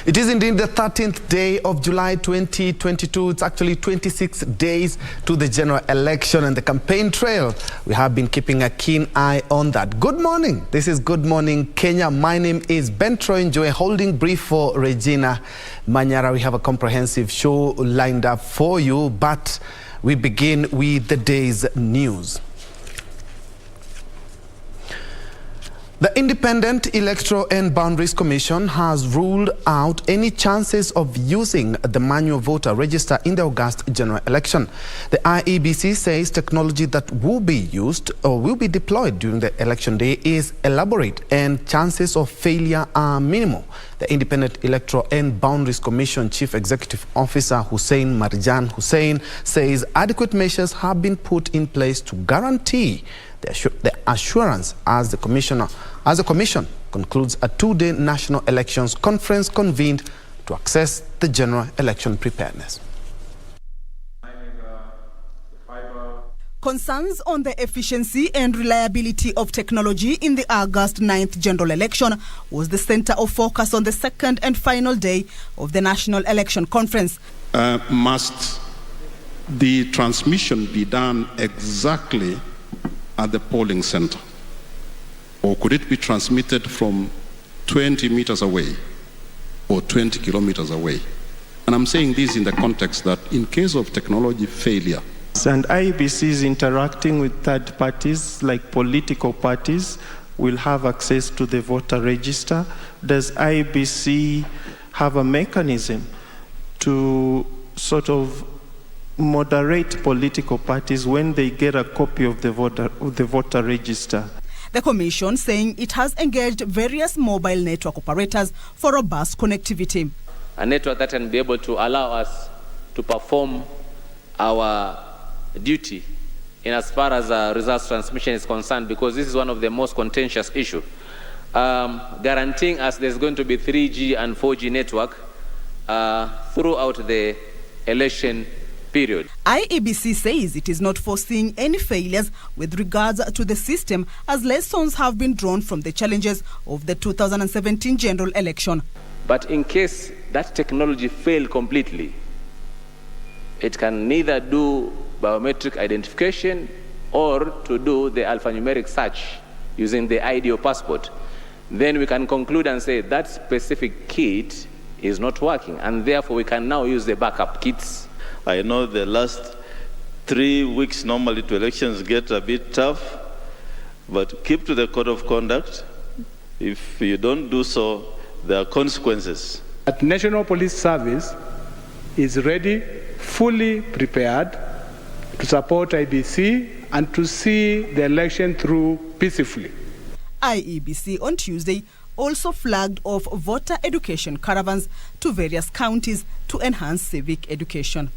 It is indeed the 13th day of July 2022. It's actually 26 days to the general election and the campaign trail. We have been keeping a keen eye on that. Good morning. This is Good Morning Kenya. My name is Njue, holding brief for Regina Manyara. We have a comprehensive show lined up for you, but we begin with the day's news. The Independent Electoral and Boundaries Commission has ruled out any chances of using the manual voter register in the August general election. The IEBC says technology that will be used or will be deployed during the election day is elaborate and chances of failure are minimal. The Independent Electoral and Boundaries Commission Chief Executive Officer Hussein Marjan Hussein says adequate measures have been put in place to guarantee the assurance as the commission concludes a two-day national elections conference convened to assess the general election preparedness. Concerns on the efficiency and reliability of technology in the August 9th general election was the center of focus on the second and final day of the national election conference. Must the transmission be done exactly at the polling center, or could it be transmitted from 20 meters away or 20 kilometers away? And I'm saying this in the context that in case of technology failure, and IEBC is interacting with third parties like political parties will have access to the voter register. Does IEBC have a mechanism to sort of moderate political parties when they get a copy of the voter register? The commission saying it has engaged various mobile network operators for robust connectivity. A network that can be able to allow us to perform our duty in as far as results transmission is concerned, because this is one of the most contentious issues. Guaranteeing us there's going to be 3G and 4G network throughout the election period. IEBC says it is not foreseeing any failures with regards to the system, as lessons have been drawn from the challenges of the 2017 general election. But in case that technology failed completely, it can neither do biometric identification or to do the alphanumeric search using the ID or passport. Then we can conclude and say that specific kit is not working, and therefore we can now use the backup kits. I know the last 3 weeks normally to elections get a bit tough, but keep to the code of conduct. If you don't do so, there are consequences. The National Police Service is ready, fully prepared to support IEBC and to see the election through peacefully. IEBC on Tuesday also flagged off voter education caravans to various counties to enhance civic education.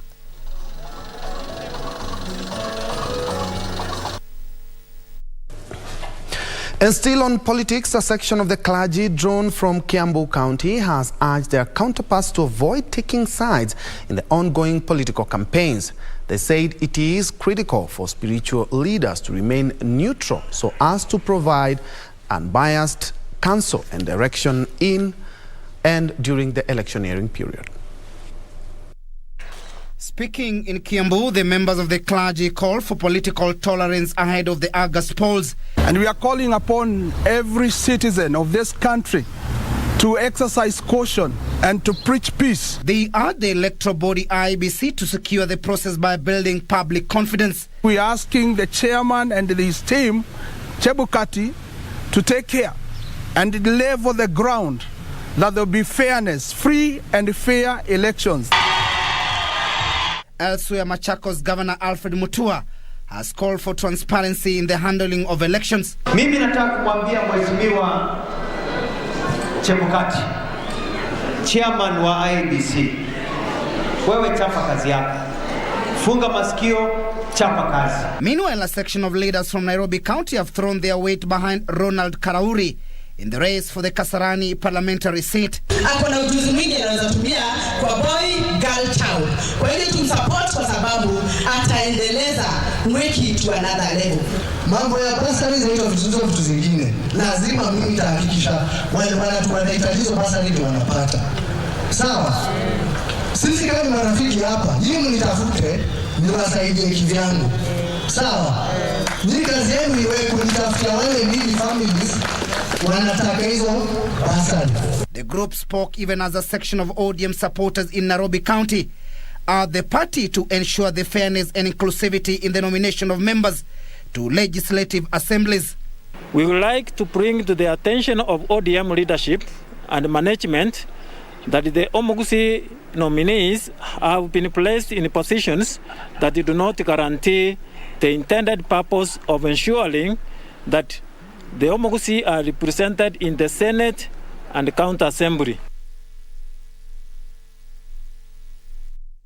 And still on politics, a section of the clergy drawn from Kiambu County has urged their counterparts to avoid taking sides in the ongoing political campaigns. They said it is critical for spiritual leaders to remain neutral so as to provide unbiased counsel and direction in and during the electioneering period. Speaking in Kiambu, the members of the clergy call for political tolerance ahead of the August polls. And we are calling upon every citizen of this country to exercise caution and to preach peace. They urge the electoral body IEBC to secure the process by building public confidence. We are asking the chairman and his team, Chebukati, to take care and level the ground that there will be fairness, free and fair elections. Elsewhere, Machakos Governor Alfred Mutua has called for transparency in the handling of elections. Mimi nataka kumwambia Mheshimiwa Chebukati, chairman wa IEBC, wewe chapa kazi yako. Funga masikio, chapa kazi. Meanwhile, a section of leaders from Nairobi County have thrown their weight behind Ronald Karauri in the race for the Kasarani parliamentary seat. Akona ujuzi mwingi anaweza tumia kwa boy girl child. Kwa hiyo tumsupport kwa sababu ataendeleza Mweki to another level. Mambo ya basari zinaitwa vitu zingine. Lazima mimi nitahakikisha wale wanahitaji hizo basari ndio wanapata. Sawa? Sisi kama marafiki hapa, nyinyi mnitafute niwasaidie kivyangu. Sawa? Ni kazi yenu iwe kunitafutia wale needy families wanataka hizo basari. The group spoke even as a section of ODM supporters in Nairobi County urged the party to ensure the fairness and inclusivity in the nomination of members to legislative assemblies. We would like to bring to the attention of ODM leadership and management that the Omogusi nominees have been placed in positions that do not guarantee the intended purpose of ensuring that the Omogusi are represented in the Senate and County Assembly.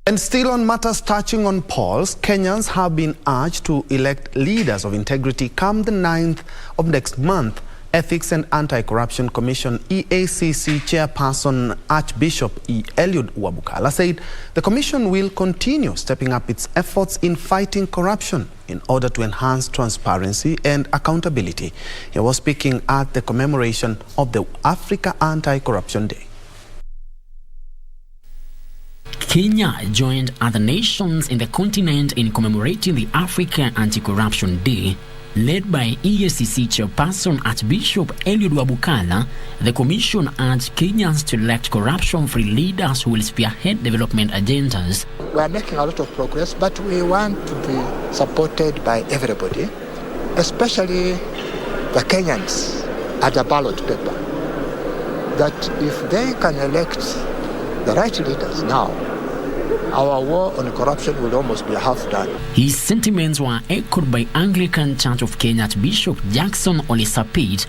And still on matters touching on polls, Kenyans have been urged to elect leaders of integrity come the 9th of next month. Ethics and Anti-Corruption Commission EACC chairperson Archbishop Eliud Wabukala said the commission will continue stepping up its efforts in fighting corruption in order to enhance transparency and accountability. He was speaking at the commemoration of the Africa Anti-Corruption Day. Kenya joined other nations in the continent in commemorating the Africa Anti-Corruption Day. Led by EACC chairperson Archbishop Eliud Wabukala, the commission urged Kenyans to elect corruption-free leaders who will spearhead development agendas. We are making a lot of progress, but we want to be supported by everybody, especially the Kenyans at the ballot paper, that if they can elect the right leaders now, our war on corruption will almost be half done. His sentiments were echoed by Anglican Church of Kenya Bishop Jackson Olisapit,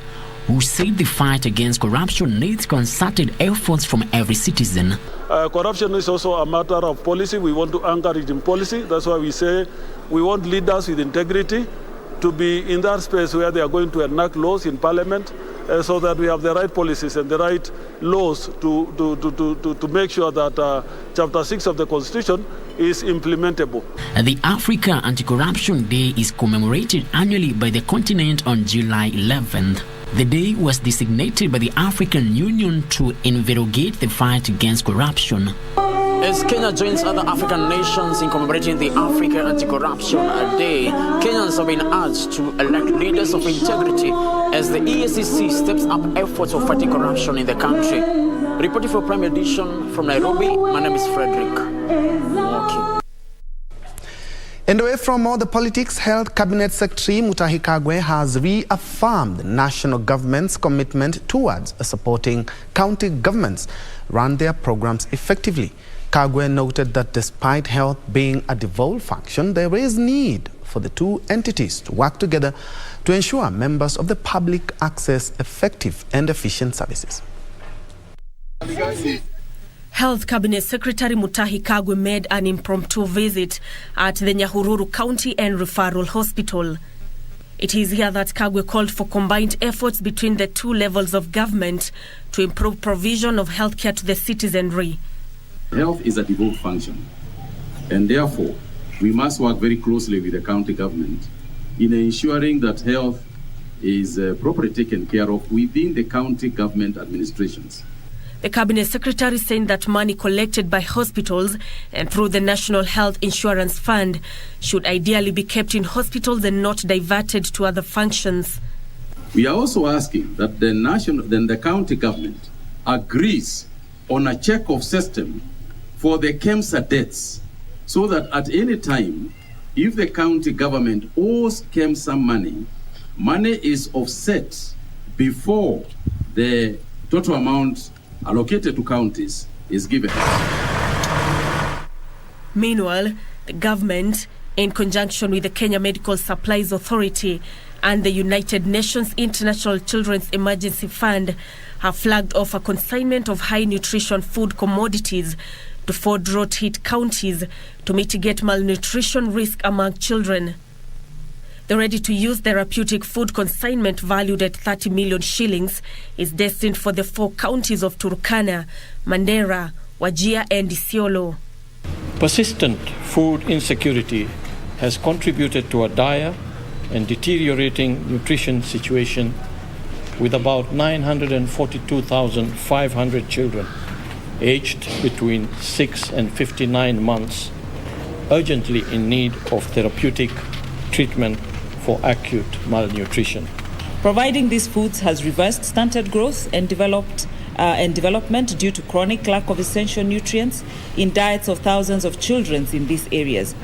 who said the fight against corruption needs concerted efforts from every citizen. Corruption is also a matter of policy. We want to anchor it in policy. That's why we say we want leaders with integrity to be in that space where they are going to enact laws in Parliament, so that we have the right policies and the right laws to make sure that Chapter 6 of the Constitution is implementable. The Africa Anti-Corruption Day is commemorated annually by the continent on July 11th. The day was designated by the African Union to invigorate the fight against corruption. As Kenya joins other African nations in commemorating the Africa Anti-Corruption Day, Kenyans have been urged to elect leaders of integrity as the EACC steps up efforts of fighting corruption in the country. Reporting for Prime Edition from Nairobi, my name is Frederick Mwoki. And away from all the politics, Health Cabinet Secretary Mutahi Kagwe has reaffirmed the national government's commitment towards supporting county governments run their programs effectively. Kagwe noted that despite health being a devolved function, there is need for the two entities to work together to ensure members of the public access effective and efficient services. Health Cabinet Secretary Mutahi Kagwe made an impromptu visit at the Nyahururu County and Referral Hospital. It is here that Kagwe called for combined efforts between the two levels of government to improve provision of healthcare to the citizenry. Health is a devolved function, and therefore we must work very closely with the county government in ensuring that health is properly taken care of within the county government administrations. The Cabinet Secretary saying that money collected by hospitals and through the National Health Insurance Fund should ideally be kept in hospitals and not diverted to other functions. We are also asking that the county government agrees on a check-off system for the KEMSA debts, so that at any time, if the county government owes KEMSA money is offset before the total amount allocated to counties is given. Meanwhile, the government, in conjunction with the Kenya Medical Supplies Authority and the United Nations International Children's Emergency Fund, have flagged off a consignment of high nutrition food commodities to 4 drought-hit counties to mitigate malnutrition risk among children. The ready-to-use therapeutic food consignment valued at 30 million shillings is destined for the 4 counties of Turkana, Mandera, Wajir and Isiolo. Persistent food insecurity has contributed to a dire and deteriorating nutrition situation with about 942,500 children aged between 6 and 59 months urgently in need of therapeutic treatment for acute malnutrition. Providing these foods has reversed stunted growth and development due to chronic lack of essential nutrients in diets of thousands of children in these areas.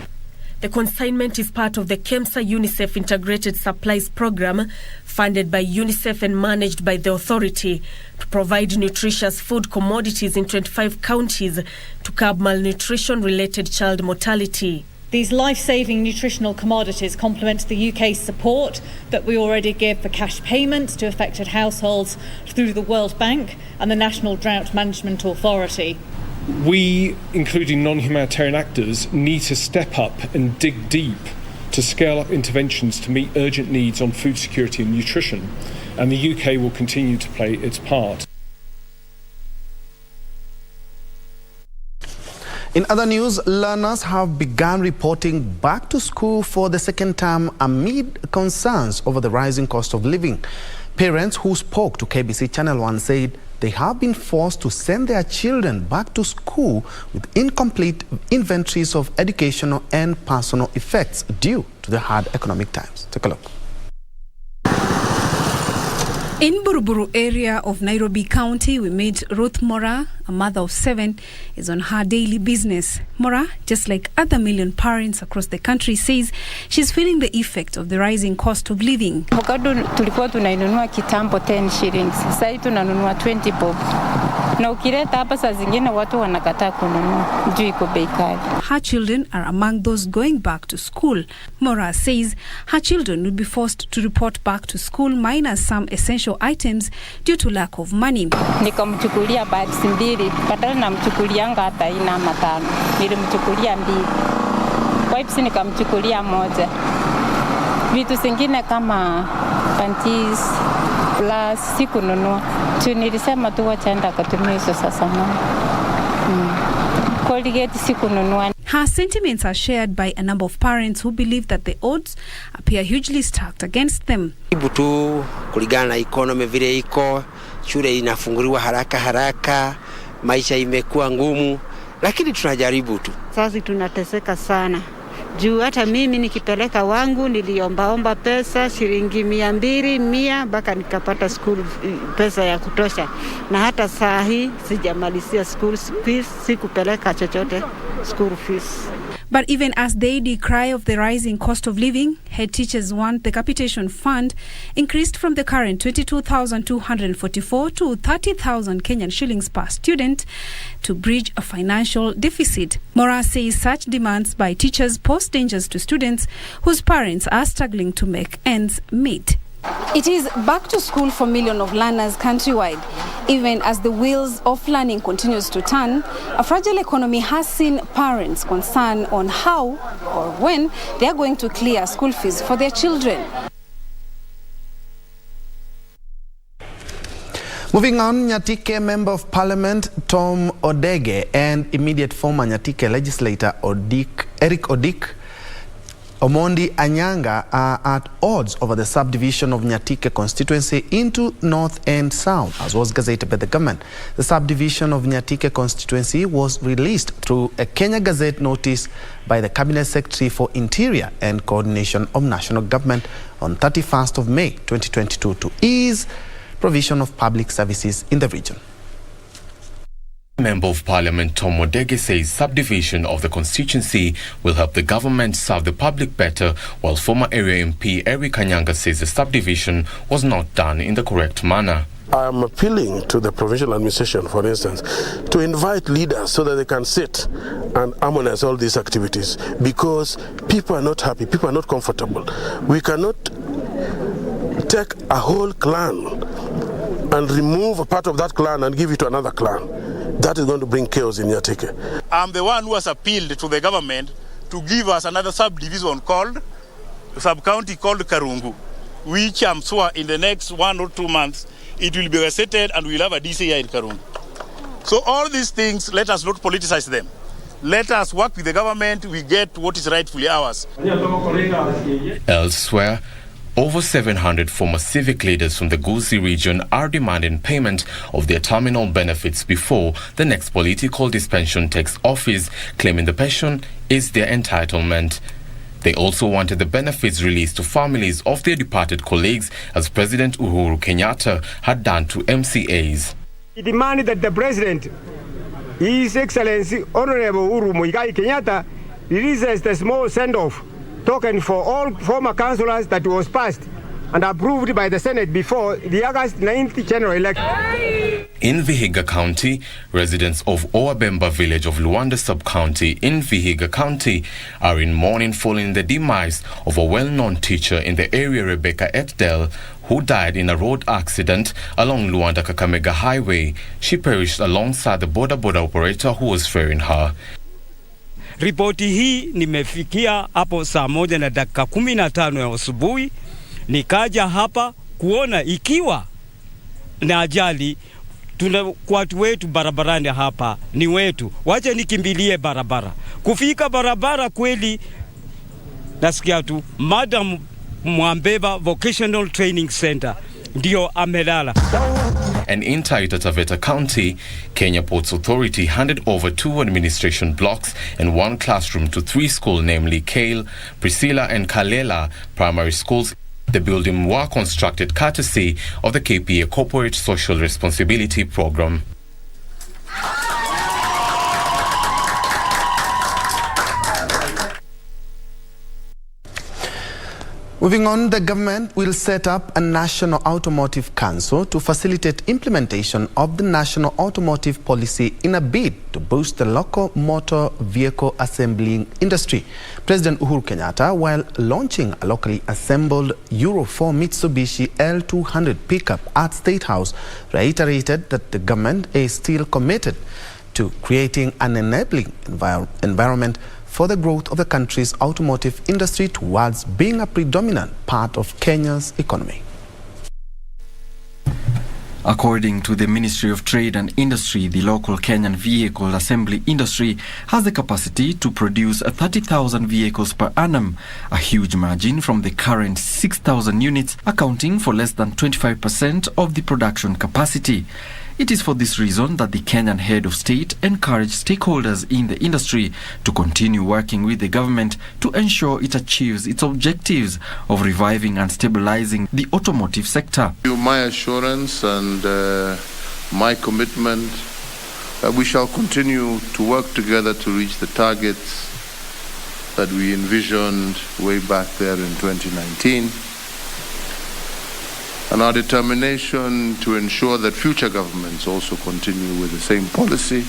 The consignment is part of the KEMSA UNICEF Integrated Supplies Program, funded by UNICEF and managed by the authority to provide nutritious food commodities in 25 counties to curb malnutrition-related child mortality. These life-saving nutritional commodities complement the UK's support that we already give for cash payments to affected households through the World Bank and the National Drought Management Authority. We, including non-humanitarian actors, need to step up and dig deep to scale up interventions to meet urgent needs on food security and nutrition, and the UK will continue to play its part. In other news, learners have begun reporting back to school for the second time amid concerns over the rising cost of living. Parents who spoke to KBC Channel 1 said they have been forced to send their children back to school with incomplete inventories of educational and personal effects due to the hard economic times. Take a look. In Buruburu area of Nairobi County, we meet Ruth Mora, a mother of 7, is on her daily business. Mora, just like other million parents across the country, says she's feeling the effect of the rising cost of living. Avocado tulikuwa tunainunua kitambo 10 shillings. Sasa tunanunua 20 bob. Na ukileta hapa saa zingine watu wanakataa kununua. Juu iko bei kali. Her children are among those going back to school. Mora says her children will be forced to report back to school minus some essential items due to lack of money. Nikamchukulia bags mbili, badala namchukulianga hata ina matano. Nilimchukulia mbili. Wipes nikamchukulia moja. Vitu zingine kama panties, plus sikununua. Nilisema tu wachaenda katumia hizo sasa mama. Colgate sikununua. Her sentiments are shared by a number of parents who believe that the odds appear hugely stacked against them. Tu kulingana na economy vile iko, shule inafunguliwa haraka, maisha imekuwa ngumu, lakini tunajaribu tu. Sasa tunateseka sana. Juu hata mimi nikipeleka wangu niliombaomba pesa shilingi 200, 100 mpaka nikapata school pesa ya kutosha. Na hata saa hii sijamalizia school fees, sikupeleka chochote school fees. But even as they decry of the rising cost of living, head teachers want the capitation fund increased from the current 22,244 to 30,000 Kenyan shillings per student to bridge a financial deficit. Mora says such demands by teachers pose dangers to students whose parents are struggling to make ends meet. It is back to school for millions of learners countrywide. Even as the wheels of learning continues to turn, a fragile economy has seen parents concerned on how or when they are going to clear school fees for their children. Moving on, Nyatike Member of Parliament Tom Odege and immediate former Nyatike legislator Eric Odik Omondi Anyanga are at odds over the subdivision of Nyatike constituency into North and South, as was gazetted by the government. The subdivision of Nyatike constituency was released through a Kenya Gazette notice by the Cabinet Secretary for Interior and Coordination of National Government on 31st of May 2022 to ease provision of public services in the region. Member of Parliament Tom Odege says subdivision of the constituency will help the government serve the public better, while former area MP Eric Anyanga says the subdivision was not done in the correct manner. I am appealing to the provincial administration, for instance, to invite leaders so that they can sit and harmonize all these activities, because people are not happy, people are not comfortable. We cannot take a whole clan and remove a part of that clan and give it to another clan. That is going to bring chaos in Nyatike. I'm the one who has appealed to the government to give us another subdivision called, sub-county called Karungu, which I'm sure in the next 1 or 2 months, it will be resetted and we'll have a DCI in Karungu. So all these things, let us not politicize them. Let us work with the government, we get what is rightfully ours. Elsewhere, Over 700 former civic leaders from the Gusii region are demanding payment of their terminal benefits before the next political dispensation takes office, claiming the pension is their entitlement. They also wanted the benefits released to families of their departed colleagues, as President Uhuru Kenyatta had done to MCAs. We demand that the President, His Excellency Honorable Uhuru Kenyatta, releases the small send-off token for all former councillors that was passed and approved by the Senate before the August 9th general election. In Vihiga County, residents of Oabemba village of Luanda sub-county in Vihiga County are in mourning following the demise of a well-known teacher in the area, Rebecca Etdel, who died in a road accident along Luanda-Kakamega Highway. She perished alongside the boda operator who was ferrying her. Ripoti hii nimefikia hapo saa 1:15 ya asubuhi. Nikaja hapa kuona ikiwa na ajali, watu wetu barabarani hapa ni wetu. Wacha nikimbilie barabara. Kufika barabara kweli nasikia tu Madam Mwambeba Vocational Training Center ndio amelala. And in Taita Taveta County, Kenya Ports Authority handed over 2 administration blocks and 1 classroom to 3 schools, namely Kale, Priscilla and Kalela primary schools. The building were constructed courtesy of the KPA Corporate Social Responsibility Program. Moving on, the government will set up a National Automotive Council to facilitate implementation of the National Automotive Policy in a bid to boost the local motor vehicle assembling industry. President Uhuru Kenyatta, while launching a locally assembled Euro 4 Mitsubishi L200 pickup at State House, reiterated that the government is still committed to creating an enabling environment for the growth of the country's automotive industry towards being a predominant part of Kenya's economy. According to the Ministry of Trade and Industry, the local Kenyan vehicle assembly industry has the capacity to produce 30,000 vehicles per annum, a huge margin from the current 6,000 units, accounting for less than 25% of the production capacity. It is for this reason that the Kenyan head of state encouraged stakeholders in the industry to continue working with the government to ensure it achieves its objectives of reviving and stabilizing the automotive sector. My assurance and my commitment that we shall continue to work together to reach the targets that we envisioned way back there in 2019. And our determination to ensure that future governments also continue with the same policy.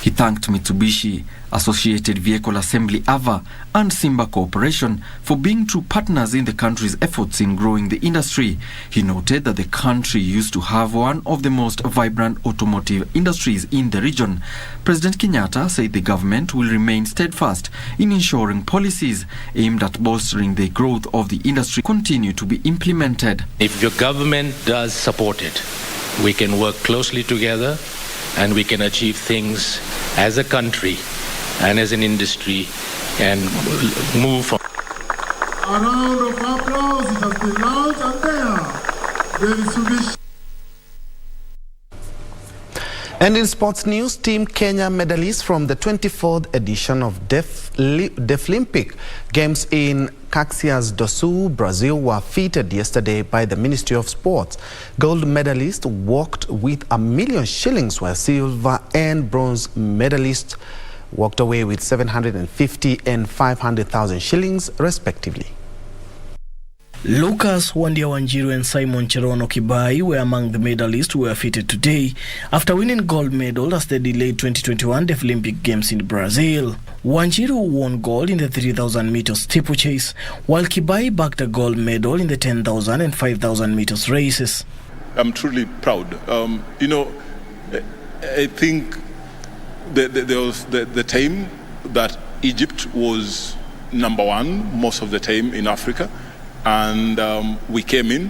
He thanked Mitsubishi, Associated Vehicle Assembly AVA and Simba Corporation for being true partners in the country's efforts in growing the industry. He noted that the country used to have one of the most vibrant automotive industries in the region. President Kenyatta said the government will remain steadfast in ensuring policies aimed at bolstering the growth of the industry continue to be implemented. If your government does support it, we can work closely together and we can achieve things as a country and as an industry and move from. A round of applause, it has been loud and there. There is to be. And in sports news, Team Kenya medalists from the 24th edition of Deaflympic Games in Caxias do Sul, Brazil, were feted yesterday by the Ministry of Sports. Gold medalists walked with $1 million shillings, while silver and bronze medalists walked away with 750 and 500,000 shillings, respectively. Lucas Wandia Wanjiru and Simon Cherono Kibai were among the medalists who were fitted today after winning gold medal at the delayed 2021 Deaflympic Games in Brazil. Wanjiru won gold in the 3,000 meters steeplechase, while Kibai bagged a gold medal in the 10,000 and 5,000 meters races. I'm truly proud. I think there was the time that Egypt was #1 most of the time in Africa. And we came in.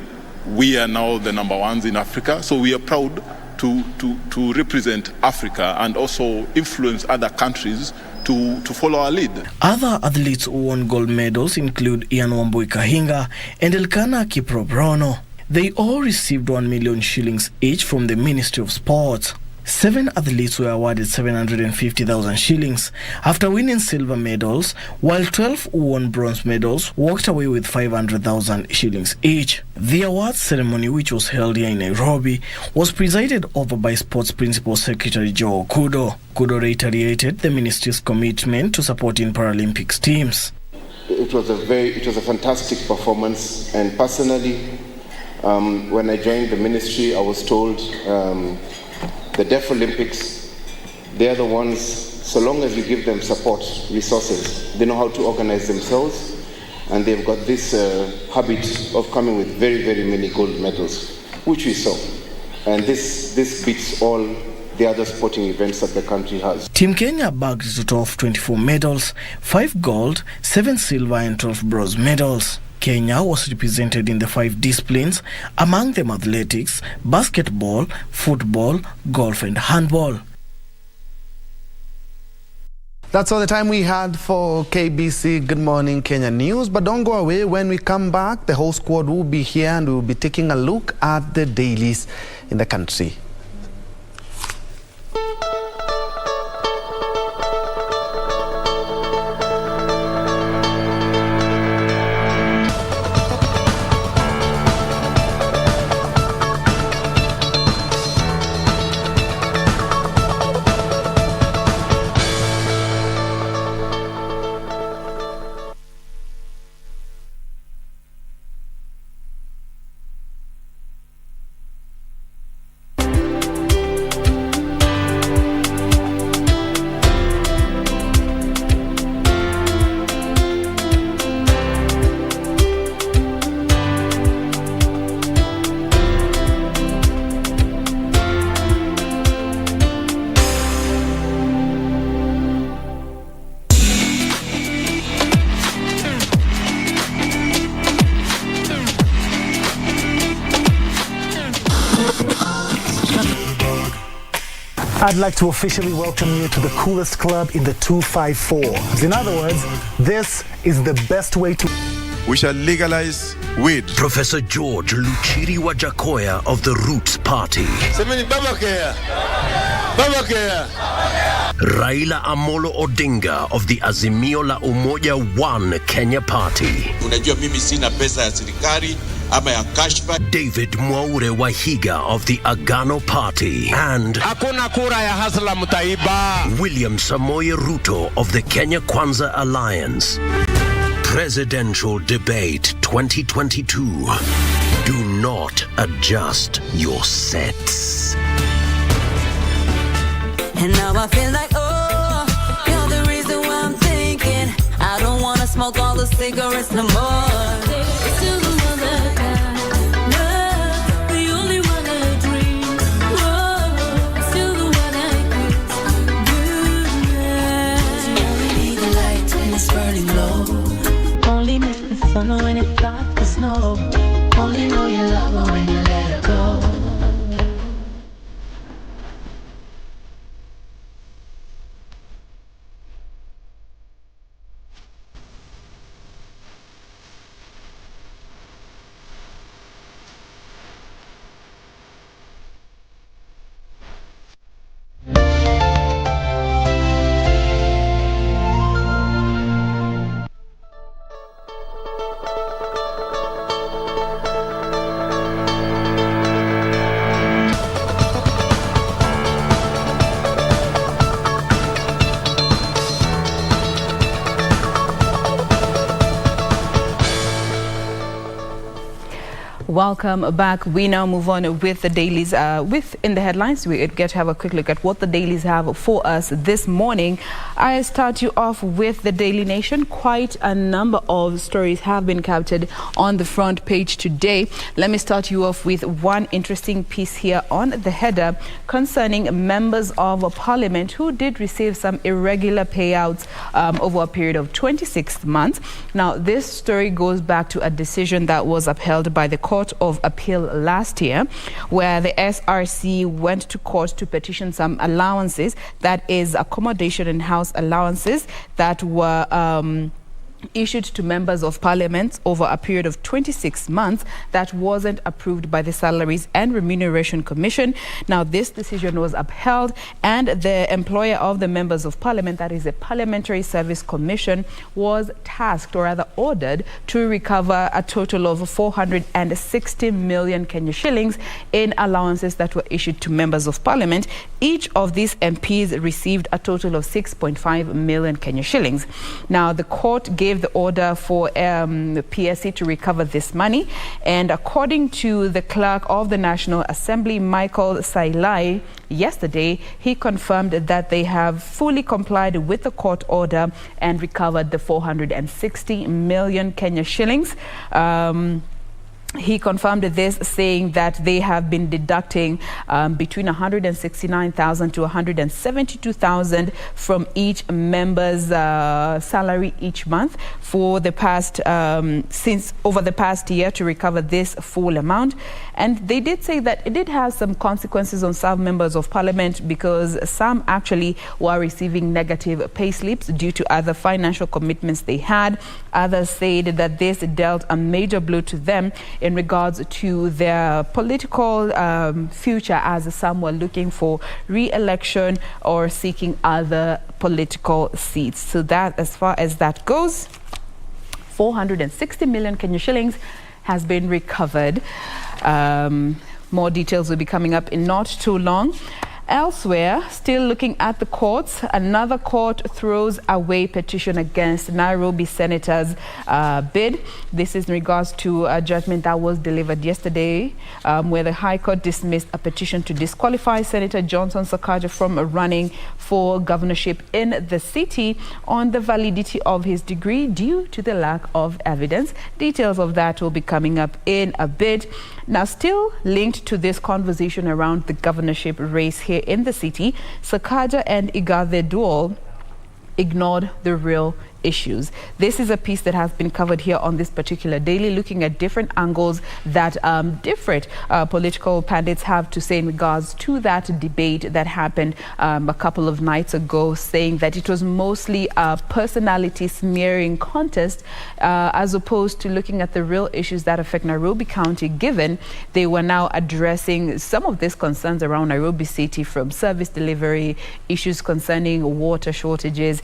We are now the #1s in Africa. So we are proud to represent Africa and also influence other countries to follow our lead. Other athletes who won gold medals include Ian Wambui Kahinga and Elkanah Kiprop-Rono. They all received 1 million shillings each from the Ministry of Sport. 7 athletes were awarded 750,000 shillings after winning silver medals, while 12 who won bronze medals walked away with 500,000 shillings each. The awards ceremony, which was held here in Nairobi, was presided over by Sports Principal Secretary Joe Okudo. Okudo reiterated the ministry's commitment to supporting Paralympics teams. It was a fantastic performance, and personally, when I joined the ministry, I was told the Deaf Olympics, they're the ones, so long as you give them support, resources, they know how to organize themselves, and they've got this habit of coming with very, very many gold medals, which we saw. And this beats all the other sporting events that the country has. Team Kenya bagged a total of 24 medals, 5 gold, 7 silver and 12 bronze medals. Kenya was represented in the 5 disciplines, among them athletics, basketball, football, golf and handball. That's all the time we had for KBC Good Morning Kenya News. But don't go away. When we come back, the whole squad will be here and we'll be taking a look at the dailies in the country. I'd like to officially welcome you to the coolest club in the 254. In other words, this is the best way to... We shall legalize weed. Professor George Luchiri Wajakoya of the Roots Party. Raila Amolo Odinga of the Azimio la Umoja One Kenya Party. Unajua mimi sina pesa ya serikali ama ya kashfa. David Mwaure Wahiga of the Agano Party. And hakuna kura ya hasla mtaiba. William Samoei Ruto of the Kenya Kwanza Alliance. Presidential Debate 2022. Do not adjust your sets. And now I feel like, oh, you're the reason why I'm thinking I don't want to smoke all the cigarettes no more. Still the one that I love, the only one I dream. Whoa, still the one I kiss. You only need the light when it's burning low. Only miss the sun when it's got the snow. Only know you love her when you let her go. Welcome back. We now move on with the dailies. In the headlines, we get to have a quick look at what the dailies have for us this morning. I start you off with the Daily Nation. Quite a number of stories have been captured on the front page today. Let me start you off with one interesting piece here on the header concerning members of Parliament who did receive some irregular payouts over a period of 26 months. Now, this story goes back to a decision that was upheld by the Court Court of Appeal last year, where the SRC went to court to petition some allowances, that is accommodation and house allowances, that were issued to members of parliament over a period of 26 months that wasn't approved by the Salaries and Remuneration Commission. Now, this decision was upheld, and the employer of the members of parliament, that is the Parliamentary Service Commission, was tasked, or rather ordered, to recover a total of 460 million Kenya shillings in allowances that were issued to members of parliament. Each of these MPs received a total of 6.5 million Kenya shillings. Now, the court gave the order for the PSC to recover this money, and according to the clerk of the National Assembly, Michael Sailai, yesterday he confirmed that they have fully complied with the court order and recovered the 460 million Kenya shillings. He confirmed this, saying that they have been deducting between 169,000 to 172,000 from each member's salary each month for the past over the past year to recover this full amount. And they did say that it did have some consequences on some members of parliament, because some actually were receiving negative pay slips due to other financial commitments they had. Others said that this dealt a major blow to them in regards to their political future, as some were looking for re-election or seeking other political seats. So that, as far as that goes, 460 million Kenya shillings has been recovered. More details will be coming up in not too long. Elsewhere, still looking at the courts, another court throws away petition against Nairobi Senator's bid. This is in regards to a judgment that was delivered yesterday, where the High Court dismissed a petition to disqualify Senator Johnson Sakaja from running for governorship in the city on the validity of his degree due to the lack of evidence. Details of that will be coming up in a bit. Now, still linked to this conversation around the governorship race here in the city, Sakaja and Igathe Dual ignored the real issues. This is a piece that has been covered here on this particular daily, looking at different angles that different political pundits have to say in regards to that debate that happened a couple of nights ago, saying that it was mostly a personality smearing contest as opposed to looking at the real issues that affect Nairobi County, given they were now addressing some of these concerns around Nairobi City, from service delivery, issues concerning water shortages,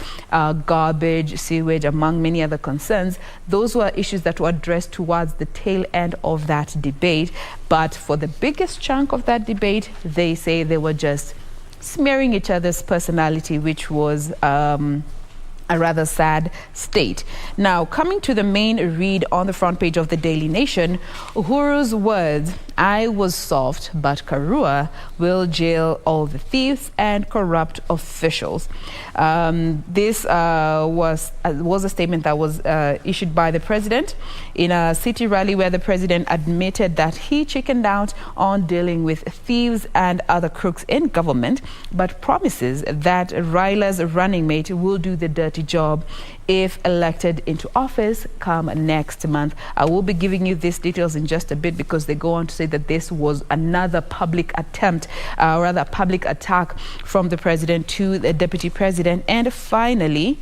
garbage, sewage, among many other concerns. Those were issues that were addressed towards the tail end of that debate. But for the biggest chunk of that debate, they say they were just smearing each other's personality, which was a rather sad state. Now, coming to the main read on the front page of the Daily Nation, Uhuru's words, "I was soft, but Karua will jail all the thieves and corrupt officials." This was a statement that was issued by the president in a city rally, where the president admitted that he chickened out on dealing with thieves and other crooks in government, but promises that Raila's running mate will do the dirty job if elected into office come next month. I will be giving you these details in just a bit, because they go on to say that this was another public attempt, rather a public attack from the president to the deputy president. And finally,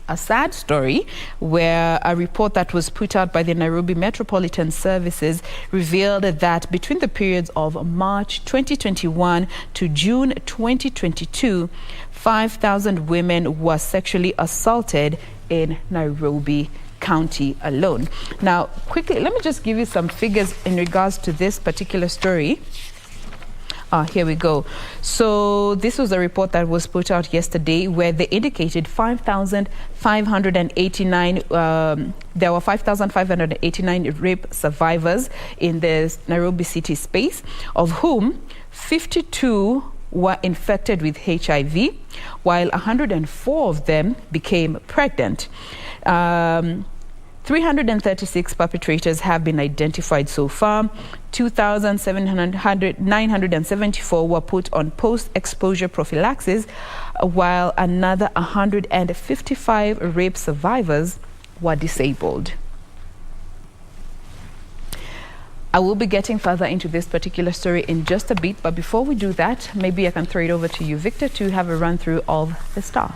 a sad story where a report that was put out by the Nairobi Metropolitan Services revealed that between the periods of March 2021 to June 2022, 5,000 women were sexually assaulted in Nairobi County alone. Now, quickly, let me just give you some figures in regards to this particular story. Here we go. So this was a report that was put out yesterday, where they indicated 5,589 there were 5,589 rape survivors in the Nairobi city space, of whom 52 were infected with HIV, while 104 of them became pregnant. 336 perpetrators have been identified so far. 2,974 were put on post-exposure prophylaxis, while another 155 rape survivors were disabled. I will be getting further into this particular story in just a bit, but before we do that, maybe I can throw it over to you, Victor, to have a run through of the Star.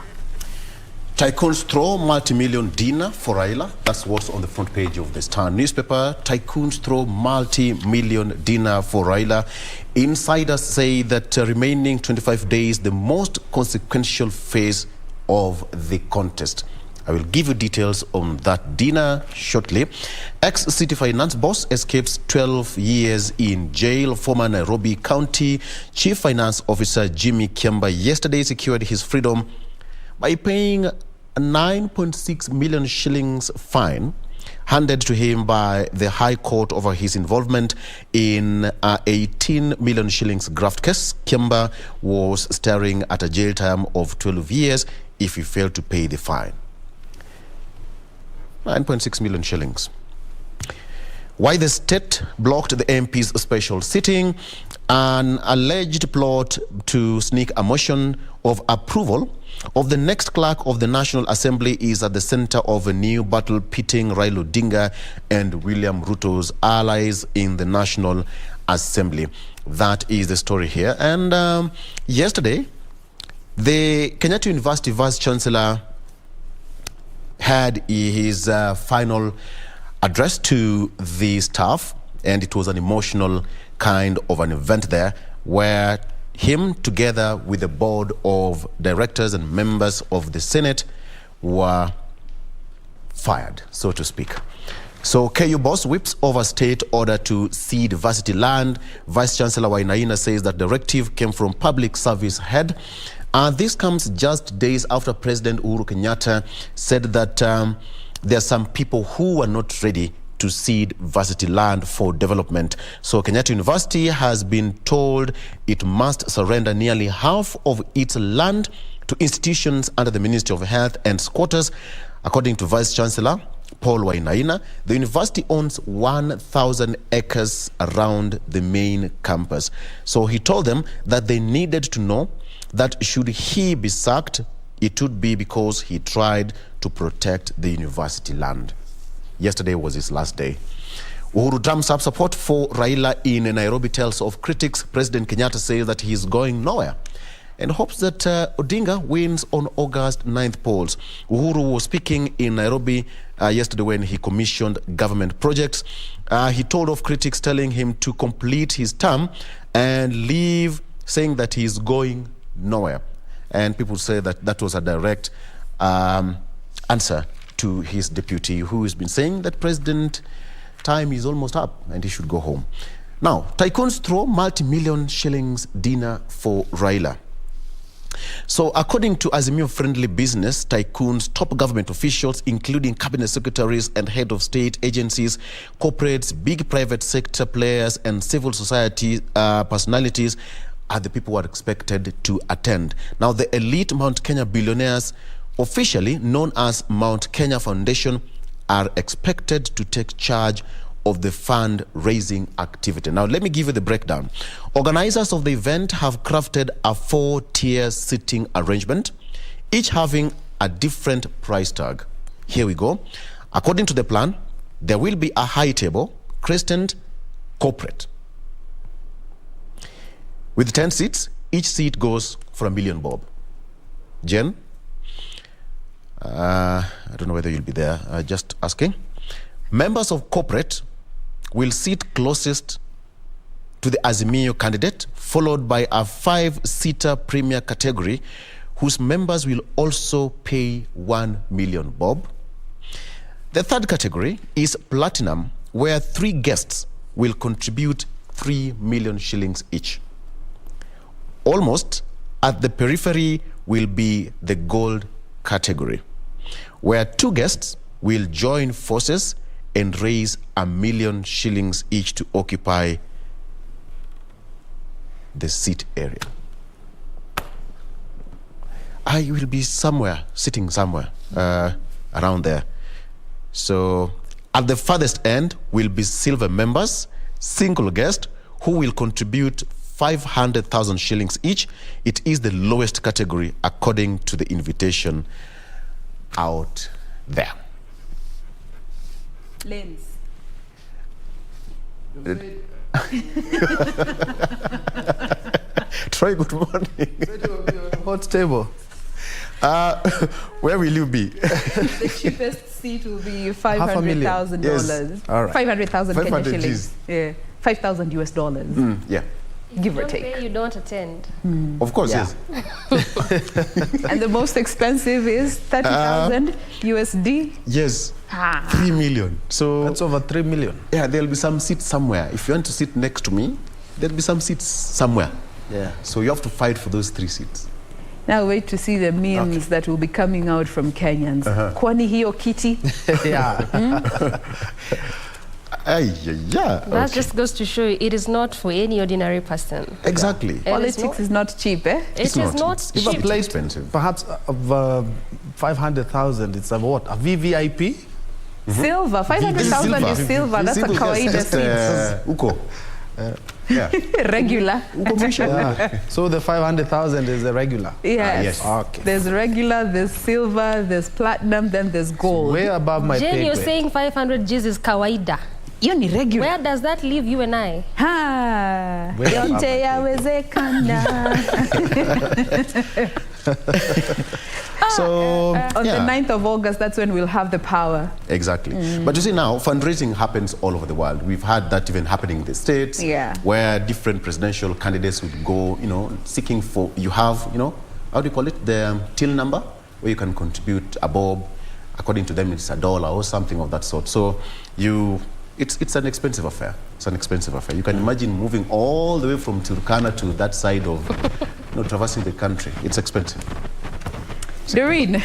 Tycoons throw multi-million dinner for Raila. That's what's on the front page of the Star newspaper. Tycoons throw multi-million dinner for Raila. Insiders say that remaining 25 days, the most consequential phase of the contest. I will give you details on that dinner shortly. Ex-City Finance boss escapes 12 years in jail. Former Nairobi County Chief Finance Officer Jimmy Kiamba yesterday secured his freedom by paying a 9.6 million shillings fine handed to him by the High Court over his involvement in a 18 million shillings graft case. Kiamba was staring at a jail term of 12 years if he failed to pay the fine. 9.6 million shillings. Why the state blocked the MP's special sitting. An alleged plot to sneak a motion of approval of the next clerk of the National Assembly is at the center of a new battle pitting Raila Odinga and William Ruto's allies in the National Assembly. That is the story here. And yesterday, the Kenyatta University Vice-Chancellor had his final address to the staff, and it was an emotional kind of an event there where him together with the board of directors and members of the Senate were fired, so to speak. So KU boss whips over state order to cede varsity land. Vice Chancellor Wainaina says that directive came from public service head. This comes just days after President Uhuru Kenyatta said that there are some people who are not ready to cede varsity land for development. So Kenyatta University has been told it must surrender nearly half of its land to institutions under the Ministry of Health and Squatters. According to Vice Chancellor Paul Wainaina, the university owns 1,000 acres around the main campus. So he told them that they needed to know that should he be sacked, it would be because he tried to protect the university land. Yesterday was his last day. Uhuru drums up support for Raila in Nairobi, tells of critics. President Kenyatta says that he is going nowhere and hopes that Odinga wins on August 9th polls. Uhuru was speaking in Nairobi yesterday when he commissioned government projects. He told of critics telling him to complete his term and leave, saying that he is going nowhere. And people say that that was a direct answer to his deputy, who has been saying that president time is almost up and he should go home. Now, tycoons throw multi-million shillings dinner for Raila. So according to Azimio-friendly business, tycoons, top government officials, including cabinet secretaries and head of state agencies, corporates, big private sector players, and civil society personalities are the people who are expected to attend. Now, the elite Mount Kenya billionaires, officially known as Mount Kenya Foundation, are expected to take charge of the fundraising activity. Now, let me give you the breakdown. Organizers of the event have crafted a 4-tier seating arrangement, each having a different price tag. Here we go. According to the plan, there will be a high table, christened corporate. With 10 seats, each seat goes for $1 million bob. Jen? I don't know whether you'll be there, just asking. Members of corporate will sit closest to the Azimio candidate, followed by a 5-seater premier category, whose members will also pay $1 million bob. The third category is platinum, where 3 guests will contribute 3 million shillings each. Almost at the periphery will be the gold category, where 2 guests will join forces and raise $1 million shillings each to occupy the seat area. I will be somewhere, sitting somewhere around there. So at the farthest end will be silver members, single guest, who will contribute 500,000 shillings each. It is the lowest category according to the invitation out there. Lens. Troy, good morning. Hot table. Where will you be? The cheapest seat will be $500,000. Yes. All right. 500,000 Kenya 500 shillings. Gs. Yeah. $5,000 US. Yeah. Give or Don't take. pay, you don't attend. Of course, Yeah. yes. And the most expensive is 30,000 USD. Yes. Ah. 3 million. So that's over 3 million. Yeah, there'll be some seats somewhere. If you want to sit next to me, there'll be some seats somewhere. Yeah. So you have to fight for those 3 seats. Now wait to see the memes that will be coming out from Kenyans. Kwani hiyo kiti? Yeah. Yeah. That just goes to show you it is not for any ordinary person. Exactly. Politics is not cheap, eh? It is not If a cheap. plate, perhaps of 500,000, it's a what? A VVIP? Silver. 500,000 is silver. That's a kawaida seat. Uko. Yeah. Regular. Yeah. So the 500,000 is the regular? Yes. Yes. Okay. There's regular, there's silver, there's platinum, then there's gold. Way above my Jane, pay you're grade. saying 500 Gs is kawaida. Hiyo ni regular. Where does that leave you and I? Ha. Way above my Yote pay yawezekana. So, On the 9th of August, that's when we'll have the power. Exactly. But you see now, fundraising happens all over the world. We've had that even happening in the States, Yeah. where different presidential candidates would go, seeking for, you have, how do you call it? The till number, where you can contribute a bob. According to them, it's $1 or something of that sort. So it's an expensive affair. It's an expensive affair. You can imagine moving all the way from Turkana to that side of, traversing the country. It's expensive. Doreen.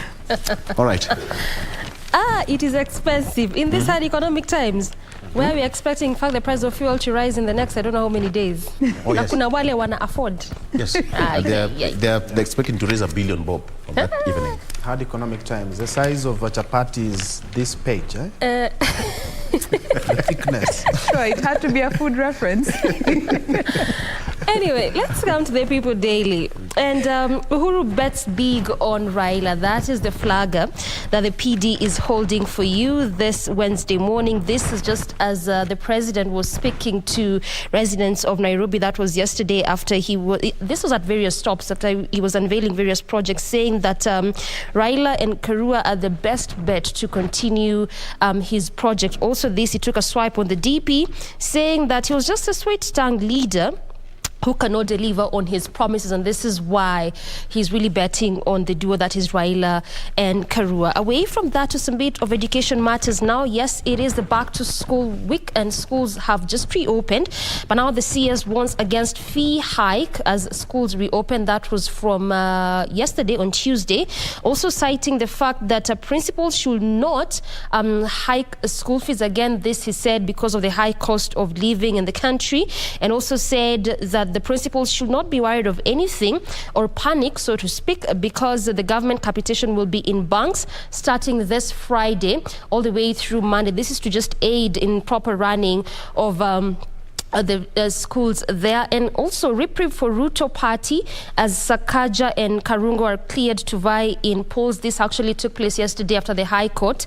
All right. It is expensive. In these hard economic times, where we're expecting, in fact, the price of fuel to rise in the next, I don't know how many days. Oh, yes. Kuna wale wana afford. Yes. They're expecting to raise $1 billion bob on that evening. Hard economic times. The size of a chapati is this page, eh? The thickness. Sure, it had to be a food reference. Anyway, let's come to the People Daily. And Uhuru bets big on Raila. That is the flagger that the PD is holding for you this Wednesday morning. This is just as the president was speaking to residents of Nairobi. That was yesterday after this was at various stops after he was unveiling various projects, saying that Raila and Karua are the best bet to continue his project. Also he took a swipe on the DP, saying that he was just a sweet-tongued leader who cannot deliver on his promises, and this is why he's really betting on the duo that is Raila and Karua. Away from that, to some bit of education matters now. Yes, it is the back-to-school week, and schools have just reopened, but now the CS warns against fee hike as schools reopen. That was from yesterday on Tuesday, also citing the fact that principals should not hike school fees again. This, he said, because of the high cost of living in the country, and also said that the principals should not be worried of anything or panic, so to speak, because the government capitation will be in banks starting this Friday all the way through Monday. This is to just aid in proper running of the schools there. And also reprieve for Ruto party as Sakaja and Karungo are cleared to vie in polls. This actually took place yesterday after the High Court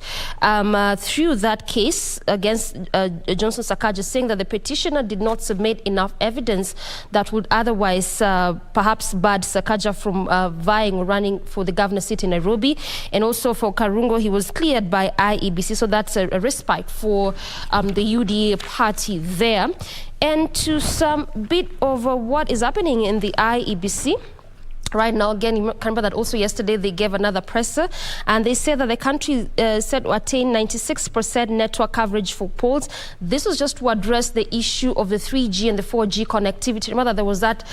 through that case against Johnson Sakaja, saying that the petitioner did not submit enough evidence that would otherwise perhaps bar Sakaja from vying or running for the governor's seat in Nairobi. And also for Karungo, he was cleared by IEBC, so that's a respite for the UDA party there. And to some bit of what is happening in the IEBC right now. Again, you can remember that also yesterday they gave another presser, and they said that the country said to attain 96% network coverage for polls. This was just to address the issue of the 3G and the 4G connectivity. Remember, there was that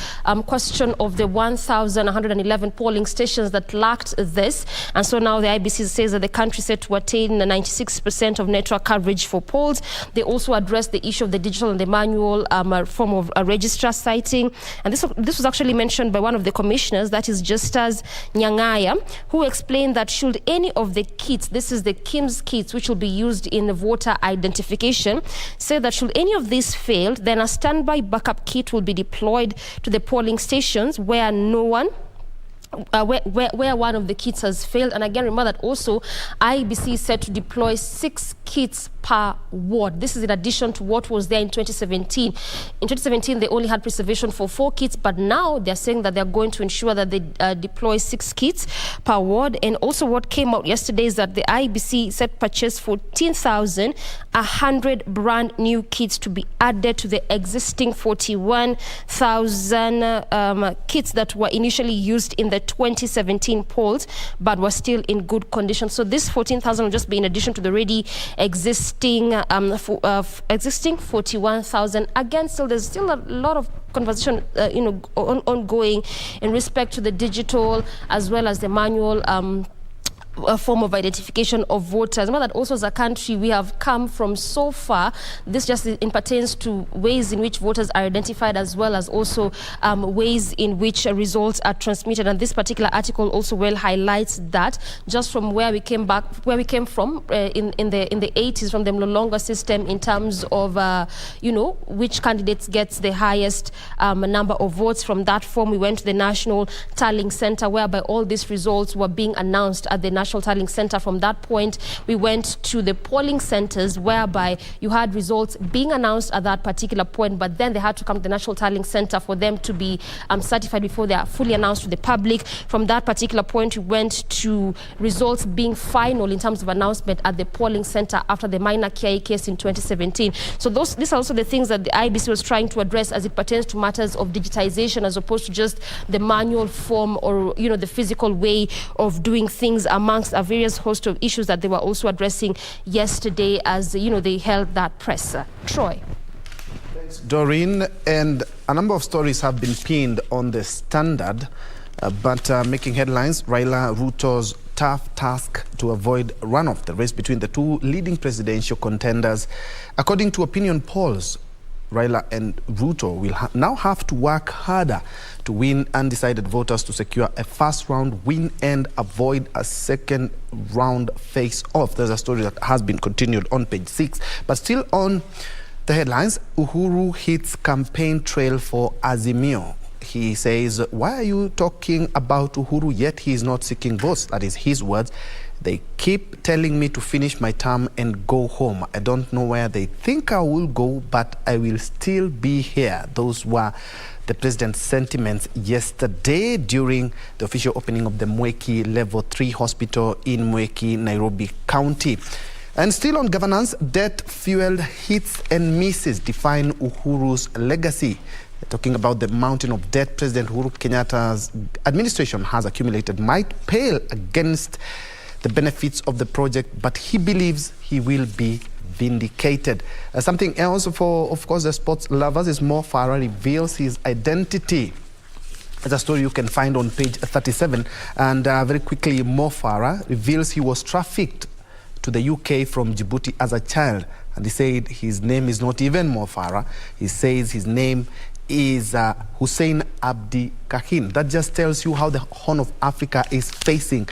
question of the 1,111 polling stations that lacked this, and so now the IBC says that the country said to attain 96% of network coverage for polls. They also addressed the issue of the digital and the manual form of a registrar, citing, and this was actually mentioned by one of the commissioners, that is Justus Nyangaya, who explained that should any of the kits, this is the KIMS kits, which will be used in voter identification, say that should any of these fail, then a standby backup kit will be deployed to the polling stations where no one where one of the kits has failed. And again, remember that also IBC is set to deploy 6 kits per ward. This is in addition to what was there in 2017. In 2017, they only had preservation for 4 kits, but now they're saying that they're going to ensure that they deploy 6 kits per ward. And also what came out yesterday is that the IBC set purchase 14,100 brand new kits to be added to the existing 41,000 kits that were initially used in the 2017 polls, but were still in good condition. So this 14,000 will just be in addition to the already existing 41,000. Again, still there's still a lot of conversation ongoing in respect to the digital as well as the manual a form of identification of voters. Remember that also as a country we have come from so far. This just pertains to ways in which voters are identified as well as also ways in which results are transmitted. And this particular article also well highlights that just from where we came from in the 80s, from the Mlolongo system in terms of which candidates gets the highest number of votes. From that form we went to the National Tallying Center, whereby all these results were being announced at the National Tallying Center. From that point, we went to the polling centers, whereby you had results being announced at that particular point, but then they had to come to the National Tallying Center for them to be certified before they are fully announced to the public. From that particular point, we went to results being final in terms of announcement at the polling center after the minor KI case in 2017. So these are also the things that the IBC was trying to address as it pertains to matters of digitization, as opposed to just the manual form or the physical way of doing things, amongst a various host of issues that they were also addressing yesterday as they held that press. Troy. Thanks, Doreen. And a number of stories have been pinned on the Standard, but making headlines. Raila Ruto's tough task to avoid runoff, the race between the two leading presidential contenders. According to opinion polls, Raila and Ruto will now have to work harder to win undecided voters to secure a first-round win and avoid a second-round face-off. There's a story that has been continued on page 6. But still on the headlines, Uhuru hits campaign trail for Azimio. He says, why are you talking about Uhuru yet he is not seeking votes? That is his words. They keep telling me to finish my term and go home. I don't know where they think I will go, but I will still be here. Those were the president's sentiments yesterday during the official opening of the Mweki Level 3 Hospital in Mweki, Nairobi County. And still on governance, debt-fueled hits and misses define Uhuru's legacy. Talking about the mountain of debt President Uhuru Kenyatta's administration has accumulated might pale against the benefits of the project, but he believes he will be vindicated. Something else for, of course, the sports lovers is Mo Farah reveals his identity. It's a story you can find on page 37. And very quickly, Mo Farah reveals he was trafficked to the UK from Djibouti as a child. And he said his name is not even Mo Farah. He says his name is Hussein Abdi Kahin. That just tells you how the Horn of Africa is facing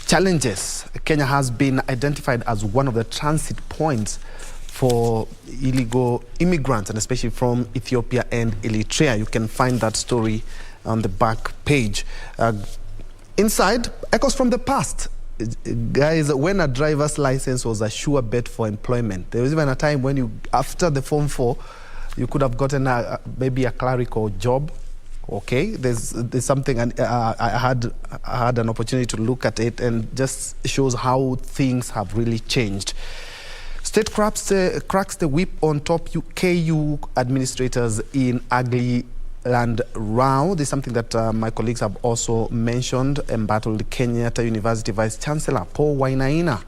challenges. Kenya has been identified as one of the transit points for illegal immigrants, and especially from Ethiopia and Eritrea. You can find that story on the back page. Inside, echoes from the past. Guys, when a driver's license was a sure bet for employment, there was even a time when after the Form 4, you could have gotten maybe a clerical job. Okay, there's something, and I had an opportunity to look at it, and just shows how things have really changed. State cracks the whip on top KU administrators in ugly land row. This is something that my colleagues have also mentioned. Embattled Kenyatta University Vice Chancellor Paul Wainaina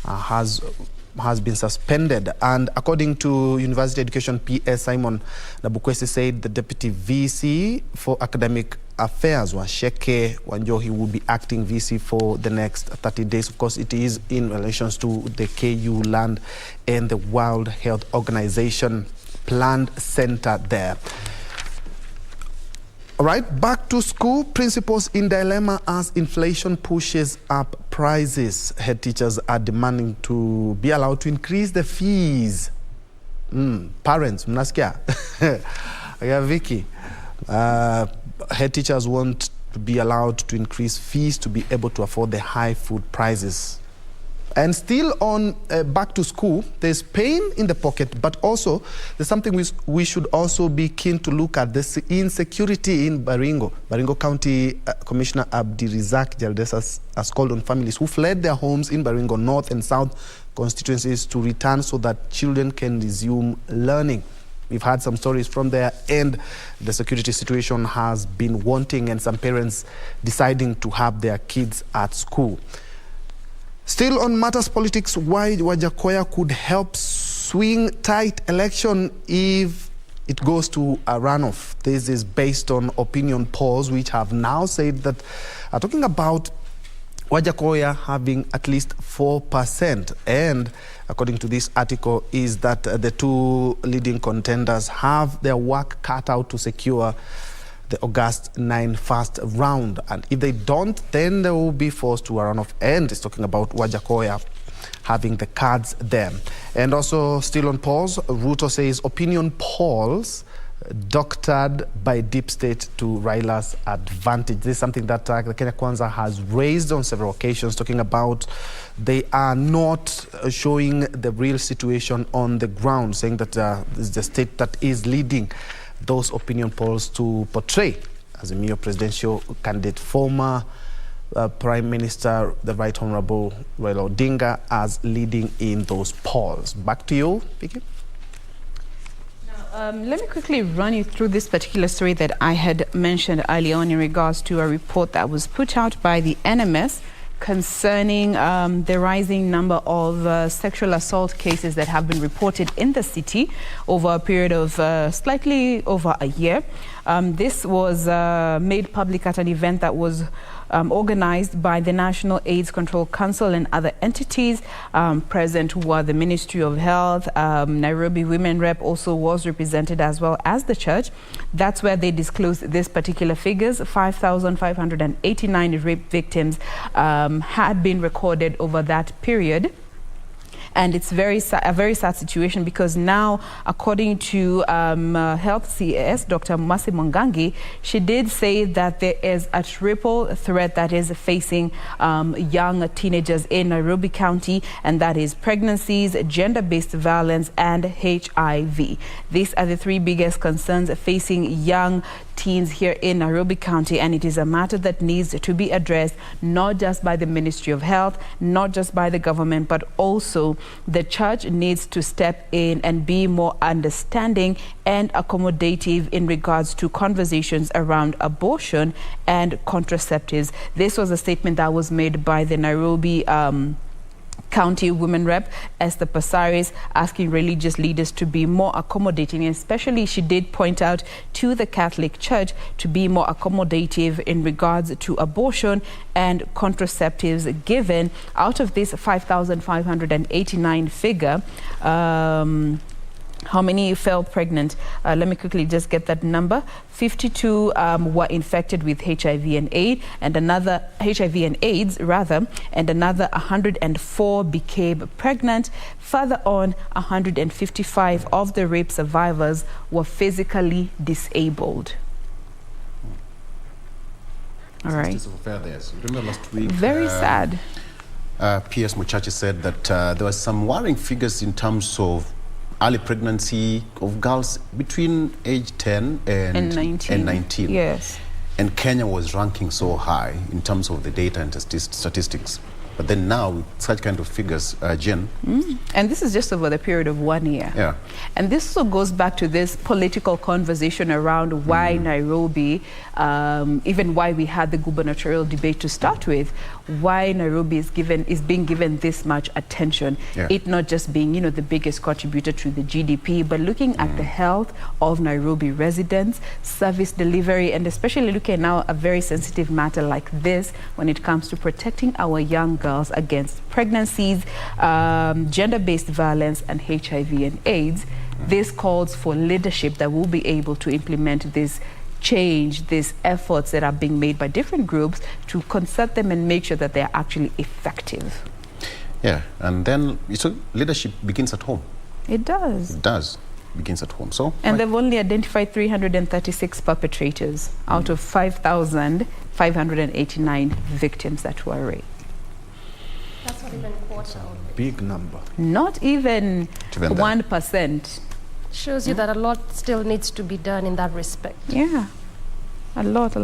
has been suspended, and according to University Education PS Simon Nabukwesi said the Deputy VC for Academic Affairs, Washeke Wanjohi, will be acting VC for the next 30 days. Of course, it is in relations to the KU land and the World Health Organization planned center there. All right, back to school. Principals in dilemma as inflation pushes up prices. Head teachers are demanding to be allowed to increase the fees. Parents, mnasikia? Yeah, Vicky. Head teachers want to be allowed to increase fees to be able to afford the high food prices. And still on back to school, there's pain in the pocket, but also there's something we should also be keen to look at, this insecurity in Baringo. Baringo County Commissioner Abdirizak Jaldes has called on families who fled their homes in Baringo North and South constituencies to return so that children can resume learning. We've had some stories from there, and the security situation has been wanting, and some parents deciding to have their kids at school. Still on matters politics, why Wajakoya could help swing tight election if it goes to a runoff. This is based on opinion polls, which have now said that are talking about Wajakoya having at least 4%. And according to this article, is that the two leading contenders have their work cut out to secure the August 9 first round. And if they don't, then they will be forced to a runoff. And it's talking about Wajakoya having the cards there. And also still on polls, Ruto says opinion polls doctored by deep state to Raila's advantage. This is something that the Kenya Kwanza has raised on several occasions, talking about they are not showing the real situation on the ground, saying that this is the state that is leading those opinion polls to portray as a mere presidential candidate, former Prime Minister, the Right Honorable Raila Odinga, as leading in those polls. Back to you, Vicky. Let me quickly run you through this particular story that I had mentioned earlier on in regards to a report that was put out by the NMS concerning the rising number of sexual assault cases that have been reported in the city over a period of slightly over a year. This was made public at an event that was organized by the National AIDS Control Council and other entities. Present were the Ministry of Health, Nairobi Women Rep also was represented, as well as the church. That's where they disclosed this particular figures. 5,589 rape victims had been recorded over that period. And it's a very sad situation, because now, according to Health CS, Dr. Masi Mwangangi, she did say that there is a triple threat that is facing young teenagers in Nairobi County, and that is pregnancies, gender-based violence, and HIV. These are the three biggest concerns facing young teens here in Nairobi County, and it is a matter that needs to be addressed, not just by the Ministry of Health, not just by the government, but also the church needs to step in and be more understanding and accommodative in regards to conversations around abortion and contraceptives. This was a statement that was made by the Nairobi County Women Rep, Esther Pasaris, asking religious leaders to be more accommodating. And especially, she did point out to the Catholic Church to be more accommodative in regards to abortion and contraceptives, given out of this 5,589 figure, how many fell pregnant? Let me quickly just get that number. 52 were infected with HIV and AIDS, and another 104 became pregnant. Further on, 155 of the rape survivors were physically disabled. All right. Remember last week? Very sad. P.S. Muchachi said that there were some worrying figures in terms of early pregnancy of girls between age 10 and 19. Yes. And Kenya was ranking so high in terms of the data and statistics. But then now, with such kind of figures, Jen. And this is just over the period of 1 year. Yeah. And this also goes back to this political conversation around why Nairobi, even why we had the gubernatorial debate to start with, why Nairobi is being given this much attention. Yeah. It not just being, the biggest contributor to the GDP, but looking at the health of Nairobi residents, service delivery, and especially looking at now a very sensitive matter like this when it comes to protecting our young girls against pregnancies, gender-based violence, and HIV and AIDS. This calls for leadership that will be able to implement this change, these efforts that are being made by different groups to concert them and make sure that they are actually effective. Yeah, and then leadership begins at home. It does. It does. begins at home. So, and they've only identified 336 perpetrators out of 5,589 victims that were raped. That's not even a quarter. Big number. Not even 1%. Shows you that a lot still needs to be done in that respect. Yeah. A lot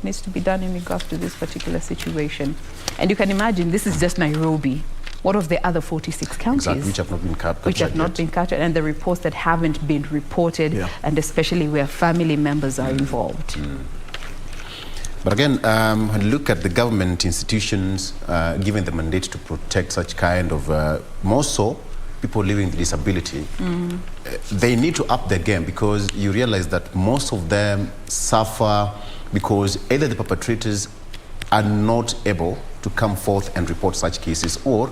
needs to be done in regards to this particular situation. And you can imagine, this is just Nairobi. What of the other 46 counties? Exactly, which have not been captured. Which have not been captured, and the reports that haven't been reported, and especially where family members are involved. But again, when you look at the government institutions given the mandate to protect such kind of, more so, people living with disability, they need to up their game, because you realize that most of them suffer because either the perpetrators are not able to come forth and report such cases, or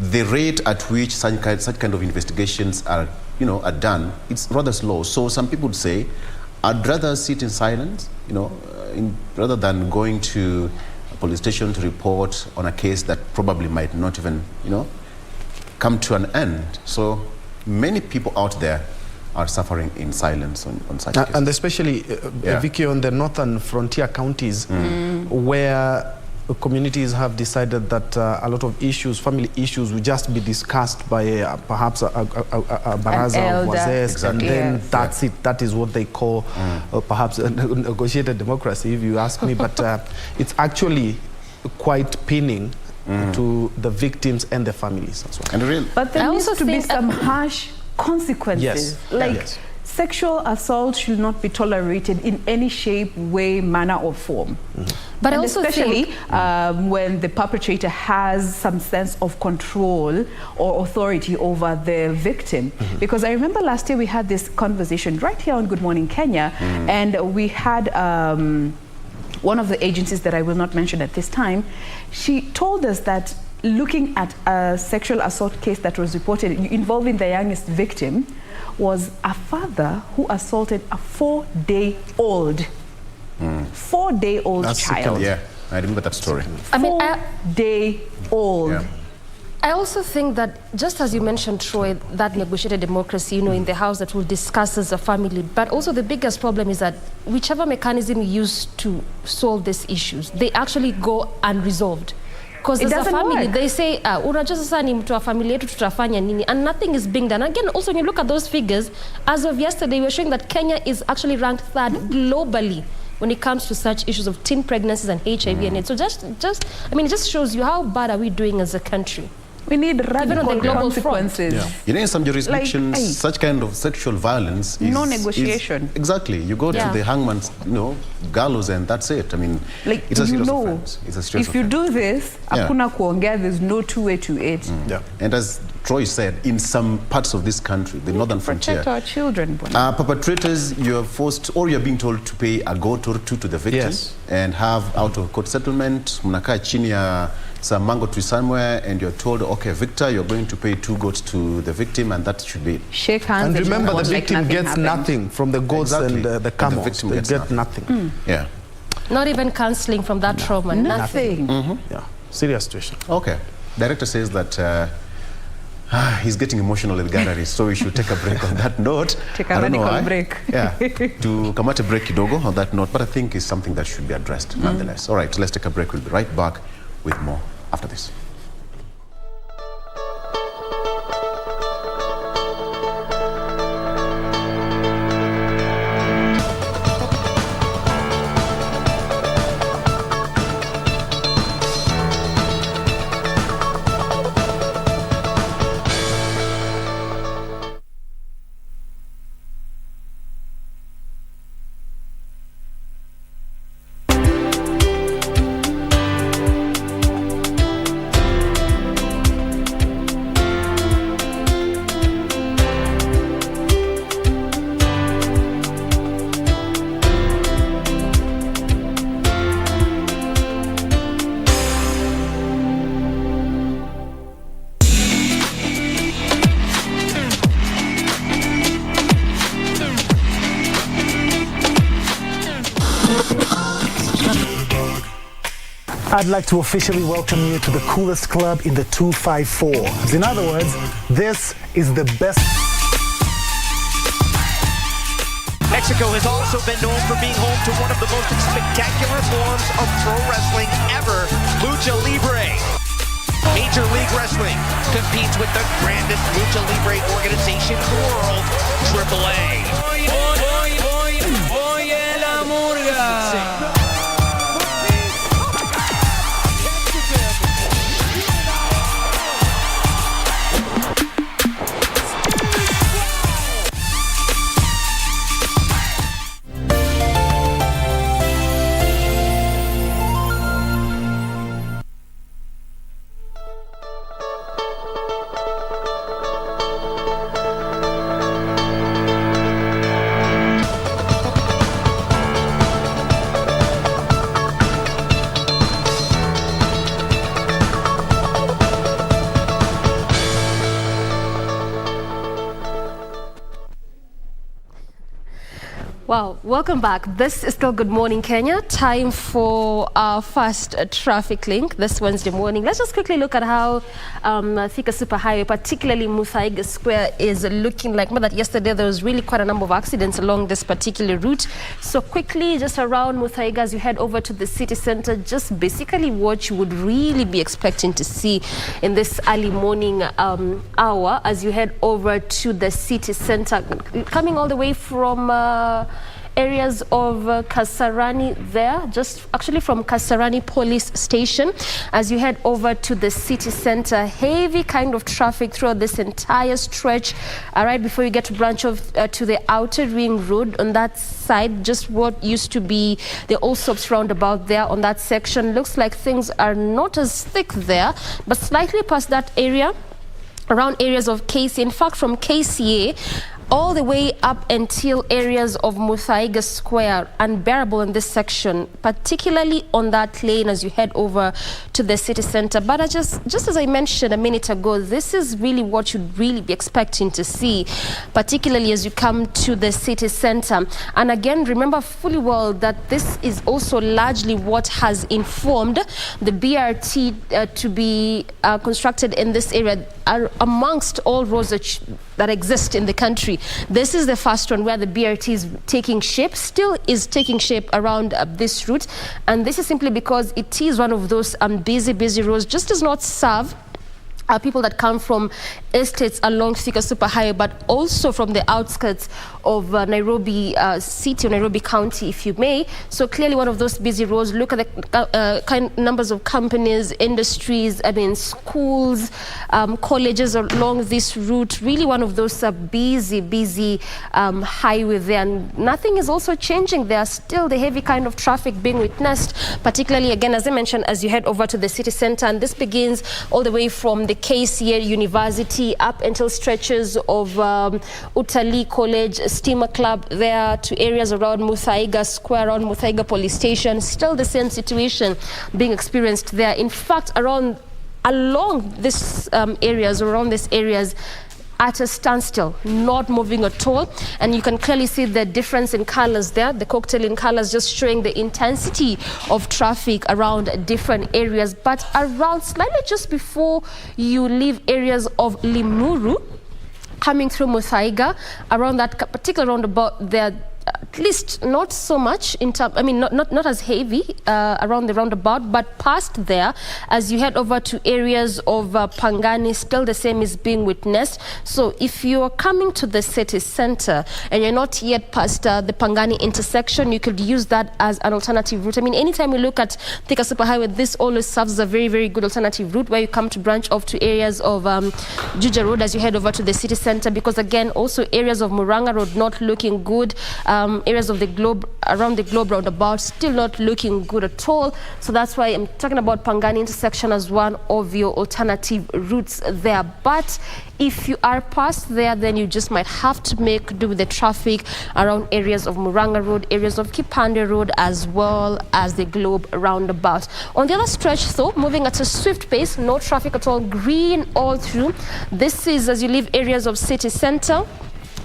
the rate at which such kind of investigations are, are done, it's rather slow. So some people would say, I'd rather sit in silence, rather than going to a police station to report on a case that probably might not even, come to an end. So many people out there are suffering in silence on such cases. And especially, Vicky, on the northern frontier counties, where communities have decided that a lot of issues, family issues, will just be discussed by perhaps a baraza of wazee, and then that's it. That is what they call perhaps a negotiated democracy, if you ask me. But it's actually quite pinning to the victims and the families as well. But there needs to be some harsh consequences. Sexual assault should not be tolerated in any shape, way, manner, or form. But and also especially when the perpetrator has some sense of control or authority over the victim. Because I remember last year we had this conversation right here on Good Morning Kenya, and we had one of the agencies that I will not mention at this time. She told us that looking at a sexual assault case that was reported involving the youngest victim was a father who assaulted a 4-day-old. 4-day-old child. Yeah, I remember that story. 4-day-old. Yeah. I also think that, just as you mentioned, Troy, that negotiated democracy, in the House that will discuss as a family, but also the biggest problem is that whichever mechanism used to solve these issues, they actually go unresolved. Because as a family, they say, unajua sasa ni mtu wa familia yetu tutafanya nini, and nothing is being done. Again, also when you look at those figures, as of yesterday, we're showing that Kenya is actually ranked 3rd globally when it comes to such issues of teen pregnancies and HIV and AIDS. So it just shows you how bad are we doing as a country. We need radical consequences. In some jurisdictions, such kind of sexual violence is... No negotiation. Exactly. You go to the hangman's, gallows, and that's it. I mean, it's a serious offense. It's a serious if you do this, hakuna kuongea, there's no two way to it. And as Troy said, in some parts of this country, the northern frontier, protect our children. Perpetrators, you're forced, or you're being told to pay a goat or two to the victim and have out-of-court settlement. Mnakaa chini ya some mango tree somewhere, and you're told, okay, Victor, you're going to pay 2 goats to the victim, and that should be it. Shake hands. And remember, the victim gets happened. nothing from the goats and the camels. The victim they gets get nothing. Yeah. Not even counseling from that trauma. Nothing. Yeah. Serious situation. Okay. Director says that he's getting emotional at the gallery, so we should take a break on that note. Take a medical break. To come at a break kidogo on that note, but I think it's something that should be addressed nonetheless. All right, let's take a break. We'll be right back with more after this. I'd like to officially welcome you to the coolest club in the 254. In other words, this is the best. Mexico has also been known for being home to one of the most spectacular forms of pro wrestling ever, Lucha Libre. Major League Wrestling competes with the grandest Lucha Libre organization in the world, AAA. Wow, welcome back. This is still Good Morning Kenya. Time for our first traffic link this Wednesday morning. Let's just quickly look at how Thika Superhighway, particularly Muthaiga Square, is looking like. Remember that yesterday there was really quite a number of accidents along this particular route. So quickly, just around Muthaiga as you head over to the city center, just basically what you would really be expecting to see in this early morning hour as you head over to the city center. Coming all the way from areas of Kasarani there, just actually from Kasarani Police Station. As you head over to the city center, heavy kind of traffic throughout this entire stretch. Right before you get to branch of to the outer ring road on that side, just what used to be the Allsops roundabout there on that section. Looks like things are not as thick there, but slightly past that area, around areas of KCA. In fact, from KCA all the way up until areas of Muthaiga Square, unbearable in this section, particularly on that lane as you head over to the city center. But just as I mentioned a minute ago, this is really what you'd really be expecting to see, particularly as you come to the city center. And again, remember fully well that this is also largely what has informed the BRT to be constructed in this area. Amongst all roads that exist in the country, this is the first one where the BRT is taking shape, still is taking shape around this route. And this is simply because it is one of those busy roads, just does not serve people that come from estates along Thika Superhighway, but also from the outskirts of Nairobi city, or Nairobi County, if you may. So clearly one of those busy roads. Look at the numbers of companies, industries, schools, colleges along this route. Really one of those busy highway there. And nothing is also changing there. Still the heavy kind of traffic being witnessed, particularly, again, as I mentioned, as you head over to the city center. And this begins all the way from the KCA University up until stretches of Utalii College, Steamer Club there, to areas around Muthaiga Square, around Muthaiga Police Station. Still the same situation being experienced there. In fact, along this around these areas, at a standstill, not moving at all. And you can clearly see the difference in colors there, the cocktail in colors, just showing the intensity of traffic around different areas. But around slightly just before you leave areas of Limuru, coming through Muthaiga, around that particular roundabout there, at least not so much in terms, not as heavy around the roundabout, but past there, as you head over to areas of Pangani, still the same is being witnessed. So if you're coming to the city center and you're not yet past the Pangani intersection, you could use that as an alternative route. Anytime we look at Thika Superhighway, this always serves as a very, very good alternative route where you come to branch off to areas of Juja Road as you head over to the city center, because again, also areas of Muranga Road not looking good. Areas of the globe, around the globe roundabout, still not looking good at all. So that's why I'm talking about Pangani intersection as one of your alternative routes there. But if you are past there, then you just might have to make do with the traffic around areas of Muranga Road, areas of Kipande Road, as well as the globe roundabout. On the other stretch, though, moving at a swift pace, no traffic at all, green all through. This is as you leave areas of city center.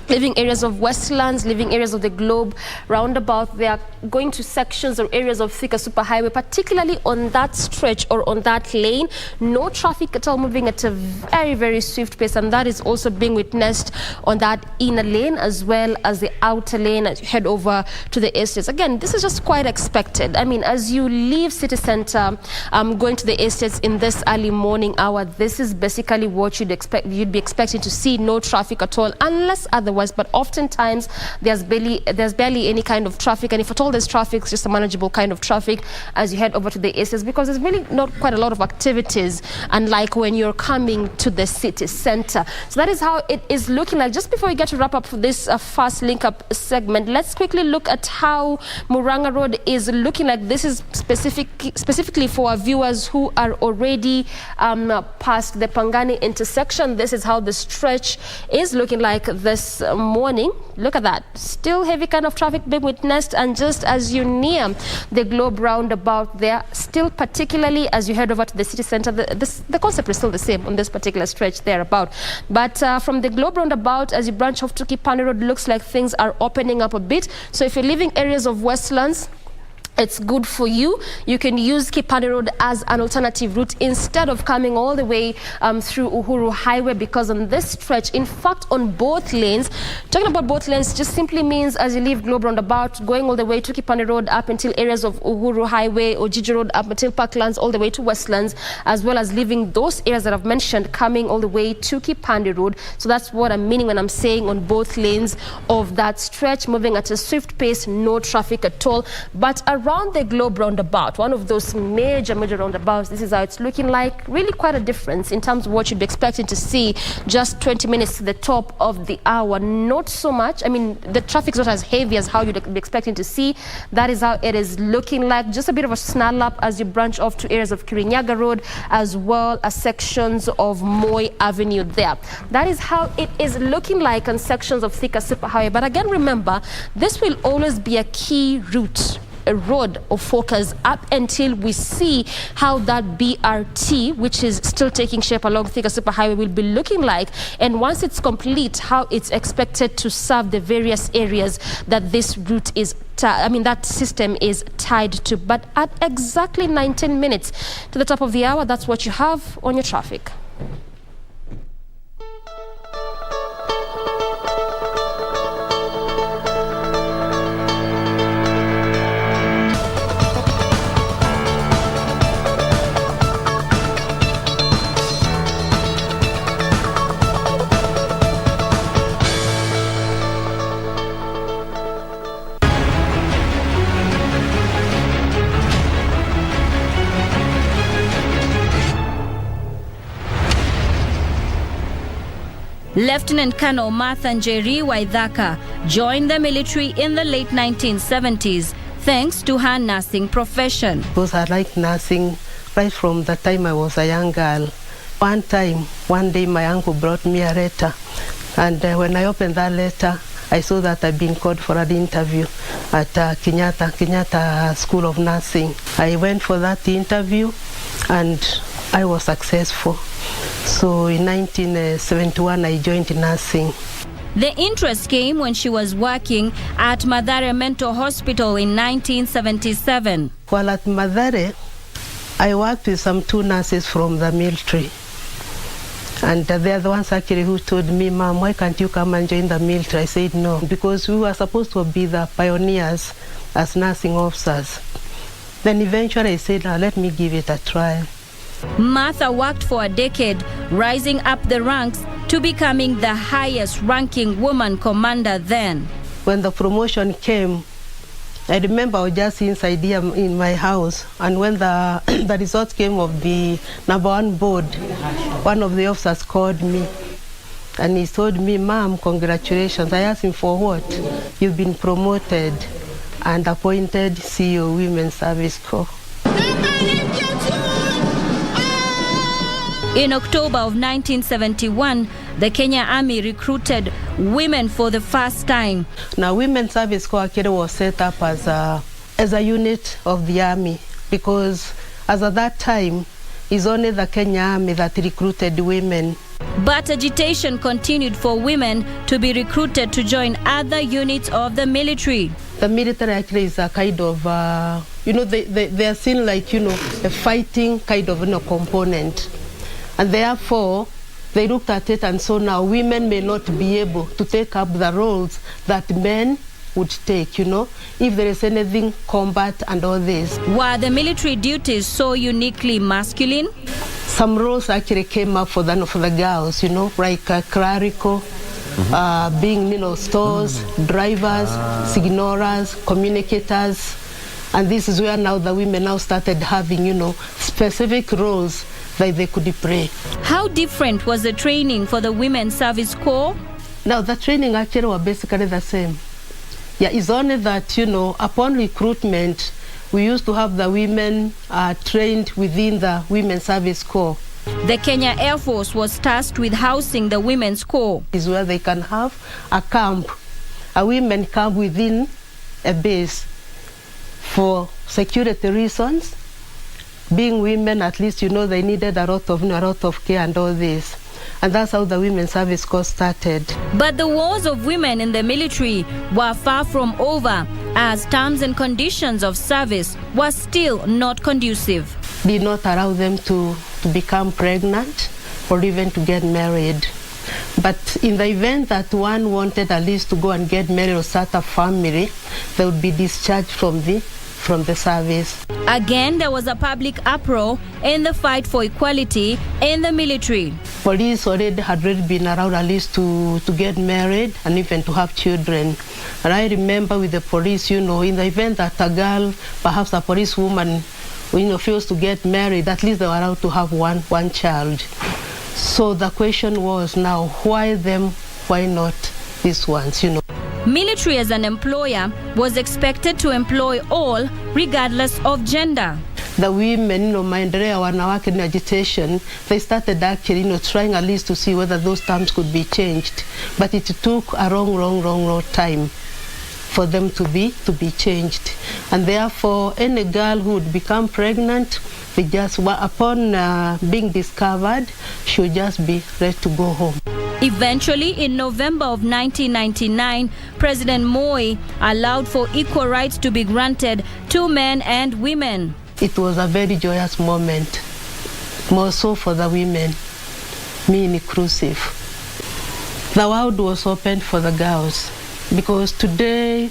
living areas of Westlands, living areas of the Globe roundabout, they are going to sections or areas of Thika Superhighway, particularly on that stretch or on that lane. No traffic at all, moving at a very, very swift pace, and that is also being witnessed on that inner lane as well as the outer lane as you head over to the estates. Again, this is just quite expected. I mean, as you leave city center, going to the estates in this early morning hour, this is basically what you'd be expecting to see. No traffic at all, unless otherwise. But oftentimes there's barely any kind of traffic, and if at all there's traffic, it's just a manageable kind of traffic as you head over to the estates, because there's really not quite a lot of activities, unlike when you're coming to the city center. So that is how it is looking like. Just before we get to wrap up this fast link up segment, let's quickly look at how Murang'a Road is looking like. This is specifically for our viewers who are already past the Pangani intersection. This is how the stretch is looking like this morning. Look at that, still heavy kind of traffic being witnessed, and just as you near the Globe roundabout there, still particularly as you head over to the city center, the concept is still the same on this particular stretch thereabout. But from the Globe roundabout, as you branch off to Kipande Road, looks like things are opening up a bit. So if you're living areas of Westlands, it's good for you. You can use Kipande Road as an alternative route instead of coming all the way through Uhuru Highway, because on this stretch, in fact, on both lanes, talking about both lanes just simply means as you leave Globe roundabout, going all the way to Kipande Road up until areas of Uhuru Highway or Jiji Road up until Parklands, all the way to Westlands, as well as leaving those areas that I've mentioned, coming all the way to Kipande Road. So that's what I'm meaning when I'm saying on both lanes of that stretch, moving at a swift pace, no traffic at all. But around the Globe roundabout, one of those major roundabouts, this is how it's looking like. Really quite a difference in terms of what you'd be expecting to see just 20 minutes to the top of the hour. Not so much. I mean, the traffic's not as heavy as how you'd be expecting to see. That is how it is looking like. Just a bit of a snarl up as you branch off to areas of Kirinyaga Road, as well as sections of Moi Avenue there. That is how it is looking like on sections of Thika Superhighway. But again, remember, this will always be a key route, a road of focus up until we see how that BRT, which is still taking shape along Thika Superhighway, will be looking like, and once it's complete, how it's expected to serve the various areas that this route is that system is tied to. But at exactly 19 minutes to the top of the hour, that's what you have on your traffic. Lieutenant Colonel Martha Njeri Waithaka joined the military in the late 1970s thanks to her nursing profession. Because I liked nursing right from the time I was a young girl. One day my uncle brought me a letter, and when I opened that letter, I saw that I'd been called for an interview at Kenyatta School of Nursing. I went for that interview and I was successful. So in 1971, I joined nursing. The interest came when she was working at Mathare Mental Hospital in 1977. While at Mathare, I worked with some 2 nurses from the military. And they're the ones actually who told me, Mom, why can't you come and join the military? I said no, because we were supposed to be the pioneers as nursing officers. Then eventually I said, let me give it a try. Martha worked for a decade, rising up the ranks to becoming the highest ranking woman commander then. When the promotion came, I remember I was just inside here in my house, and when the results came of the #1 board, one of the officers called me and he told me, Mom, congratulations. I asked him, for what? You've been promoted and appointed CEO Women's Service Corps. In October of 1971, the Kenya Army recruited women for the first time. Now, Women's Service Corps was set up as a unit of the Army, because as at that time, it's only the Kenya Army that recruited women But agitation continued for women to be recruited to join other units of the military. The military actually is a kind of, they are seen like, a fighting kind of component. And therefore, they looked at it and so now women may not be able to take up the roles that men would take, if there is anything, combat and all this. Were the military duties so uniquely masculine? Some roles actually came up for the girls, like clerical, being, stores, drivers, signalers, communicators. And this is where now the women now started having, specific roles that they could play. How different was the training for the Women's Service Corps? Now, the training actually was basically the same. Yeah, it's only that, upon recruitment, we used to have the women trained within the Women's Service Corps. The Kenya Air Force was tasked with housing the Women's Corps. Is where they can have a camp, a women camp within a base for security reasons. Being women, at least, they needed a lot of care and all this. And that's how the Women's Service Corps started. But the wars of women in the military were far from over, as terms and conditions of service were still not conducive. Did not allow them to become pregnant or even to get married. But in the event that one wanted at least to go and get married or start a family, they would be discharged from the service. Again, there was a public uproar in the fight for equality in the military. Police had already been around at least to get married and even to have children. And I remember with the police, in the event that a girl, perhaps a policewoman, fails to get married, at least they were allowed to have one child. So the question was now, why them, why not these ones, Military as an employer was expected to employ all, regardless of gender. The women, maendeleo wanawake in agitation, they started actually, trying at least to see whether those terms could be changed. But it took a long time for them to be changed. And therefore, any girl who would become pregnant, they just, upon being discovered, she would just be ready to go home. Eventually, in November of 1999, President Moi allowed for equal rights to be granted to men and women. It was a very joyous moment, more so for the women, me inclusive. The world was open for the girls because today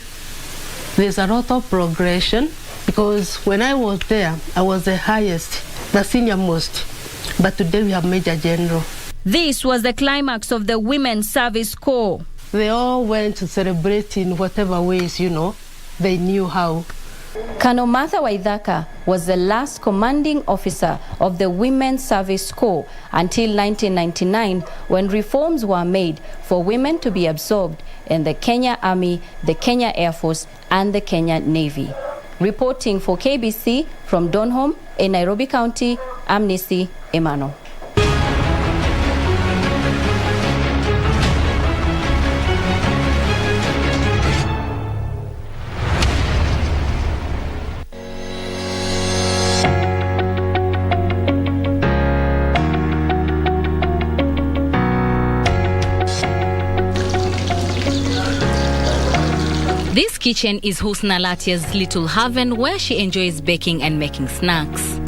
there's a lot of progression because when I was there, I was the highest, the senior most, but today we have Major General. This was the climax of the Women's Service Corps. They all went to celebrate in whatever ways, they knew how. Colonel Martha Waithaka was the last commanding officer of the Women's Service Corps until 1999 when reforms were made for women to be absorbed in the Kenya Army, the Kenya Air Force and the Kenya Navy. Reporting for KBC from Donholm in Nairobi County, Amnesty Emmanuel. This kitchen is Husna Latia's little haven where she enjoys baking and making snacks.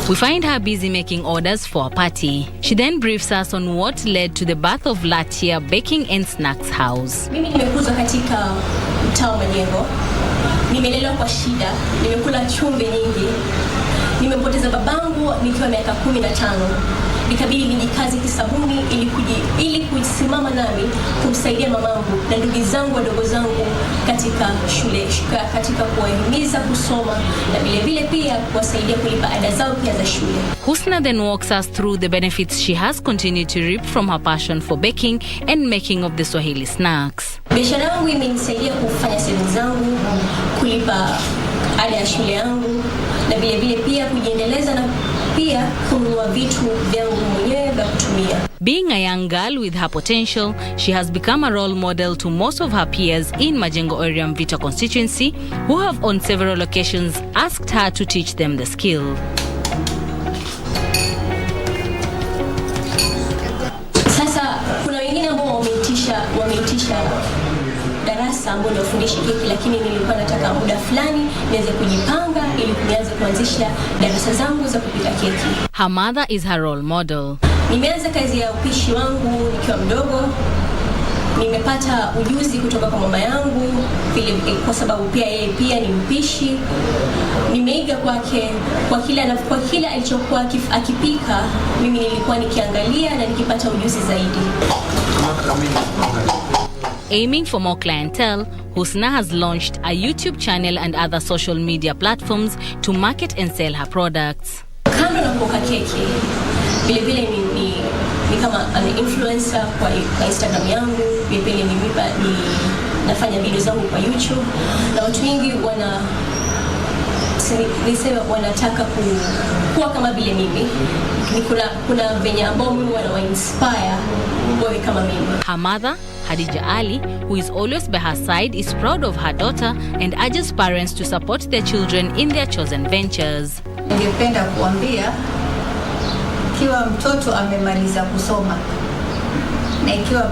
We find her busy making orders for a party. She then briefs us on what led to the birth of Latia Baking and Snacks House. Mimi nimekuzwa katika mtaa wa Majengo. Nimelelewa kwa shida, nimekula chumvi nyingi. Nimempoteza babangu nikiwa miaka 15. Nikabidi nijikaze kisabuni ili kusimama nami kumsaidia mamangu na ndugu zangu wadogo zangu katika shule, katika kuwahimiza kusoma na vile pia kuwasaidia kulipa ada zao pia za shule. Husna then walks us through the benefits she has continued to reap from her passion for baking and making of the Swahili snacks. Biashara yangu imenisaidia kufanya savings zangu, kulipa ada ya shule yangu na vile pia kujiendeleza na pia kununua vitu vyangu mwenyewe vya kutumia. Being a young girl with her potential, she has become a role model to most of her peers in Majengo area Mvita constituency who have on several occasions asked her to teach them the skill. darasa ambao nifundishe keki, lakini nilikuwa nataka muda fulani niweze kujipanga ili nianze kuanzisha darasa zangu za kupika keki. Her mother is her role model. Nimeanza kazi ya upishi wangu nikiwa mdogo. Nimepata ujuzi kutoka kwa mama yangu kwa sababu pia yeye pia ni mpishi. Nimeiga kwake kwa kila alichokuwa akipika, mimi nilikuwa nikiangalia na nikipata ujuzi zaidi. Aiming for more clientele, Husna has launched a YouTube channel and other social media platforms to market and sell her products. Kando na kuoka keki, vile ni kama an influencer kwa Instagram yangu, vile nafanya video zangu kwa YouTube, na watu wengi wanataka kuwa kama vile mimi. Kuna venye ambao mimi wana-inspire wawe kama mimi. Her mother, Hadija Ali, who is always by her side, is proud of her daughter and urges parents to support their children in their chosen ventures. Ningependa kuambia ikiwa mtoto amemaliza kusoma na ikiwa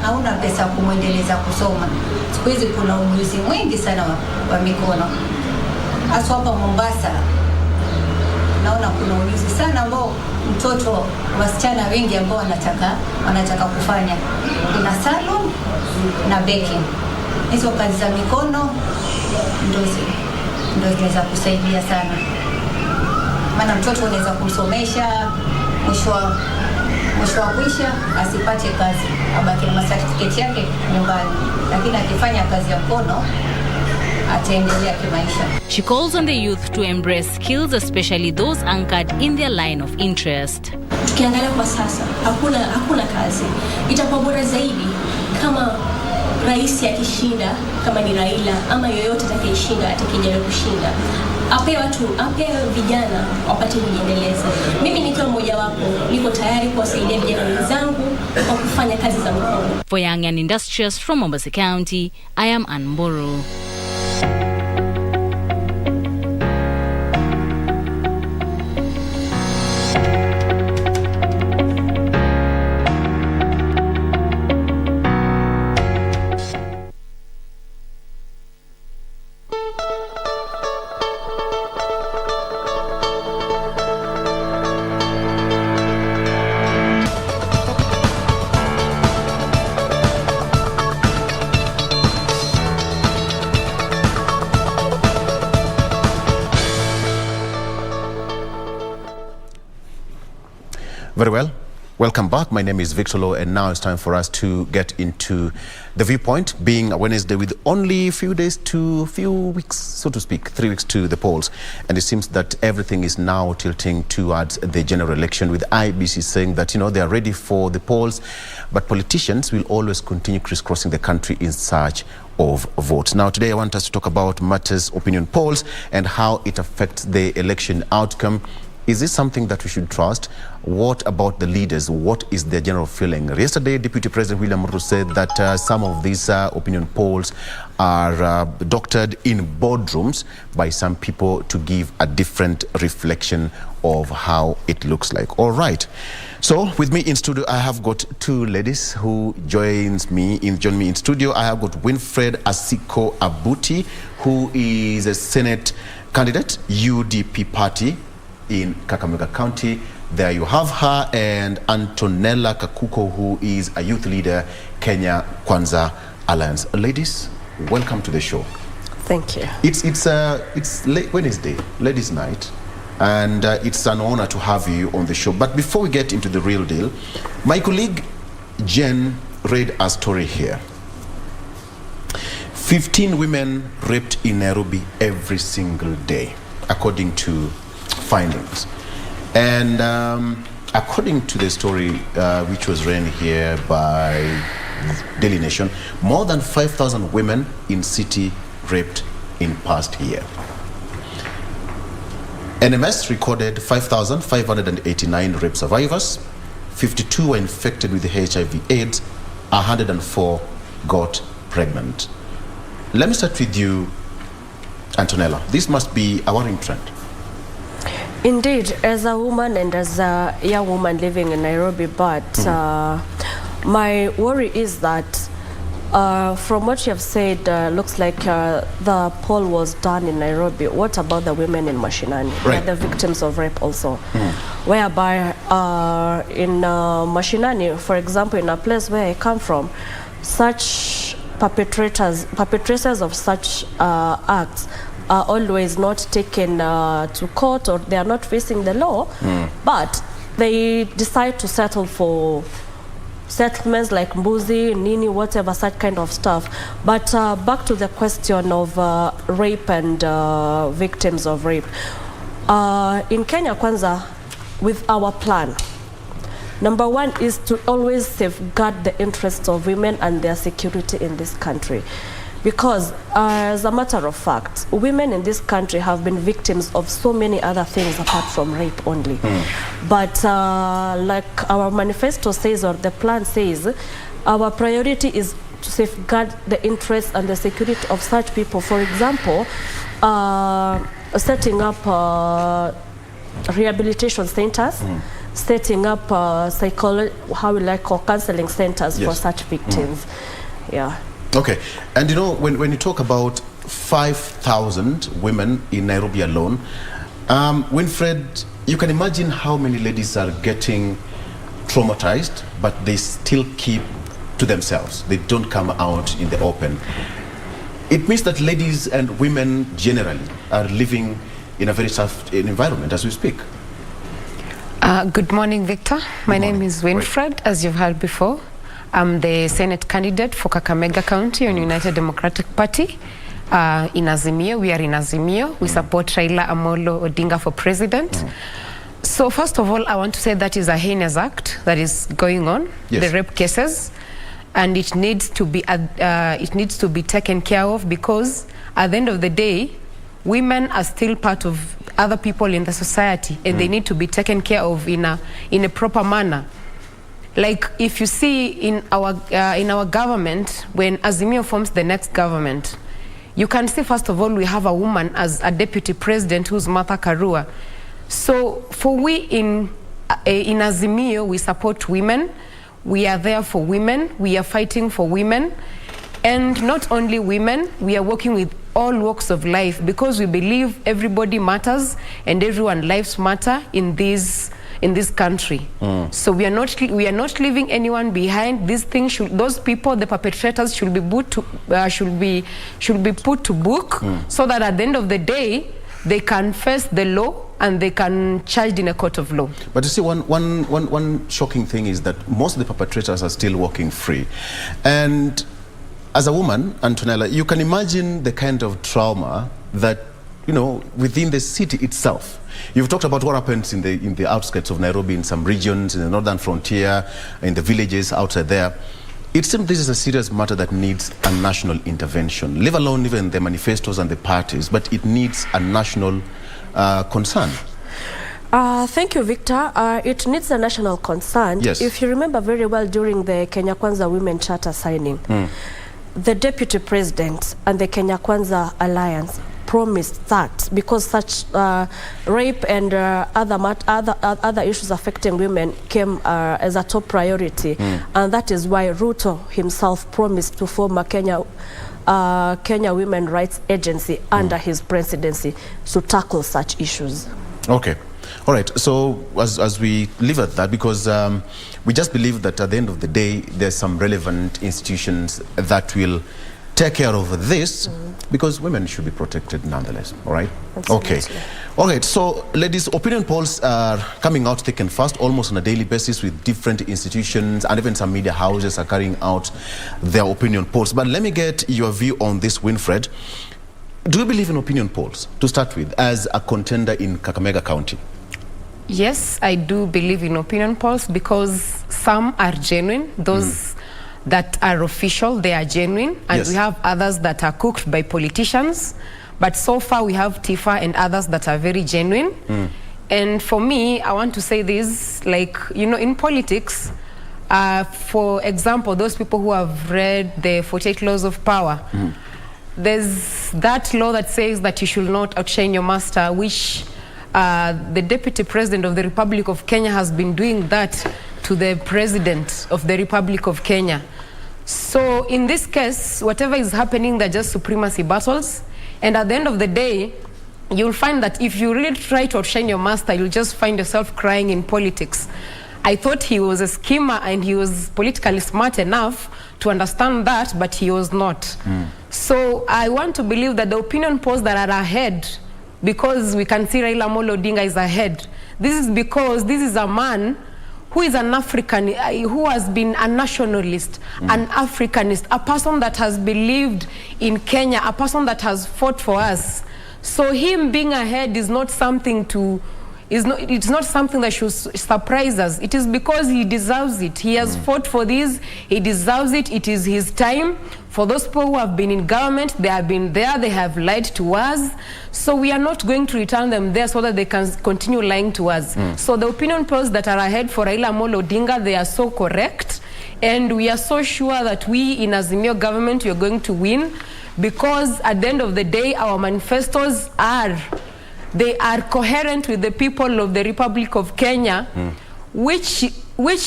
hauna pesa kumwendeleza kusoma, siku hizi kuna ujuzi mwingi sana wa mikono. Hasa hapa Mombasa naona kuna ujuzi sana ambao mtoto, wasichana wengi ambao wanataka kufanya. Kuna salon na baking. Hizo kazi za mikono ndio zinaweza kusaidia sana. Maana mtoto unaweza kumsomesha, mwisho wa kuisha asipate kazi, abaki na certificate yake nyumbani, lakini akifanya kazi ya mkono ataendelea kimaisha. She calls on the youth to embrace skills, especially those anchored in their line of interest. Tukiangalia kwa sasa hakuna kazi. Itakuwa bora zaidi kama rais akishinda, kama ni Raila ama yoyote atakayeshinda, atakayejaribu kushinda, ape vijana wapate kujiendeleza. Mimi nikiwa mmoja wapo, niko tayari kuwasaidia vijana wenzangu kwa kufanya kazi za mikono. For Young and Industrious from Mombasa County, I am Anburu. Very well. Welcome back. My name is Victor Lowe, and now it's time for us to get into the viewpoint, being a Wednesday with only few weeks, so to speak, 3 weeks to the polls. And it seems that everything is now tilting towards the general election, with IBC saying that, they are ready for the polls, but politicians will always continue crisscrossing the country in search of votes. Now, today I want us to talk about matters opinion polls and how it affects the election outcome. Is this something that we should trust? What about the leaders? What is their general feeling? Yesterday, Deputy President William Ruto said that some of these opinion polls are doctored in boardrooms by some people to give a different reflection of how it looks like. All right. So with me in studio, I have got two ladies who join me in studio. I have got Winfred Asiko Abuti, who is a Senate candidate, UDP party in Kakamega County. There you have her, and Antonella Kakuko, who is a youth leader, Kenya Kwanza Alliance. Ladies, welcome to the show. Thank you. It's late Wednesday, ladies' night, and it's an honor to have you on the show. But before we get into the real deal, my colleague Jen read a story here. 15 women raped in Nairobi every single day, according to findings. And according to the story which was ran here by Daily Nation, more than 5,000 women in city raped in past year. NMS recorded 5,589 rape survivors, 52 were infected with HIV/AIDS, 104 got pregnant. Let me start with you, Antonella. This must be a worrying trend. Indeed, as a woman and as a young woman living in Nairobi, but my worry is that From what you have said, looks like the poll was done in Nairobi. What about the women in Mashinani? Right. They are the victims of rape also. Whereby in Mashinani, for example, in a place where I come from, such perpetrators of such acts are always not taken to court, or they are not facing the law, but they decide to settle for settlements like mbuzi, nini, whatever, such kind of stuff. But back to the question of rape and victims of rape. In Kenya Kwanza, with our plan, number one is to always safeguard the interests of women and their security in this country. Because as a matter of fact, women in this country have been victims of so many other things apart from rape only. But like our manifesto says, or the plan says, our priority is to safeguard the interests and the security of such people. For example, setting up rehabilitation centers, setting up counseling centers for such victims. Yeah. Okay, and you know, when you talk about 5,000 women in Nairobi alone, Winfred, you can imagine how many ladies are getting traumatized, but they still keep to themselves. They don't come out in the open. It means that ladies and women generally are living in a very tough environment as we speak. Good morning, Victor. My name is Winfred, as you've heard before. I'm the Senate candidate for Kakamega County on United Democratic Party. In Azimio, we are in Azimio. We support Raila Amolo Odinga for president. So first of all, I want to say that is a heinous act that is going on, the rape cases, and it needs to be taken care of, because at the end of the day, women are still part of other people in the society, and they need to be taken care of in a proper manner. Like if you see in our government, when Azimio forms the next government, you can see first of all we have a woman as a deputy president, who's Martha Karua. So for we in Azimio, we support women. We are there for women. We are fighting for women, and not only women. We are working with all walks of life, because we believe everybody matters and everyone's lives matter in this country. So we are not leaving anyone behind. These things those people, the perpetrators, should be put to book, so that at the end of the day they can face the law and they can charged in a court of law. But you see, one shocking thing is that most of the perpetrators are still walking free. And as a woman, Antonella, you can imagine the kind of trauma that, you know, within the city itself. You've talked about what happens in the outskirts of Nairobi, in some regions, in the northern frontier, in the villages outside there. It seems this is a serious matter that needs a national intervention, leave alone even the manifestos and the parties, but it needs a national concern. Thank you, Victor. It needs a national concern. Yes. If you remember very well, during the Kenya Kwanza Women Charter signing, the deputy president and the Kenya Kwanza Alliance promised that, because such rape and other issues affecting women came as a top priority, and that is why Ruto himself promised to form a Kenya Women Rights Agency under his presidency to tackle such issues. Okay. All right, so as we leave at that, because we just believe that at the end of the day, there's some relevant institutions that will take care of this, because women should be protected nonetheless, all right? Absolutely. Okay. All right, so ladies, opinion polls are coming out thick and fast, almost on a daily basis, with different institutions, and even some media houses are carrying out their opinion polls. But let me get your view on this, Winfred. Do you believe in opinion polls, to start with, as a contender in Kakamega County? Yes, I do believe in opinion polls, because some are genuine. Those that are official, they are genuine. And we have others that are cooked by politicians. But so far we have Tifa and others that are very genuine. And for me, I want to say this, like, you know, in politics, for example, those people who have read the 48 laws of power, there's that law that says that you should not outshine your master, which the Deputy President of the Republic of Kenya has been doing that to the President of the Republic of Kenya. So in this case, whatever is happening, they're just supremacy battles. And at the end of the day, you'll find that if you really try to outshine your master, you'll just find yourself crying in politics. I thought he was a schemer and he was politically smart enough to understand that, but he was not. So I want to believe that the opinion polls that are ahead, because we can see Raila Amolo Odinga is ahead, this is because this is a man who is an African, who has been a nationalist, an Africanist, a person that has believed in Kenya, a person that has fought for us. So him being ahead is not something to, it's not something that should surprise us. It is because he deserves it. He has fought for this, he deserves it, it is his time. For those people who have been in government, they have been there, they have lied to us. So we are not going to return them there so that they can continue lying to us. So the opinion polls that are ahead for Raila Amolo Odinga, they are so correct. And we are so sure that we in Azimio government, we are going to win, because at the end of the day, our manifestos are, they are coherent with the people of the Republic of Kenya, which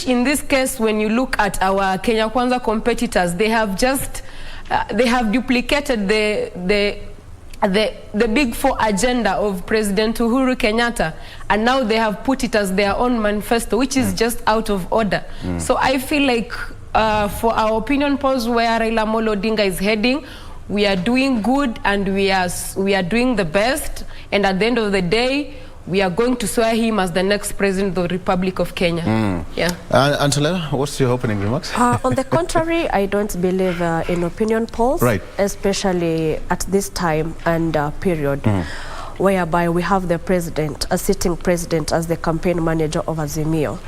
in this case, when you look at our Kenya Kwanza competitors, they have just, they have duplicated the big four agenda of President Uhuru Kenyatta, and now they have put it as their own manifesto, which is just out of order. So I feel like for our opinion polls where Raila Amolo Odinga is heading, we are doing good and we are doing the best, and at the end of the day, we are going to swear him as the next president of the Republic of Kenya. Yeah. Antonella, what's your opening remarks? On the contrary, I don't believe in opinion polls, especially at this time and period, whereby we have the president, a sitting president, as the campaign manager of Azimio,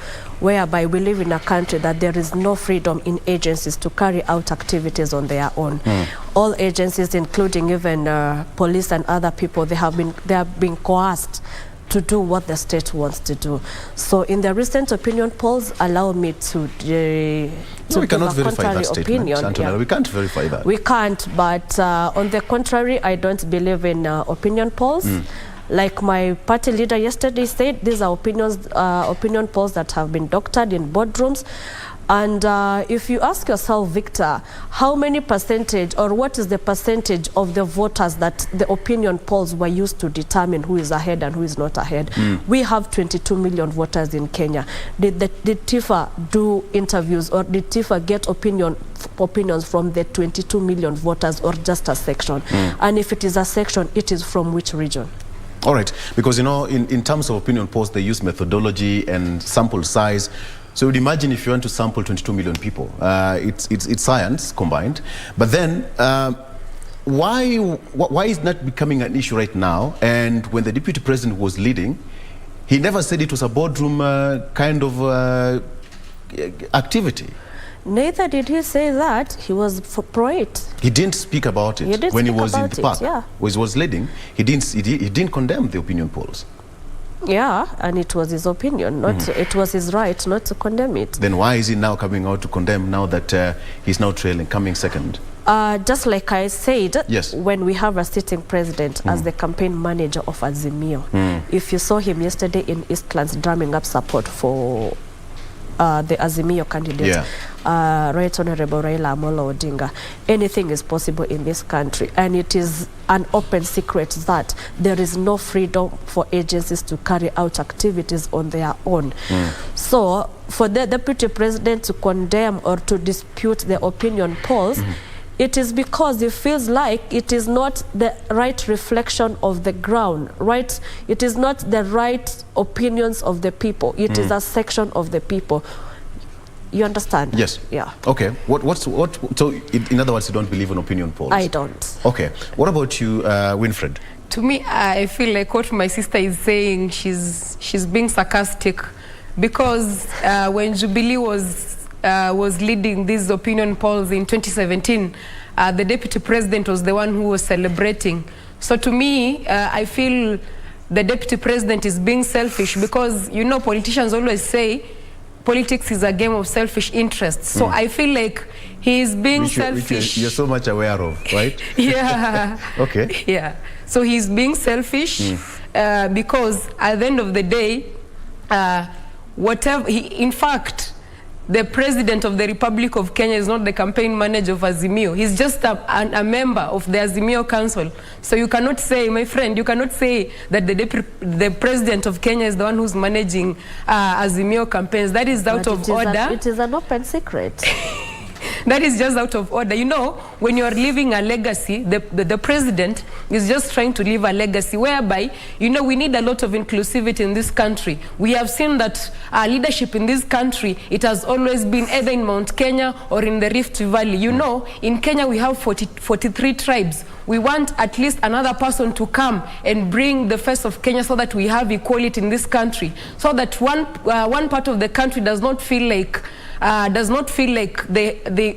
whereby we live in a country that there is no freedom in agencies to carry out activities on their own. All agencies, including even police and other people, they have been coerced to do what the state wants to do. So in the recent opinion polls, allow me to we cannot verify that statement, Antonella. We can't verify that. We can't, but on the contrary, I don't believe in opinion polls. Like my party leader yesterday said, these are opinion polls that have been doctored in boardrooms. And if you ask yourself, Victor, how many percentage or what is the percentage of the voters that the opinion polls were used to determine who is ahead and who is not ahead? We have 22 million voters in Kenya. Did TIFA do interviews, or did TIFA get opinions from the 22 million voters, or just a section? And if it is a section, it is from which region? All right, because you know, in terms of opinion polls, they use methodology and sample size. So you'd imagine if you want to sample 22 million people, it's science combined. But then, why is that becoming an issue right now? And when the deputy president was leading, he never said it was a boardroom kind of activity. Neither did he say that. He was pro it. He didn't speak about it when he was in the park. When he was leading, he didn't condemn the opinion polls. Yeah, and it was his opinion, not it was his right not to condemn it. Then why is he now coming out to condemn now that he's now trailing, coming second? Just like I said, when we have a sitting president as the campaign manager of Azimio, if you saw him yesterday in Eastlands drumming up support for the Azimio candidate, Right Honorable Raila Amolo Odinga, anything is possible in this country, and it is an open secret that there is no freedom for agencies to carry out activities on their own. So for the deputy president to condemn or to dispute the opinion polls, it is because he feels like it is not the right reflection of the ground, right? It is not the right opinions of the people. It is a section of the people. You understand? Yes. Yeah. Okay. So in other words, you don't believe in opinion polls? I don't. Okay. What about you, Winfred? To me, I feel like what my sister is saying, she's being sarcastic, because when Jubilee was leading these opinion polls in 2017, the deputy president was the one who was celebrating. So to me, I feel the deputy president is being selfish, because you know politicians always say politics is a game of selfish interests. So I feel like he is being selfish. Which you're so much aware of, right? Yeah. Okay. Yeah. So he's being selfish because at the end of the day, in fact, the president of the Republic of Kenya is not the campaign manager of Azimio. He's just a member of the Azimio Council. So you cannot say, my friend, you cannot say that the president of Kenya is the one who's managing Azimio campaigns. That is out of order. It is an open secret. That is just out of order. You know, when you are leaving a legacy, the president is just trying to leave a legacy whereby, you know, we need a lot of inclusivity in this country. We have seen that leadership in this country, it has always been either in Mount Kenya or in the Rift Valley. You know, in Kenya we have 43 tribes. We want at least another person to come and bring the face of Kenya so that we have equality in this country, so that one part of the country does not feel like they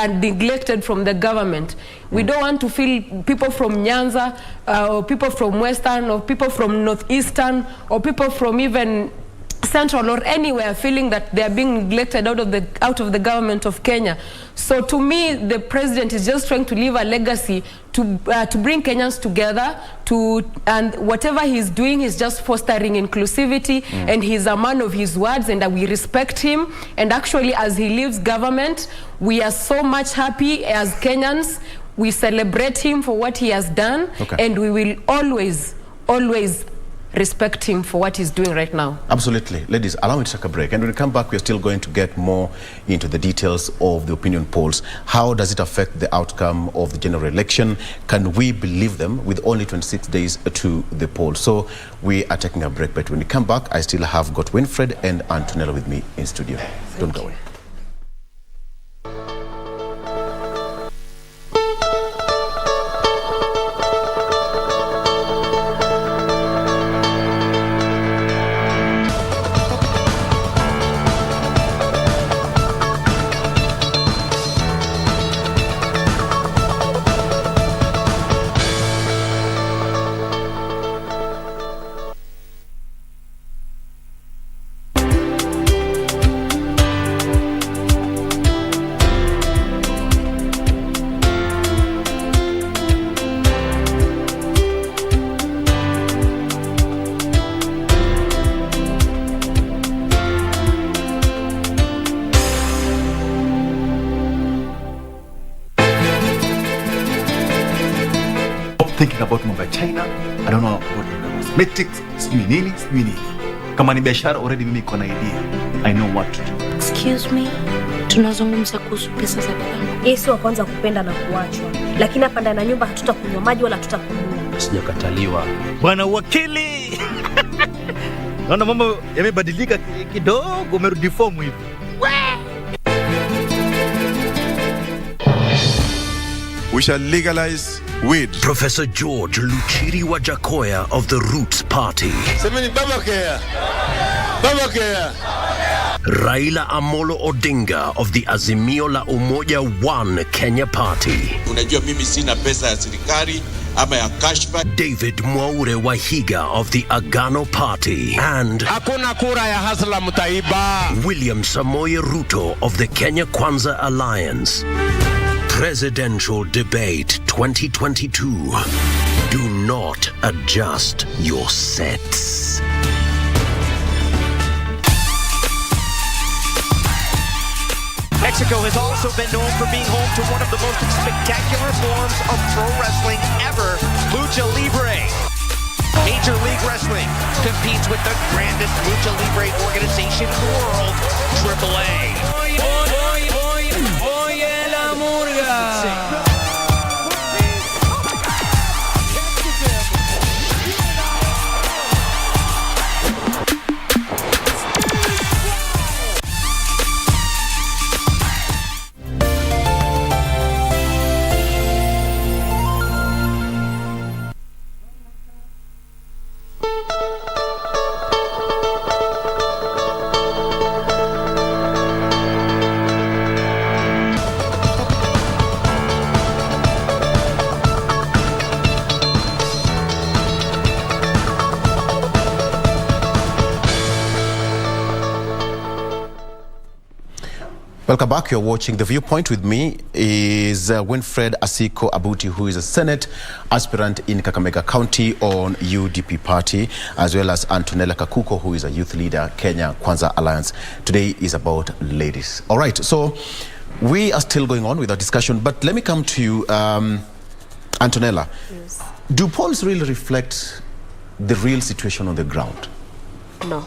are neglected from the government. We don't want to feel people from Nyanza, or people from Western, or people from Northeastern, or people from even Central or anywhere feeling that they are being neglected out of the government of Kenya. So to me, the president is just trying to leave a legacy to bring Kenyans together, and whatever he's doing is just fostering inclusivity, and he's a man of his words, and we respect him. And actually, as he leaves government, we are so much happy as Kenyans. We celebrate him for what he has done, and we will always respect him for what he's doing right now. Absolutely. Ladies, allow me to take a break. And when we come back, we're still going to get more into the details of the opinion polls. How does it affect the outcome of the general election? Can we believe them with only 26 days to the poll? So we are taking a break. But when we come back, I still have got Winfred and Antonella with me in studio. Don't go away. Thinking about mambo ya China, I don't know about cosmetics, sijui nini. Kama ni biashara already mimi niko na idea. I know what to do. Excuse me, tunazungumza kuhusu pesa za kwangu. Yesu wa kwanza kupenda na kuachwa. Lakini hapa ndani ya nyumba hatutakunywa maji wala hatutakunywa. Sijakataliwa. Bwana wakili. Naona mambo yamebadilika kidogo, umerudi form hivi. We shall legalize weed. Professor George Luchiri Wajakoya of the Roots Party. Semeni Babakea. Babakea. Raila Amolo Odinga of the Azimio la Umoja One Kenya Party. Unajua mimi sina pesa ya serikali ama ya cashback. David Mwaure Wahiga of the Agano Party. And hakuna kura ya hasla mtaiba. William Samoei Ruto of the Kenya Kwanza Alliance. Presidential Debate 2022. Do not adjust your sets. Mexico has also been known for being home to one of the most spectacular forms of pro wrestling ever, Lucha Libre. Major League Wrestling competes with the grandest Lucha Libre organization in the world, AAA. Welcome back. You're watching The Viewpoint. With me is Winfred Asiko Abuti, who is a Senate aspirant in Kakamega County on UDP party, as well as Antonella Kakuko, who is a youth leader, Kenya Kwanza Alliance. Today is about ladies. All right, so we are still going on with our discussion, but let me come to you, Antonella. Yes. Do polls really reflect the real situation on the ground? No.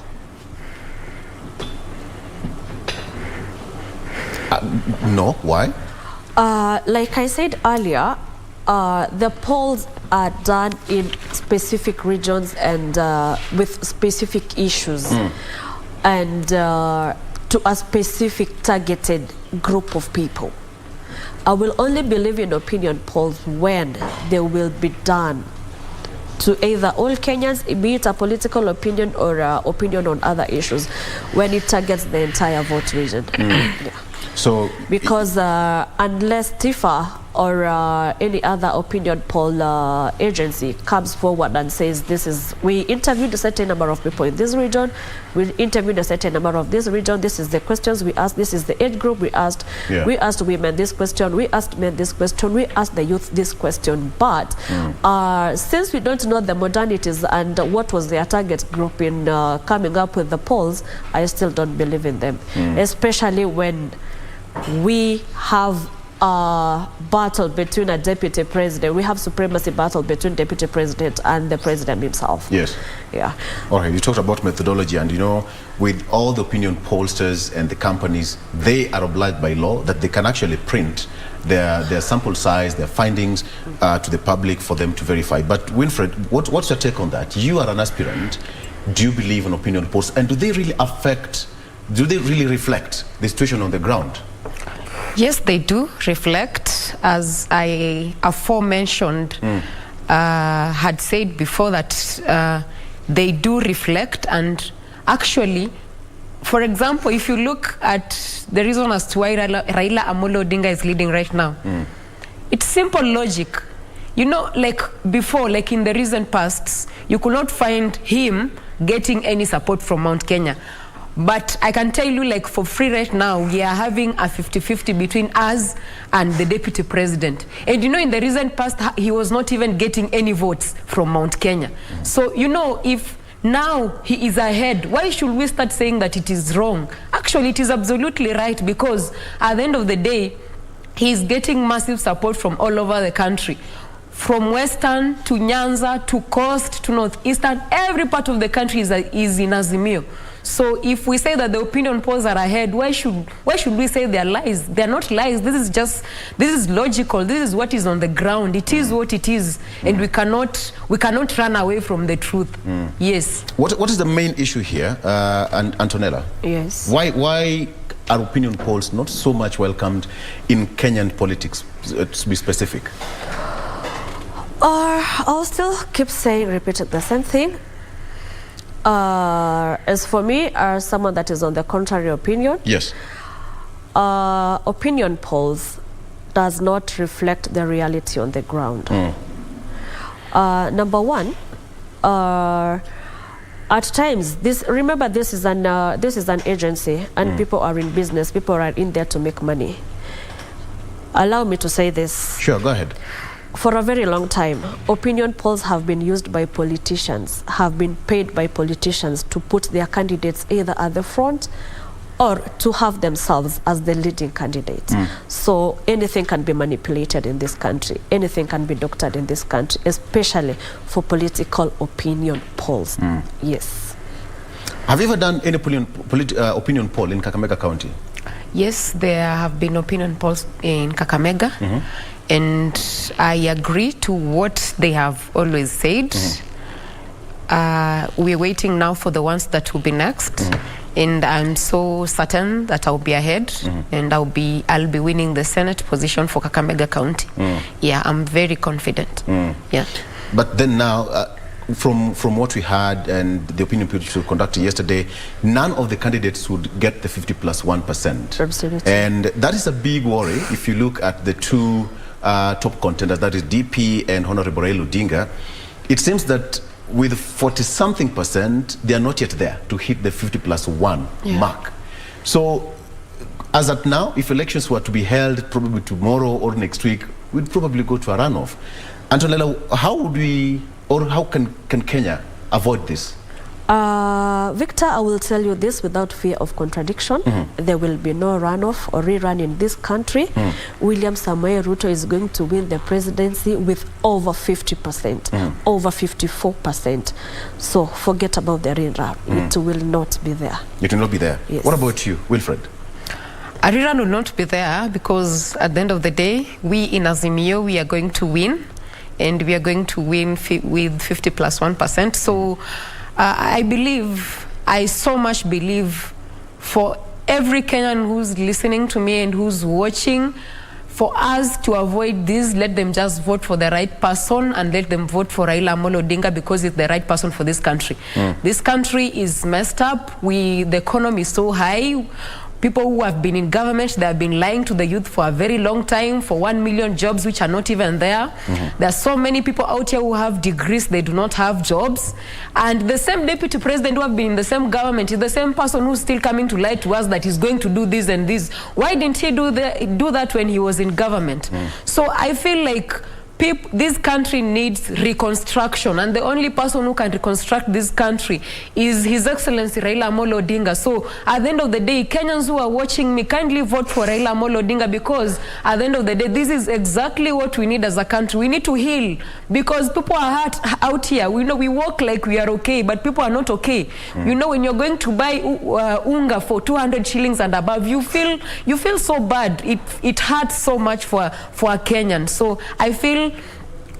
No, why? Like I said earlier, the polls are done in specific regions and with specific issues and to a specific targeted group of people. I will only believe in opinion polls when they will be done to either all Kenyans, be it a political opinion or opinion on other issues, when it targets the entire vote region. Yeah. So, because unless TIFA or any other opinion poll agency comes forward and says we interviewed a certain number of people in this region, we interviewed a certain number of this region, this is the questions we asked, this is the age group we asked, we asked women this question, we asked men this question, we asked the youth this question, but since we don't know the modernities and what was their target group in coming up with the polls, I still don't believe in them, especially when we have a battle between a deputy president. We have supremacy battle between deputy president and the president himself. Yes. Yeah. All right, you talked about methodology, and you know, with all the opinion pollsters and the companies, they are obliged by law that they can actually print their sample size, their findings to the public for them to verify. But Winfred, what's your take on that? You are an aspirant. Do you believe in opinion polls, and do they really reflect the situation on the ground? Yes, they do reflect, as I aforementioned had said before, that they do reflect. And actually, for example, if you look at the reason as to why Raila Amolo Odinga is leading right now, it's simple logic. You know, like before, like in the recent past, you could not find him getting any support from Mount Kenya. But I can tell you, like, for free right now, we are having a 50-50 between us and the deputy president. And you know, in the recent past, he was not even getting any votes from Mount Kenya. So, you know, if now he is ahead, why should we start saying that it is wrong? Actually, it is absolutely right, because at the end of the day, he is getting massive support from all over the country. From Western to Nyanza to Coast to Northeastern, every part of the country is in Azimio. So if we say that the opinion polls are ahead, why should we say they are lies? They are not lies. This is logical. This is what is on the ground. It is what it is, and we cannot run away from the truth. Yes. What is the main issue here, Antonella? Yes. Why are opinion polls not so much welcomed in Kenyan politics, to be specific? I'll still keep repeating the same thing. As for me, as someone that is on the contrary opinion, yes, opinion polls does not reflect the reality on the ground. Number one, at times, remember this is an agency, and people are in business. People are in there to make money. Allow me to say this. Sure, go ahead. For a very long time, opinion polls have been used by politicians, have been paid by politicians to put their candidates either at the front or to have themselves as the leading candidate. So anything can be manipulated in this country. Anything can be doctored in this country, especially for political opinion polls. Yes. Have you ever done any opinion poll in Kakamega County? Yes, there have been opinion polls in Kakamega. And I agree to what they have always said. We're waiting now for the ones that will be next. And I'm so certain that I'll be ahead, and I'll be winning the Senate position for Kakamega County. Yeah, I'm very confident. Yeah. But then now, from what we had and the opinion polls conducted yesterday, none of the candidates would get the 50+1%. Absolutely. And that is a big worry if you look at the two top contenders, that is DP and Honorable Raila Odinga. It seems that with 40-something%, they are not yet there to hit the 50+1 mark. So as at now, if elections were to be held probably tomorrow or next week, we'd probably go to a runoff. Antonella, how would we, or how can Kenya avoid this? Victor, I will tell you this without fear of contradiction. There will be no runoff or rerun in this country. William Samoei Ruto is going to win the presidency with over 50%, over 54%. So forget about the rerun. It will not be there. It will not be there. Yes. What about you, Wilfred? A rerun will not be there because at the end of the day, we in Azimio, we are going to win, and we are going to win with 50 plus 1%. So I so much believe for every Kenyan who's listening to me and who's watching, for us to avoid this, let them just vote for the right person and let them vote for Raila Amolo Odinga because it's the right person for this country. This country is messed up. The economy is so high. People who have been in government, they have been lying to the youth for a very long time, for 1 million jobs which are not even there. There are so many people out here who have degrees, they do not have jobs. And the same deputy president who have been in the same government is the same person who's still coming to lie to us that he's going to do this and this. Why didn't he do that when he was in government? So I feel like this country needs reconstruction, and the only person who can reconstruct this country is His Excellency Raila Amolo Odinga. So at the end of the day, Kenyans who are watching me, kindly vote for Raila Amolo Odinga, because at the end of the day, this is exactly what we need as a country. We need to heal, because people are hurt out here. We know we walk like we are okay, but people are not okay. You know, when you're going to buy unga for 200 shillings and above, you feel so bad. It hurts so much for a Kenyan. So I feel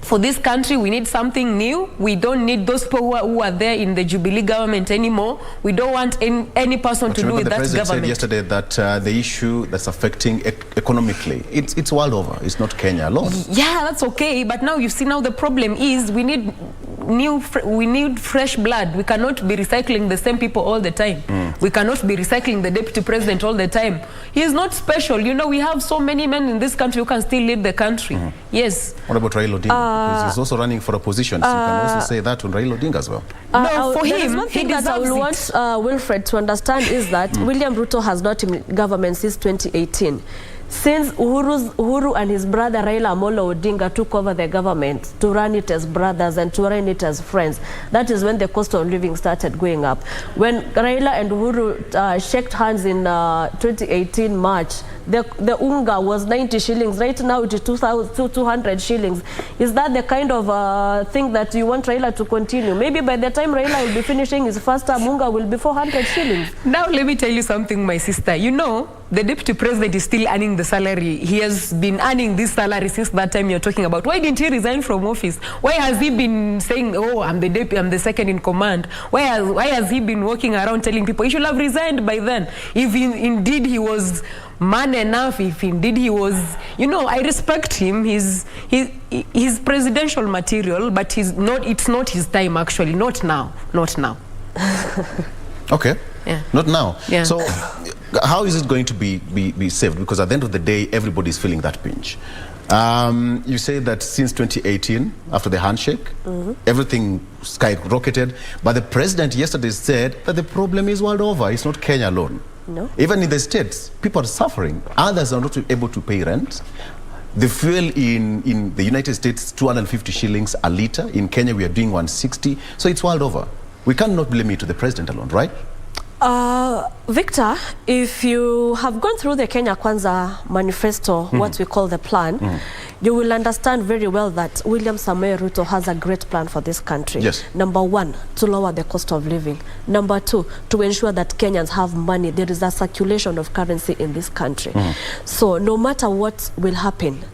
for this country, we need something new. We don't need those people who are there in the Jubilee government anymore. We don't want any person to do with that government. The president said yesterday that the issue that's affecting economically, it's world over. It's not Kenya alone. Yeah, that's okay. But now you see, now the problem is we need fresh blood. We cannot be recycling the same people all the time. We cannot be recycling the deputy president all the time. He is not special. You know, we have so many men in this country who can still lead the country. Yes. What about Raila Odinga? Because he's also running for a position. So you can also say that on Raila Odinga as well. No, for him, one thing that I will want Wilfred to understand is that William Ruto has not been in government since 2018. Since Uhuru and his brother Raila Amolo Odinga took over the government to run it as brothers and to run it as friends, that is when the cost of living started going up. When Raila and Uhuru shook hands in 2018 March, the unga was 90 shillings. Right now it is 200 shillings. Is that the kind of thing that you want Raila to continue? Maybe by the time Raila will be finishing his first term, unga will be 400 shillings. Now let me tell you something, my sister. You know, the deputy president is still earning the salary. He has been earning this salary since that time you're talking about. Why didn't he resign from office? Why has he been saying, oh, I'm the deputy, I'm the second in command? Why has he been walking around telling people he should have resigned by then? If indeed he was man enough, if indeed he was, you know, I respect him. He's presidential material, but it's not his time actually. Not now. Okay. Yeah. Not now. Yeah. So how is it going to be saved? Because at the end of the day, everybody's feeling that pinch. You say that since 2018, after the handshake, everything skyrocketed. But the president yesterday said that the problem is world over. It's not Kenya alone. No. Even in the States, people are suffering. Others are not able to pay rent. The fuel in the United States, 250 shillings a litre. In Kenya, we are doing 160. So it's world over. We cannot blame it to the president alone, right? Victor, if you have gone through the Kenya Kwanza manifesto, what we call the plan, you will understand very well that William Samoei Ruto has a great plan for this country. Yes. Number one, to lower the cost of living. Number two, to ensure that Kenyans have money. There is a circulation of currency in this country. So no matter what will happen,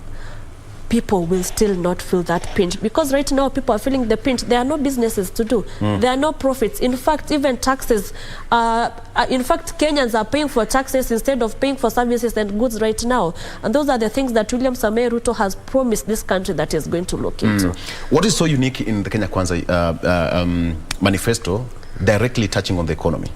people will still not feel that pinch, because right now people are feeling the pinch. There are no businesses to do. There are no profits. In fact, even taxes. In fact, Kenyans are paying for taxes instead of paying for services and goods right now. And those are the things that William Samoei Ruto has promised this country that he is going to look into. What is so unique in the Kenya Kwanza manifesto directly touching on the economy?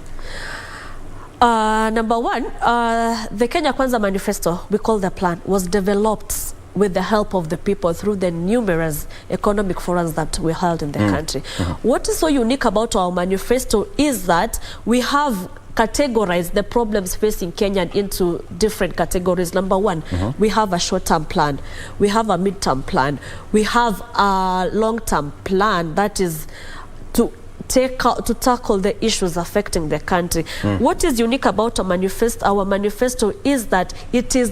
Number one, the Kenya Kwanza manifesto, we call the plan, was developed with the help of the people through the numerous economic forums that we held in the country. What is so unique about our manifesto is that we have categorize the problems facing Kenya into different categories. Number one, we have a short-term plan, we have a mid-term plan, we have a long-term plan that is to tackle the issues affecting the country. What is unique about our manifesto is that it is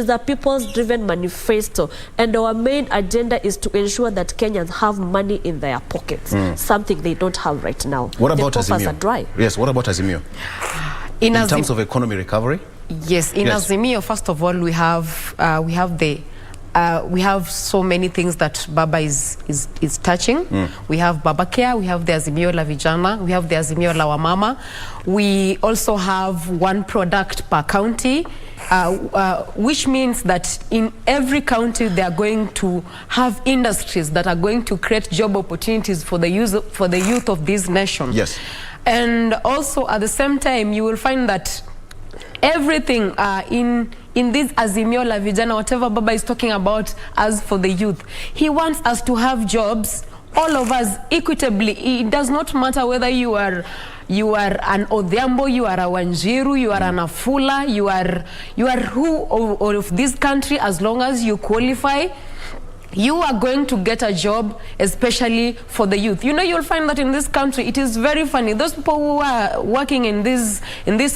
a people's-driven manifesto, and our main agenda is to ensure that Kenyans have money in their pockets, something they don't have right now. What about Azimio? Are dry. Yes, what about Azimio? In terms of economy recovery? Yes, in Azimio, first of all, we have so many things that Baba is touching. We have Baba Care, we have the Azimio la Vijana, we have the Azimio la Wamama. We also have one product per county, which means that in every county they are going to have industries that are going to create job opportunities for the youth of this nation. Yes. And also at the same time, you will find that everything in this Azimio la Vijana, whatever Baba is talking about as for the youth, he wants us to have jobs, all of us, equitably. It does not matter whether you are an Odhiambo, you are a Wanjiru, you are an Afula, you are who of this country, as long as you qualify, you are going to get a job, especially for the youth. You know, you'll find that in this country, it is very funny. Those people who are working in these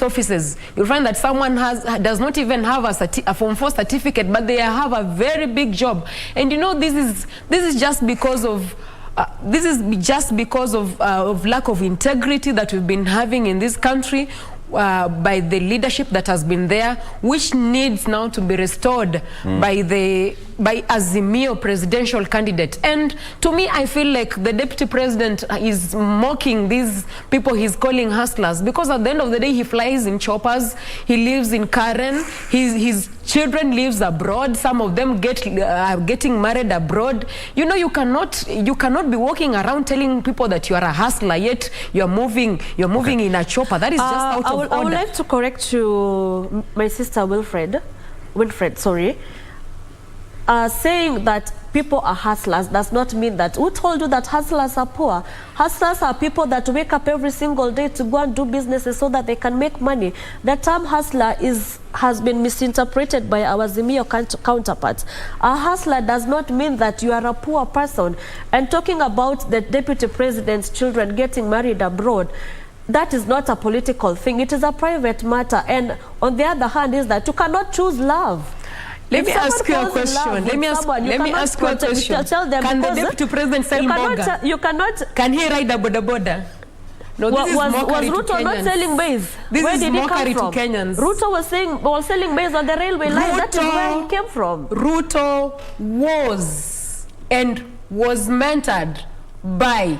offices, you'll find that someone does not even have a Form 4 certificate, but they have a very big job. And you know, this is just because of lack of integrity that we've been having in this country. By the leadership that has been there, which needs now to be restored by Azimio presidential candidate. And to me, I feel like the deputy president is mocking these people he's calling hustlers, because at the end of the day, he flies in choppers, he lives in Karen, his children lives abroad, some of them are getting married abroad. You know, you cannot be walking around telling people that you are a hustler, yet you're moving in a chopper. That is just out of order. I would like to correct you, my sister Wilfred, sorry. Saying that people are hustlers does not mean that. Who told you that hustlers are poor? Hustlers are people that wake up every single day to go and do businesses so that they can make money. The term hustler has been misinterpreted by our Azimio counterparts. A hustler does not mean that you are a poor person. And talking about the deputy president's children getting married abroad, that is not a political thing. It is a private matter. And on the other hand is that you cannot choose love. Let me ask you a question. Let me ask you a question. Can the deputy president sell boga? Can he ride a boda boda? No, this was mockery Ruto to Kenyans. not selling maize? Where did he come from? Ruto was selling maize on the railway line. That is where he came from. Ruto was mentored by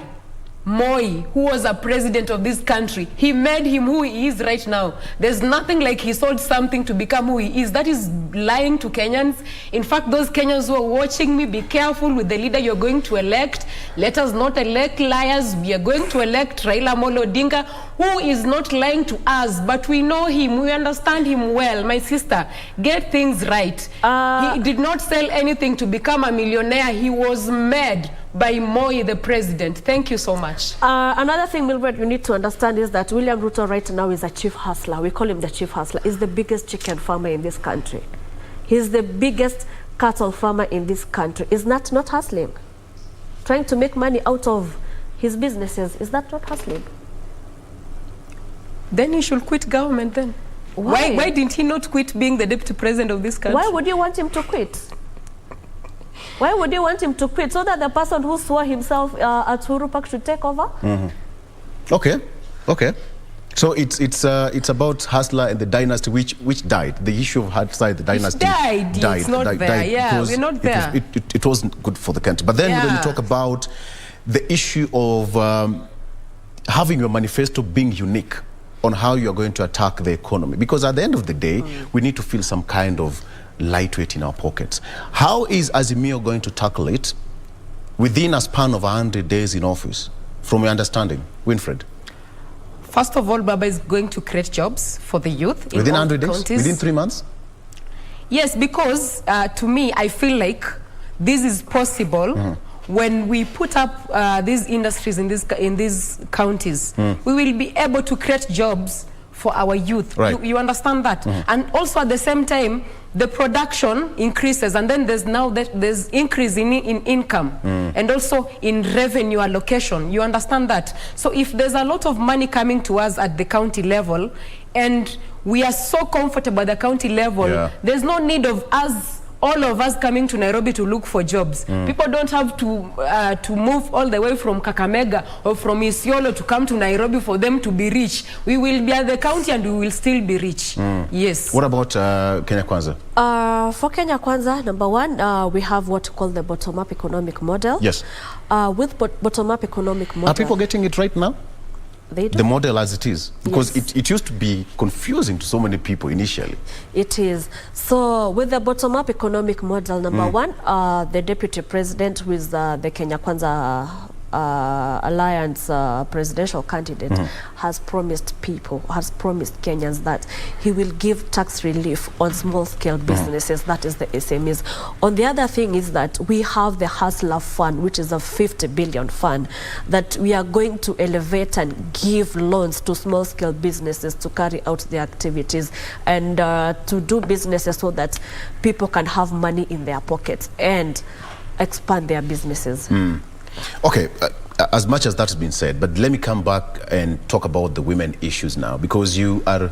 Moi, who was a president of this country. He made him who he is right now. There's nothing like he sold something to become who he is. That is lying to Kenyans. In fact, those Kenyans who are watching me, be careful with the leader you're going to elect. Let us not elect liars. We are going to elect Raila Amolo Odinga, who is not lying to us, but we know him, we understand him well. My sister, get things right. He did not sell anything to become a millionaire. He was made by Moi, the president. Thank you so much. Another thing, Mildred, you need to understand is that William Ruto right now is a chief hustler. We call him the chief hustler. He's the biggest chicken farmer in this country. He's the biggest cattle farmer in this country. Is that not hustling? Trying to make money out of his businesses, is that not hustling? Then he should quit government then. Why didn't he not quit being the deputy president of this country? Why would you want him to quit? Why would you want him to quit? So that the person who swore himself at Uhuru Park should take over? Okay. So it's about Hustler and the dynasty which died. The issue of Hustler and the dynasty died. It's not there. Yeah, we're not there. It wasn't good for the country. But then when you talk about the issue of having your manifesto being unique on how you're going to attack the economy, because at the end of the day, we need to feel some kind of lightweight in our pockets. How is Azimio going to tackle it within a span of 100 days in office, from your understanding, Winfred? First of all, Baba is going to create jobs for the youth within 100 days, within 3 months. Yes, because to me, I feel like this is possible when we put up these industries in these counties, we will be able to create jobs for our youth. Right. You understand that? And also at the same time, the production increases, and then there's increase in income and also in revenue allocation. You understand that? So if there's a lot of money coming to us at the county level, and we are so comfortable at the county level, there's no need of us, all of us coming to Nairobi to look for jobs. People don't have to move all the way from Kakamega or from Isiolo to come to Nairobi for them to be rich. We will be at the county and we will still be rich. Yes. What about Kenya Kwanza? For Kenya Kwanza, number one, we have what we call the bottom-up economic model. Yes. With bottom-up economic model... Are people getting it right now? They do. The model as it is, because it used to be confusing to so many people initially. It is. So with the bottom-up economic model, number one, the deputy president, who is the Kenya Kwanza Alliance presidential candidate, has promised Kenyans that he will give tax relief on small-scale businesses, that is the SMEs. On the other thing is that we have the Hustler Fund, which is a 50 billion fund that we are going to elevate and give loans to small-scale businesses to carry out their activities and to do businesses so that people can have money in their pockets and expand their businesses. Okay, as much as that's been said, but let me come back and talk about the women issues now, because you are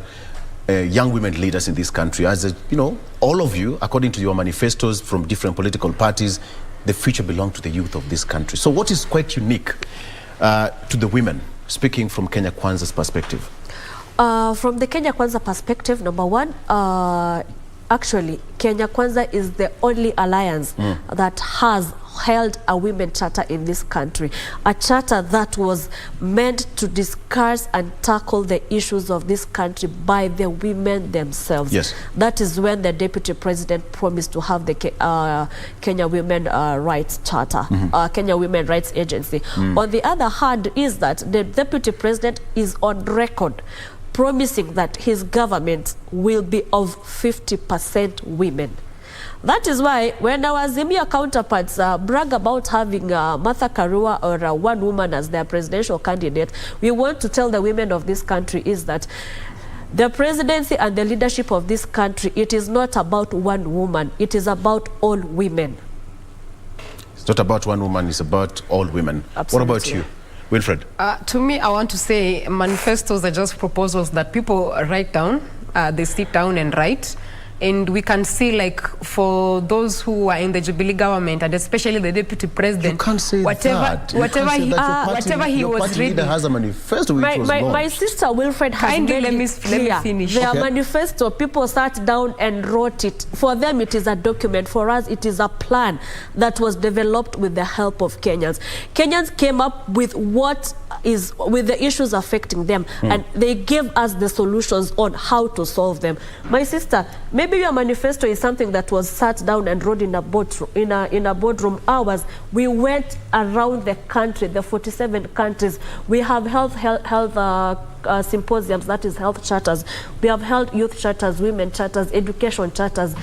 young women leaders in this country. As you know, all of you, according to your manifestos from different political parties, the future belongs to the youth of this country. So what is quite unique to the women, speaking from Kenya Kwanza's perspective? From the Kenya Kwanza perspective, number one, actually, Kenya Kwanza is the only alliance that has held a women charter in this country, a charter that was meant to discuss and tackle the issues of this country by the women themselves. Yes. That is when the deputy president promised to have the Kenya Women Rights Charter, Kenya Women Rights Agency. On the other hand is that the deputy president is on record promising that his government will be of 50% women. That is why when our Azimio counterparts brag about having Martha Karua or one woman as their presidential candidate, we want to tell the women of this country is that the presidency and the leadership of this country, it is not about one woman, it is about all women. It's not about one woman, it's about all women. Absolutely. What about you, Wilfred? To me, I want to say manifestos are just proposals that people write down, they sit down and write. And we can see, like, for those who are in the Jubilee government, and especially the deputy president, you can't say whatever he was reading. Has a manifesto which was my sister Wilfred has made it clear. Their manifesto, people sat down and wrote it. For them, it is a document. For us, it is a plan that was developed with the help of Kenyans. Kenyans came up with with the issues affecting them, and they gave us the solutions on how to solve them. My sister, maybe your manifesto is something that was sat down and wrote in a boardroom. Ours, we went around the country, the 47 countries. We have health symposiums, that is health charters. We have held youth charters, women charters, education charters.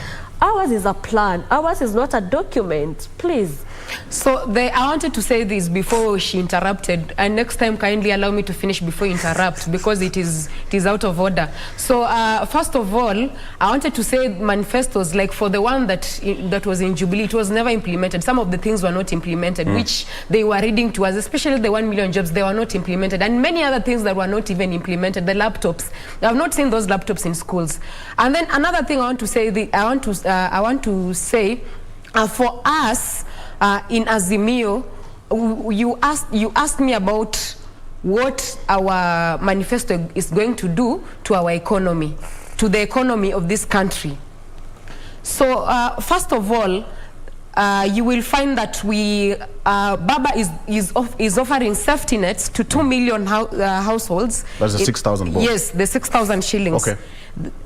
Ours is a plan. Ours is not a document. Please. So I wanted to say this before she interrupted, and next time kindly allow me to finish before you interrupt, because it is out of order. So first of all, I wanted to say manifestos, like for the one that was in Jubilee, it was never implemented. Some of the things were not implemented, which they were reading to us, especially the 1 million jobs, they were not implemented, and many other things that were not even implemented. The laptops, I have not seen those laptops in schools. And then another thing I want to say, I want to say, for us in Azimio, you asked me about what our manifesto is going to do to our economy, to the economy of this country. So first of all, you will find that Baba is offering safety nets to 2 million households. That's the 6,000 bonds. Yes, the 6,000 shillings. Okay.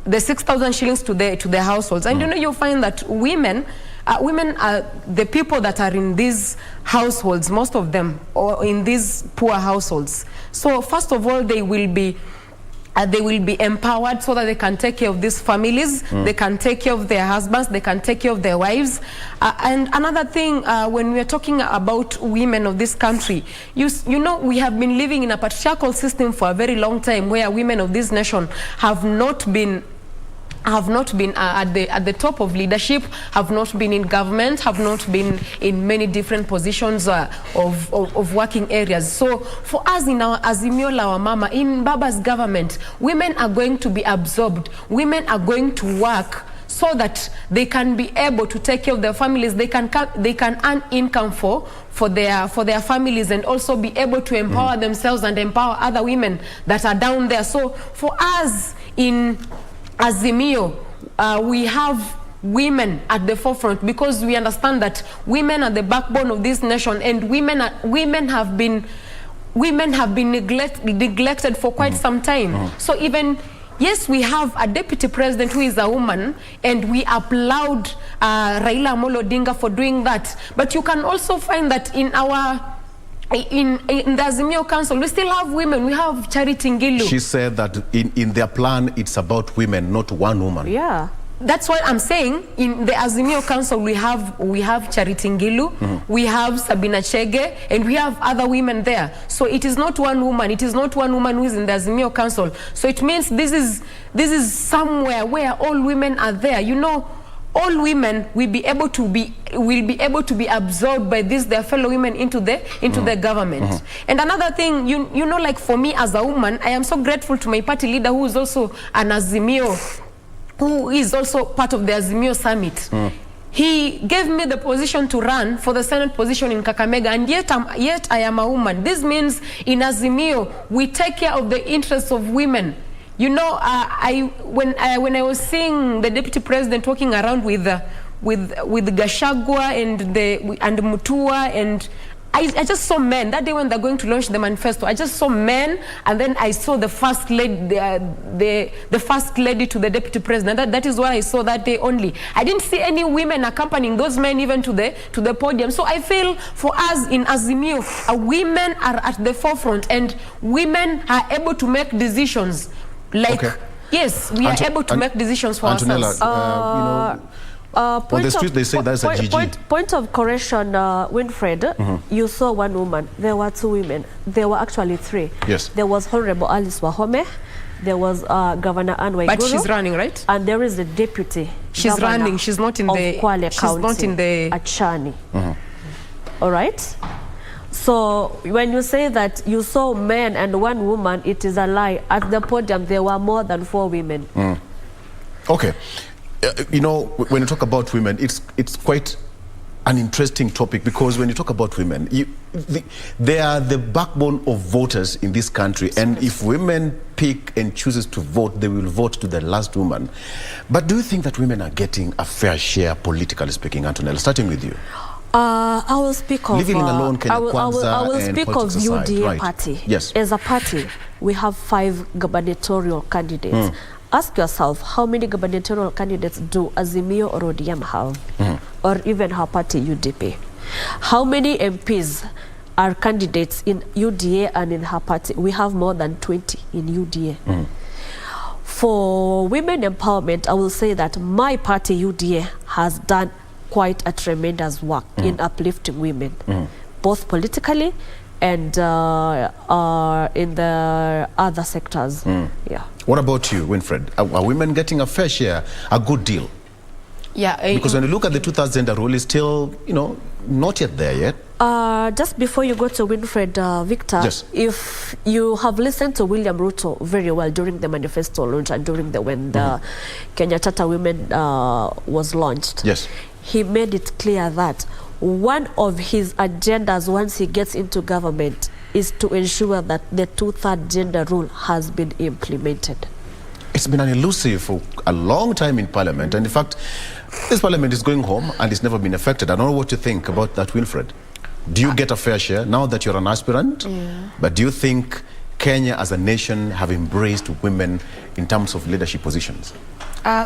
The 6,000 shillings to the households. And you know, you'll find that women are the people that are in these households, most of them, or in these poor households. So first of all, they will be they will be empowered so that they can take care of these families, they can take care of their husbands, they can take care of their wives. And another thing, when we are talking about women of this country, you know, we have been living in a patriarchal system for a very long time where women of this nation have not been at the top of leadership, have not been in government, have not been in many different positions of working areas. So for us in our Azimio la Wamama, in Baba's government, women are going to be absorbed. Women are going to work so that they can be able to take care of their families. They can earn income for their families, and also be able to empower themselves and empower other women that are down there. So for us in Azimio, we have women at the forefront, because we understand that women are the backbone of this nation, and women have been neglected for quite some time. So even, yes, we have a deputy president who is a woman, and we applaud Raila Amolo Odinga for doing that. But you can also find that in the Azimio Council, we still have women. We have Charity Ngilu. She said that in their plan, it's about women, not one woman. Yeah. That's what I'm saying. In the Azimio Council, we have Charity Ngilu, we have Sabina Chege, and we have other women there. So it is not one woman. It is not one woman who is in the Azimio Council. So it means this is somewhere where all women are there. You know, all women will be able to be absorbed by their fellow women into the government. And another thing, you know, like for me as a woman, I am so grateful to my party leader, who is also an Azimio, who is also part of the Azimio Summit. He gave me the position to run for the Senate position in Kakamega, and yet I am a woman. This means in Azimio, we take care of the interests of women. You know, when I was seeing the deputy president walking around with Gashagwa and Mutua, and I just saw men that day when they're going to launch the manifesto. I just saw men, and then I saw the first lady, the first lady to the deputy president. That is what I saw that day only. I didn't see any women accompanying those men even to the podium. So I feel for us in Azimio, women are at the forefront, and women are able to make decisions. Like, yes, we are able to make decisions for ourselves. On the street, they say that's a GG. Point of correction, Winfred, you saw one woman. There were two women. There were actually three. Yes. There was Honorable Alice Wahome. There was Governor Anne Waiguru. But she's running, right? And there is the deputy. She's running. She's not in the Kwale she's County, not in the Achani. All right. So when you say that you saw men and one woman, it is a lie. At the podium, there were more than 4 women. Okay. You know, when you talk about women, it's quite an interesting topic, because when you talk about women, they are the backbone of voters in this country. And if women pick and chooses to vote, they will vote to the last woman. But do you think that women are getting a fair share, politically speaking, Antonella? Starting with you. I will speak of Living alone, I will speak of UDA party. Yes. As a party, we have 5 gubernatorial candidates. Ask yourself, how many gubernatorial candidates do Azimio or ODM have? Or even her party, UDP? How many MPs are candidates in UDA and in her party? We have more than 20 in UDA. For women empowerment, I will say that my party, UDA, has done quite a tremendous work in uplifting women, both politically and in the other sectors. Yeah. What about you, Winfred? Are women getting a fair share, a good deal? Yeah. Because when you look at the 2000 gender rule, it's still, you know, not yet there yet. Just before you go to Winfred, Victor, yes. If you have listened to William Ruto very well during the manifesto launch and during when the Kenyatta Women was launched, yes, he made it clear that one of his agendas once he gets into government is to ensure that the 2/3 gender rule has been implemented. It's been an elusive for a long time in Parliament, and in fact, this Parliament is going home and it's never been affected. I don't know what you think about that, Wilfred. Do you get a fair share now that you're an aspirant? But do you think Kenya as a nation have embraced women in terms of leadership positions?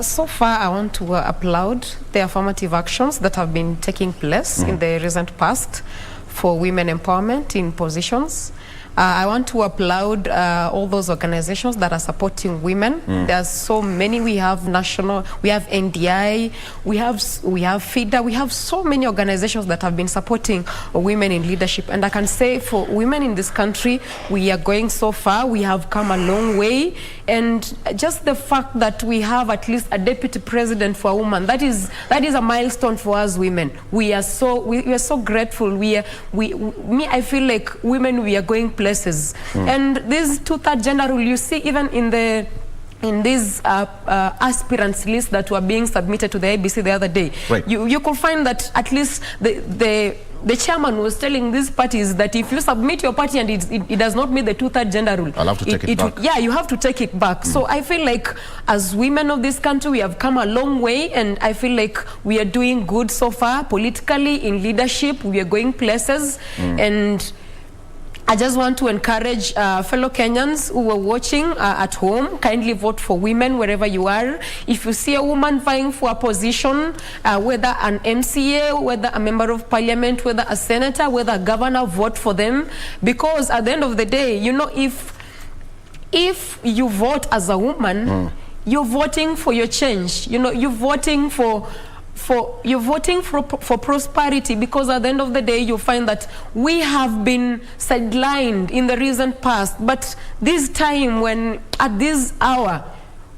So far, I want to applaud the affirmative actions that have been taking place in the recent past for women empowerment in positions. I want to applaud all those organizations that are supporting women. There are so many. We have national, we have NDI, we have FIDA, we have so many organizations that have been supporting women in leadership. And I can say for women in this country, we are going so far. We have come a long way. And just the fact that we have at least a deputy president for a woman, that is a milestone for us women. We are so grateful. I feel like women, we are going places. And this two-third gender rule, you see even in these aspirants list that were being submitted to the ABC the other day, you could find that at least the chairman was telling these parties that if you submit your party and it does not meet the two-third gender rule, I'll have to take it back. Yeah, you have to take it back. So I feel like as women of this country, we have come a long way, and I feel like we are doing good so far politically, in leadership. We are going places, and I just want to encourage fellow Kenyans who are watching at home, kindly vote for women wherever you are. If you see a woman vying for a position, whether an MCA, whether a member of parliament, whether a senator, whether a governor, vote for them. Because at the end of the day, you know, if you vote as a woman, you're voting for your change. You know, you're voting for prosperity, because at the end of the day you find that we have been sidelined in the recent past, but this time, at this hour,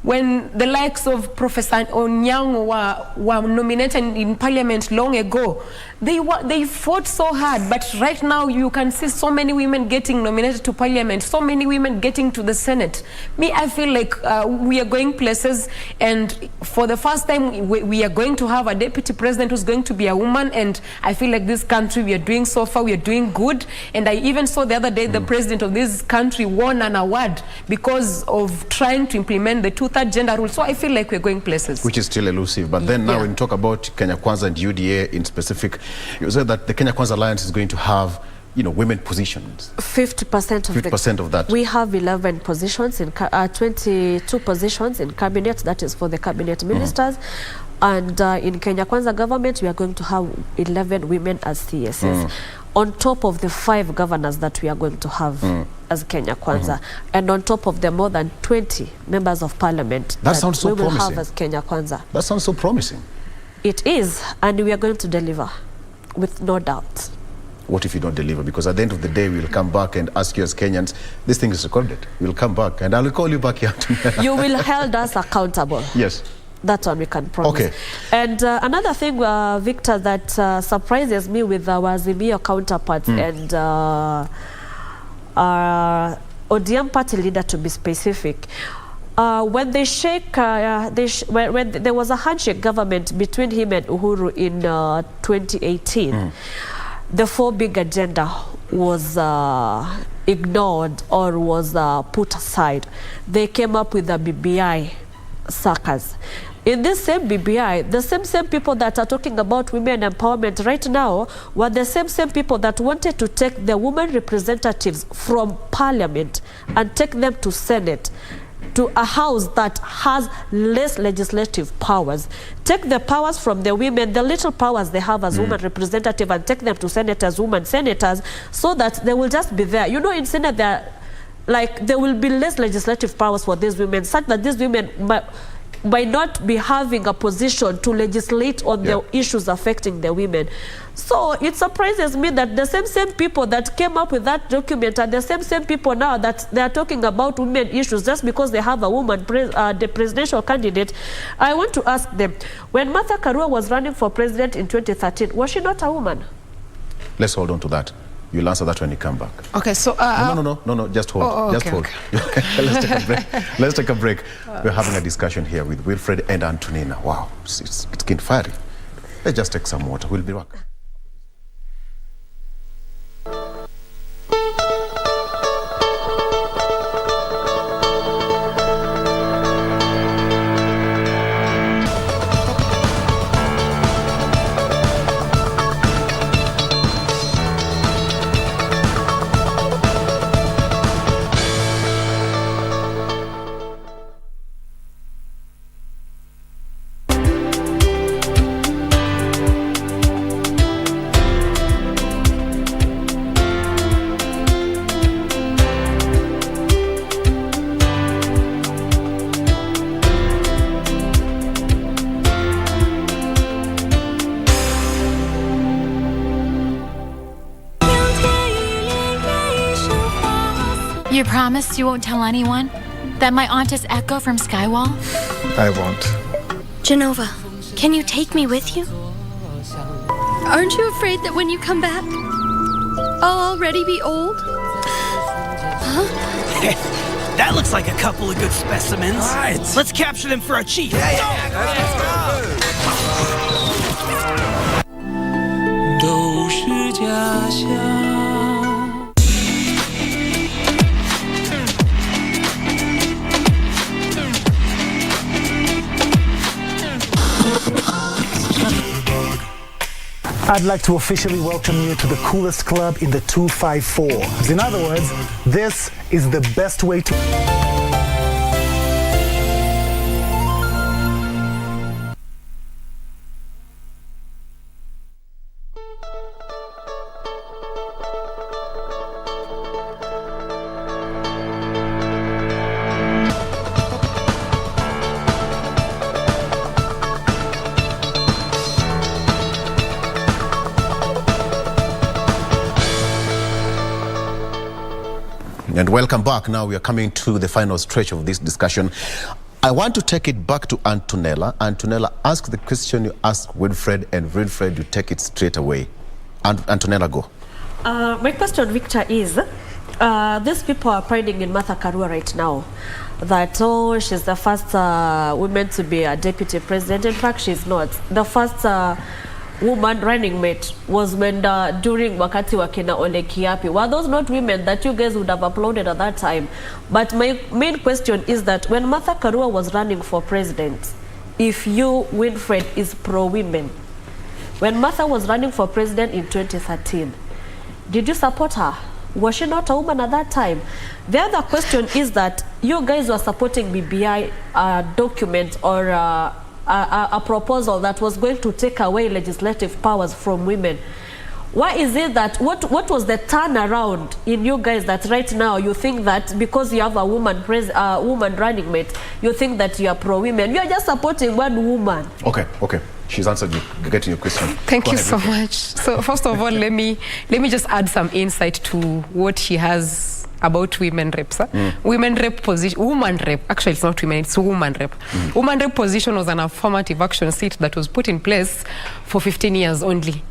when the likes of Professor Onyango were nominated in parliament long ago, they fought so hard, but right now you can see so many women getting nominated to parliament, so many women getting to the Senate. I feel like we are going places, and for the first time we are going to have a deputy president who's going to be a woman, and I feel like this country, we are doing so far, we are doing good. And I even saw the other day the president of this country won an award because of trying to implement the two-third gender rule. So I feel like we're going places. Which is still elusive. But then now when you talk about Kenya Kwanza and UDA in specific, you said that the Kenya Kwanza Alliance is going to have, you know, women positions. 50% of that. We have 11 positions, 22 positions in cabinet, that is for the cabinet ministers. And in Kenya Kwanza government, we are going to have 11 women as CSS. On top of the 5 governors that we are going to have as Kenya Kwanza, and on top of the more than 20 members of parliament that sounds so promising. We will have as Kenya Kwanza. That sounds so promising. It is, and we are going to deliver, with no doubt. What if you don't deliver? Because at the end of the day, we'll come back and ask you as Kenyans, this thing is recorded. We'll come back, and I'll call you back here. You will hold us accountable. Yes. That's what we can promise. Okay. And another thing, Victor, that surprises me with our Azimio counterparts and ODM party leader, to be specific, when they shake, when there was a handshake government between him and Uhuru in 2018, the 4 big agenda was ignored or was put aside. They came up with the BBI circus. In this same BBI, the same people that are talking about women empowerment right now were the same people that wanted to take the women representatives from parliament and take them to Senate, to a house that has less legislative powers. Take the powers from the women, the little powers they have as women representative, and take them to Senate as women senators, so that they will just be there. You know, in Senate, there will be less legislative powers for these women, such that these women might not be having a position to legislate on the issues affecting the women. So it surprises me that the same people that came up with that document are the same people now that they are talking about women issues just because they have a woman, the presidential candidate. I want to ask them, when Martha Karua was running for president in 2013, was she not a woman? Let's hold on to that. You'll answer that when you come back. Okay, so... No, just hold. Just hold. Okay. Let's take a break. Let's take a break. We're having a discussion here with Wilfred and Antonina. Wow, it's getting fiery. Let's just take some water. We'll be back. You promise you won't tell anyone that my aunt is Echo from Skywall? I won't. Genova, can you take me with you? Aren't you afraid that when you come back, I'll already be old? Huh? That looks like a couple of good specimens. All right. Let's capture them for our chief. I'd like to officially welcome you to the coolest club in the 254. In other words, this is the best way to... And welcome back. Now we are coming to the final stretch of this discussion. I want to take it back to Antonella. Antonella, ask the question you asked Winfred, and Winfred, you take it straight away. Antonella, go. My question, Victor, is these people are pointing in Martha Karua right now that, oh, she's the first woman to be a deputy president. In fact, she's not. The first woman running mate was when during wakati wa kina Ole Kiapi. Were those not women that you guys would have applauded at that time? But my main question is that when Martha Karua was running for president, if you, Winfred, is pro-women, when Martha was running for president in 2013, did you support her? Was she not a woman at that time? The other question is that you guys were supporting BBI document or a proposal that was going to take away legislative powers from women. Why is it that, what was the turnaround in you guys that right now you think that because you have a woman running mate, you think that you are pro-women? You are just supporting one woman. Okay. She's answered you. Get to your question. Thank you so much. So first of all, let me just add some insight to what she has about women reps. Women rep position, woman rep, actually it's not women, it's woman rep. Woman rep position was an affirmative action seat that was put in place for 15 years only.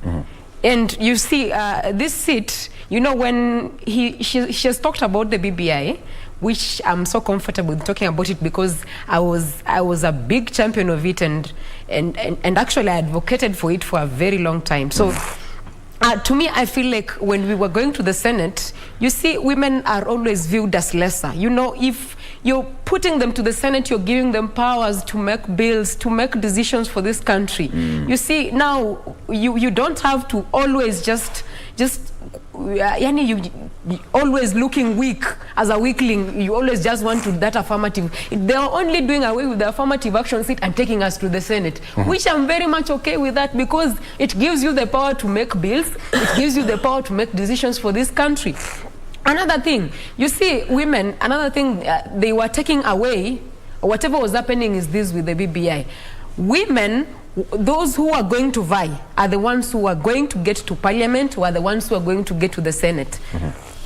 And you see, this seat, you know, when she has talked about the BBI, which I'm so comfortable with talking about it because I was a big champion of it, and actually I advocated for it for a very long time. So to me, I feel like when we were going to the Senate, you see, women are always viewed as lesser. You know, if you're putting them to the Senate, you're giving them powers to make bills, to make decisions for this country. You see, now you don't have to always just you always looking weak as a weakling. You always just want to that affirmative. They are only doing away with the affirmative action seat and taking us to the Senate, which I'm very much okay with that, because it gives you the power to make bills. It gives you the power to make decisions for this country. Another thing, you see, women, another thing they were taking away, whatever was happening is this with the BBI. Women, those who are going to vie are the ones who are going to get to parliament, who are the ones who are going to get to the Senate,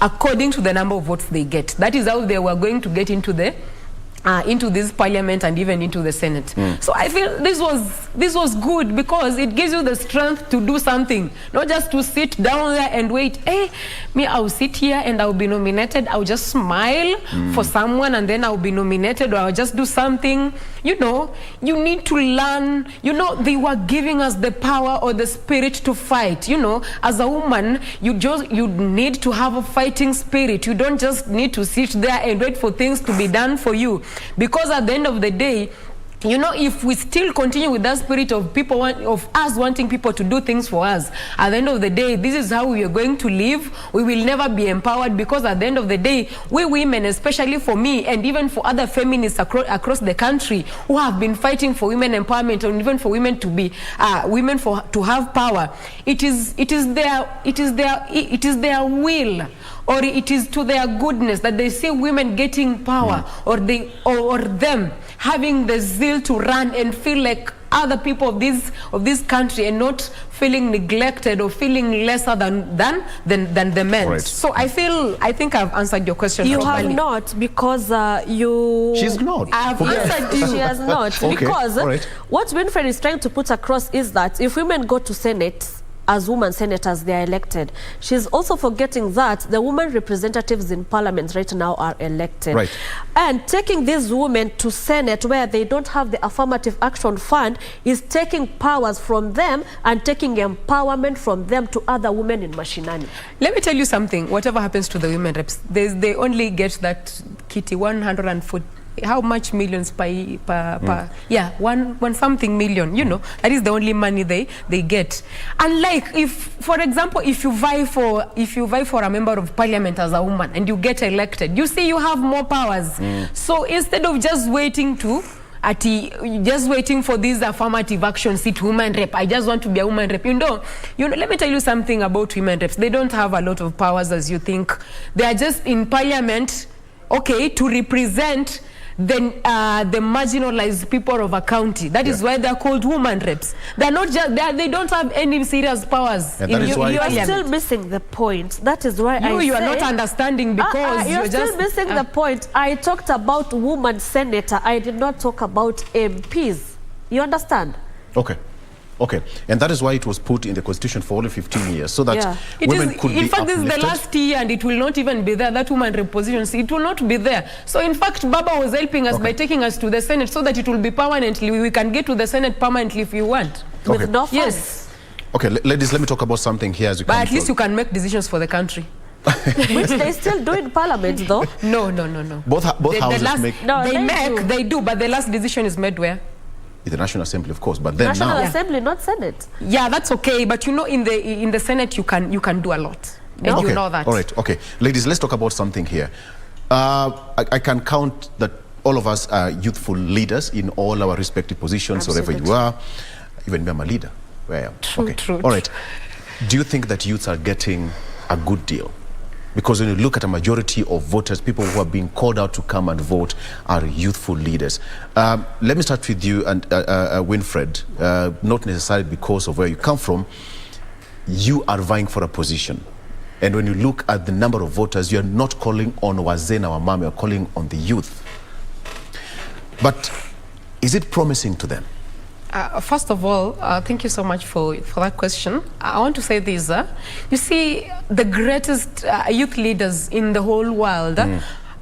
according to the number of votes they get. That is how they were going to get into this parliament and even into the Senate. So I feel this was good, because it gives you the strength to do something, not just to sit down there and wait. Hey, me, I'll sit here and I'll be nominated. I'll just smile for someone and then I'll be nominated, or I'll just do something. You know, you need to learn. You know, they were giving us the power or the spirit to fight. You know, as a woman, you need to have a fighting spirit. You don't just need to sit there and wait for things to be done for you. Because at the end of the day, you know, if we still continue with that spirit of us wanting people to do things for us, at the end of the day, this is how we are going to live. We will never be empowered, because at the end of the day, we women, especially for me and even for other feminists across the country who have been fighting for women empowerment, and even for women to be to have power, it is their will, or it is to their goodness that they see women getting power, or them having the zeal to run and feel like other people of this country and not feeling neglected or feeling lesser than the men. Right. So I think I've answered your question. You properly. have not, because you... She's not. I've answered you. She has not. Okay. Because what Winfred is trying to put across is that if women go to Senate, as women senators, they are elected. She's also forgetting that the women representatives in parliament right now are elected. Right. And taking these women to Senate where they don't have the affirmative action fund is taking powers from them and taking empowerment from them to other women in mashinani. Let me tell you something. Whatever happens to the women reps, they only get that kitty 140. How much millions per yeah, one something million, you know, that is the only money they get. Unlike if, for example, if you vie for a member of parliament as a woman and you get elected, you see you have more powers. So instead of just waiting for this affirmative action seat woman rep, I just want to be a woman rep. You know, let me tell you something about women reps. They don't have a lot of powers as you think. They are just in parliament, okay, to represent the marginalized people of a county. That is why they're called woman reps. They're not just, they don't have any serious powers. And that is why you are still missing the point. That is why you are not understanding, because you're still missing the point. I talked about woman senator. I did not talk about MPs. You understand? Okay. Okay, and that is why it was put in the constitution for only 15 years, so that women could be in fact, this is the uplifted. last year, and it will not even be there. That woman rep position, it will not be there. So, in fact, Baba was helping us by taking us to the Senate, so that it will be permanently. We can get to the Senate permanently if you want. Okay. With no funds. Yes. Okay, ladies, let me talk about something here as you But at least you can make decisions for the country. Which they still do in parliament, though. No. Both houses make... No, they do, but the last decision is made where? In the National Assembly, of course, but then National Assembly, not Senate. Yeah, that's okay, but you know, in the Senate, you can do a lot. And you know that. All right, okay. Ladies, let's talk about something here. I can count that all of us are youthful leaders in all our respective positions, wherever you are. Even me, I'm a leader. Where I am. True. All right. Do you think that youths are getting a good deal? Because when you look at a majority of voters, people who are being called out to come and vote are youthful leaders. Let me start with you, and Winfred, not necessarily because of where you come from. You are vying for a position. And when you look at the number of voters, you're not calling on Wazena or Mama, you're calling on the youth. But is it promising to them? First of all, thank you so much for that question. I want to say this. You see, the greatest youth leaders in the whole world,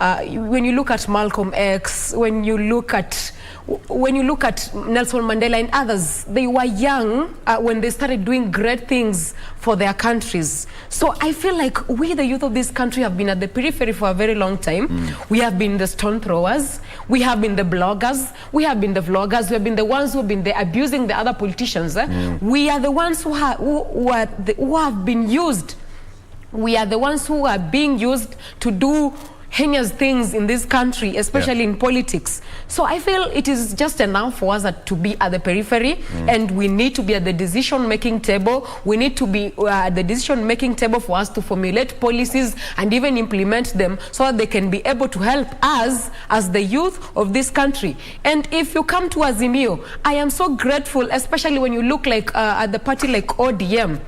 when you look at Malcolm X, when you look at Nelson Mandela and others, they were young when they started doing great things for their countries. So I feel like we, the youth of this country, have been at the periphery for a very long time. We have been the stone throwers, we have been the bloggers, we have been the vloggers, we have been the ones who have been abusing the other politicians. We are the ones who have been used. We are the ones who are being used to do heinous things in this country, especially in politics. So I feel it is just enough for us to be at the periphery, and we need to be at the decision-making table. We need to be at the decision-making table for us to formulate policies and even implement them, so that they can be able to help us as the youth of this country. And if you come to Azimio, I am so grateful, especially when you look like at the party like ODM.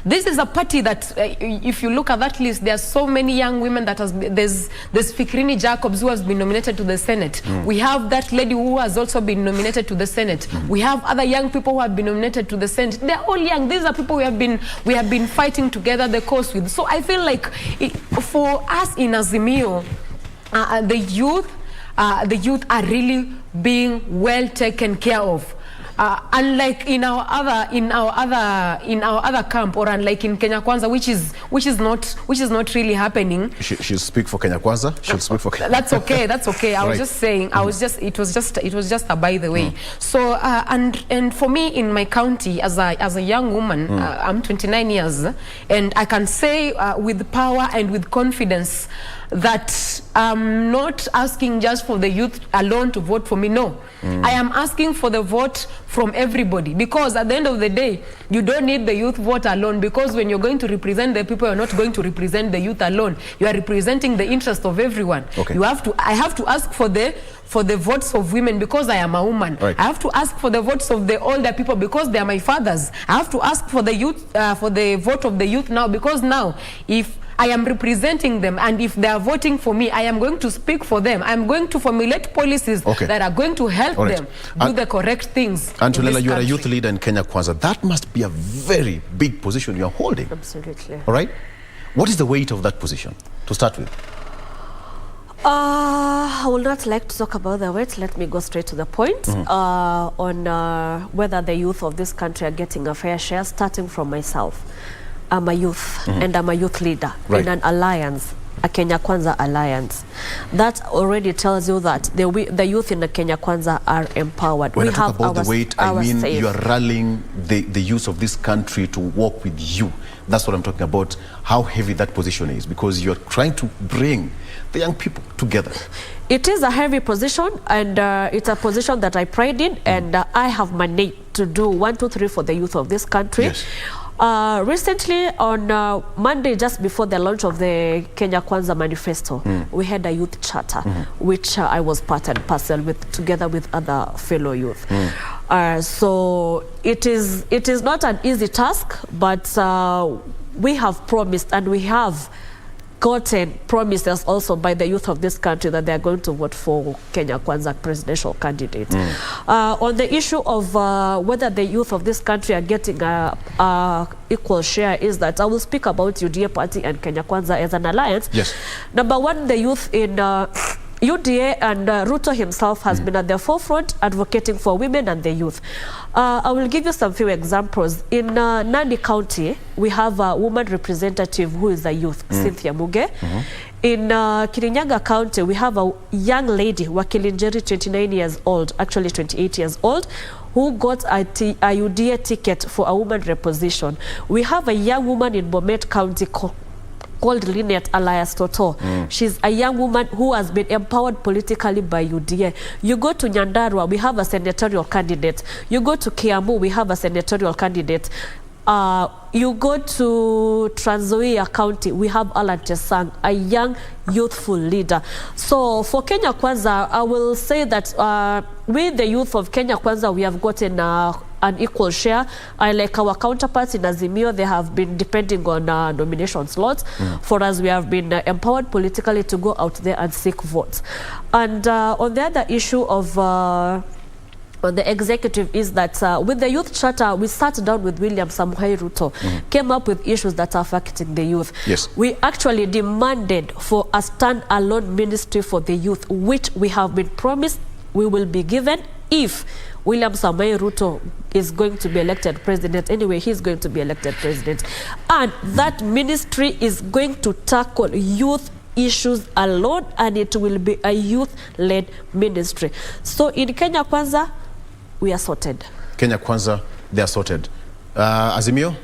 This is a party that, if you look at that list, there are so many young women that there's Fikrini Jacobs, who has been nominated to the Senate. We have that lady who has also been nominated to the Senate. We have other young people who have been nominated to the Senate. They're all young. These are people we have been fighting together the cause with. So I feel like for us in Azimio, the youth are really being well taken care of. Unlike in our other camp, or unlike in Kenya Kwanza, which is not really happening. She'll speak for Kenya Kwanza. She'll speak for Kenya. That's okay. That's okay. I was just saying. It was just a by the way. So and for me in my county, as a young woman, I'm 29 years, and I can say with power and with confidence that I'm not asking just for the youth alone to vote for me. No, I am asking for the vote from everybody, because at the end of the day, you don't need the youth vote alone, because when you're going to represent the people, you're not going to represent the youth alone. You are representing the interest of everyone. Okay. I have to ask for the votes of women, because I am a woman. Right. I have to ask for the votes of the older people, because they are my fathers. I have to ask for the youth, for the vote of the youth now, because now, if I am representing them, and if they are voting for me, I am going to speak for them. I am going to formulate policies that are going to help them do the correct things. And Tulela, you are a youth leader in Kenya Kwanza. That must be a very big position you are holding. Absolutely. All right? What is the weight of that position, to start with? I would not like to talk about the weight. Let me go straight to the point on whether the youth of this country are getting a fair share, starting from myself. I'm a youth and I'm a youth leader in an alliance, a Kenya Kwanza alliance. That already tells you that the youth in the Kenya Kwanza are empowered. When I talk about the weight, I mean you are rallying the youth of this country to work with you. That's what I'm talking about, how heavy that position is, because you're trying to bring the young people together. It is a heavy position, and it's a position that I pride in, and I have mandate to do 1, 2, 3 for the youth of this country. Yes. Recently, on Monday, just before the launch of the Kenya Kwanza Manifesto, we had a youth charter, which I was part and parcel with, together with other fellow youth. So it is not an easy task, but we have promised, and we have gotten promises also by the youth of this country that they are going to vote for Kenya Kwanza presidential candidate. On the issue of whether the youth of this country are getting a equal share, is that I will speak about UDA party and Kenya Kwanza as an alliance. Yes. Number one, the youth in UDA and Ruto himself has been at the forefront advocating for women and the youth. I will give you some few examples. In Nandi County, we have a woman representative who is a youth, Cynthia Muge. In Kirinyaga County, we have a young lady, Wakilinjeri, 29 years old, actually 28 years old, who got a UDA ticket for a woman reposition. We have a young woman in Bomet County called Lynette Elias Toto. She's a young woman who has been empowered politically by UDA. You go to Nyandarua, we have a senatorial candidate. You go to Kiambu, we have a senatorial candidate. You go to Trans Nzoia County, we have Alan Chesang, a young youthful leader. So for Kenya Kwanza, I will say that with the youth of Kenya Kwanza, we have gotten an equal share. Like our counterparts in Azimio, they have been depending on nomination slots. For us, we have been empowered politically to go out there and seek votes. And on the other issue of the executive is that with the youth charter, we sat down with William Samoei Ruto, came up with issues that are affecting the youth. Yes. We actually demanded for a stand-alone ministry for the youth, which we have been promised we will be given if William Samoei Ruto is going to be elected president. Anyway, he's going to be elected president. And that ministry is going to tackle youth issues alone, and it will be a youth-led ministry. So in Kenya Kwanza, we are sorted. Kenya Kwanza, they are sorted. Azimio?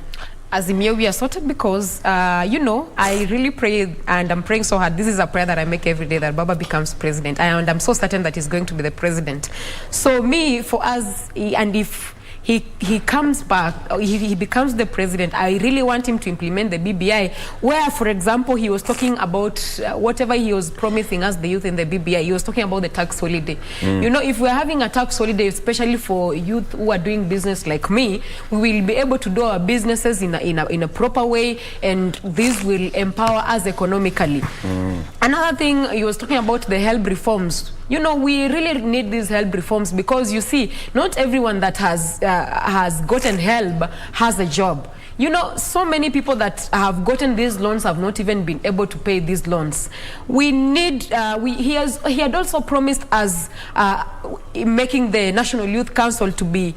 Azimio, we are sorted because, you know, I really pray, and I'm praying so hard. This is a prayer that I make every day, that Baba becomes president. And I'm so certain that he's going to be the president. So me, for us, and if he comes back, he becomes the president, I really want him to implement the BBI, where, for example, he was talking about whatever he was promising us, the youth in the BBI. He was talking about the tax holiday. You know, if we're having a tax holiday, especially for youth who are doing business like me, we will be able to do our businesses in a proper way, and this will empower us economically. Another thing, he was talking about the health reforms. You know, we really need these health reforms, because you see, not everyone that has gotten help has a job. You know, so many people that have gotten these loans have not even been able to pay these loans. We need, he had also promised us making the National Youth Council to be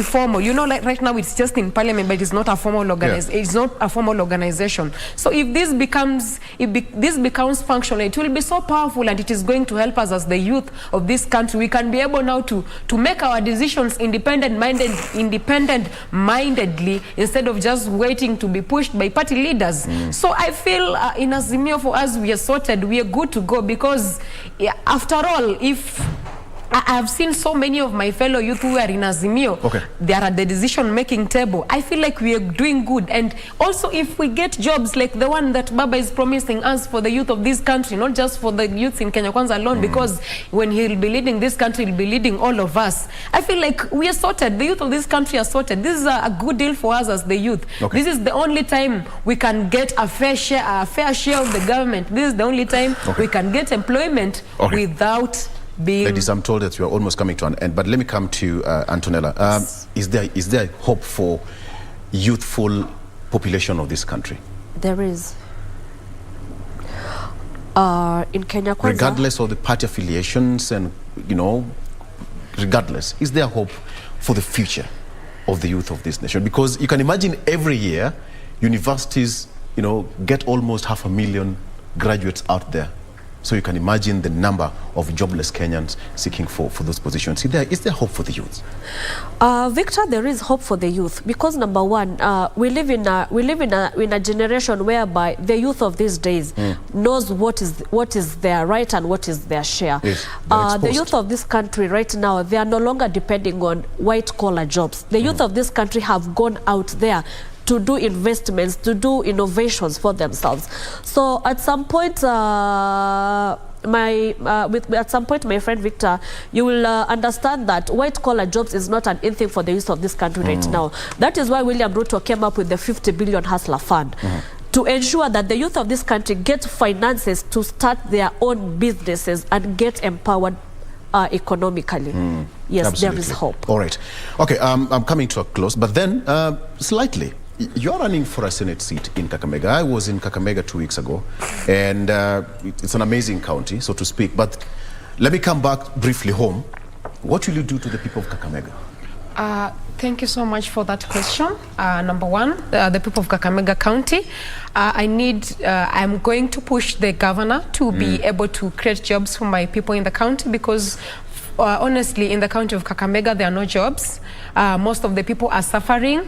formal. You know, like right now it's just in Parliament, but it's not a formal it's not a formal organization. So if this becomes functional, it will be so powerful, and it is going to help us as the youth of this country. We can be able now to make our decisions independent-mindedly, instead instead of just waiting to be pushed by party leaders. So I feel in Azimio, for us, we are sorted, we are good to go, because after all, if I have seen so many of my fellow youth who are in Azimio, they are at the decision-making table. I feel like we are doing good. And also, if we get jobs like the one that Baba is promising us for the youth of this country, not just for the youth in Kenya Kwanza alone, because when he'll be leading this country, he'll be leading all of us. I feel like we are sorted. The youth of this country are sorted. This is a good deal for us as the youth. This is the only time we can get a fair share of the government. This is the only time we can get employment without being... Ladies, I'm told that you are almost coming to an end, but let me come to Antonella. Is there hope for youthful population of this country? There is. In Kenya Kwanza, regardless of the party affiliations and, you know, regardless, is there hope for the future of the youth of this nation? Because you can imagine every year, universities, you know, get almost 500,000 graduates out there. So you can imagine the number of jobless Kenyans seeking for those positions. Is there hope for the youth? Victor, there is hope for the youth, because number one, we live in a generation whereby the youth of these days knows what is their right and what is their share. Yes, the youth of this country right now, they are no longer depending on white collar jobs. The youth of this country have gone out there to do investments, to do innovations for themselves. So at some point, my friend Victor, you will understand that white-collar jobs is not an in thing for the youth of this country right now. That is why William Ruto came up with the 50 billion Hustler Fund, to ensure that the youth of this country get finances to start their own businesses and get empowered economically. Yes, absolutely. There is hope. All right. Okay, I'm coming to a close, but then slightly, you're running for a Senate seat in Kakamega. I was in Kakamega 2 weeks ago, and it's an amazing county, so to speak. But let me come back briefly home. What will you do to the people of Kakamega? Thank you so much for that question. Number one, the people of Kakamega County, I'm going to push the governor to be able to create jobs for my people in the county, because honestly, in the county of Kakamega, there are no jobs. Most of the people are suffering.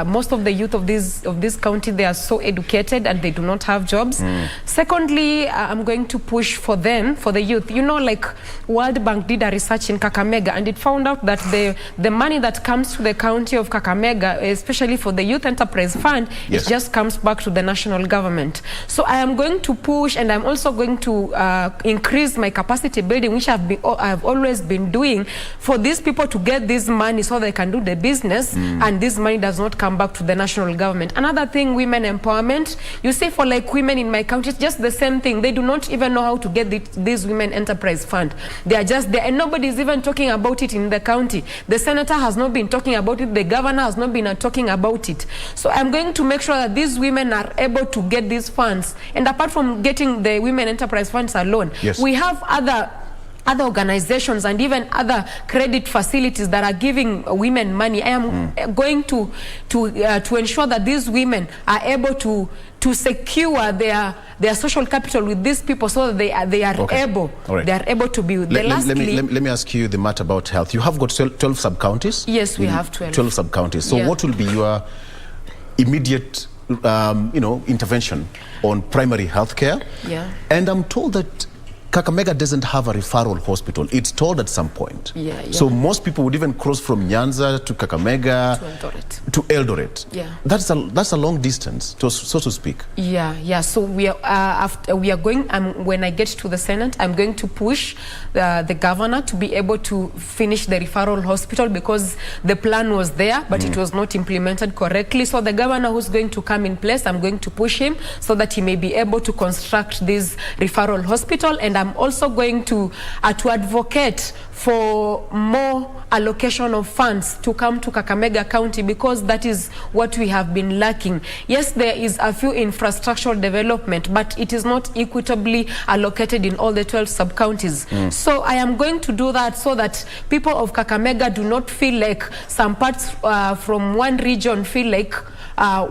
Most of the youth of this county, they are so educated and they do not have jobs. Secondly, I'm going to push for the youth. You know, like World Bank did a research in Kakamega, and it found out that the money that comes to the county of Kakamega, especially for the Youth Enterprise Fund, it just comes back to the national government. So I am going to push, and I'm also going to increase my capacity building, which I've always been doing, for these people to get this money so they can do the business, and this money does not come back to the national government. Another thing, women empowerment. You see, for like women in my county, it's just the same thing. They do not even know how to get this Women Enterprise Fund. They are just there, and nobody is even talking about it in the county. The senator has not been talking about it. The governor has not been talking about it. So I'm going to make sure that these women are able to get these funds. And apart from getting the Women Enterprise Funds alone, we have other organizations and even other credit facilities that are giving women money. I am going to ensure that these women are able to secure their social capital with these people, so that they are able to build. Let me ask you the matter about health. You have got 12 sub-counties? Yes, we have 12 sub-counties. So what will be your immediate intervention on primary health care? And I'm told that Kakamega doesn't have a referral hospital. It's told at some point. So most people would even cross from Nyanza to Kakamega to Eldoret. That's a long distance, so to speak. So we are going. When I get to the Senate, I'm going to push the governor to be able to finish the referral hospital, because the plan was there, but it was not implemented correctly. So the governor who's going to come in place, I'm going to push him so that he may be able to construct this referral hospital. And I'm also going to advocate for more allocation of funds to come to Kakamega County, because that is what we have been lacking. Yes, there is a few infrastructural development, but it is not equitably allocated in all the 12 sub-counties. So I am going to do that so that people of Kakamega do not feel like some parts from one region feel like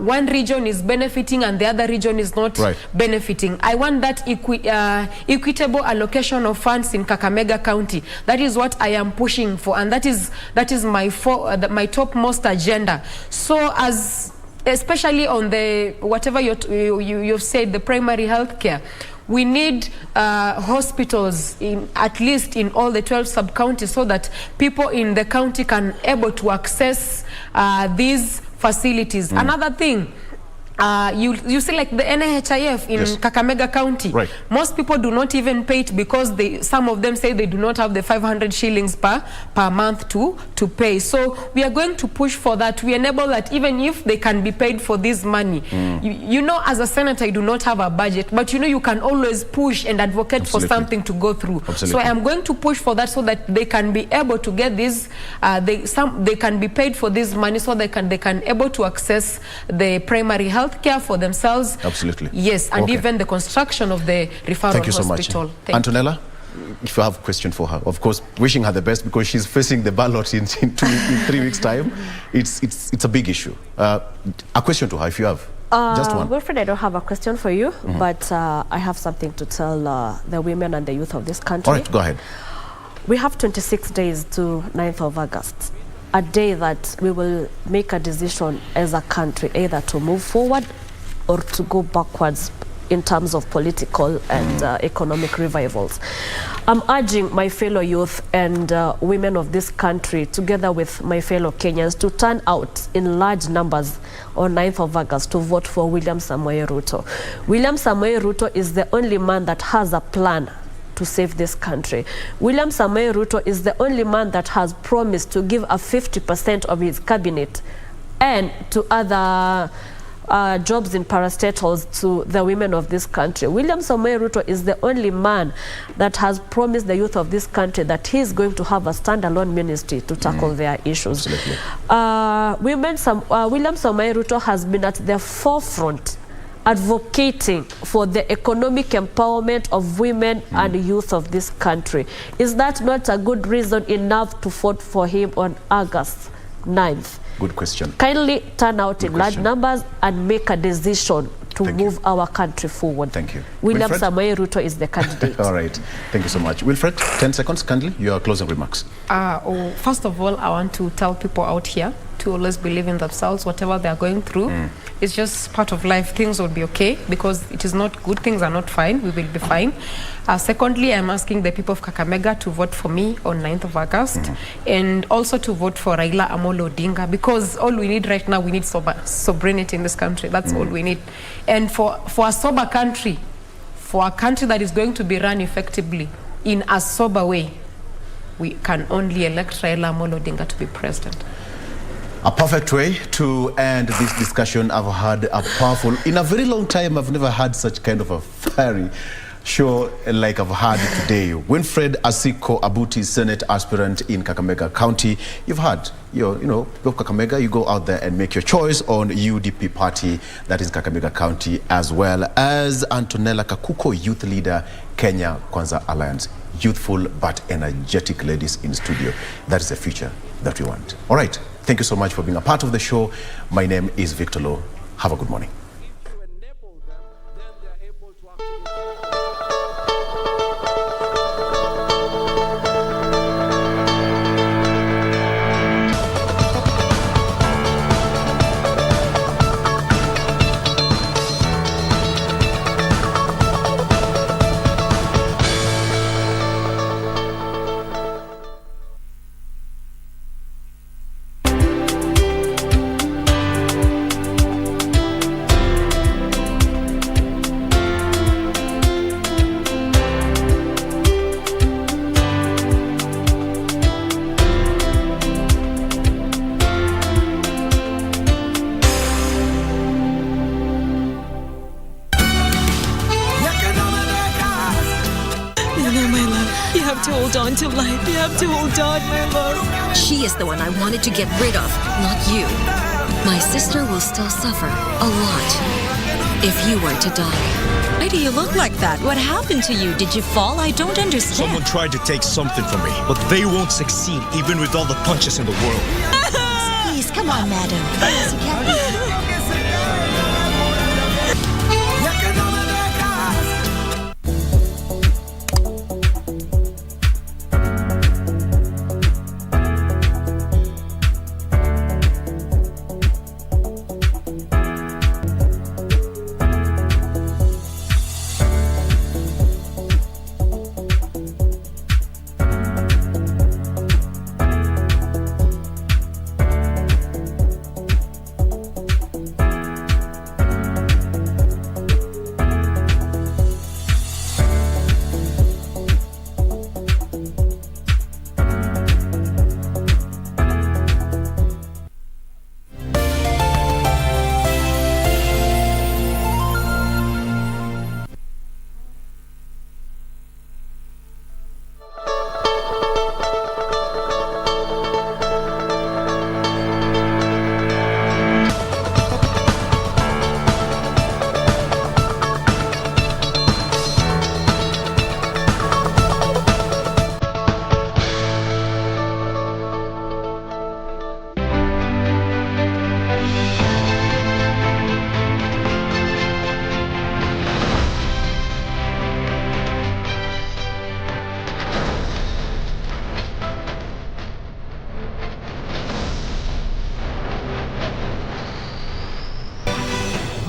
one region is benefiting and the other region is not benefiting. I want that equitable sustainable allocation of funds in Kakamega County. That is what I am pushing for, and that is my topmost agenda. So especially on the whatever you've said, the primary health care, we need hospitals at least in all the 12 sub-counties, so that people in the county can able to access these facilities. Another thing, you see, like the NHIF in Kakamega County, most people do not even pay it because some of them say they do not have the 500 shillings per month to pay. So we are going to push for that. We enable that even if they can be paid for this money. You know, as a senator, I do not have a budget, but you know, you can always push and advocate for something to go through. So I am going to push for that, so that they can be able to get this, they can be paid for this money, so they can able to access the primary health care for themselves. Absolutely. Yes, and even the construction of the referral hospital. Thank you so much. Antonella, if you have a question for her, of course, wishing her the best, because she's facing the ballot in 3 weeks' time. It's a big issue. A question to her, if you have. Just one. Wilfred, I don't have a question for you, but I have something to tell the women and the youth of this country. All right, go ahead. We have 26 days to 9th of August. A day that we will make a decision as a country, either to move forward or to go backwards in terms of political and economic revivals. I'm urging my fellow youth and women of this country, together with my fellow Kenyans, to turn out in large numbers on 9th of August to vote for William Samoei Ruto. William Samoei Ruto is the only man that has a plan to save this country. William Samoei Ruto is the only man that has promised to give a 50% of his cabinet and to other jobs in parastatals to the women of this country. William Samoei Ruto is the only man that has promised the youth of this country that he is going to have a standalone ministry to tackle their issues. William Samoei Ruto has been at the forefront advocating for the economic empowerment of women and youth of this country. Is that not a good reason enough to vote for him on August 9th? Good question. Kindly turn out in large numbers and make a decision to move our country forward. Thank you. William Samoei Ruto is the candidate. All right. Thank you so much. Wilfred, 10 seconds, kindly, your closing remarks. First of all, I want to tell people out here to always believe in themselves, whatever they are going through. It's just part of life. Things will be okay, because it is not good. Things are not fine. We will be fine. Secondly, I'm asking the people of Kakamega to vote for me on 9th of August, and also to vote for Raila Amolo Odinga, because all we need right now, we need sovereignty in this country. That's all we need. And for a sober country, for a country that is going to be run effectively in a sober way, we can only elect Raila Amolo Odinga to be president. A perfect way to end this discussion. I've had a powerful, in a very long time, I've never had such kind of a fiery show like I've had today. Winfred Asiko Abuti, Senate aspirant in Kakamega County. You've had, you know, Kakamega, you go out there and make your choice on UDP party, that is Kakamega County, as well as Antonella Kakuko, youth leader, Kenya Kwanza Alliance. Youthful but energetic ladies in studio. That is the future that we want. All right. Thank you so much for being a part of the show. My name is Victor Lowe. Have a good morning. To life. You have to hold on, my love. She is the one I wanted to get rid of, not you. My sister will still suffer a lot if you were to die. Why do you look like that? What happened to you? Did you fall? I don't understand. Someone tried to take something from me, but they won't succeed, even with all the punches in the world. Please, come on, madam. Please, you can't.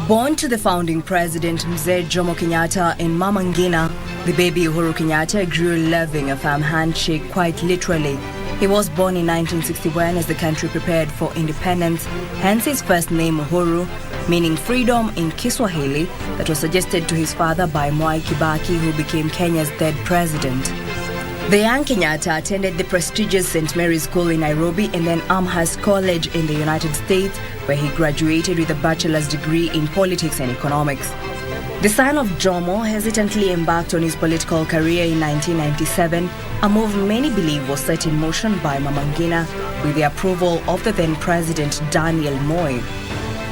Born to the founding president Mzee Jomo Kenyatta in Mama Ngina, the baby Uhuru Kenyatta grew loving a firm handshake quite literally. He was born in 1961 as the country prepared for independence, hence his first name Uhuru, meaning freedom in Kiswahili, that was suggested to his father by Mwai Kibaki, who became Kenya's third president. The young Kenyatta attended the prestigious St. Mary's School in Nairobi and then Amherst College in the United States, where he graduated with a bachelor's degree in politics and economics. The son of Jomo hesitantly embarked on his political career in 1997, a move many believe was set in motion by Mama Ngina with the approval of the then president Daniel Moi.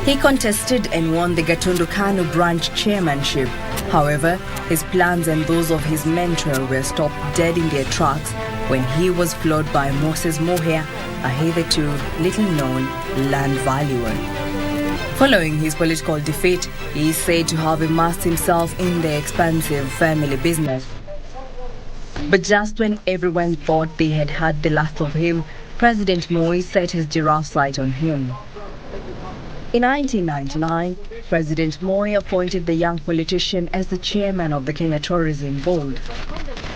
He contested and won the Gatundu Kanu branch chairmanship. However, his plans and those of his mentor were stopped dead in their tracks when he was floored by Moses Muhea, a hitherto little-known land valuer. Following his political defeat, he is said to have immersed himself in the expansive family business. But just when everyone thought they had had the last of him, President Moi set his giraffe sight on him. In 1999, President Moi appointed the young politician as the chairman of the Kenya Tourism Board.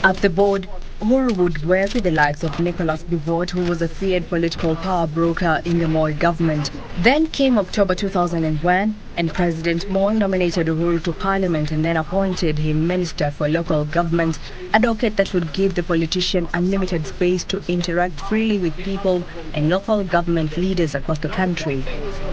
At the board, Uhuru would work with the likes of Nicholas Bivot, who was a feared political power broker in the Moi government. Then came October 2001, and President Moi nominated Uhuru to parliament and then appointed him Minister for Local Government, a docket that would give the politician unlimited space to interact freely with people and local government leaders across the country.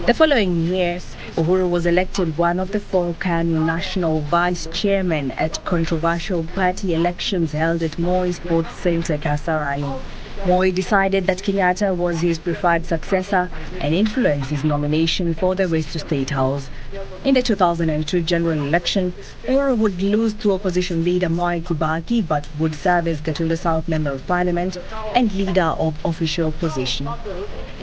The following years, Uhuru was elected one of the 4 KANU national vice chairmen at controversial party elections held at Moi's Sports Centre, Kasarani. Moi decided that Kenyatta was his preferred successor and influenced his nomination for the race to State House. In the 2002 general election, Uhuru would lose to opposition leader Mwai Kibaki but would serve as Gatundu South Member of Parliament and leader of official position.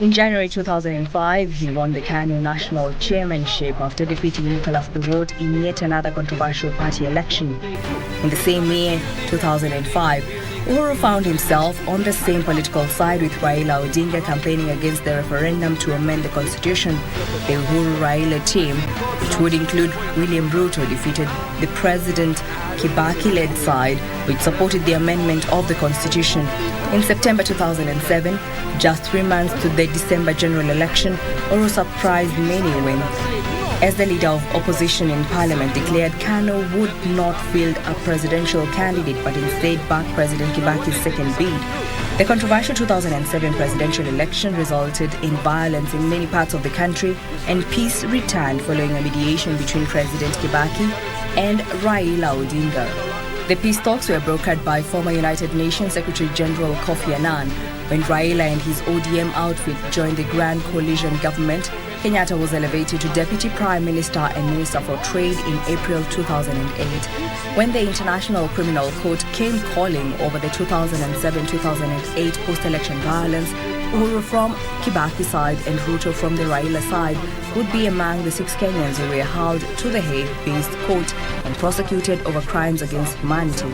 In January 2005, he won the KANU national chairmanship after defeating Nicholas Bivot in yet another controversial party election. In the same year, 2005, Uhuru found himself on the same political side with Raila Odinga campaigning against the referendum to amend the constitution. The Uhuru-Raila team, which would include William Ruto, defeated the President Kibaki-led side, which supported the amendment of the constitution. In September 2007, just 3 months to the December general election, Uhuru surprised many when, as the leader of opposition in parliament, declared KANU would not field a presidential candidate but instead back President Kibaki's second bid. The controversial 2007 presidential election resulted in violence in many parts of the country, and peace returned following a mediation between President Kibaki and Raila Odinga. The peace talks were brokered by former United Nations Secretary General Kofi Annan. When Raila and his ODM outfit joined the Grand Coalition government, Kenyatta was elevated to Deputy Prime Minister and Minister for Trade in April 2008. When the International Criminal Court came calling over the 2007-2008 post-election violence, Uhuru from Kibaki's side and Ruto from the Raila side would be among the 6 Kenyans who were held to the Hague-based court and prosecuted over crimes against humanity.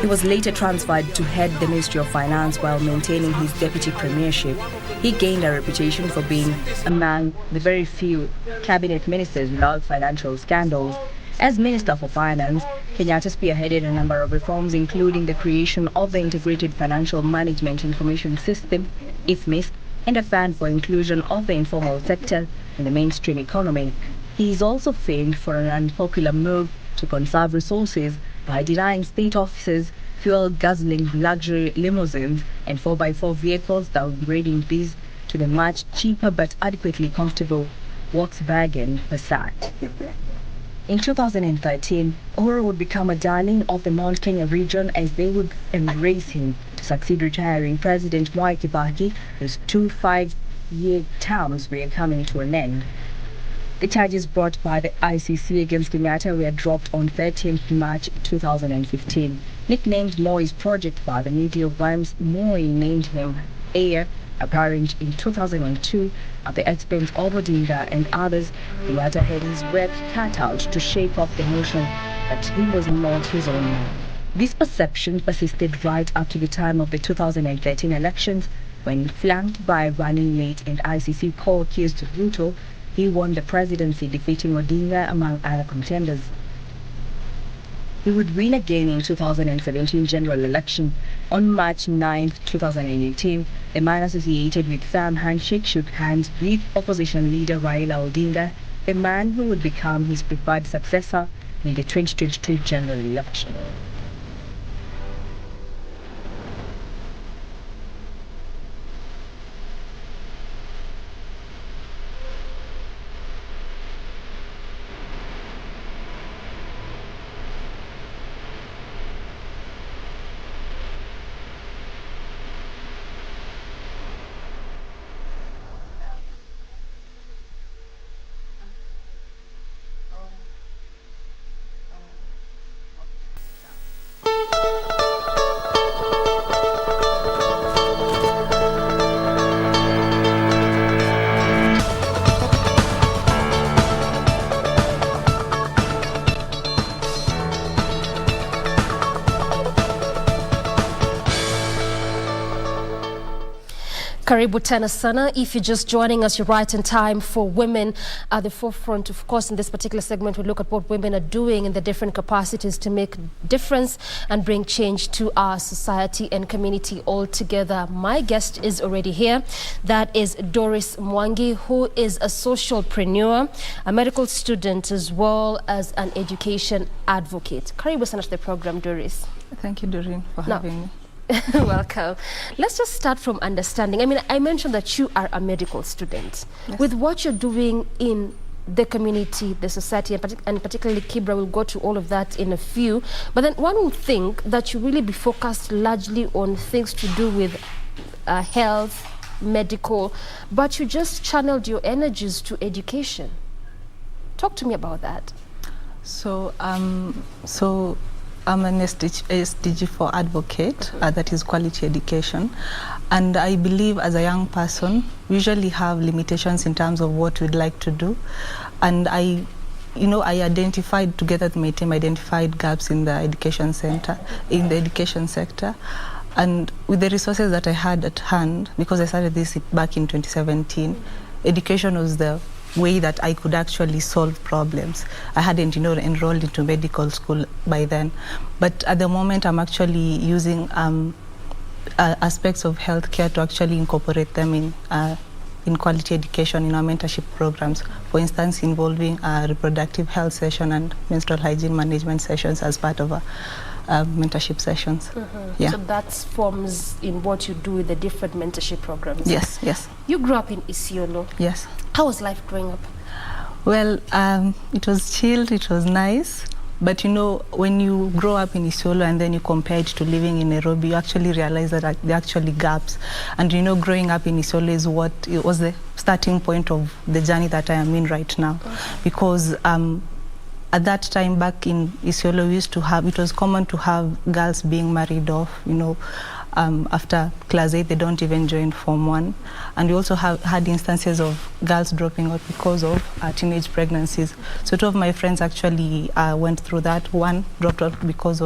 He was later transferred to head the Ministry of Finance while maintaining his deputy premiership. He gained a reputation for being among the very few cabinet ministers without financial scandals. As Minister for Finance, Kenyatta spearheaded a number of reforms, including the creation of the Integrated Financial Management Information System, IFMIS, and a fund for inclusion of the informal sector in the mainstream economy. He is also famed for an unpopular move to conserve resources by denying state offices fuel-guzzling luxury limousines and 4x4 vehicles, downgrading these to the much cheaper but adequately comfortable Volkswagen Passat. In 2013, Uhuru would become a darling of the Mount Kenya region as they would embrace him to succeed retiring President Mwai Kibaki, whose 2 5-year terms were coming to an end. The charges brought by the ICC against Kenyatta were dropped on 13th March 2015. Nicknamed Moi's project by the media worms, Moi named him heir apparent in 2002 at the expense of Odinga and others. Kenyatta had his work cut out to shake off the notion that he was not his own man. This perception persisted right up to the time of the 2013 elections, when, flanked by running mate and ICC co-accused Ruto, he won the presidency, defeating Odinga among other contenders. He would win again in 2017 general election. On March 9, 2018, the man associated with Firm Handshake shook hands with opposition leader Raila Odinga, the man who would become his preferred successor in the 2022 general election. Karibu tena sana. If you're just joining us, you're right in time for Women at the Forefront. Of course, in this particular segment, we look at what women are doing in the different capacities to make difference and bring change to our society and community altogether. My guest is already here. That is Doris Mwangi, who is a socialpreneur, a medical student, as well as an education advocate. Karibu sana to the program, Doris. Thank you, Doreen, for having me. Welcome. Let's just start from understanding. I mean, I mentioned that you are a medical student. Yes. With what you're doing in the community, the society, and particularly Kibra, we'll go to all of that in a few. But then one would think that you really be focused largely on things to do with health, medical, but you just channeled your energies to education. Talk to me about that. So, I'm an SDG4 advocate, that is quality education. And I believe as a young person, we usually have limitations in terms of what we'd like to do. And I identified, together with my team, identified gaps in the education sector. And with the resources that I had at hand, because I started this back in 2017, education was the way that I could actually solve problems. I hadn't enrolled into medical school by then, but at the moment I'm actually using aspects of healthcare to actually incorporate them in quality education in our mentorship programs, for instance involving reproductive health session and menstrual hygiene management sessions as part of our mentorship sessions. Yeah. So that forms in what you do with the different mentorship programs. Yes, yes. You grew up in Isiolo. Yes. How was life growing up? Well, it was chilled, it was nice. But when you grow up in Isiolo and then you compare it to living in Nairobi, you actually realize that there are actually gaps. And growing up in Isiolo is what it was the starting point of the journey that I am in right now. Because at that time back in Isiolo, we used to have, it was common to have girls being married off, after class 8, they don't even join Form 1. And we also had instances of girls dropping out because of teenage pregnancies. So 2 of my friends actually went through that. One dropped out because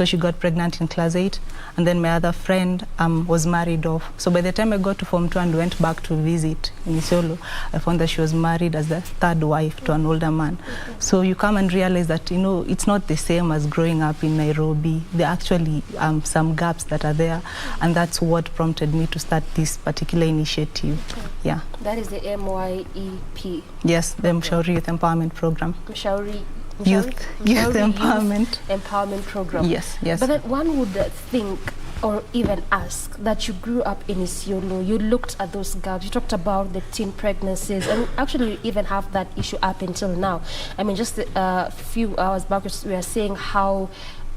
she got pregnant in class 8, and then my other friend was married off. So by the time I got to Form 2 and went back to visit in Isiolo, I found that she was married as the 3rd wife to an older man. So you come and realize that it's not the same as growing up in Nairobi. There are actually some gaps that are there, and that's what prompted me to start this particular initiative. Yeah. That is the MYEP. Yes, the Mshauri Youth Empowerment Program. Mshauri Youth Empowerment Program. Yes, yes. But then one would think or even ask that you grew up in Isiolo, you looked at those gaps, you talked about the teen pregnancies, and actually you even have that issue up until now. I mean, just a few hours back we were saying how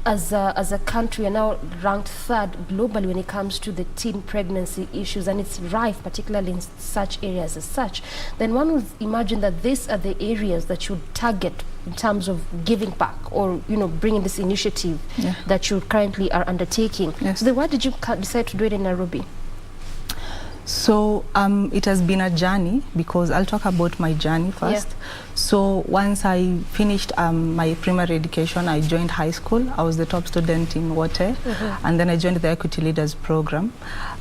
as a country are now ranked 3rd globally when it comes to the teen pregnancy issues, and it's rife particularly in such areas as such. Then one would imagine that these are the areas that you target in terms of giving back or bringing this initiative that you currently are undertaking. Yes. So then why did you decide to do it in Nairobi? So it has been a journey, because I'll talk about my journey first. So once I finished my primary education, I joined high school. I was the top student in Wote, and then I joined the Equity Leaders program.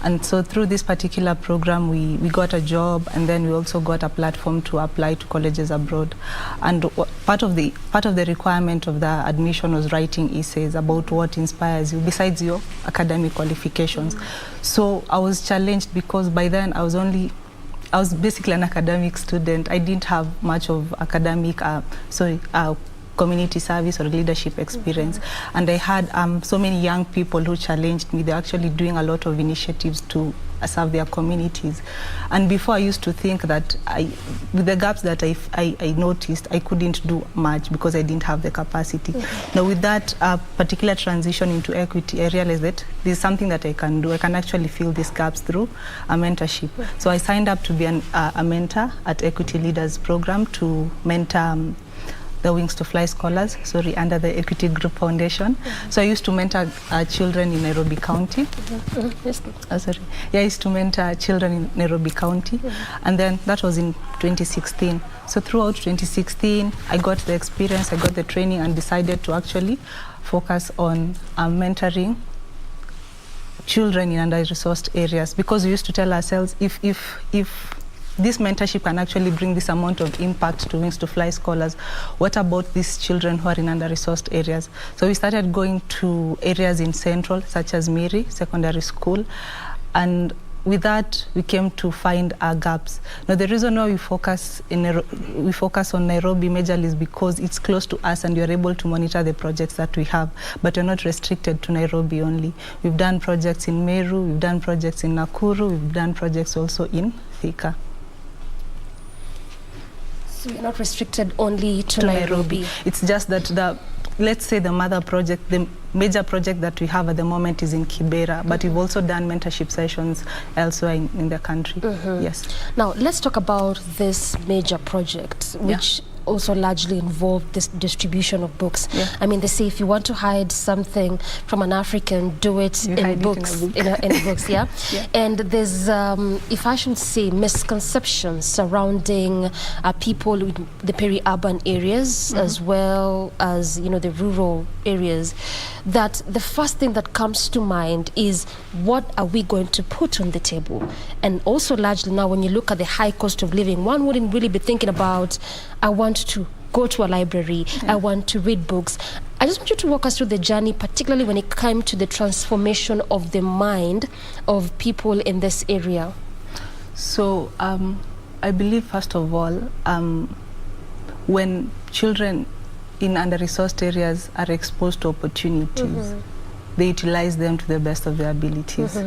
And so through this particular program, we got a job, and then we also got a platform to apply to colleges abroad. And part of the requirement of the admission was writing essays about what inspires you besides your academic qualifications. So I was challenged because by then I was basically an academic student. I didn't have much of academic, community service or leadership experience. And I had so many young people who challenged me. They're actually doing a lot of initiatives to serve their communities. And before I used to think that with the gaps that I noticed, I couldn't do much because I didn't have the capacity. Now with that particular transition into equity, I realized that there's something that I can do. I can actually fill these gaps through a mentorship. So I signed up to be a mentor at Equity Leaders program to mentor the Wings to Fly scholars, under the Equity Group Foundation. So I used to mentor children in Nairobi County. I used to mentor children in Nairobi County. And then that was in 2016. So throughout 2016, I got the experience, I got the training, and decided to actually focus on mentoring children in under-resourced areas, because we used to tell ourselves, if this mentorship can actually bring this amount of impact to Wings to Fly scholars, what about these children who are in under-resourced areas? So we started going to areas in Central, such as Miri Secondary School, and with that, we came to find our gaps. Now, the reason why we focus on Nairobi majorly is because it's close to us and you're able to monitor the projects that we have, but we're not restricted to Nairobi only. We've done projects in Meru, we've done projects in Nakuru, we've done projects also in Thika. So you're not restricted only to Nairobi. It's just that let's say the mother project, the major project that we have at the moment is in Kibera, but we've also done mentorship sessions elsewhere in the country. Yes. Now, let's talk about this major project, which also largely involved this distribution of books. I mean, they say if you want to hide something from an African, do it in books. In books, And there's, if I should say, misconceptions surrounding people in the peri-urban areas as well as, the rural areas, that the first thing that comes to mind is, what are we going to put on the table? And also largely now, when you look at the high cost of living, one wouldn't really be thinking about, I want to go to a library, I want to read books. I just want you to walk us through the journey, particularly when it came to the transformation of the mind of people in this area. So I believe, first of all, when children in under-resourced areas are exposed to opportunities, they utilize them to the best of their abilities.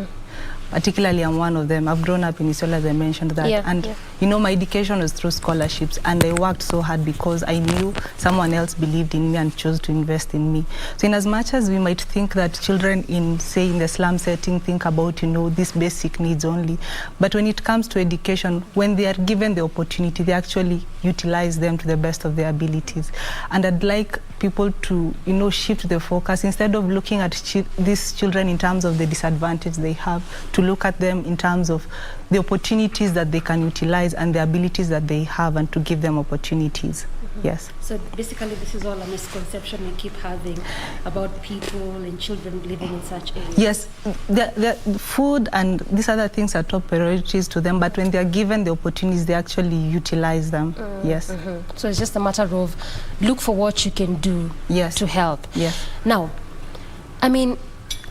Particularly, I'm one of them. I've grown up in Isiolo, as I mentioned that. My education was through scholarships, and I worked so hard because I knew someone else believed in me and chose to invest in me. So in as much as we might think that children in the slum setting think about, these basic needs only, but when it comes to education, when they are given the opportunity, they actually utilize them to the best of their abilities. And I'd like people to, shift the focus. Instead of looking at these children in terms of the disadvantage they have, to look at them in terms of the opportunities that they can utilize and the abilities that they have, and to give them opportunities. Yes. So basically, this is all a misconception we keep having about people and children living in such areas. Yes, the food and these other things are top priorities to them, but when they are given the opportunities, they actually utilize them. Yes. So it's just a matter of look for what you can do to help. Yes. Now, I mean,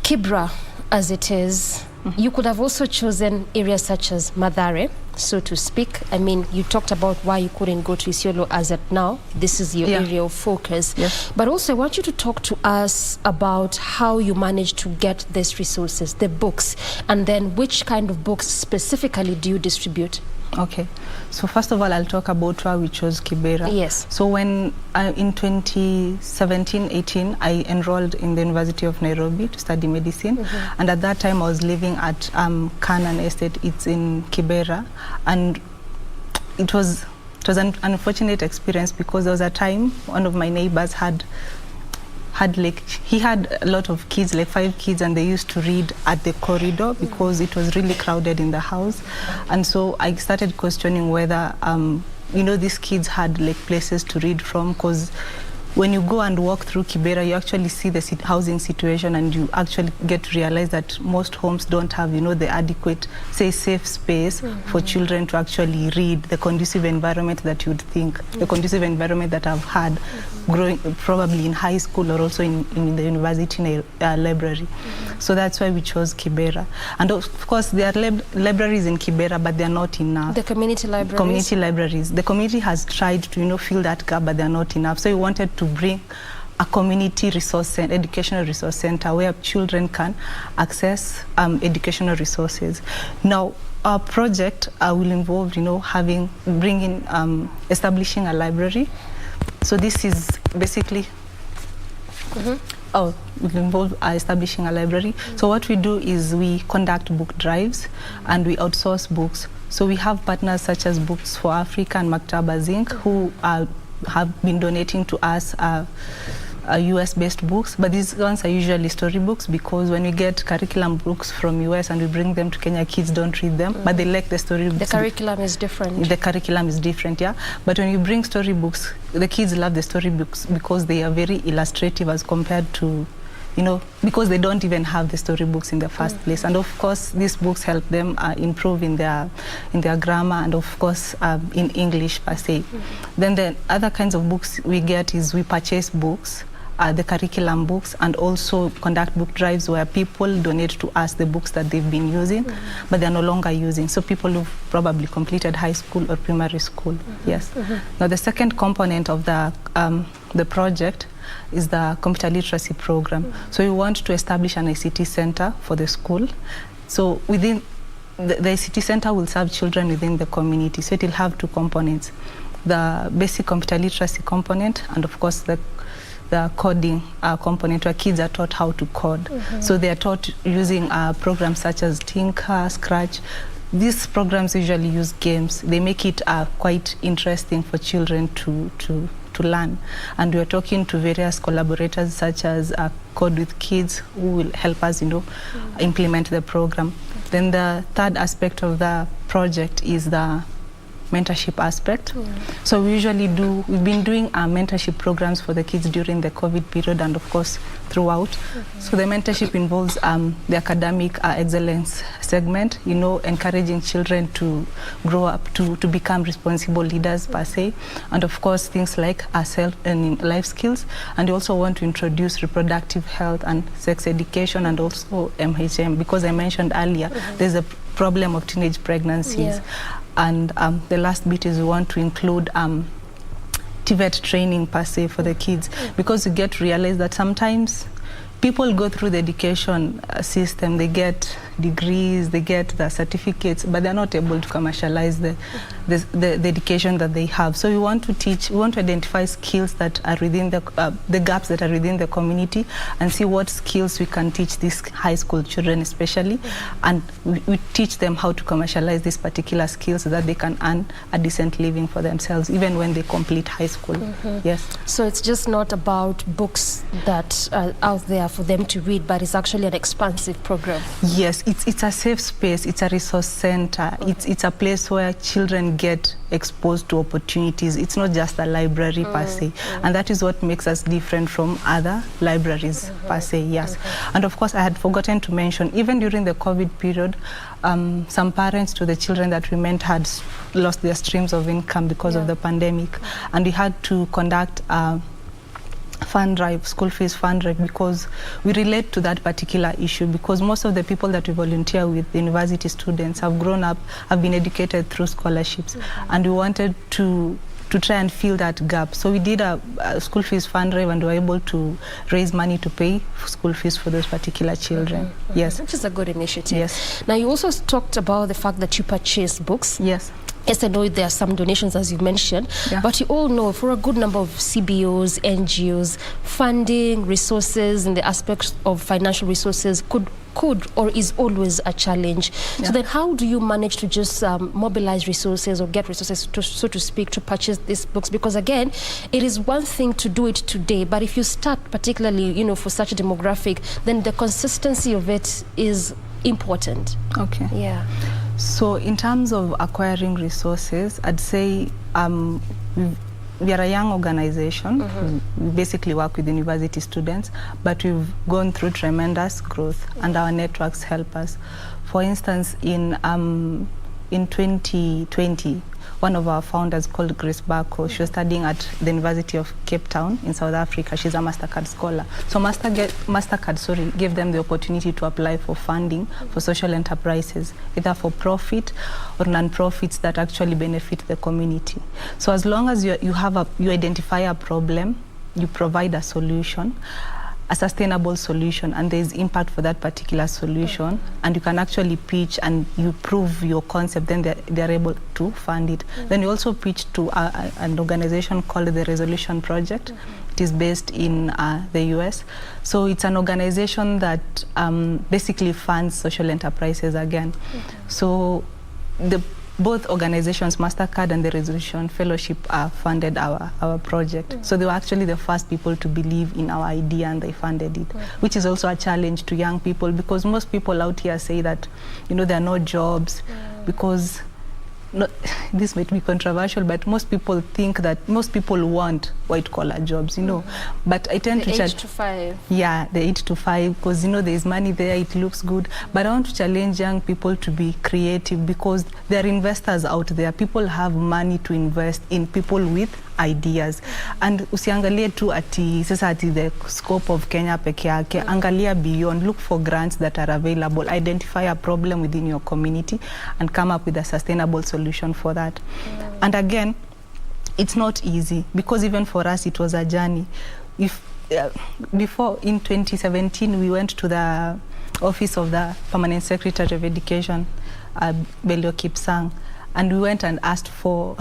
Kibra, as it is, you could have also chosen areas such as Mathare, so to speak. I mean, you talked about why you couldn't go to Isiolo as at now. This is your area of focus. But also, I want you to talk to us about how you managed to get these resources, the books, and then which kind of books specifically do you distribute? Okay. So first of all, I'll talk about why we chose Kibera. Yes. So when in 2017-18, I enrolled in the University of Nairobi to study medicine. And at that time, I was living at Kanan Estate. It's in Kibera. And it was an unfortunate experience because there was a time one of my neighbors had he had a lot of kids, like 5 kids, and they used to read at the corridor because it was really crowded in the house. And so I started questioning whether these kids had like places to read from, because when you go and walk through Kibera, you actually see the housing situation, and you actually get to realize that most homes don't have, the adequate, say, safe space for children to actually read, the conducive environment that you'd think, the conducive environment that I've had growing probably in high school or also in the university library. So that's why we chose Kibera. And of course, there are libraries in Kibera, but they're not enough. The community libraries? Community libraries. The community has tried to, fill that gap, but they're not enough. So we wanted to bring a community resource center, educational resource center, where children can access educational resources. Now, our project will involve, establishing a library. So this is basically, will involve establishing a library. So what we do is we conduct book drives and we outsource books. So we have partners such as Books for Africa and Maktaba Zinc, who have been donating to us US-based books, but these ones are usually storybooks, because when we get curriculum books from US and we bring them to Kenya, kids don't read them, but they like the storybooks. The curriculum is different. The curriculum is different, yeah. But when you bring storybooks, the kids love the storybooks because they are very illustrative as compared to, because they don't even have the storybooks in the first place. And of course, these books help them improve in their grammar, and of course in English per se. Then the other kinds of books we get is we purchase books, the curriculum books, and also conduct book drives where people donate to us the books that they've been using, but they're no longer using. So people who've probably completed high school or primary school, yes. Now the second component of the project is the computer literacy program. So we want to establish an ICT center for the school. So within the ICT center will serve children within the community. So it will have two components: the basic computer literacy component, and of course the coding component, where kids are taught how to code. So they are taught using programs such as Tinker, Scratch. These programs usually use games. They make it quite interesting for children to learn. And we are talking to various collaborators such as Code with Kids, who will help us, implement the program. Then the third aspect of the project is the mentorship aspect. So we've been doing mentorship programs for the kids during the COVID period, and of course throughout. So the mentorship involves the academic excellence segment, encouraging children to grow up to become responsible leaders per se, and of course things like self and life skills. And we also want to introduce reproductive health and sex education, and also MHM, because I mentioned earlier there's a problem of teenage pregnancies. And the last bit is we want to include TVET training per se for the kids, because you get to realize that sometimes people go through the education system, they get degrees, they get the certificates, but they're not able to commercialize the education that they have. So we want to identify skills that are within the gaps that are within the community, and see what skills we can teach these high school children especially, and we teach them how to commercialize these particular skills so that they can earn a decent living for themselves, even when they complete high school. Yes. So it's just not about books that are out there for them to read, but it's actually an expansive program. Yes, it's a safe space, it's a resource center, it's a place where children get exposed to opportunities. It's not just a library per se, and that is what makes us different from other libraries per se, yes. And of course, I had forgotten to mention, even during the COVID period, some parents to the children that we meant had lost their streams of income because of the pandemic, and we had to conduct fund drive, school fees fund drive, because we relate to that particular issue, because most of the people that we volunteer with, the university students, have grown up, have been educated through scholarships, and we wanted to try and fill that gap. So we did a school fees fund drive, and we were able to raise money to pay school fees for those particular children. Yes. Which is a good initiative. Yes. Now, you also talked about the fact that you purchase books. Yes. Yes, I know there are some donations, as you mentioned, but you all know for a good number of CBOs, NGOs, funding, resources, and the aspects of financial resources could or is always a challenge. So then how do you manage to just mobilize resources or get resources, so to speak, to purchase these books? Because again, it is one thing to do it today, but if you start particularly, for such a demographic, then the consistency of it is important. Okay. Yeah. So in terms of acquiring resources, I'd say we are a young organization. We basically work with university students, but we've gone through tremendous growth, and our networks help us. For instance, in 2020, one of our founders, called Grace Bako, she was studying at the University of Cape Town in South Africa. She's a MasterCard scholar. So MasterCard gave them the opportunity to apply for funding for social enterprises, either for profit or non-profits that actually benefit the community. So as long as you identify a problem, you provide a solution, a sustainable solution, and there is impact for that particular solution, and you can actually pitch and you prove your concept, then they're able to fund it. Then you also pitch to an organization called the Resolution Project. It is based in the US. So it's an organization that basically funds social enterprises again. So both organizations, MasterCard and the Resolution Fellowship, funded our project. So they were actually the first people to believe in our idea, and they funded it, which is also a challenge to young people, because most people out here say that, there are no jobs, because this might be controversial, but most people want white-collar jobs, But I tend to... 8 to 5. Yeah, the 8 to 5, because, there is money there, it looks good. But I want to challenge young people to be creative, because there are investors out there. People have money to invest in people with ideas. And usiangalie tu ati the scope of Kenya peke yake, angalia beyond, look for grants that are available, identify a problem within your community, and come up with a sustainable solution for that. And again, it's not easy, because even for us it was a journey. Before, in 2017, we went to the office of the Permanent Secretary of Education, Belio Kipsang, and we went and asked for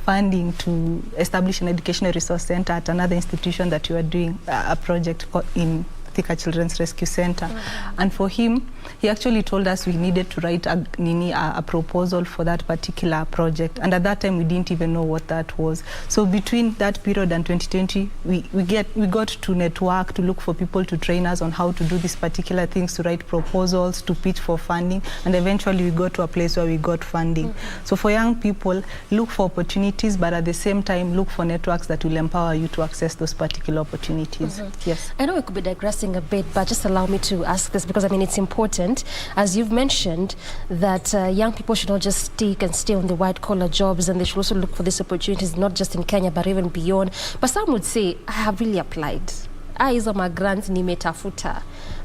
funding to establish an educational resource center at another institution that we were doing a project in Thika Children's Rescue Center. And for him, he actually told us we needed to write a proposal for that particular project. And at that time, we didn't even know what that was. So between that period and 2020, we got to network, to look for people to train us on how to do these particular things, to write proposals, to pitch for funding. And eventually, we got to a place where we got funding. So for young people, look for opportunities, but at the same time, look for networks that will empower you to access those particular opportunities. Yes. I know we could be digressing a bit, but just allow me to ask this, because it's important, as you've mentioned, that young people should not just stick and stay on the white-collar jobs, and they should also look for these opportunities, not just in Kenya, but even beyond. But some would say, I have really applied. Hizo magrants nimetafuta,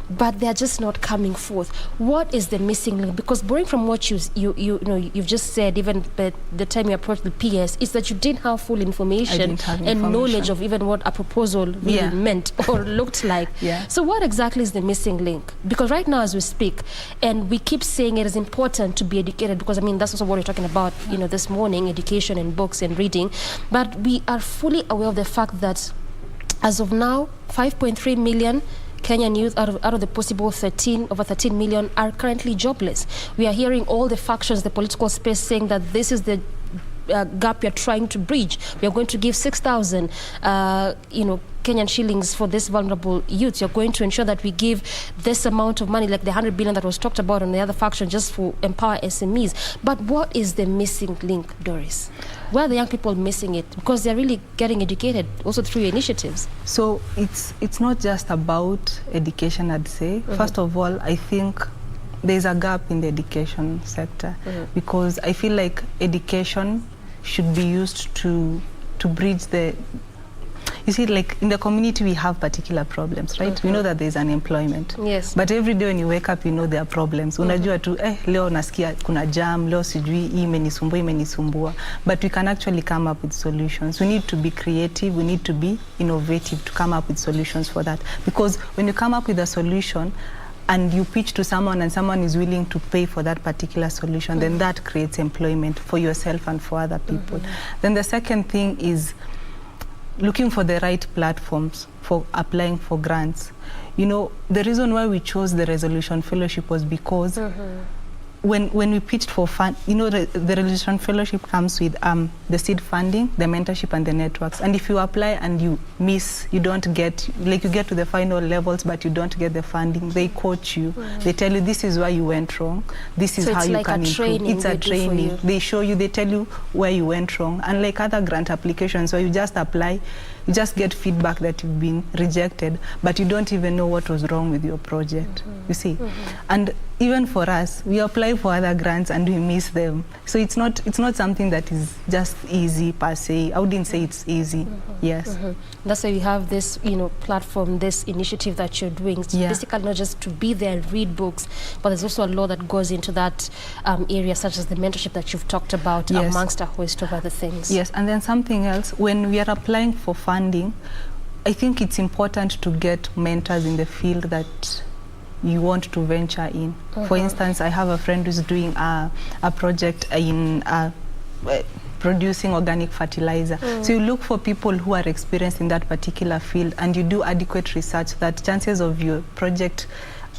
but they're just not coming forth. What is the missing link? Because borrowing from what you've just said, even by the time you approached the PS, is that you didn't have full information and knowledge of even what a proposal really meant or looked like. So what exactly is the missing link? Because right now, as we speak, and we keep saying it is important to be educated, because that's also what we're talking about, this morning, education and books and reading. But we are fully aware of the fact that as of now, 5.3 million Kenyan youth out of the possible over 13 million are currently jobless. We are hearing all the factions, the political space, saying that this is the gap we are trying to bridge. We are going to give 6,000, Kenyan shillings for this vulnerable youth. You're going to ensure that we give this amount of money, like the 100 billion that was talked about on the other faction, just for empower SMEs. But what is the missing link, Doris? Where are the young people missing it? Because they're really getting educated also through your initiatives. So it's not just about education, I'd say. First of all, I think there's a gap in the education sector, because I feel like education should be used to bridge the... You see, like in the community, we have particular problems, right? We know that there's unemployment. Yes. But every day when you wake up, there are problems. Unajua tu, leo nasikia kuna jam, leo sijui imenisumbua. But we can actually come up with solutions. We need to be creative. We need to be innovative to come up with solutions for that. Because when you come up with a solution, and you pitch to someone and someone is willing to pay for that particular solution, then that creates employment for yourself and for other people. Then the second thing is looking for the right platforms for applying for grants. The reason why we chose the Resolution Fellowship was because when we pitched for fund, you know, the Religion Fellowship comes with the seed funding, the mentorship, and the networks. And if you apply and you miss, you don't get, like you get to the final levels, but you don't get the funding, they coach you. They tell you this is where you went wrong. This is So how it's you like can a improve. training It's a they do for you. training. They show you, they tell you where you went wrong. Unlike other grant applications where you just apply, you just get feedback that you've been rejected, but you don't even know what was wrong with your project. You see, and even for us, we apply for other grants and we miss them. So it's not something that is just easy per se. I wouldn't say it's easy. Yes. That's why you have this, you know, platform, this initiative that you're doing. It's basically not just to be there and read books, but there's also a lot that goes into that area, such as the mentorship that you've talked about, amongst a host of other things. Yes, and then something else, when we are applying for funding, I think it's important to get mentors in the field that you want to venture in. For instance, I have a friend who's doing a project in producing organic fertilizer. So you look for people who are experienced in that particular field, and you do adequate research that chances of your project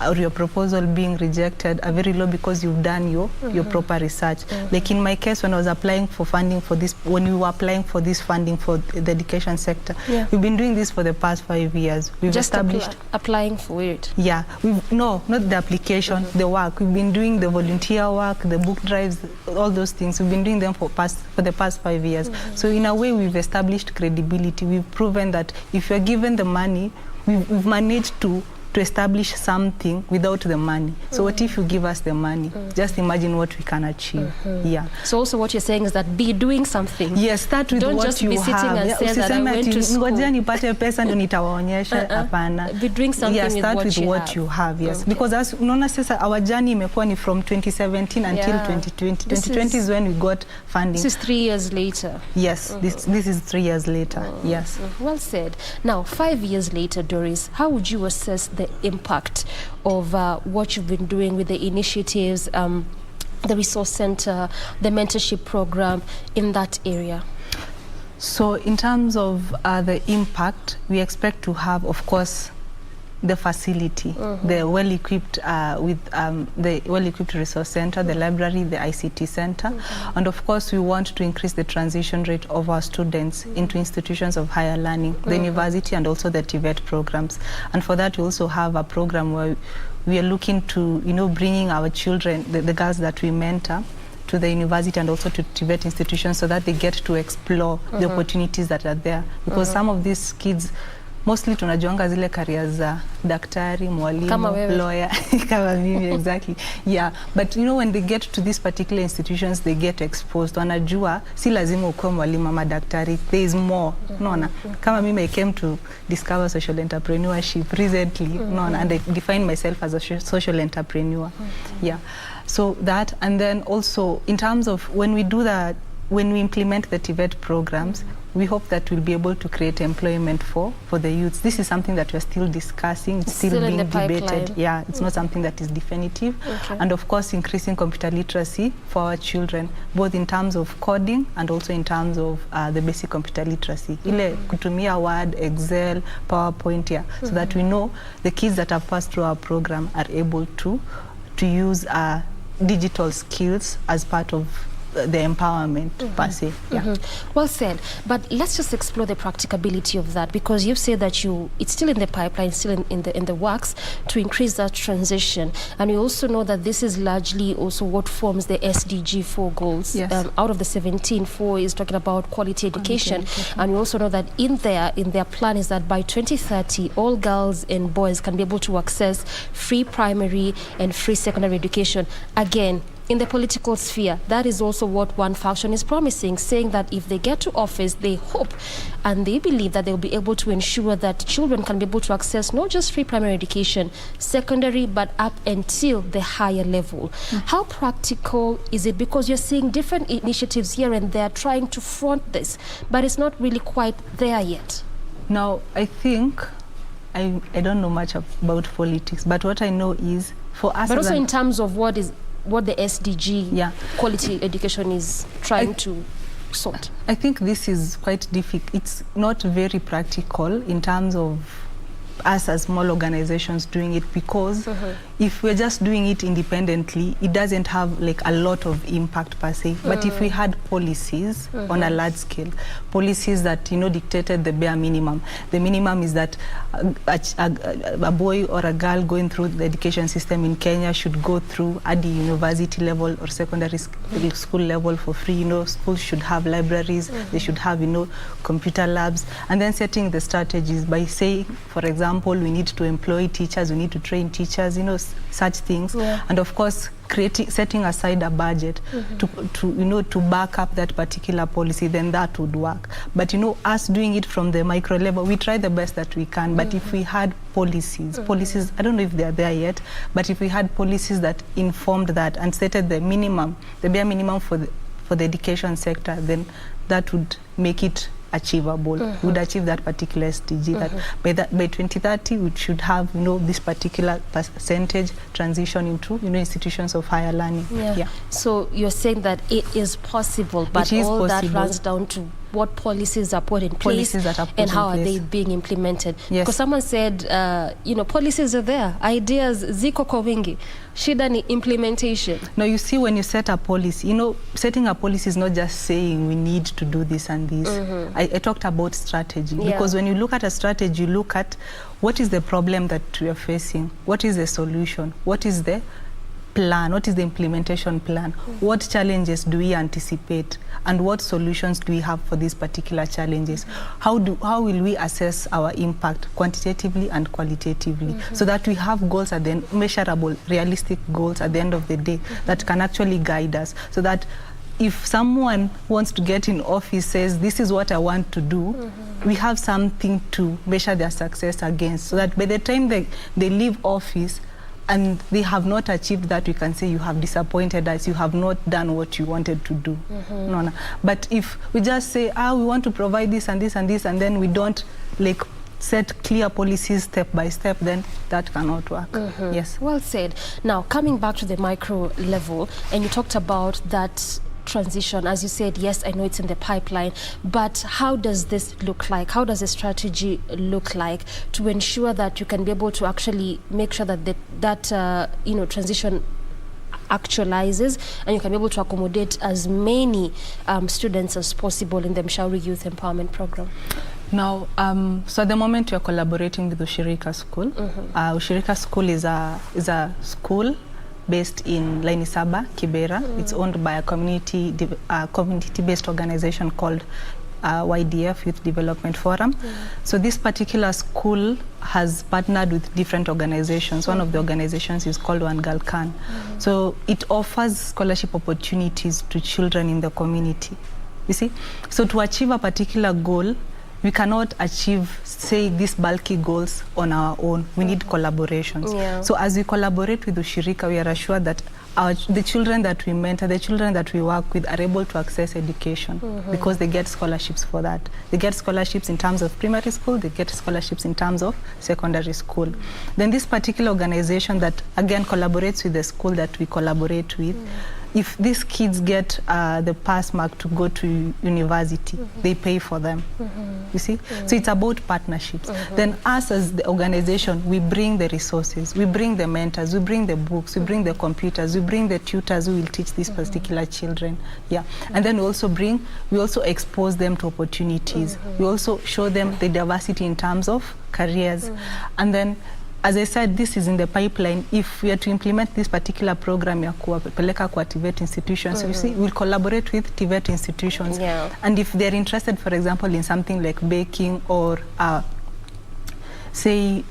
or your proposal being rejected are very low because you've done your proper research. Like in my case, when I was applying for funding for this, when we were applying for this funding for the education sector, we've been doing this for the past 5 years. We've just established applying for it. Yeah, no, not the application, the work. We've been doing the volunteer work, the book drives, all those things. We've been doing them for the past 5 years. So in a way, we've established credibility. We've proven that if you're given the money, we've managed to establish something without the money. So what if you give us the money? Just imagine what we can achieve. Yeah. So also what you're saying is that be doing something. Yes, start with Don't what just you be have. sitting and say that I went to school. Ngojea nipate pesa ndio nitawaonyesha. Hapana. Be doing something yeah, with start what with you what have. you have. Yes. Because as unaona sasa our journey imekuwa ni from 2017 until 2020. 2020 is when we got funding. This is 3 years later. Yes, this is 3 years later. Yes. Well said. Now, 5 years later, Doris, how would you assess the impact of what you've been doing with the initiatives, the resource center, the mentorship program in that area? So in terms of the impact, we expect to have, of course, the facility, the well-equipped with the well-equipped resource center, the library, the ICT center, and of course we want to increase the transition rate of our students into institutions of higher learning, the university and also the TVET programs. And for that we also have a program where we are looking to, you know, bringing our children, the girls that we mentor, to the university and also to TVET institutions so that they get to explore the opportunities that are there. Because some of these kids, mostly tunajuanga zile careers za daktari, mwalimu, lawyer, kama mimi, exactly. Yeah, but you know when they get to these particular institutions, they get exposed. Wanajua si lazima ukuwe mwalimu ama daktari. There is more. Unaona? Kama mimi I came to discover social entrepreneurship recently, unaona, and I define myself as a social entrepreneur. Yeah. So that, and then also in terms of when we do that, when we implement the TVET programs, we hope that we'll be able to create employment for the youths. This is something that we're still discussing, it's still being debated. Yeah, it's not something that is definitive. And of course, increasing computer literacy for our children, both in terms of coding and also in terms of the basic computer literacy. Ile kutumia Word, Excel, PowerPoint, yeah, so that we know the kids that have passed through our program are able to use digital skills as part of the empowerment per se. Yeah. Well said. But let's just explore the practicability of that, because you've said that it's still in the pipeline, still in the works to increase that transition. And we also know that this is largely also what forms the SDG 4 goals. Yes. Out of the 17, 4 is talking about quality education. And we also know that in their plan is that by 2030, all girls and boys can be able to access free primary and free secondary education. Again, in the political sphere, that is also what one faction is promising, saying that if they get to office, they hope and they believe that they'll be able to ensure that children can be able to access not just free primary education, secondary, but up until the higher level. How practical is it? Because you're seeing different initiatives here and there trying to front this, but it's not really quite there yet. Now, I think, I don't know much about politics, but what I know is for us... But also in terms of what the SDG quality education is trying to sort. I think this is quite difficult. It's not very practical in terms of us as small organizations doing it, because if we're just doing it independently, it doesn't have like a lot of impact per se. But if we had policies on a large scale, policies that, you know, dictated the bare minimum. The minimum is that a boy or a girl going through the education system in Kenya should go through at the university level or secondary school level for free. You know, schools should have libraries, they should have, you know, computer labs, and then setting the strategies by saying, for example, we need to employ teachers, we need to train teachers, you know, such things. And of course, setting aside a budget to you know, to back up that particular policy, then that would work. But, you know, us doing it from the micro level, we try the best that we can. But if we had policies, I don't know if they're there yet, but if we had policies that informed that and stated the minimum, the bare minimum for the education sector, then that would make it achievable. We would achieve that particular SDG. That by 2030 we should have, you know, this particular percentage transition into, you know, institutions of higher learning. So you're saying that it is possible, but all that runs down to what policies are put in place and how are they being implemented. Because someone said, you know, policies are there, ideas ziko kwa wingi, shida ni implementation. No, you see, when you set a policy, you know, setting a policy is not just saying we need to do this and this. I talked about strategy, because when you look at a strategy, you look at what is the problem that we are facing, what is the solution, what is the plan, what is the implementation plan, what challenges do we anticipate, and what solutions do we have for these particular challenges. How will we assess our impact quantitatively and qualitatively, so that we have goals at the end, measurable, realistic goals at the end of the day that can actually guide us, so that if someone wants to get in office, says this is what I want to do, we have something to measure their success against, so that by the time they leave office and they have not achieved that, we can say you have disappointed us, you have not done what you wanted to do. No. But if we just say, we want to provide this and this and this, and then we don't like set clear policies step by step, then that cannot work. Yes. Well said. Now, coming back to the micro level, and you talked about that transition, as you said, yes, I know it's in the pipeline, but how does this look like? How does the strategy look like to ensure that you can be able to actually make sure that that you know, transition actualizes and you can be able to accommodate as many students as possible in the Mshauri Youth Empowerment Program? Now, so at the moment we are collaborating with Ushirika School. Ushirika School is a school based in Laini Saba, Kibera. It's owned by a community-based organization called YDF, Youth Development Forum. So this particular school has partnered with different organizations. One of the organizations is called One Girl Can. So it offers scholarship opportunities to children in the community. You see? So to achieve a particular goal, we cannot achieve, say, these bulky goals on our own. We need collaborations. So as we collaborate with Ushirika, we are assured that the children that we mentor, the children that we work with are able to access education because they get scholarships for that. They get scholarships in terms of primary school, they get scholarships in terms of secondary school. Then this particular organization that, again, collaborates with the school that we collaborate with, if these kids get the pass mark to go to university, they pay for them. You see? So it's about partnerships. Then us as the organization, we bring the resources, we bring the mentors, we bring the books, we bring the computers, we bring the tutors who will teach these particular children. And then we also expose them to opportunities. We also show them the diversity in terms of careers. And then, as I said, this is in the pipeline. If we are to implement this particular program ya kuwapeleka kwa TVET institutions, so you see, we'll collaborate with TVET institutions. And if they're interested, for example, in something like baking or say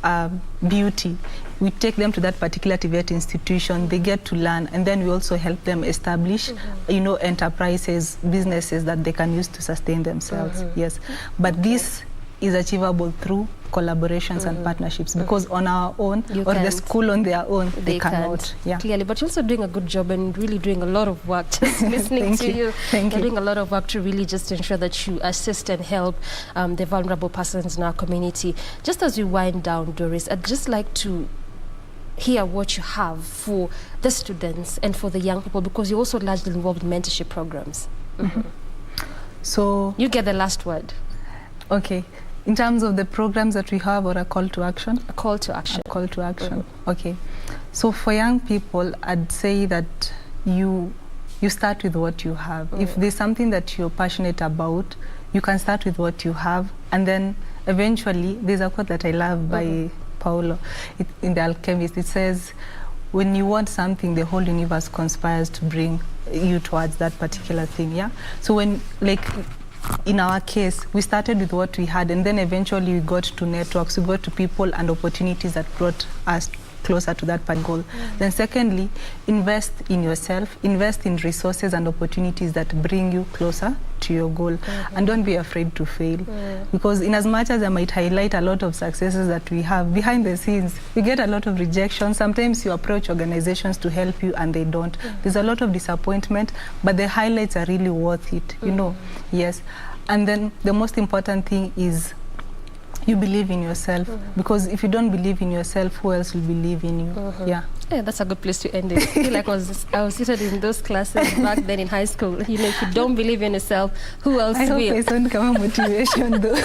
beauty, we take them to that particular TVET institution, they get to learn, and then we also help them establish, you know, enterprises, businesses that they can use to sustain themselves. Yes, but this is achievable through collaborations and partnerships, because on our own the school on their own they cannot. Clearly, but you're also doing a good job and really doing a lot of work. Just listening to you, you're doing a lot of work to really just ensure that you assist and help the vulnerable persons in our community. Just as we wind down, Doris, I'd just like to hear what you have for the students and for the young people, because you're also largely involved in mentorship programs. So you get the last word. Okay. In terms of the programs that we have, or a call to action? A call to action. A call to action. Okay. So for young people, I'd say that you start with what you have. If there's something that you're passionate about, you can start with what you have, and then eventually, there's a quote that I love by Paulo in The Alchemist. It says, when you want something, the whole universe conspires to bring you towards that particular thing. Yeah. So when, like, in our case, we started with what we had, and then eventually we got to networks, we got to people and opportunities that brought us closer to that goal. Then secondly, invest in yourself, invest in resources and opportunities that bring you closer to your goal. And don't be afraid to fail. Because in as much as I might highlight a lot of successes that we have, behind the scenes, we get a lot of rejection. Sometimes you approach organizations to help you and they don't. There's a lot of disappointment, but the highlights are really worth it, you know. Yes. And then the most important thing is you believe in yourself, because if you don't believe in yourself, who else will believe in you? Yeah. Yeah, that's a good place to end it. I feel like I was seated in those classes back then in high school. You know, if you don't believe in yourself, who else will? I hope it doesn't come a motivation though.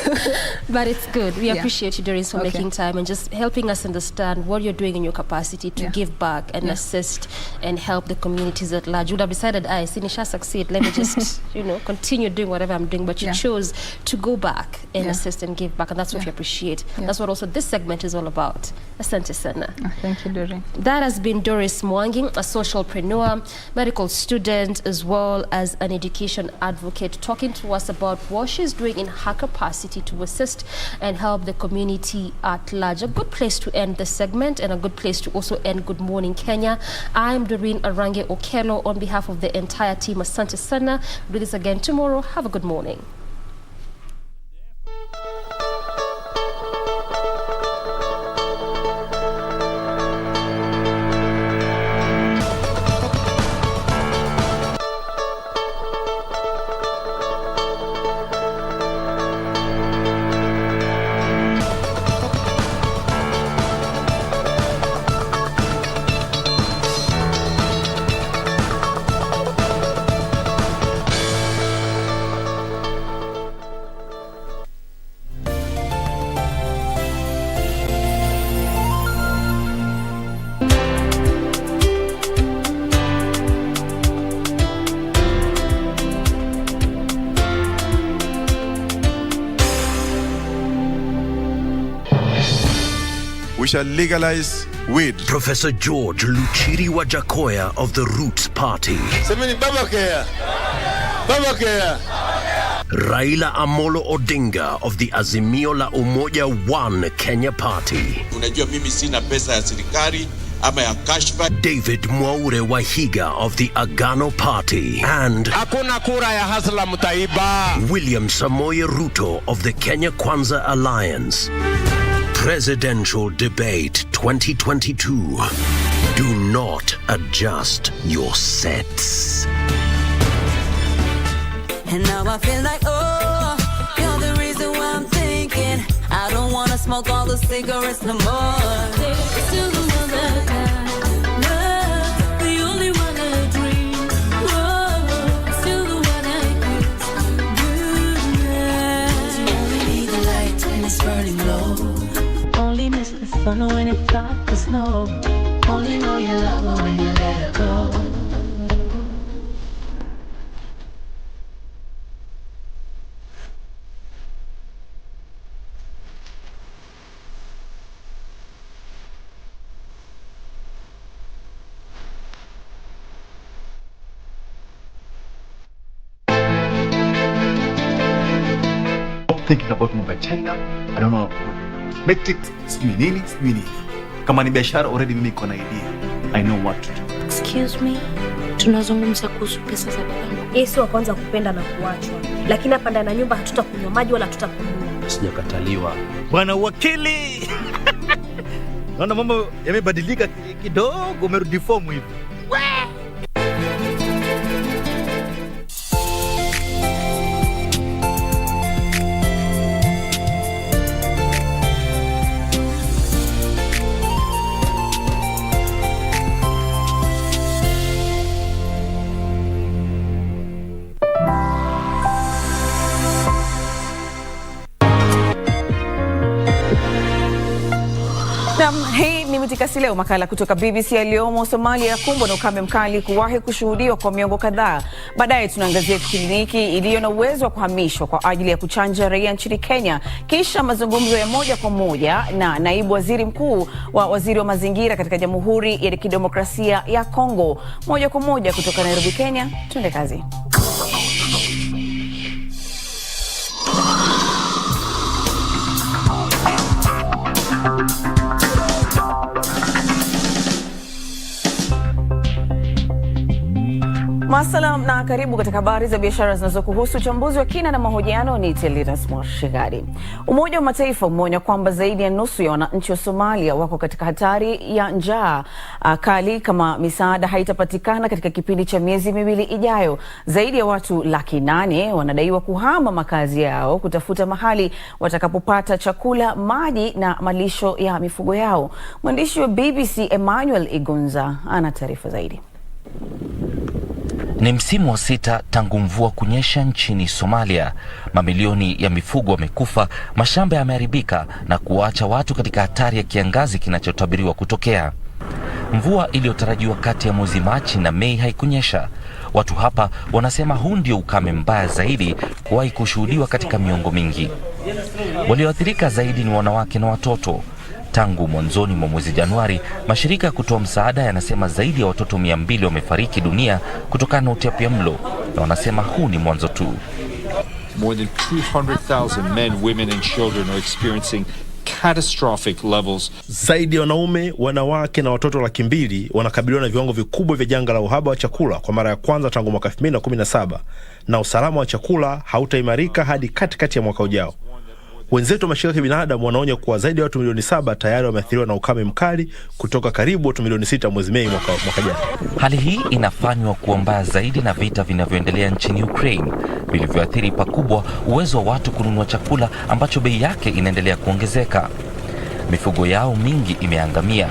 But it's good. We appreciate you, Doris, for making time and just helping us understand what you're doing in your capacity to give back and assist and help the communities at large. You would have decided, I Sinisha succeed, let me just, you know, continue doing whatever I'm doing. But you chose to go back and assist and give back, and that's what we appreciate. That's what also this segment is all about. Asante sana. Thank you, Doreen. That has been Doris Mwangi, a socialpreneur, medical student, as well as an education advocate, talking to us about what she's doing in her capacity to assist and help the community at large. A good place to end this segment and a good place to also end Good Morning Kenya. I'm Doreen Arange Okello on behalf of the entire team. Asante sana. We'll do this again tomorrow. Have a good morning. We shall legalize weed. Professor George Luchiri Wajakoya of the Roots Party. Semeni baba kea. Baba kea. Raila Amolo Odinga of the Azimio la Umoja One Kenya Party. Unajua mimi sina pesa ya serikali ama ya kashfa. David Mwaure Wahiga of the Agano Party. And hakuna kura ya hasla mtaiba. William Samoei Ruto of the Kenya Kwanza Alliance. Presidential Debate 2022. Do not adjust your sets. And now I feel like, oh, you're the reason why I'm thinking I don't want to smoke all the cigarettes no more. Still the one that I love, the only one I dream. Whoa, still the one I kiss. Goodnight. You only need the light when it's burning low. Only miss the sun when it starts to snow. Only know you love her when you let her go. Thinking about mambo ya China, I don't know, cosmetics, sijui nini. Kama ni biashara already mimi niko na idea. I know what to do. Excuse me, tunazungumza kuhusu pesa za babangu. Yeye sio kwanza kupenda na kuachwa, lakini hapa ndani ya nyumba hatutakunywa maji wala hatutakunywa. Sijakataliwa. Bwana wakili. Naona mambo yamebadilika kidogo, umerudi form hivi. Mitikasi leo, makala kutoka BBC. Yaliyomo Somalia yakumbwa na ukame mkali kuwahi kushuhudiwa kwa miongo kadhaa. Baadaye tunaangazia kliniki iliyo na uwezo wa kuhamishwa kwa ajili ya kuchanja raia nchini Kenya, kisha mazungumzo ya moja kwa moja na naibu waziri mkuu wa waziri wa mazingira katika Jamhuri ya Kidemokrasia ya Kongo. Moja kwa moja kutoka Nairobi, Kenya, tuende kazi. Masalam na karibu katika habari za biashara zinazokuhusu. Uchambuzi wa kina na mahojiano ni Telitas Mwashigari. Umoja wa Mataifa umeonya kwamba zaidi ya nusu ya wananchi wa Somalia wako katika hatari ya njaa kali kama misaada haitapatikana katika kipindi cha miezi miwili ijayo. Zaidi ya watu 800,000 wanadaiwa kuhama makazi yao kutafuta mahali watakapopata chakula, maji na malisho ya mifugo yao. Mwandishi wa BBC Emmanuel Igunza ana taarifa zaidi. Ni msimu wa 6 tangu mvua kunyesha nchini Somalia. Mamilioni ya mifugo wamekufa, mashamba yameharibika na kuacha watu katika hatari ya kiangazi kinachotabiriwa kutokea. Mvua iliyotarajiwa kati ya mwezi Machi na Mei haikunyesha. Watu hapa wanasema huu ndio ukame mbaya zaidi kuwahi kushuhudiwa katika miongo mingi. Walioathirika zaidi ni wanawake na watoto. Tangu mwanzoni mwa mwezi Januari, mashirika ya kutoa msaada yanasema zaidi ya watoto 200 wamefariki dunia kutokana na utapiamlo, na wanasema huu ni mwanzo tu. More than 200,000 men, women and children are experiencing catastrophic levels. Zaidi ya wanaume, wanawake na watoto 200,000 wanakabiliwa na viwango vikubwa vya janga la uhaba wa chakula kwa mara ya kwanza tangu mwaka 2017, na usalama wa chakula hautaimarika hadi katikati ya mwaka ujao. Wenzetu wa mashirika ya binadamu wanaonya kuwa zaidi ya watu milioni 7 tayari wameathiriwa na ukame mkali kutoka karibu watu milioni 6 mwezi Mei mwaka jana. Hali hii inafanywa kuwa mbaya zaidi na vita vinavyoendelea nchini Ukraine, vilivyoathiri pakubwa uwezo wa watu kununua chakula ambacho bei yake inaendelea kuongezeka. Mifugo yao mingi imeangamia.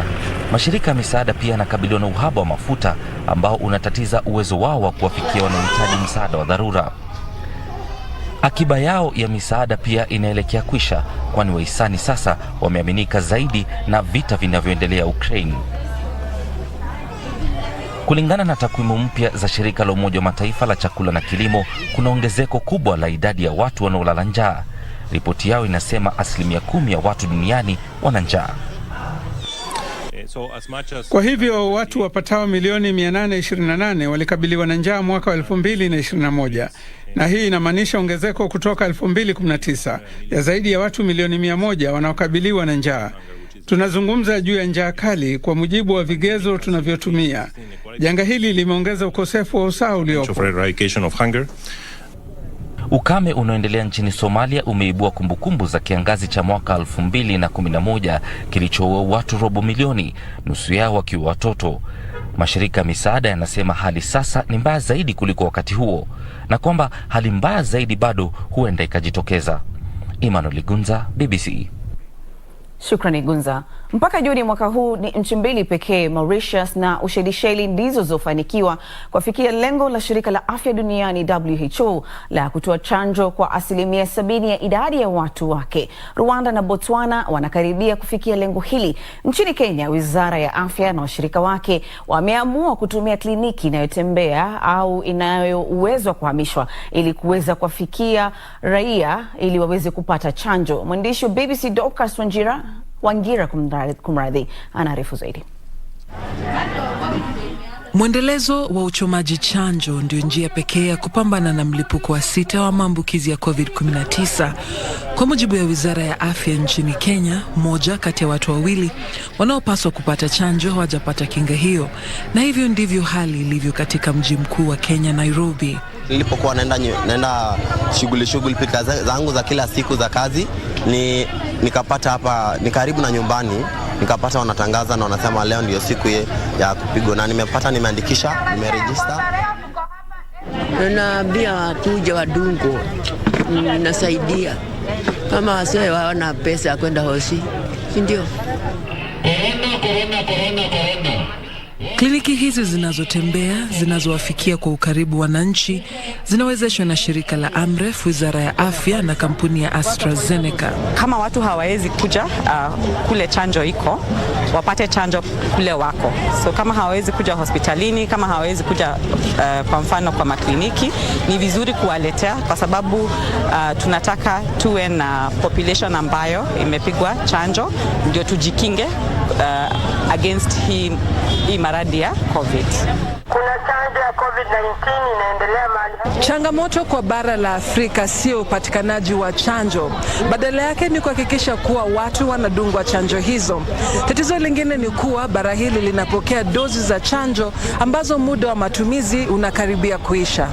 Mashirika ya misaada pia yanakabiliwa na uhaba wa mafuta ambao unatatiza uwezo wao wa kuwafikia wanaohitaji msaada wa dharura. Akiba yao ya misaada pia inaelekea kwisha, kwani wahisani sasa wameaminika zaidi na vita vinavyoendelea Ukraine. Kulingana na takwimu mpya za shirika la Umoja wa Mataifa la chakula na kilimo, kuna ongezeko kubwa la idadi ya watu wanaolala njaa. Ripoti yao inasema 10% ya watu duniani wana njaa. Kwa hivyo watu wapatao milioni 828 walikabiliwa na njaa mwaka wa 2021, na hii inamaanisha ongezeko kutoka 2019 ya zaidi ya watu milioni 100 wanaokabiliwa na njaa. Tunazungumza juu ya njaa kali kwa mujibu wa vigezo tunavyotumia. Janga hili limeongeza ukosefu wa usawa uliopo. Ukame unaoendelea nchini Somalia umeibua kumbukumbu za kiangazi cha mwaka 2011 kilichoua watu 250,000, nusu yao wakiwa watoto. Mashirika ya misaada yanasema hali sasa ni mbaya zaidi kuliko wakati huo, na kwamba hali mbaya zaidi bado huenda ikajitokeza. Emmanuel Gunza, BBC. Shukrani Gunza. Mpaka Juni mwaka huu ni nchi 2 pekee, Mauritius na Ushelisheli, ndizo zofanikiwa kufikia lengo la shirika la afya duniani WHO la kutoa chanjo kwa 70% ya idadi ya watu wake. Rwanda na Botswana wanakaribia kufikia lengo hili. Nchini Kenya, wizara ya afya na washirika wake wameamua kutumia kliniki inayotembea au inayo uwezo wa kuhamishwa ili kuweza kufikia raia ili waweze kupata chanjo. Mwandishi wa BBC Dorcas Wangira kumradhi anaarifu zaidi. Mwendelezo wa uchomaji chanjo ndio njia pekee ya kupambana na mlipuko wa 6 wa maambukizi ya COVID-19. Kwa mujibu ya wizara ya afya nchini Kenya, 1 kati ya watu 2 wanaopaswa kupata chanjo hawajapata kinga hiyo, na hivyo ndivyo hali ilivyo katika mji mkuu wa Kenya, Nairobi. Nilipokuwa naenda shughuli pika zangu za kila siku za kazi, nikapata hapa ni karibu na nyumbani, nikapata wanatangaza na wanasema leo ndio siku ya kupigwa, na nimeandikisha, nimeregister. Naambia wakuje wadungo, nasaidia kama wase hawana pesa ya kwenda hosi, ndio. Corona. Kliniki hizi zinazotembea, zinazowafikia kwa ukaribu wananchi, zinawezeshwa na shirika la Amref, Wizara ya Afya na kampuni ya AstraZeneca. Kama watu hawawezi kuja kule chanjo iko, wapate chanjo kule wako. So kama hawawezi kuja hospitalini, kama hawawezi kuja kwa mfano kwa makliniki, ni vizuri kuwaletea kwa sababu tunataka tuwe na population ambayo imepigwa chanjo ndio tujikinge against hii maradhi ya COVID. Kuna chanjo ya COVID-19 inaendelea mahali. Changamoto kwa bara la Afrika sio upatikanaji wa chanjo, badala yake ni kuhakikisha kuwa watu wanadungwa chanjo hizo. Tatizo lingine ni kuwa bara hili linapokea dozi za chanjo ambazo muda wa matumizi unakaribia kuisha.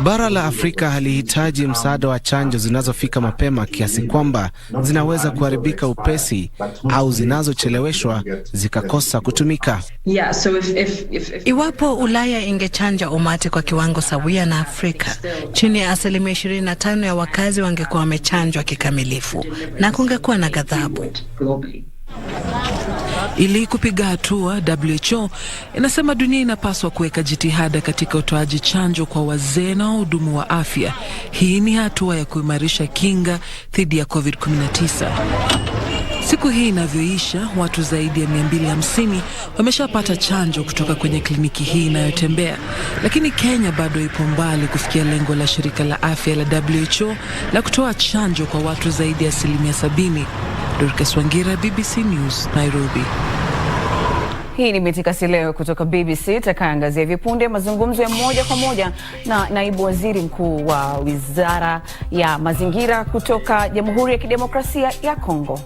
Bara la Afrika halihitaji msaada wa chanjo zinazofika mapema kiasi kwamba zinaweza kuharibika upesi au zinazocheleweshwa zikakosa kutumika. Iwapo Ulaya ingechanja umati kwa kiwango sawia na Afrika, chini ya 25% ya wakazi wangekuwa wamechanjwa kikamilifu na kungekuwa na ghadhabu. Ili kupiga hatua, WHO inasema dunia inapaswa kuweka jitihada katika utoaji chanjo kwa wazee na wahudumu wa afya. Hii ni hatua ya kuimarisha kinga dhidi ya COVID-19. Siku hii inavyoisha, watu zaidi ya 250 wameshapata chanjo kutoka kwenye kliniki hii inayotembea. Lakini Kenya bado ipo mbali kufikia lengo la shirika la afya la WHO la kutoa chanjo kwa watu zaidi ya 70%. Dorcas Wangira, BBC News, Nairobi. Hii ni Mitikasi Leo kutoka BBC. Takaangazia vipunde mazungumzo ya moja kwa moja na naibu waziri mkuu wa Wizara ya Mazingira kutoka Jamhuri ya Kidemokrasia ya Kongo.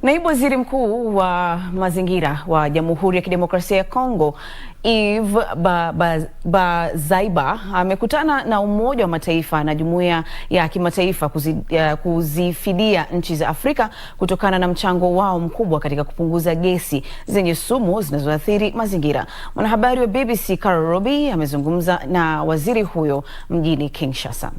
Naibu waziri mkuu wa mazingira wa Jamhuri ya Kidemokrasia ya Kongo, Yves Bazaiba, amekutana na Umoja wa Mataifa na Jumuiya ya Kimataifa kuzifidia nchi za Afrika kutokana na mchango wao mkubwa katika kupunguza gesi zenye sumu zinazoathiri mazingira. Mwanahabari wa BBC Carol Robi amezungumza na waziri huyo mjini Kinshasa.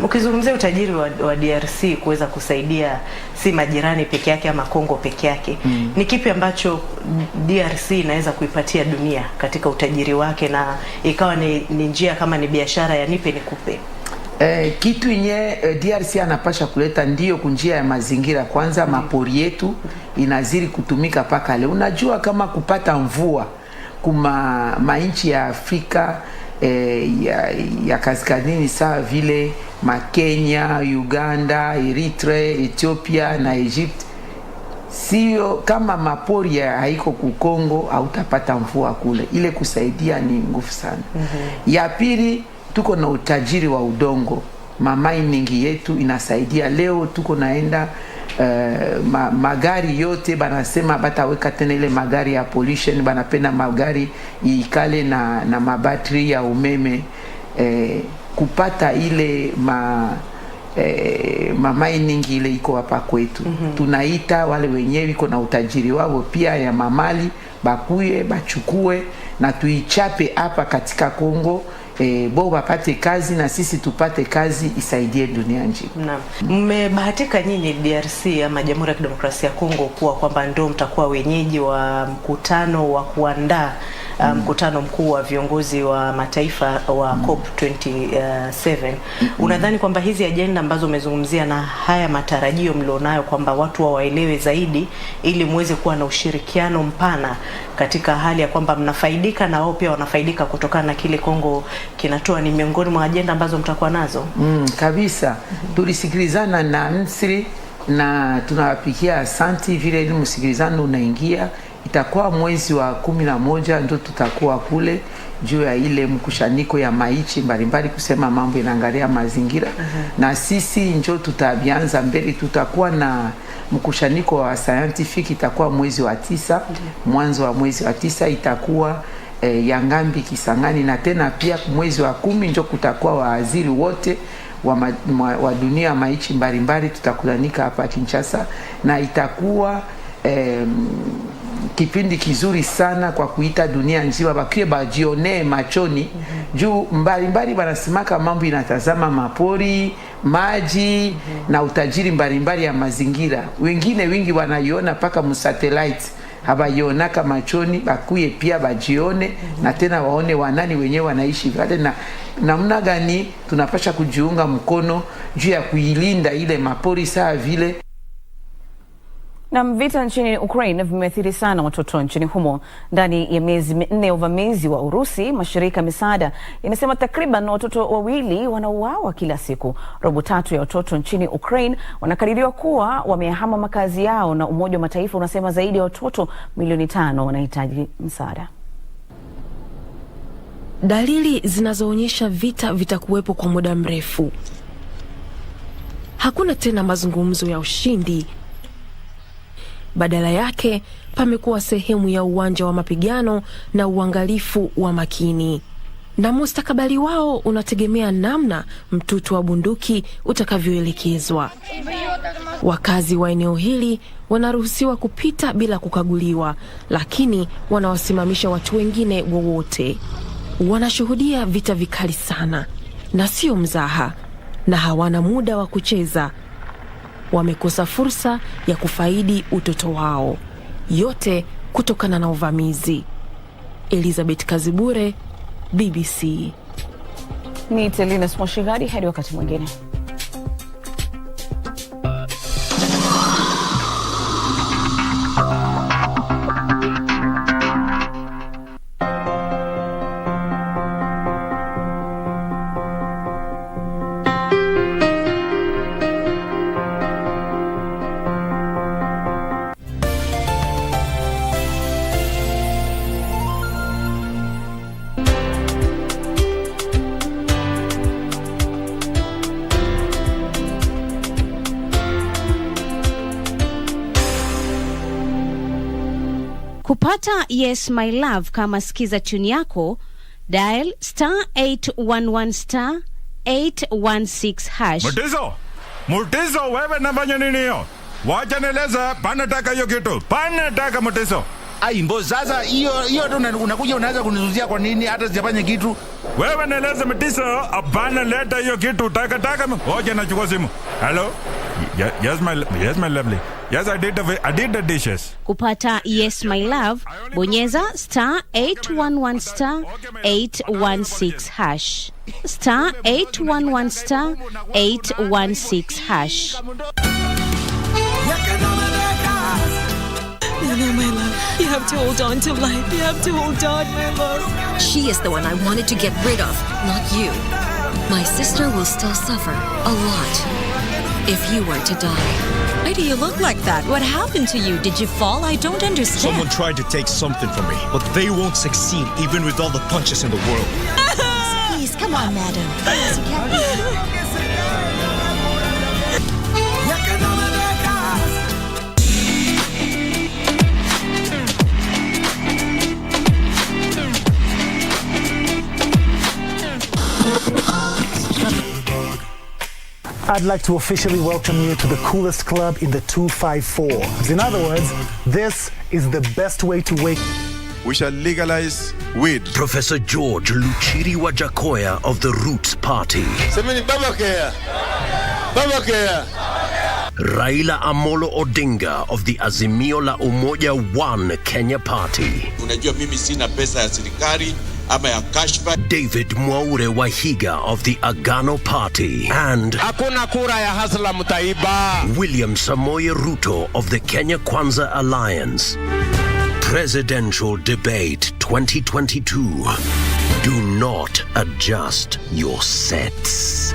Ukizungumzia utajiri wa DRC kuweza kusaidia si majirani peke yake ama Kongo peke yake, ni kipi ambacho DRC inaweza kuipatia dunia katika utajiri wake na ikawa ni njia kama ni biashara ya nipe nikupe? Kitu yenye DRC anapasha kuleta ndio kunjia ya mazingira. Kwanza mapori yetu inazidi kutumika paka leo. Unajua kama kupata mvua kuma mainchi ya Afrika ya kaskazini sawa vile Kenya, Uganda, Eritrea, Ethiopia na Egypt, sio kama mapori haiko ku Kongo hautapata mvua kule. Ile kusaidia ni nguvu sana. Ya pili, tuko na utajiri wa udongo. Mining yetu inasaidia. Leo tuko naenda magari yote banasema bataweka tena ile magari ya pollution, banapenda magari ikale na mabatri ya umeme. Kupata ile mining ile iko hapa kwetu. Tunaita wale wenyewe iko na utajiri wao pia ya mamali bakuye bachukue na tuichape hapa katika Kongo. Bo wapate kazi na sisi tupate kazi, isaidie dunia nzima. Naam. Mmebahatika nyinyi DRC ama Jamhuri ya Kidemokrasia ya Kongo kuwa kwamba ndio mtakuwa wenyeji wa mkutano wa kuandaa mkutano mkuu wa viongozi wa mataifa wa COP27. Unadhani kwamba hizi ajenda ambazo umezungumzia na haya matarajio mlionayo kwamba watu waelewe zaidi ili muweze kuwa na ushirikiano mpana katika hali ya kwamba mnafaidika na wao pia wanafaidika kutokana na kile Kongo kinatoa, ni miongoni mwa ajenda ambazo mtakuwa nazo? Kabisa. Tulisikilizana na Misri na tunawapikia asanti vile ile msikilizano unaingia. Itakuwa mwezi wa 11 ndio tutakuwa kule juu ya ile mkushaniko ya maichi mbalimbali kusema mambo inaangalia mazingira. Na sisi njoo tutabianza mbele, tutakuwa na mkushaniko wa scientific, itakuwa mwezi wa 9. Mwanzo wa mwezi wa 9 itakuwa Yangambi Kisangani, na tena pia mwezi wa 10 njoo kutakuwa waziri wote wa dunia maichi mbalimbali tutakutanika hapa Kinshasa, na itakuwa kipindi kizuri sana kwa kuita dunia nzima bakie bajione machoni juu mbalimbali wanasimaka mambo inatazama mapori, maji na utajiri mbalimbali ya mazingira. Wengine wingi wanaiona paka musatellite habayonaka machoni, bakuye pia bajione na tena waone wanani wenyewe wanaishi vile na namna gani tunapasha kujiunga mkono juu ya kuilinda ile mapori saa vile. Na vita nchini Ukraine vimeathiri sana watoto nchini humo. Ndani ya miezi 4 ya uvamizi wa Urusi, mashirika misaada inasema takriban watoto 2 wanauawa kila siku. Robo 3 ya watoto nchini Ukraine wanakadiriwa kuwa wamehama makazi yao, na Umoja wa Mataifa unasema zaidi ya watoto milioni 5 wanahitaji msaada. Dalili zinazoonyesha vita vitakuwepo kwa muda mrefu. Hakuna tena mazungumzo ya ushindi. Badala yake pamekuwa sehemu ya uwanja wa mapigano na uangalifu wa makini. Na mustakabali wao unategemea namna mtutu wa bunduki utakavyoelekezwa. Wakazi wa eneo hili wanaruhusiwa kupita bila kukaguliwa, lakini wanawasimamisha watu wengine wowote. Wanashuhudia vita vikali sana na sio mzaha, na hawana muda wa kucheza. Wamekosa fursa ya kufaidi utoto wao, yote kutokana na uvamizi. Elizabeth Kazibure, BBC. Ni Telina Smoshigadi, hadi wakati mwingine. Kupata Yes My Love kama sikiza tune yako, dial *811 *816#. Mutiso, wewe nafanya nini hiyo? Wacha nieleza, panataka hiyo kitu. Panataka Mutiso. Ai mbo, sasa hiyo tu unakuja unaanza kunizuzia kwa nini hata sijafanya kitu? Wewe nieleza Mutiso, hapana leta hiyo kitu. Taka. Wacha nachukua simu. Hello? Yes my lovely. Yes, I did the dishes. Kupata Yes My Love, bonyeza *811 *816#. *811 *816#. No, my love. You have to hold on to life. You have to hold on, my love. She is the one I wanted to get rid of, not you. My sister will still suffer a lot if you were to die. Why do you look like that? What happened to you? Did you fall? I don't understand. Someone tried to take something from me, but they won't succeed even with all the punches in the world. Please, come on, madam. Please, you can't be... I'd like to officially welcome you to the coolest club in the 254. In other words, this is the best way to wake. We shall legalize weed. Professor George Luchiri Wajakoya of the Roots Party. Semeni Babakea. Raila Amolo Odinga of the Azimio la Umoja One Kenya Party. Unajua mimi sina pesa ya serikali ama ya kashfa. David Mwaure Wahiga of the Agano Party. And hakuna kura ya hasla mtaiba. William Samoei Ruto of the Kenya Kwanza Alliance. Presidential Debate 2022. Do not adjust your sets.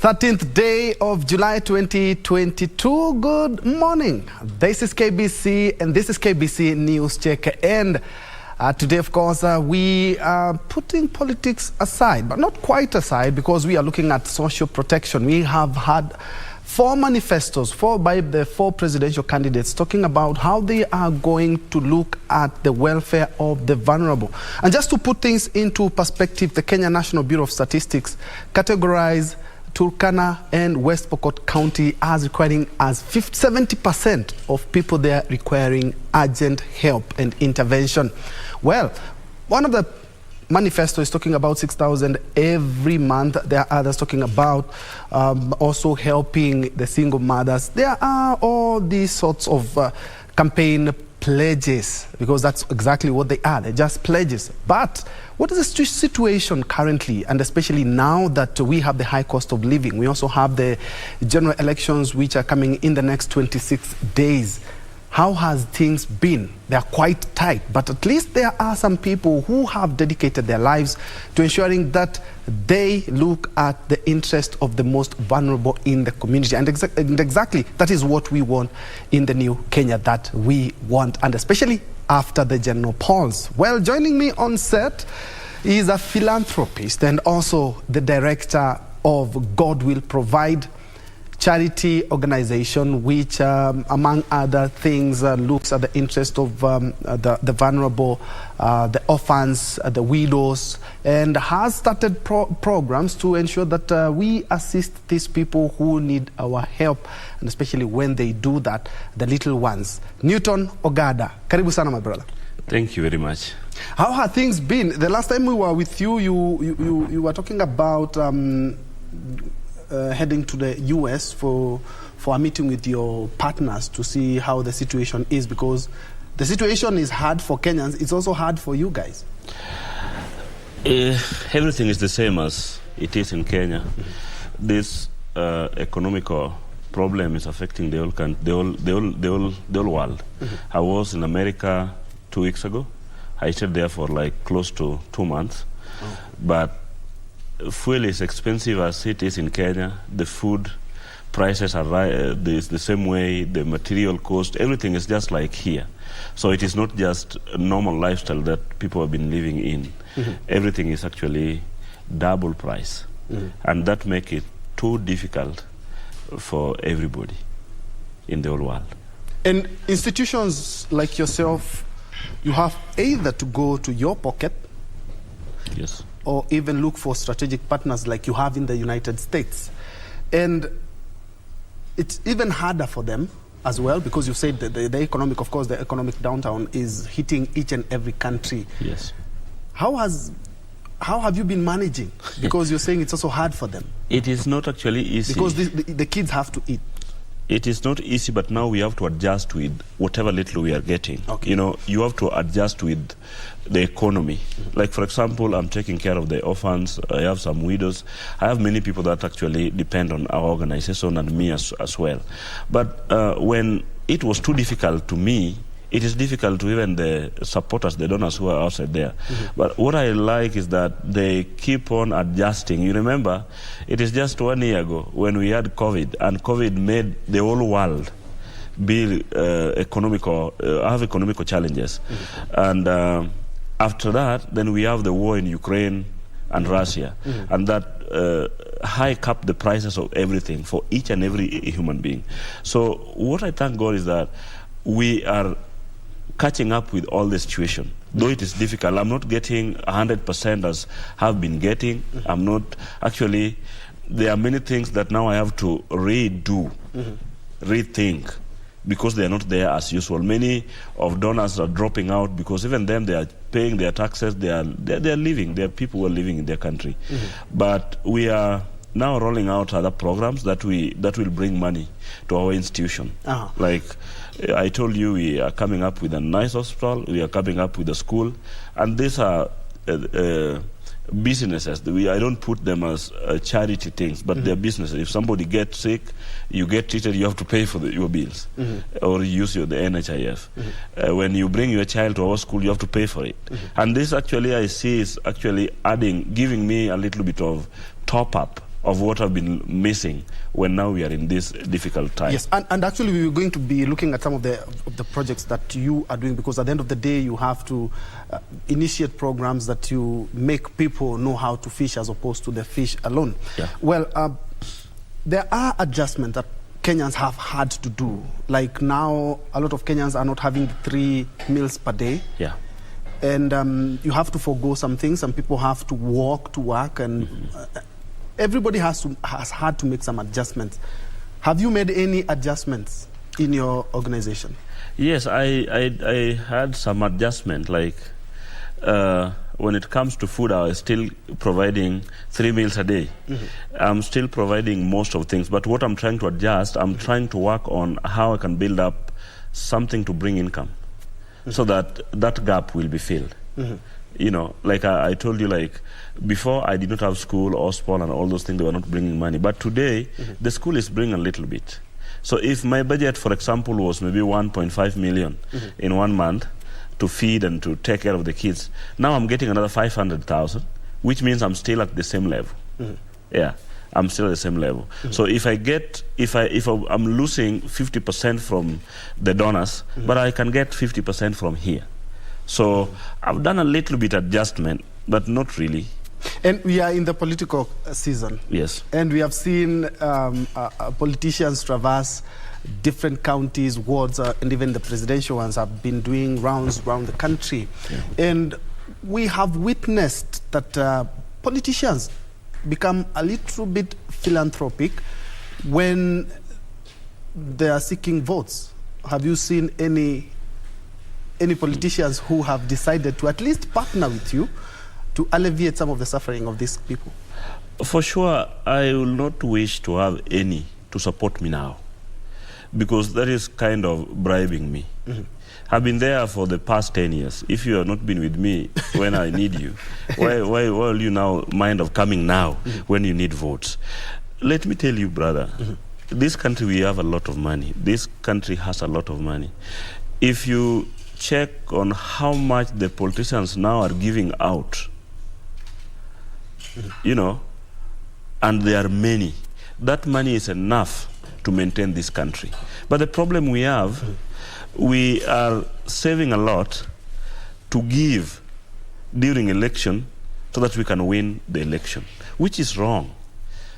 13th day of July 2022. Good morning. This is KBC and this is KBC News Check. And today, of course, we are putting politics aside, but not quite aside, because we are looking at social protection. We have had 4 manifestos by the 4 presidential candidates talking about how they are going to look at the welfare of the vulnerable. And just to put things into perspective, the Kenya National Bureau of Statistics categorized Turkana and West Pokot County as requiring 70% of people there requiring urgent help and intervention. Well, one of the manifesto is talking about 6,000 every month. There are others talking about also helping the single mothers. There are all these sorts of campaign pledges, because that's exactly what they are. They're just pledges. But what is the situation currently, and especially now that we have the high cost of living? We also have the general elections which are coming in the next 26 days. How has things been? They are quite tight, but at least there are some people who have dedicated their lives to ensuring that they look at the interest of the most vulnerable in the community. And exactly that is what we want in the new Kenya that we want, and especially after the general polls. Well, joining me on set is a philanthropist and also the director of God Will Provide charity organization, which among other things looks at the interest of the vulnerable, the orphans, the widows, and has started programs to ensure that we assist these people who need our help, and especially when they do that, the little ones. Newton Ogada, karibu sana, my brother. Thank you very much. How have things been? The last time we were with you, you were talking about heading to the US for a meeting with your partners to see how the situation is, because the situation is hard for Kenyans. It's also hard for you guys. Everything is the same as it is in Kenya. This economical problem is affecting the whole world. I was in America 2 weeks ago. I stayed there for like close to 2 months. But fuel is expensive as it is in Kenya. The food prices are the same way. The material cost, everything is just like here. So it is not just a normal lifestyle that people have been living in. Everything is actually double price. And that makes it too difficult for everybody in the whole world. And institutions like yourself, you have either to go to your pocket, yes, or even look for strategic partners like you have in the United States. And it's even harder for them as well, because you said that the economic, of course, the economic downturn is hitting each and every country. Yes. How have you been managing? Because you're saying it's also hard for them. It is not actually easy. Because the kids have to eat. It is not easy, but now we have to adjust with whatever little we are getting. Okay. You know, you have to adjust with the economy. Like, for example, I'm taking care of the orphans. I have some widows. I have many people that actually depend on our organization and me as well. But when it was too difficult to me, it is difficult to even the supporters, the donors who are outside there. But what I like is that they keep on adjusting. You remember, it is just 1 year ago when we had COVID, and COVID made the whole world be have economical challenges. And after that, then we have the war in Ukraine and Russia, and that hike up the prices of everything for each and every human being. So what I thank God is that we are catching up with all the situation. Though it is difficult, I'm not getting 100% as have been getting. I'm not, actually, there are many things that now I have to redo, rethink, because they are not there as usual. Many of donors are dropping out because even them, they are paying their taxes, they are living, there are people who are living in their country. But we are now rolling out other programs that will bring money to our institution. Like I told you, we are coming up with a nice hospital, we are coming up with a school, and these are businesses. I don't put them as charity things, but they're businesses. If somebody gets sick, you get treated, you have to pay for your bills, or use the NHIF. When you bring your child to our school, you have to pay for it. And this actually, I see, is actually giving me a little bit of top up of what have been missing when now we are in this difficult time. Yes, and actually we were going to be looking at some of the projects that you are doing, because at the end of the day you have to initiate programs that you make people know how to fish as opposed to the fish alone. Yeah. Well, there are adjustments that Kenyans have had to do. Like now, a lot of Kenyans are not having 3 meals per day. Yeah. And you have to forego some things. Some people have to walk to work, and everybody has had to make some adjustments. Have you made any adjustments in your organization? Yes, I had some adjustment. Like when it comes to food, I was still providing 3 meals a day. I'm still providing most of things, but what I'm trying to adjust, I'm trying to work on how I can build up something to bring income, so that that gap will be filled. You know, like I told you, like before I did not have school or sport and all those things, they were not bringing money. But today, the school is bringing a little bit. So if my budget, for example, was maybe 1.5 million in 1 month to feed and to take care of the kids, now I'm getting another 500,000, which means I'm still at the same level. Yeah, I'm still at the same level. So if I'm losing 50% from the donors, but I can get 50% from here. So I've done a little bit adjustment, but not really. And we are in the political season. Yes. And we have seen politicians traverse different counties, wards, and even the presidential ones have been doing rounds around the country. Yeah. And we have witnessed that politicians become a little bit philanthropic when they are seeking votes. Have you seen any politicians who have decided to at least partner with you to alleviate some of the suffering of these people? For sure, I will not wish to have any to support me now, because that is kind of bribing me. I've been there for the past 10 years. If you have not been with me when I need you, why will you now mind of coming now when you need votes? Let me tell you, brother, this country, we have a lot of money. This country has a lot of money. If you check on how much the politicians now are giving out, you know, and there are many, that money is enough to maintain this country. But the problem we have, we are saving a lot to give during election so that we can win the election, which is wrong,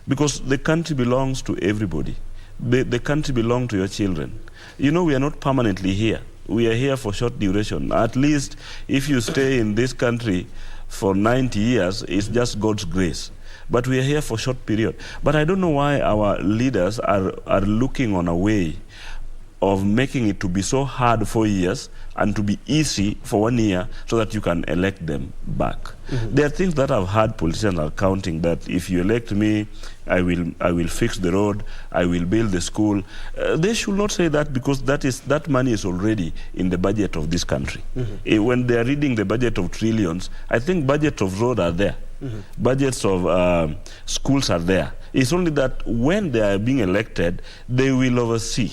because the country belongs to everybody. The country belongs to your children. You know, we are not permanently here. We are here for short duration. At least if you stay in this country for 90 years, it's just God's grace. But we are here for short period. But I don't know why our leaders are looking on a way of making it to be so hard for years and to be easy for 1 year so that you can elect them back. There are things that I've heard politicians are counting, that if you elect me, I will fix the road, I will build the school. They should not say that, because that money is already in the budget of this country. When they are reading the budget of trillions, I think budgets of road are there. Budgets of schools are there. It's only that when they are being elected, they will oversee.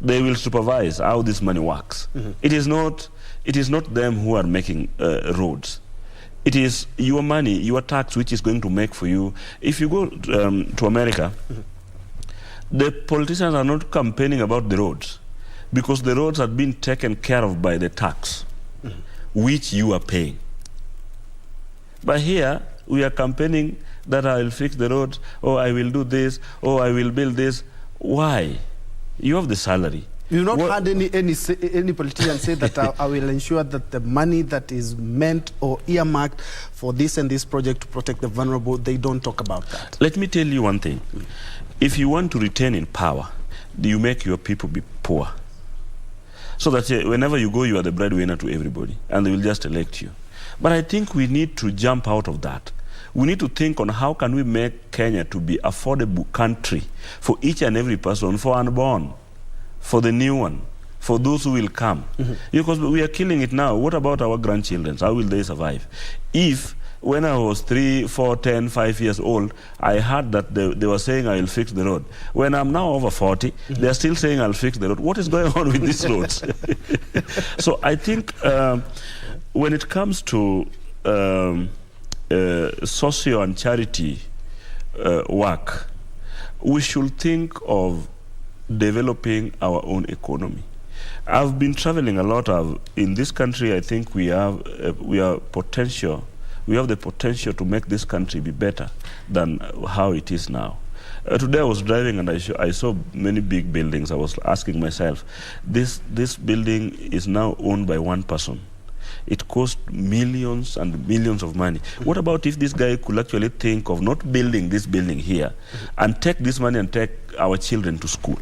They will supervise how this money works. It is not them who are making roads. It is your money, your tax, which is going to make for you. If you go to America, the politicians are not campaigning about the roads, because the roads are being taken care of by the tax, which you are paying. But here, we are campaigning that I will fix the roads, or I will do this, or I will build this. Why? You have the salary. You've not had any politician say that I will ensure that the money that is meant or earmarked for this and this project to protect the vulnerable, they don't talk about that. Let me tell you one thing. If you want to retain in power, you make your people be poor, so that whenever you go, you are the breadwinner to everybody, and they will just elect you. But I think we need to jump out of that. We need to think on how can we make Kenya to be affordable country for each and every person, for unborn, for the new one, for those who will come. Because we are killing it now. What about our grandchildren? How will they survive? If when I was 3, 4, 10, 5 years old, I heard that they were saying I will fix the road. When I'm now over 40, they are still saying I'll fix the road. What is going on with these roads? So I think when it comes to socio and charity work, we should think of developing our own economy. I've been traveling a lot. In this country, I think we have the potential to make this country be better than how it is now. Today I was driving and I saw many big buildings. I was asking myself, this building is now owned by one person. It cost millions and millions of money. What about if this guy could actually think of not building this building here and take this money and take our children to school?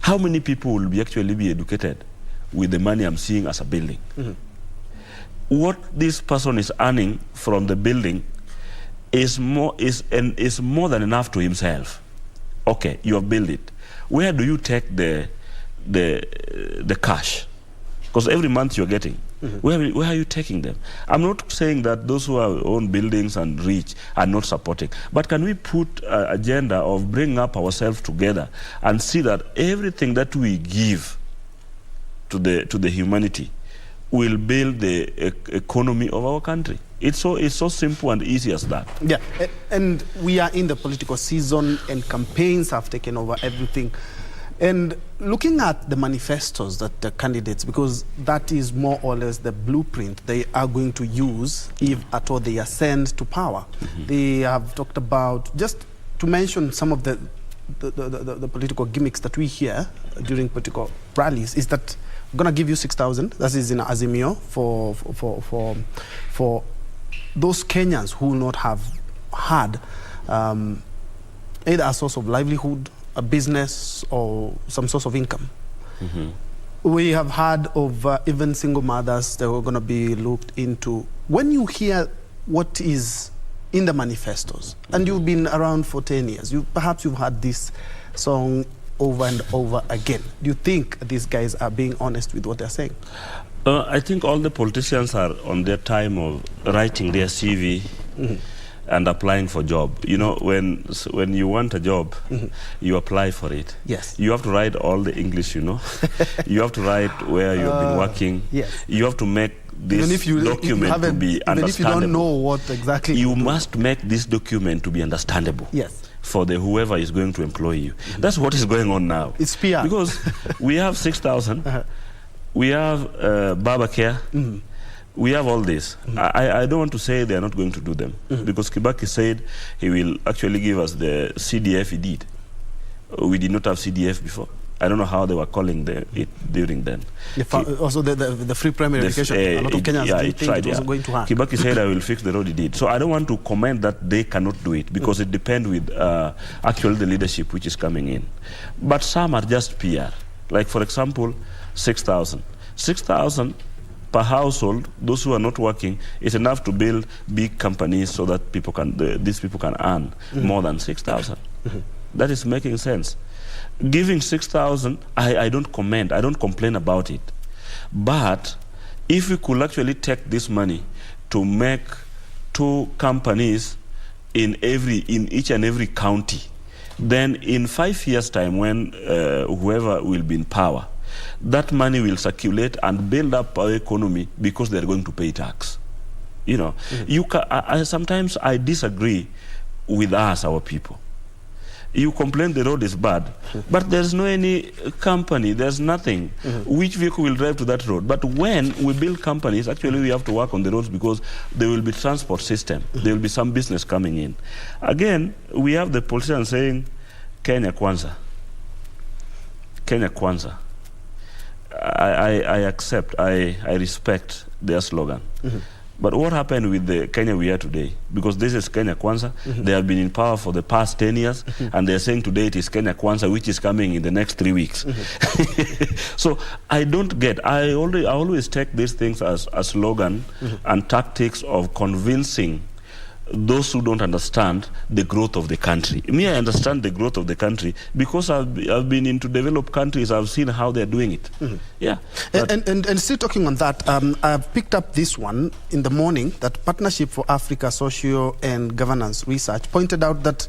How many people will actually be educated with the money I'm seeing as a building? What this person is earning from the building is more than enough to himself. Okay, you have built it. Where do you take the cash? Because every month you're getting. Where are you taking them? I'm not saying that those who own buildings and rich are not supporting, but can we put an agenda of bringing up ourselves together and see that everything that we give to the humanity will build the economy of our country? It's so simple and easy as that. Yeah, and we are in the political season and campaigns have taken over everything. And looking at the manifestos that the candidates, because that is more or less the blueprint they are going to use if at all they ascend to power. They have talked about, just to mention some of the political gimmicks that we hear during political rallies, is that we're going to give you 6,000, that is in Azimio, for those Kenyans who will not have had either a source of livelihood, a business, or some source of income. We have heard of even single mothers that were going to be looked into. When you hear what is in the manifestos, and you've been around for 10 years, perhaps you've heard this song over and over again. Do you think these guys are being honest with what they're saying? I think all the politicians are on their time of writing their CV and applying for job. You know, when you want a job, you apply for it. Yes. You have to write all the English, you know. You have to write where you have been working. Yes. You have to make this document to be understandable. Even if you don't know what exactly you must make this document to be understandable. Yes. For whoever is going to employ you. That's what is going on now. It's PR. Because we have 6,000. We have Baba Care. We have all this. I don't want to say they are not going to do them, because Kibaki said he will actually give us the CDF he did. We did not have CDF before. I don't know how they were calling it during then. Also the free primary education. A lot of Kenyans didn't think it was going to happen. Kibaki said I will fix the road he did. So I don't want to comment that they cannot do it, because it depends with actually the leadership which is coming in. But some are just PR. Like for example, 6,000. 6,000 per household, those who are not working, is enough to build big companies so that these people can earn more than 6,000. That is making sense. Giving 6,000, I don't comment, I don't complain about it. But if we could actually take this money to make 2 companies in each and every county, then in 5 years' time, when whoever will be in power, that money will circulate and build up our economy, because they're going to pay tax. You know, sometimes I disagree with our people. You complain the road is bad, but there's no any company, there's nothing. Which vehicle will drive to that road? But when we build companies, actually we have to work on the roads, because there will be transport system. There will be some business coming in. Again, we have the politicians saying, Kenya Kwanza. Kenya Kwanza. I accept, I respect their slogan. But what happened with the Kenya we are today? Because this is Kenya Kwanza. They have been in power for the past 10 years, and they're saying today it is Kenya Kwanza, which is coming in the next 3 weeks. So I don't get, I always take these things as a slogan and tactics of convincing those who don't understand the growth of the country. Me, I understand the growth of the country because I've been into developed countries. I've seen how they're doing it. Yeah. And still talking on that, I've picked up this one in the morning, that Partnership for Africa Social and Governance Research pointed out that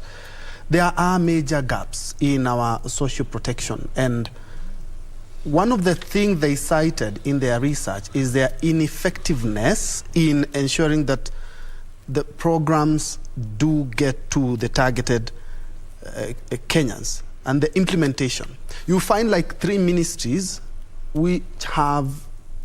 there are major gaps in our social protection. And one of the things they cited in their research is their ineffectiveness in ensuring that the programs do get to the targeted Kenyans and the implementation. You find like 3 ministries which have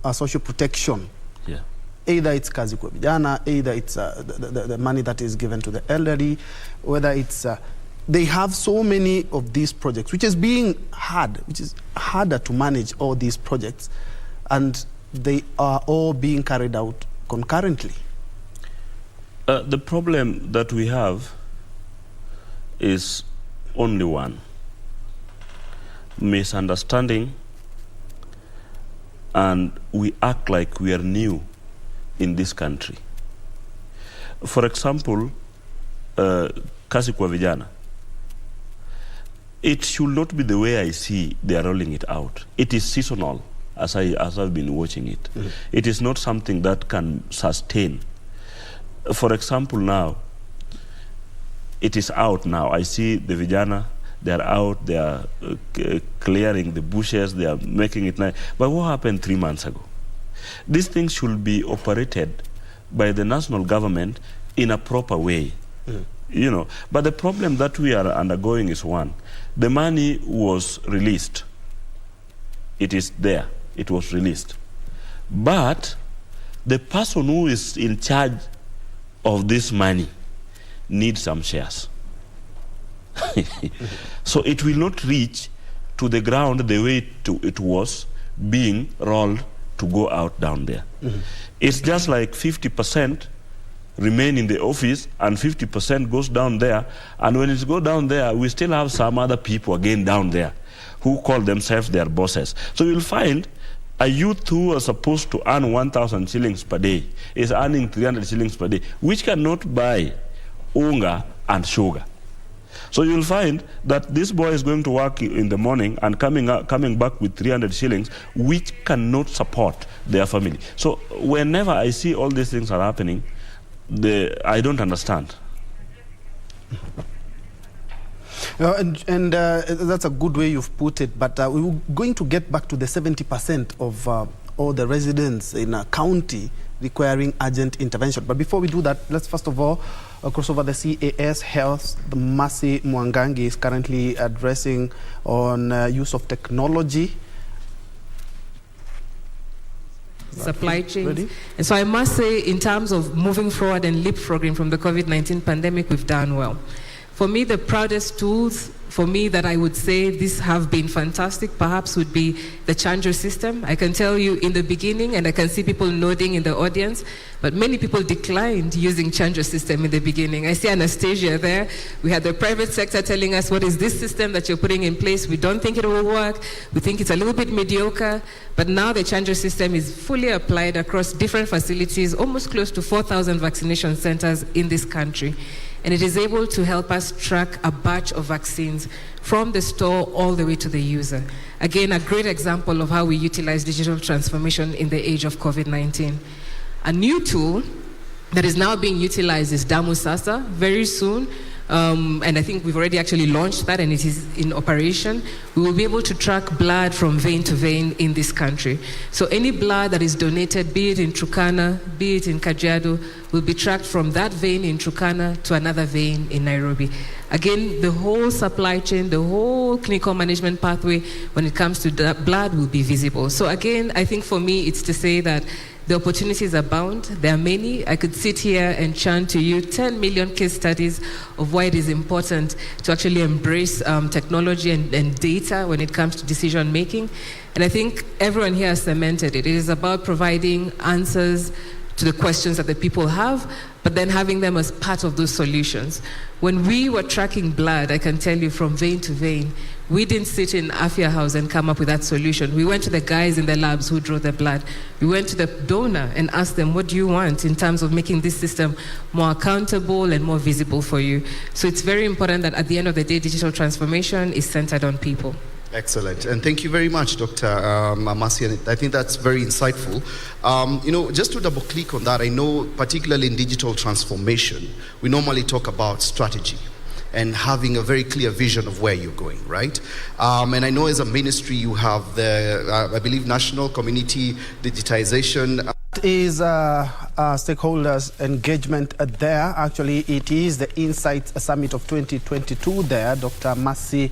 a social protection. Yeah. Either it's kazi kwa vijana, either it's the money that is given to the elderly, whether it's they have so many of these projects, which is harder to manage all these projects, and they are all being carried out concurrently. The problem that we have is only one: misunderstanding, and we act like we are new in this country. For example, kazi kwa vijana, it should not be the way I see they are rolling it out. It is seasonal, as I've been watching it. Mm-hmm. It is not something that can sustain. For example, now, it is out now. I see the vijana, they are out, they are clearing the bushes, they are making it nice. But what happened 3 months ago? These things should be operated by the national government in a proper way. Mm. You know, but the problem that we are undergoing is one: the money was released. It is there. It was released. But the person who is in charge of this money needs some shares. So it will not reach to the ground the way it was being rolled to go out down there. Mm-hmm. It's just like 50% remain in the office and 50% goes down there, and when it goes down there, we still have some other people again down there who call themselves their bosses. So you'll find a youth who is supposed to earn 1,000 shillings per day is earning 300 shillings per day, which cannot buy unga and sugar. So you'll find that this boy is going to work in the morning and coming back with 300 shillings, which cannot support their family. So whenever I see all these things are happening, I don't understand. And that's a good way you've put it, but we're going to get back to the 70% of all the residents in a county requiring urgent intervention. But before we do that, let's first of all cross over the CAS Health. The Mercy Mwangangi is currently addressing on use of technology. Supply chains. And so I must say, in terms of moving forward and leapfrogging from the COVID-19 pandemic, we've done well. For me, the proudest tools for me that I would say these have been fantastic perhaps would be the Chanjo system. I can tell you in the beginning, and I can see people nodding in the audience, but many people declined using Chanjo system in the beginning. I see Anastasia there. We had the private sector telling us, what is this system that you're putting in place? We don't think it will work. We think it's a little bit mediocre. But now the Chanjo system is fully applied across different facilities, almost close to 4,000 vaccination centers in this country. And it is able to help us track a batch of vaccines from the store all the way to the user. Again, a great example of how we utilize digital transformation in the age of COVID-19. A new tool that is now being utilized is Damu Sasa. Very soon, and I think we've already actually launched that and it is in operation, we will be able to track blood from vein to vein in this country. So any blood that is donated, be it in Turkana, be it in Kajiado, will be tracked from that vein in Turkana to another vein in Nairobi. Again, the whole supply chain, the whole clinical management pathway when it comes to that blood will be visible. So again, I think for me, it's to say that the opportunities abound. There are many. I could sit here and chant to you 10 million case studies of why it is important to actually embrace technology and data when it comes to decision making. And I think everyone here has cemented it. It is about providing answers to the questions that the people have, but then having them as part of those solutions. When we were tracking blood, I can tell you from vein to vein, we didn't sit in Afia House and come up with that solution. We went to the guys in the labs who drew the blood. We went to the donor and asked them, what do you want in terms of making this system more accountable and more visible for you? So it's very important that at the end of the day, digital transformation is centered on people. Excellent. And thank you very much, Dr. Amasi. I think that's very insightful. Just to double click on that, I know particularly in digital transformation, we normally talk about strategy and having a very clear vision of where you're going, right? And I know as a ministry, you have the, I believe, National Community Digitization. That is stakeholders' engagement there. Actually, it is the Insights Summit of 2022 there. Dr. Mercy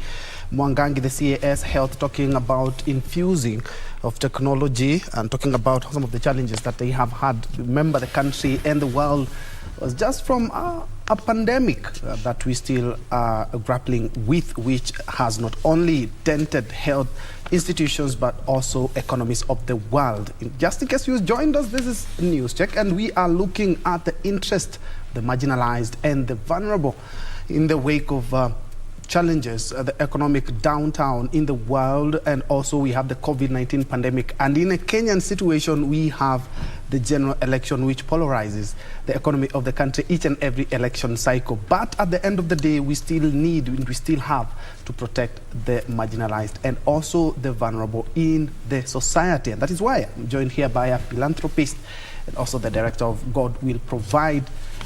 Mwangangi, the CAS Health, talking about infusing of technology and talking about some of the challenges that they have had. Remember, the country and the world was just from a pandemic that we still are grappling with, which has not only dented health institutions but also economies of the world. Just in case you joined us, this is News Check, and we are looking at the interest, the marginalized and the vulnerable in the wake of challenges, the economic downturn in the world, and also we have the COVID-19 pandemic. And in a Kenyan situation, we have the general election, which polarizes the economy of the country each and every election cycle. But at the end of the day, we still have to protect the marginalized and also the vulnerable in the society. And that is why I'm joined here by a philanthropist and also the director of God Will Provide,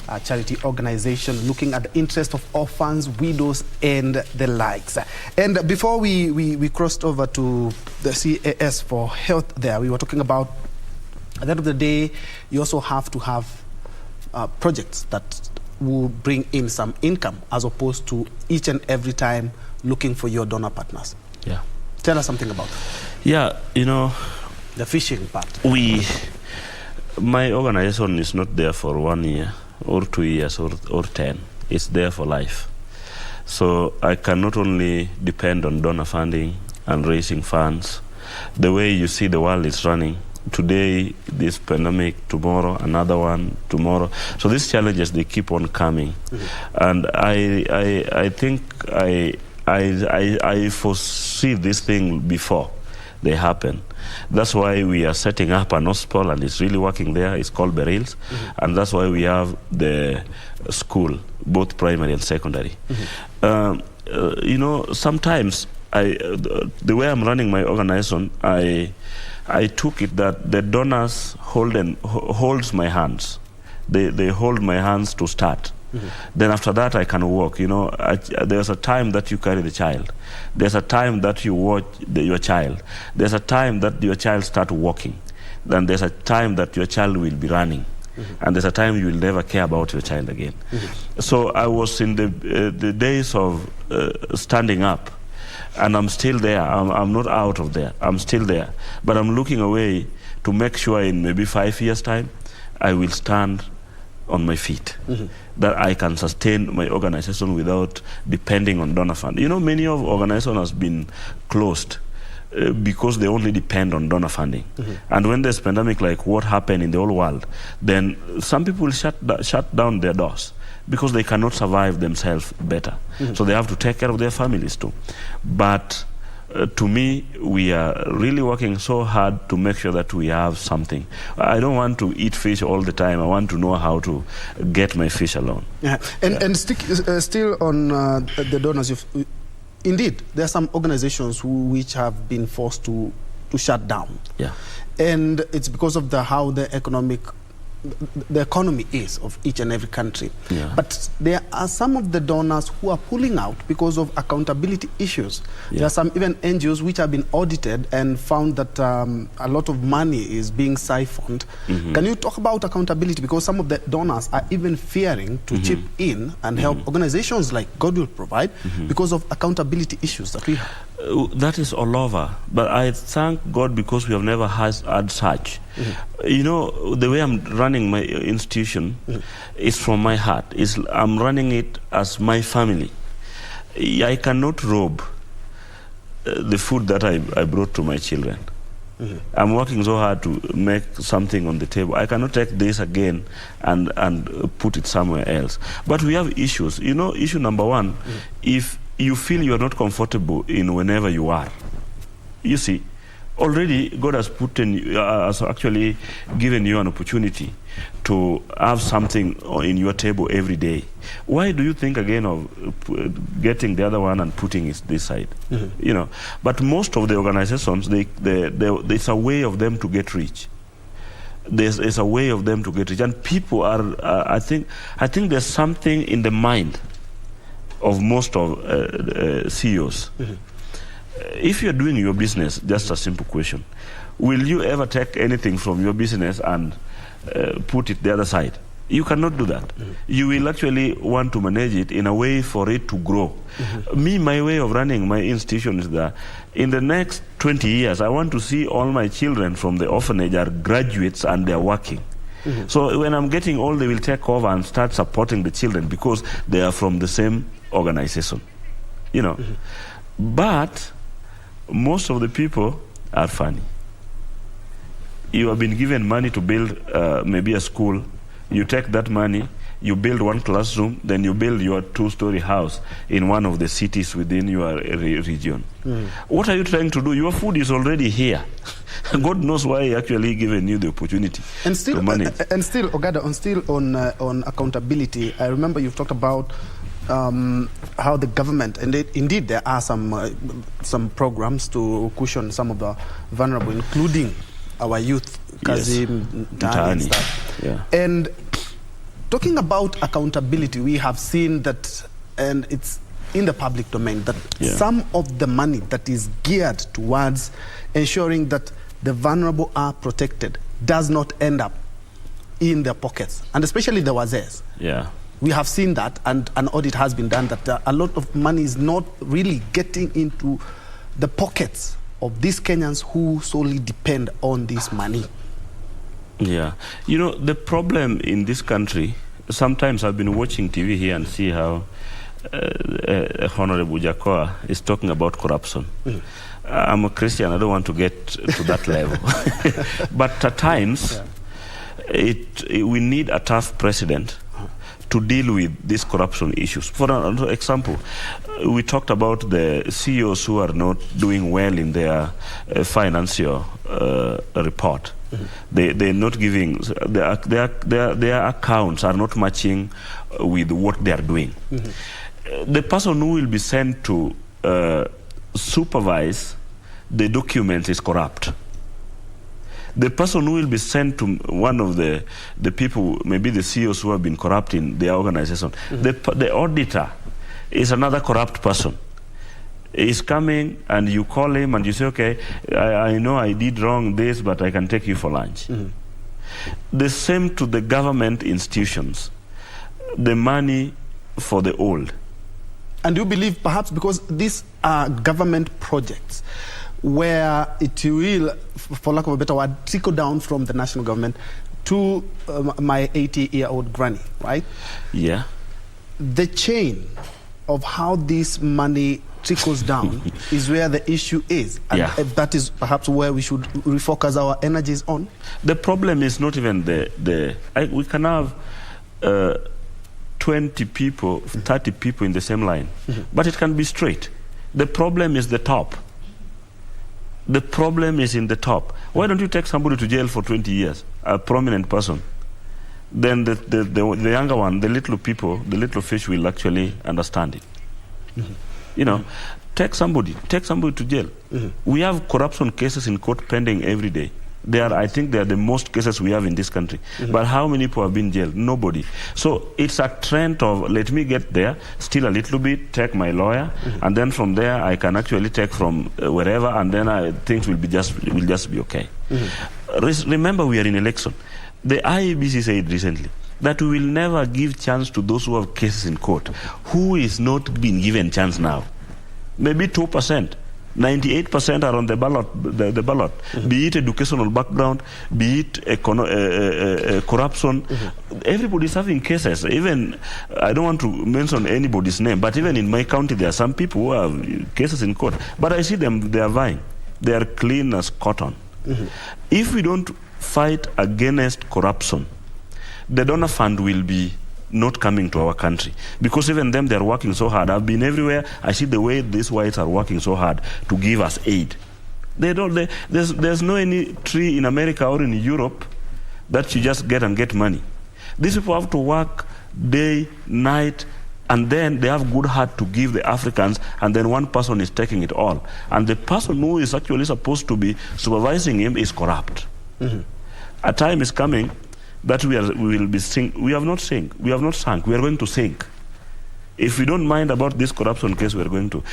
a charity organization looking at the interest of orphans, widows, and the likes. And before we crossed over to the CAS for health there, we were talking about, at the end of the day, you also have to have projects that will bring in some income as opposed to each and every time looking for your donor partners. Yeah. Tell us something about that. Yeah, you know, the fishing part. My organization is not there for 1 year or 2 years or 10. It's there for life. So I can not only depend on donor funding and raising funds. The way you see the world is running, today this pandemic, tomorrow another one, tomorrow. So these challenges, they keep on coming. And I think I foresee this thing before they happen. That's why we are setting up an hospital, and it's really working there. It's called Berils, and that's why we have the school, both primary and secondary. You know, sometimes the way I'm running my organization, I took it that the donors holds my hands. They hold my hands to start. Then after that I can walk. You know, there's a time that you carry the child. There's a time that you watch your child. There's a time that your child start walking. Then there's a time that your child will be running. And there's a time you will never care about your child again. So I was in the days of standing up, and I'm still there. I'm not out of there. I'm still there. But I'm looking away to make sure in maybe 5 years' time, I will stand on my feet, that I can sustain my organization without depending on donor fund. You know, many of organizations has been closed because they only depend on donor funding. And when there's pandemic like what happened in the whole world, then some people shut down their doors because they cannot survive themselves better. So they have to take care of their families too. But to me, we are really working so hard to make sure that we have something. I don't want to eat fish all the time. I want to know how to get my fish alone. Yeah. And still on the donors, indeed, there are some organizations which have been forced to shut down. Yeah. And it's because of how the economy is of each and every country. Yeah. But there are some of the donors who are pulling out because of accountability issues. Yeah. There are some even NGOs which have been audited and found that a lot of money is being siphoned. Can you talk about accountability? Because some of the donors are even fearing to chip in and help organizations like God Will Provide because of accountability issues that we have. That is all over. But I thank God because we have never had such. You know, the way I'm running my institution is from my heart. I'm running it as my family. I cannot rob the food that I brought to my children. I'm working so hard to make something on the table. I cannot take this again and put it somewhere else. But we have issues. You know, issue number one, if you feel you are not comfortable in whenever you are, you see, already God has has actually given you an opportunity to have something in your table every day. Why do you think again of getting the other one and putting it this side? You know, but most of the organizations, there's a way of them to get rich. There's a way of them to get rich, and people are. I think there's something in the mind of most of CEOs. If you're doing your business, just a simple question: will you ever take anything from your business and put it the other side. You cannot do that. You will actually want to manage it in a way for it to grow. My way of running my institution is that in the next 20 years, I want to see all my children from the orphanage are graduates and they're working. So when I'm getting old, they will take over and start supporting the children because they are from the same organization. You know. But most of the people are funny. You have been given money to build maybe a school. You take that money, you build one classroom, then you build your 2-story house in one of the cities within your region. What are you trying to do? Your food is already here. God knows why he actually given you the opportunity to manage. And still, Ogada, on accountability, I remember you've talked about how the government, and indeed there are some programs to cushion some of the vulnerable, including our youth, Kazim, Dani, and stuff. Yeah. And talking about accountability, we have seen that, and it's in the public domain, that some of the money that is geared towards ensuring that the vulnerable are protected does not end up in their pockets, and especially the wazees. Yeah. We have seen that, and an audit has been done that a lot of money is not really getting into the pockets of these Kenyans who solely depend on this money. Yeah. You know, the problem in this country, sometimes I've been watching TV here and see how Honorable Jacoa is talking about corruption. I'm a Christian, I don't want to get to that level. But at times, we need a tough president to deal with these corruption issues. For example, we talked about the CEOs who are not doing well in their financial report. They're not giving, their accounts are not matching with what they are doing. The person who will be sent to supervise the documents is corrupt. The person who will be sent to one of the people, maybe the CEOs who have been corrupt in their organization, the auditor is another corrupt person. He's coming and you call him and you say, okay, I know I did wrong this, but I can take you for lunch. The same to the government institutions, the money for the old. And you believe perhaps because these are government projects where it will, for lack of a better word, trickle down from the national government to my 80-year-old granny, right? Yeah. The chain of how this money trickles down is where the issue is. And that is perhaps where we should refocus our energies on. The problem is not even we can have 20 people, 30 people in the same line, but it can be straight. The problem is the top. The problem is in the top. Why don't you take somebody to jail for 20 years, a prominent person? Then the younger one, the little people, the little fish will actually understand it. You know, take somebody to jail. We have corruption cases in court pending every day. I think they are the most cases we have in this country. But how many people have been jailed? Nobody. So it's a trend of let me get there, steal a little bit, take my lawyer, and then from there I can actually take from wherever, and then things will just be okay. Remember, we are in election. The IEBC said recently that we will never give chance to those who have cases in court. Who is not being given chance now? Maybe 2%. 98% are on the ballot. Be it educational background, be it corruption. Everybody is having cases. Even, I don't want to mention anybody's name, but even in my county there are some people who have cases in court. But I see them, they are vying. They are clean as cotton. If we don't fight against corruption, the donor fund will be not coming to our country, because even them, they're working so hard. I've been everywhere. I see the way these whites are working so hard to give us aid. There's no any tree in America or in Europe that you just get money. These people have to work day, night, and then they have good heart to give the Africans, and then one person is taking it all. And the person who is actually supposed to be supervising him is corrupt. A time is coming that we will be sink. We have not sunk. We are going to sink. If we don't mind about this corruption case, we are going to.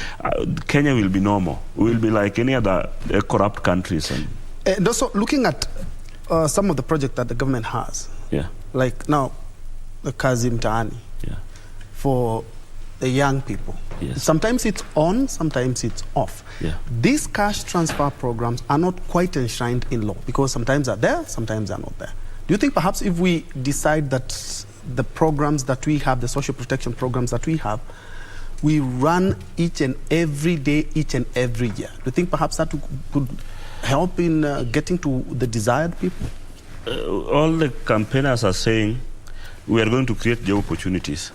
Kenya will be normal. We will be like any other corrupt countries. And also looking at some of the projects that the government has. Yeah. Like now, the Kazi Mtaani. Yeah. For the young people. Yes. Sometimes it's on, sometimes it's off. Yeah. These cash transfer programs are not quite enshrined in law because sometimes they're there, sometimes they're not there. Do you think perhaps if we decide that the programs that we have, the social protection programs that we have, we run each and every day, each and every year, do you think perhaps that could help in getting to the desired people? All the campaigners are saying we are going to create job opportunities.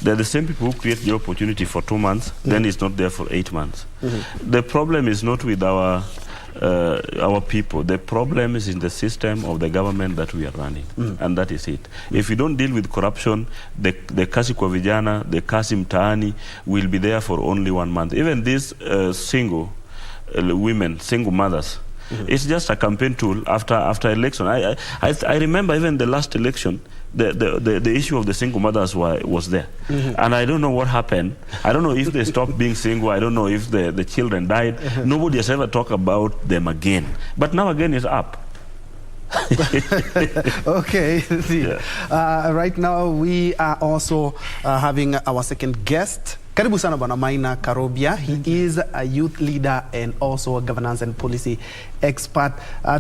They're the same people who create job opportunity for 2 months, then it's not there for 8 months. The problem is not with our people. The problem is in the system of the government that we are running, and that is it. If we don't deal with corruption, the kazi kwa vijana, the kazi mtaani will be there for only 1 month. Even these single women, single mothers, it's just a campaign tool after election. I remember even the last election, the issue of the single mothers was there. And I don't know what happened. I don't know if they stopped being single. I don't know if the children died. Nobody has ever talked about them again. But now again it's up. Okay. Yeah. Right now we are also having our second guest. Karibu sana Bwana Maina Karobia. He is a youth leader and also a governance and policy expert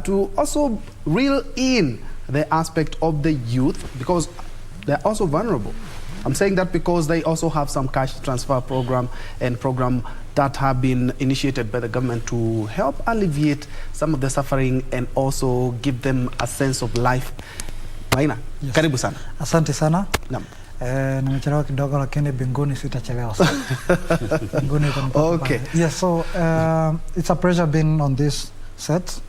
to also reel in the aspect of the youth because they're also vulnerable. I'm saying that because they also have some cash transfer program and program that have been initiated by the government to help alleviate some of the suffering and also give them a sense of life. Maina, karibu sana. Asante sana. Naam. Nimechelewa kidogo lakini binguni sitachelewa sana. Binguni okay. Yes, so it's a pleasure being on this set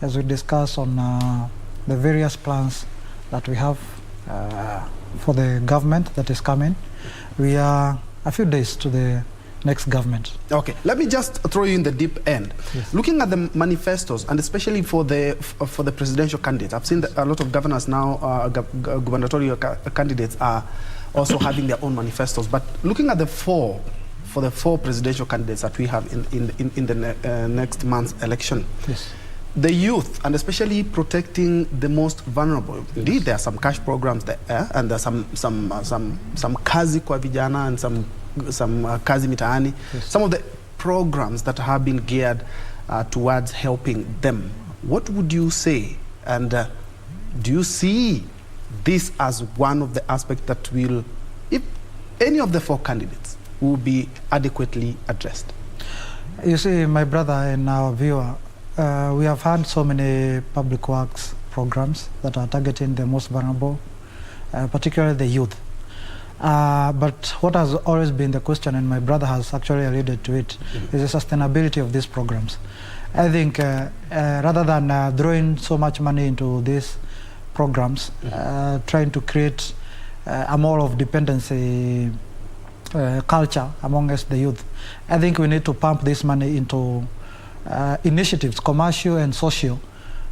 as we discuss on the various plans that we have for the government that is coming. We are a few days to the next government. Okay, let me just throw you in the deep end. Yes. Looking at the manifestos, and especially for the presidential candidates, I've seen that a lot of governors now, gubernatorial candidates are also having their own manifestos. But looking at the four presidential candidates that we have in the next month's election, yes, the youth, and especially protecting the most vulnerable. Yes. Indeed, there are some cash programs there, and there are some kazi kwa vijana and some kazi mitaani. Yes. Some of the programs that have been geared towards helping them. What would you say? And do you see this as one of the aspects that will, if any of the four candidates, will be adequately addressed? You see, my brother and our viewer, we have had so many public works programs that are targeting the most vulnerable, particularly the youth. But what has always been the question, and my brother has actually alluded to it, is the sustainability of these programs. I think rather than throwing so much money into these programs, trying to create a more of dependency culture amongst the youth, I think we need to pump this money into initiatives, commercial and social,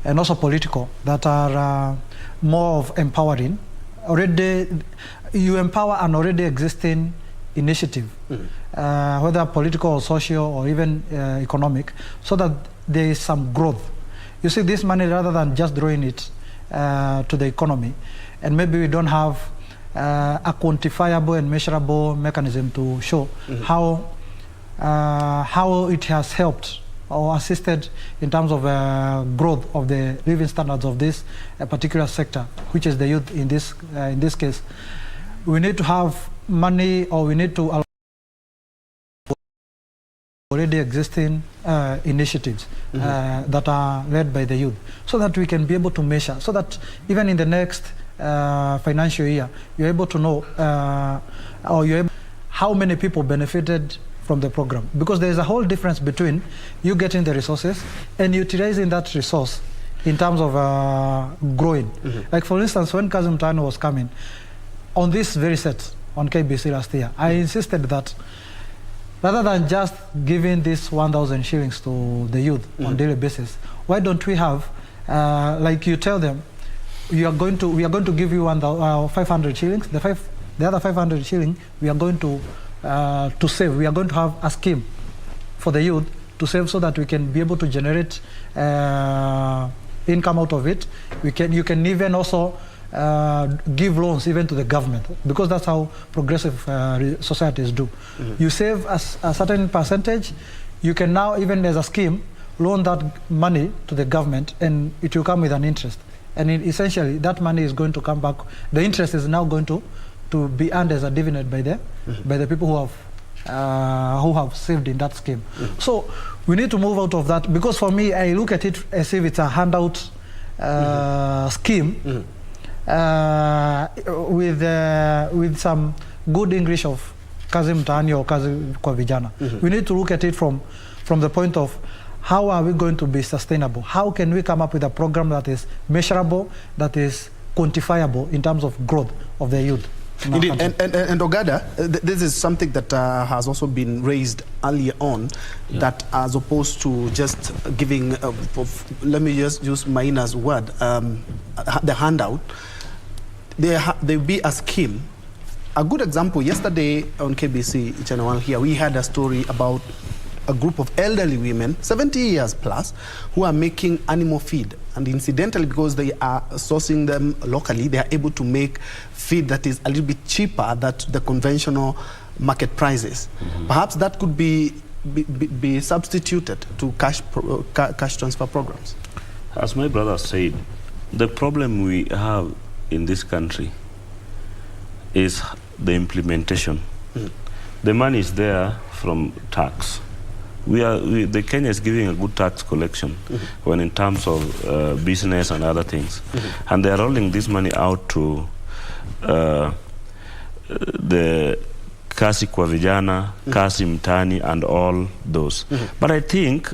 and also political, that are more of empowering. Already, you empower an already existing initiative, whether political or social or even economic, so that there is some growth. You see, this money, rather than just throwing it to the economy, and maybe we don't have a quantifiable and measurable mechanism to show how it has helped or assisted in terms of growth of the living standards of this particular sector, which is the youth in this case. We need to have money, or we need to already existing initiatives that are led by the youth, so that we can be able to measure, so that even in the next financial year, you're able to know how many people benefited from the program. Because there is a whole difference between you getting the resources and utilizing that resource in terms of growing. Like for instance, when Kazi Mtaani was coming, on this very set on KBC last year, I insisted that rather than just giving this 1,000 shillings to the youth on a daily basis, why don't we have, like you tell them, we are going to give you 500 shillings, the other 500 shillings we are going to save. We are going to have a scheme for the youth to save, so that we can be able to generate income out of it. You can even also give loans even to the government, because that's how progressive societies do. You save a certain percentage, you can now, even as a scheme, loan that money to the government, and it will come with an interest. And essentially, that money is going to come back. The interest is now going to be earned as a dividend by the people who have saved in that scheme. So we need to move out of that, because for me, I look at it as if it's a handout scheme with some good English of kazi mtaani or kazi kwa vijana. We need to look at it from the point of how are we going to be sustainable? How can we come up with a program that is measurable, that is quantifiable in terms of growth of the youth? Indeed, and Ogada, this is something that has also been raised earlier on, that as opposed to just giving, let me just use Maina's word, the handout, there will be a scheme. A good example, yesterday on KBC Channel 1 here, we had a story about a group of elderly women, 70 years plus, who are making animal feed. And incidentally, because they are sourcing them locally, they are able to make feed that is a little bit cheaper than the conventional market prices. Perhaps that could be substituted to cash transfer programs. As my brother said, the problem we have in this country is the implementation. The money is there from tax. The Kenya is giving a good tax collection when in terms of business and other things. And they are rolling this money out to the kasi kwa vijana, kasi mtani, and all those. But I think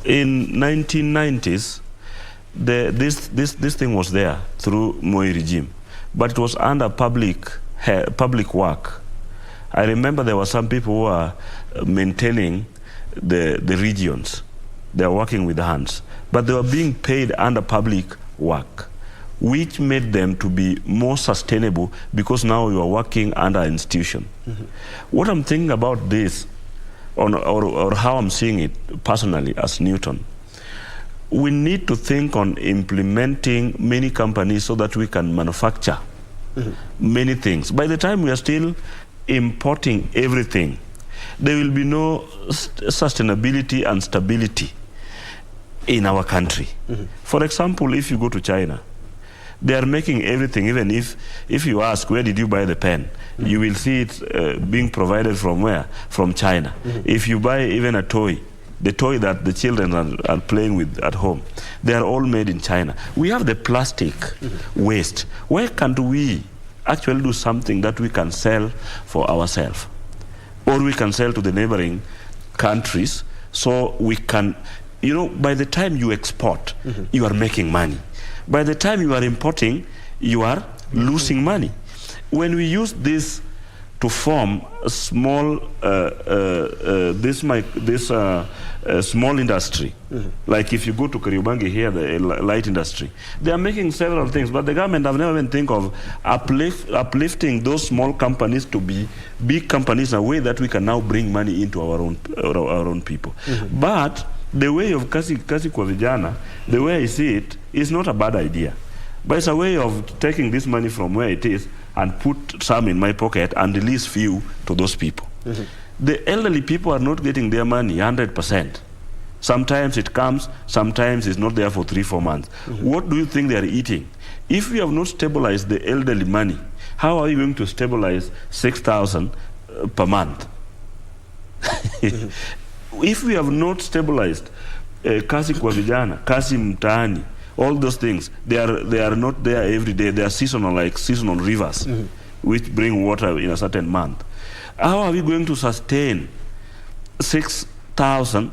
in 1990s, this thing was there through Moi regime, but it was under public work. I remember there were some people who were maintaining the regions. They are working with hands, but they were being paid under public work, which made them to be more sustainable, because now you are working under an institution. What I'm thinking about this, or how I'm seeing it personally as Newton, we need to think on implementing many companies so that we can manufacture many things. By the time we are still importing everything, there will be no sustainability and stability in our country. For example, if you go to China, they are making everything. Even if you ask, where did you buy the pen? You will see it being provided from where? From China. If you buy even a toy, the toy that the children are playing with at home, they are all made in China. We have the plastic waste. Why can't we actually do something that we can sell for ourselves? Or we can sell to the neighboring countries, so we can, by the time you export, you are making money. By the time you are importing, you are losing money. When we use this to form a small, small industry, like if you go to Kariobangi here, the light industry, they are making several things, but the government have never even think of uplifting those small companies to be big companies in a way that we can now bring money into our own people. But the way of kasi kwa vijana, the way I see it, is not a bad idea. But it's a way of taking this money from where it is and put some in my pocket and release few to those people. The elderly people are not getting their money 100%. Sometimes it comes, sometimes it's not there for 3-4 months. What do you think they are eating? If we have not stabilized the elderly money, how are you going to stabilize 6,000 per month? If we have not stabilized kasi kwa vijana, kasi mtaani, all those things, they are not there every day. They are seasonal, like seasonal rivers, which bring water in a certain month. How are we going to sustain 6,000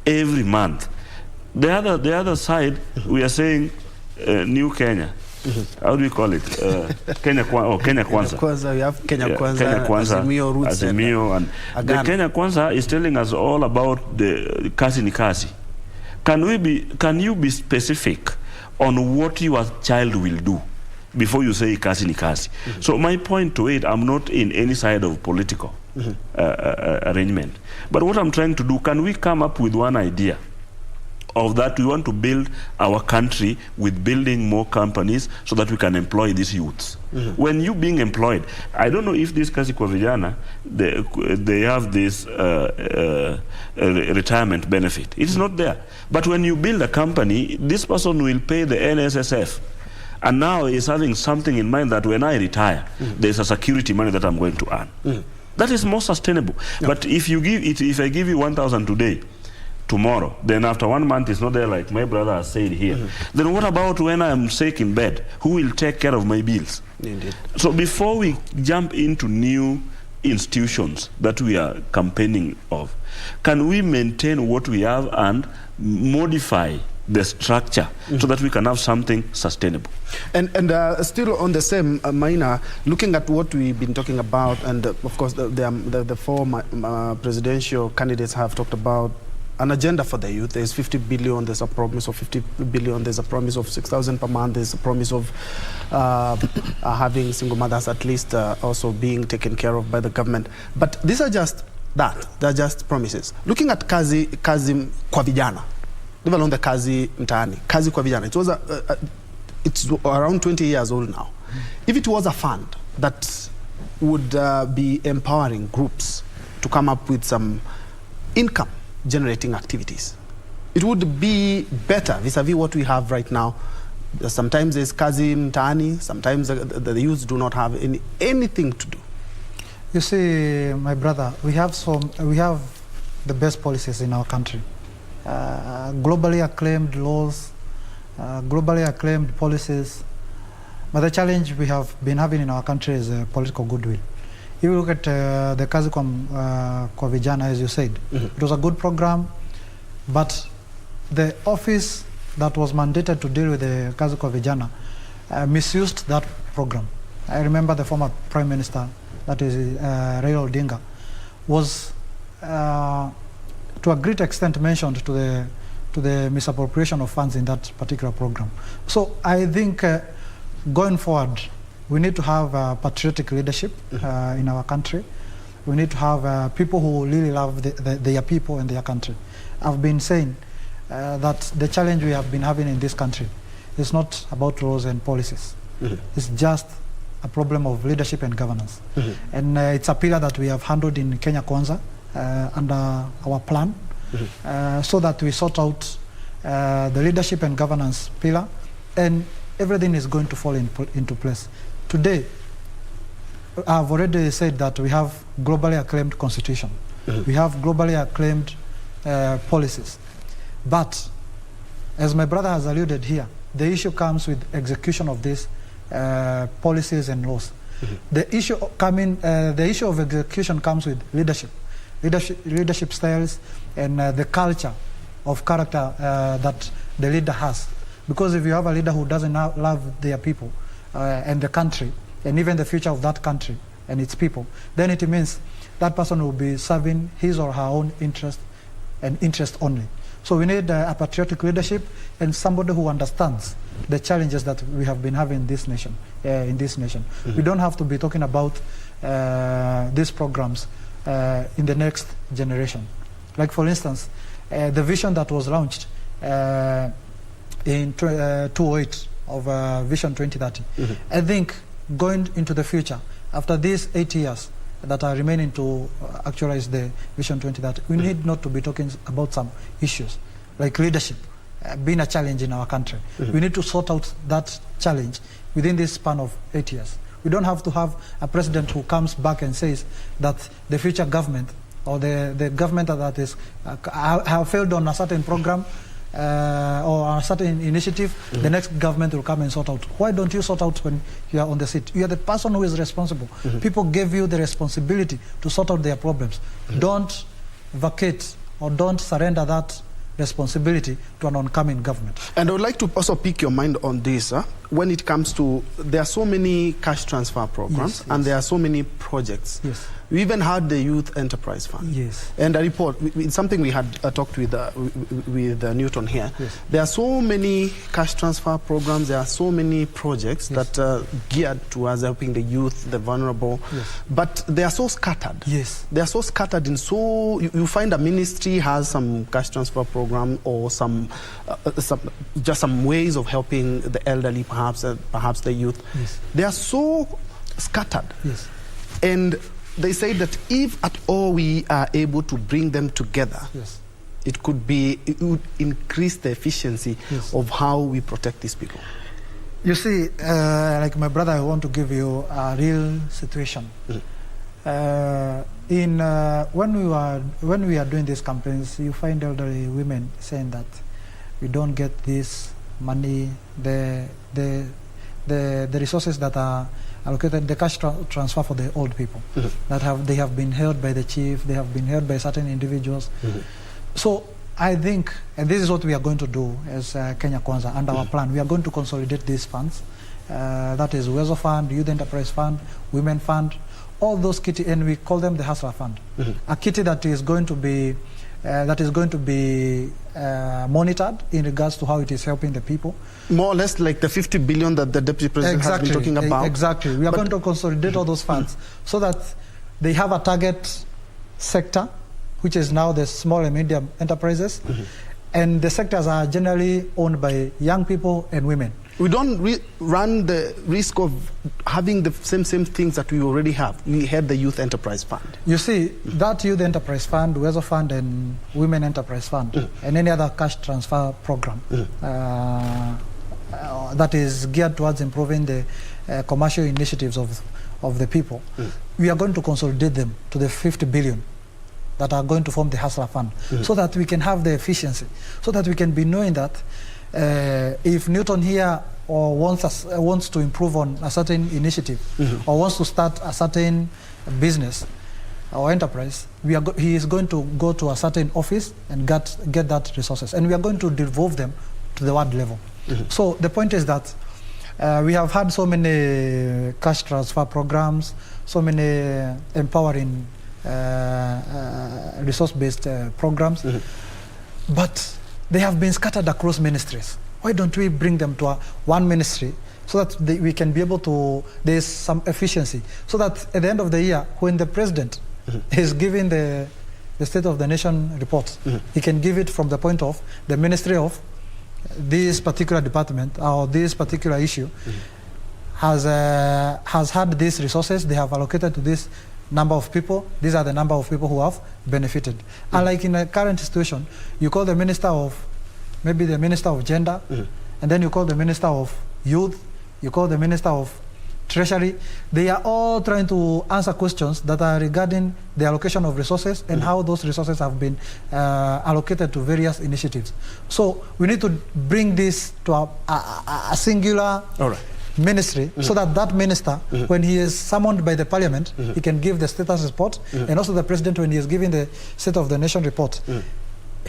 every month? The other side, we are saying New Kenya. How do we call it? Kenya Kwanza. We have Kenya Kwanza, Kenya Kwanza, Azimio Roots, Azimio, and the Kenya Kwanza is telling us all about the kasi ni kasi. Can you be specific on what your child will do before you say kasi ni kasi? So my point to it, I'm not in any side of political arrangement. But what I'm trying to do, can we come up with one idea of that, we want to build our country with building more companies so that we can employ these youths. When you being employed, I don't know if this kazi kwa vijana, they have this retirement benefit. It's not there. But when you build a company, this person will pay the NSSF. And now he's having something in mind that when I retire, there's a security money that I'm going to earn. That is more sustainable. But if you give it, if I give you 1,000 today, tomorrow, then after 1 month it's not there, like my brother has said here. Then what about when I'm sick in bed? Who will take care of my bills? Indeed. So before we jump into new institutions that we are campaigning of, can we maintain what we have and modify the structure so that we can have something sustainable? And still on the same minor, looking at what we've been talking about, and of course the four presidential candidates have talked about an agenda for the youth. There's 50 billion, there's a promise of 50 billion, there's a promise of 6,000 per month, there's a promise of having single mothers at least also being taken care of by the government. But these are just that, they're just promises. Looking at kazi kwa vijana, leave alone the kazi mtaani, kazi kwa vijana, it's around 20 years old now. If it was a fund that would be empowering groups to come up with some income generating activities, it would be better vis-a-vis what we have right now. Sometimes there's kazi mtaani, sometimes the youths do not have anything to do. You see, my brother, we have the best policies in our country. Globally acclaimed laws, globally acclaimed policies. But the challenge we have been having in our country is political goodwill. If you look at the kazi kwa vijana, as you said, it was a good program, but the office that was mandated to deal with the kazi kwa vijana misused that program. I remember the former Prime Minister, that is Raila Odinga, was to a great extent mentioned to the misappropriation of funds in that particular program. So I think going forward, we need to have patriotic leadership in our country. We need to have people who really love their people and their country. I've been saying that the challenge we have been having in this country is not about laws and policies. It's just a problem of leadership and governance. And it's a pillar that we have handled in Kenya Kwanza under our plan, so that we sort out the leadership and governance pillar, and everything is going to fall into place. Today, I've already said that we have globally acclaimed constitution. We have globally acclaimed policies. But, as my brother has alluded here, the issue comes with execution of these policies and laws. The issue of execution comes with leadership styles, and the culture of character that the leader has. Because if you have a leader who doesn't love their people and the country, and even the future of that country and its people, then it means that person will be serving his or her own interest and interest only. So we need a patriotic leadership and somebody who understands the challenges that we have been having in this nation. We don't have to be talking about these programs in the next generation. Like, for instance, the vision that was launched in 2008 of Vision 2030. I think going into the future, after these 8 years that are remaining to actualize the Vision 2030, we need not to be talking about some issues like leadership being a challenge in our country. We need to sort out that challenge within this span of 8 years. We don't have to have a president who comes back and says that the future government or the government that is have failed on a certain program or a certain initiative, the next government will come and sort out. Why don't you sort out when you are on the seat? You are the person who is responsible. People gave you the responsibility to sort out their problems. Don't vacate or don't surrender that responsibility to an oncoming government. And I would like to also pick your mind on this. When it comes to, there are so many cash transfer programs, and there are so many projects. We even had the Youth Enterprise Fund. Yes. And a report, it's something we had talked with Newton here. Yes. There are so many cash transfer programs, there are so many projects that are geared towards helping the youth, the vulnerable, but they are so scattered. Yes. They are so scattered in so, you find a ministry has some cash transfer program or some ways of helping the elderly, perhaps the youth. Yes. They are so scattered. Yes. And they say that if at all we are able to bring them together, it would increase the efficiency of how we protect these people. You see, like my brother, I want to give you a real situation. When we are doing these campaigns, you find elderly women saying that we don't get this money, the resources that are allocated, the cash transfer for the old people they have been held by the chief, they have been held by certain individuals. So I think, and this is what we are going to do as Kenya Kwanza under our plan. We are going to consolidate these funds. That is Uwezo Fund, Youth Enterprise Fund, Women Fund, all those kitty, and we call them the Hustler Fund. A kitty that is going to be monitored in regards to how it is helping the people. More or less like the 50 billion that the Deputy President has been talking about. Exactly. We are going to consolidate all those funds so that they have a target sector, which is now the small and medium enterprises. And the sectors are generally owned by young people and women. We don't run the risk of having the same things that we already have. We had the Youth Enterprise Fund. You see, that Youth Enterprise Fund, Uwezo Fund, and Women Enterprise Fund, and any other cash transfer program that is geared towards improving the commercial initiatives of the people, we are going to consolidate them to the 50 billion that are going to form the Hustler Fund, so that we can have the efficiency, so that we can be knowing that if Newton here or wants to improve on a certain initiative or wants to start a certain business or enterprise, he is going to go to a certain office and get that resources, and we are going to devolve them to the ward level. So the point is that we have had so many cash transfer programs, so many empowering resource-based programs, but they have been scattered across ministries. Why don't we bring them to one ministry so that we can be able to, there's some efficiency, so that at the end of the year, when the president is giving the State of the Nation report, he can give it from the point of the ministry of this particular department or this particular issue has had these resources, they have allocated to this number of people, these are the number of people who have benefited. Unlike in the current situation, you call the minister of, maybe the minister of gender, and then you call the minister of youth, you call the minister of treasury. They are all trying to answer questions that are regarding the allocation of resources and how those resources have been allocated to various initiatives. So we need to bring this to a singular ministry, so that minister, when he is summoned by the parliament, he can give the status report, and also the president, when he is giving the State of the Nation report,